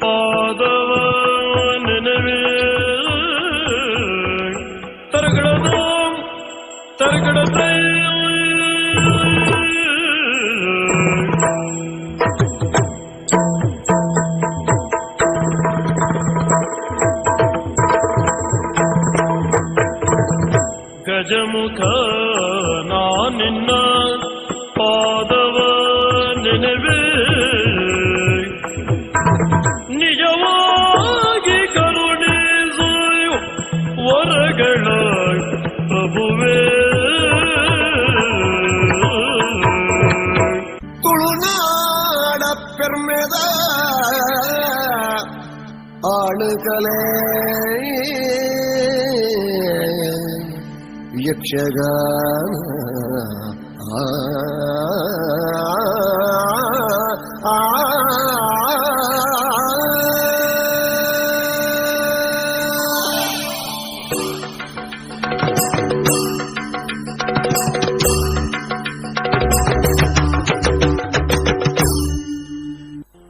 ಪಾದವ ನೆನವೇ ತರಗಡದ ತರಗಡದ ಗಜಮುಖ ನಿನ್ನ ಪಾದವ ನೆನವೇ ನಿಜವಾಗಿ ಕರುಣಿಸು ವರಗಳ ಪ್ರಭುವೇ ತುಳುನಾಡ ಪೆರ್ಮೆದ ಆಳುಕಲೆ ಯಕ್ಷಗಾನ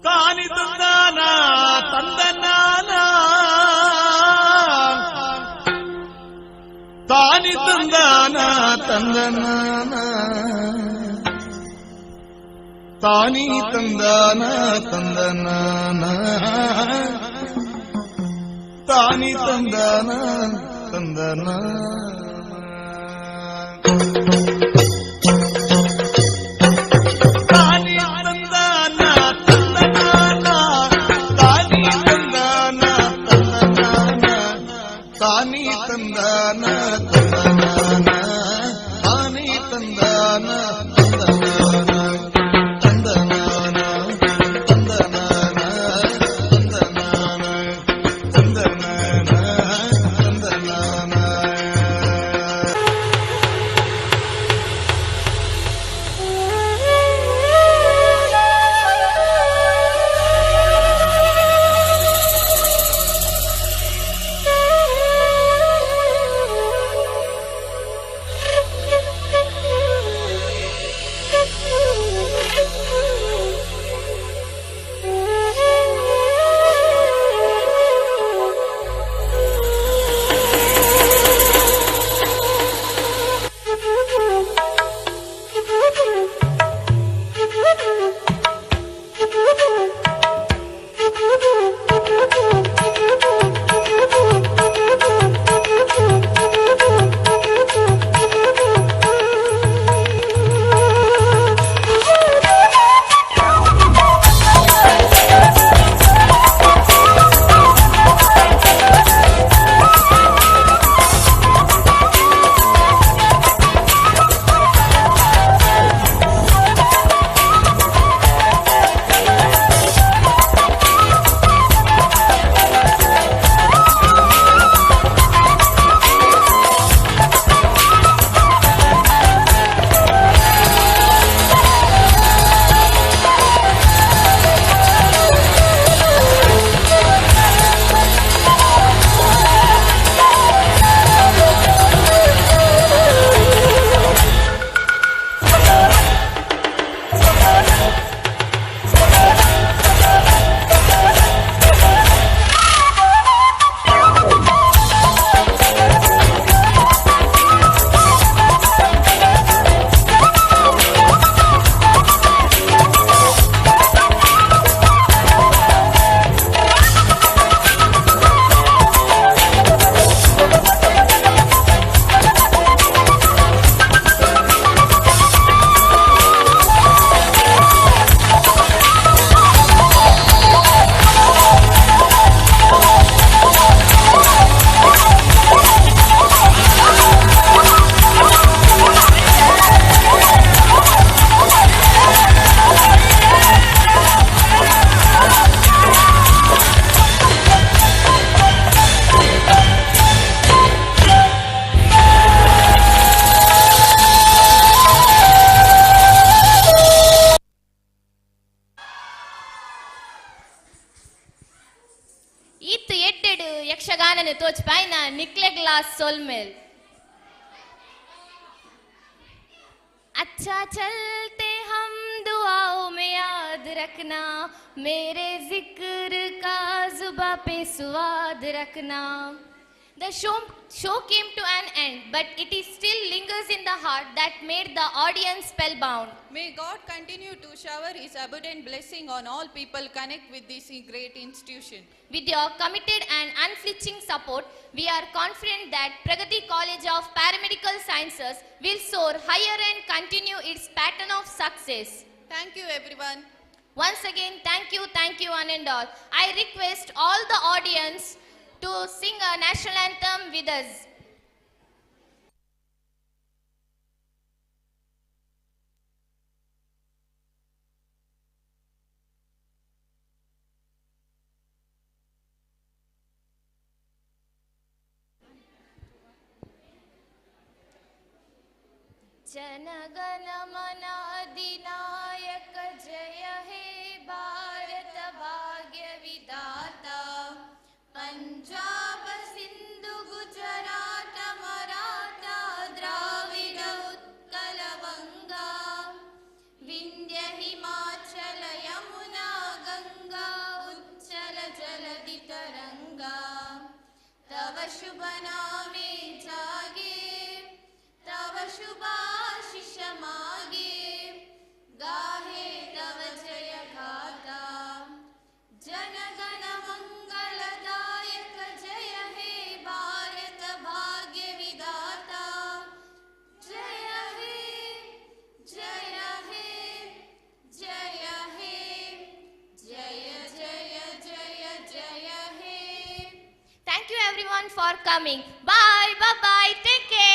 ತಾನಿ ತಂದಾನ ತಂದನಾನ ತಾನಿ ತಂದಾನ ತಂದನಾನ ತಾನಿ ತಂದಾನ ತಂದನಾನ ತಾನಿ ತಂದಾನ ತಂದನ ತಾನಿ ತಂದಾನ ತಂದನಾನ ತಾನಿ ತಂದಾನ ತಂದನಾನ ತಾನಿ ತಂದಾನ ತಂದನಾನ ತಾನಿ ತಂದಾನ ತಂದನಾನ ತಂದನಾನ ತಂದನಾನ ತಂದನಾನ ತಂದನಾನ ತಂದನಾನ. यक्षगानने तोच पायना निकले ग्लास सोलमेल. अच्छा चलते हम दुआओं में याद रखना, मेरे जिक्र का जुबा पे स्वाद रखना. The show came to an end, but it is still lingers in the heart that made the audience spellbound. May God continue to shower His abundant blessing on all people connect with this great institution. With your committed and unflinching support, we are confident that Pragathi College of Paramedical Sciences will soar higher and continue its pattern of success. Thank you, everyone. Once again, thank you one and all. I request all the audience to sing a national anthem with us. जनगण मन अधिनायक जय हे भारत भाग्य विधाता. पंजाब सिंधु गुजरात मराठा द्राविड उत्कल बंगा, विंध्य हिमाचल यमुना गंगा उच्चल जलधि तरंगा. तव शुभ नामे जागे, तव शुभाशिष मागे, गाहे तव जय गाथा. जनगण मंगलदायक जय हे भारत भाग्य विधाता. जय हे जय हे जय हे जय जय जय जय हे. Thank you everyone for coming. Bye bye. Take care.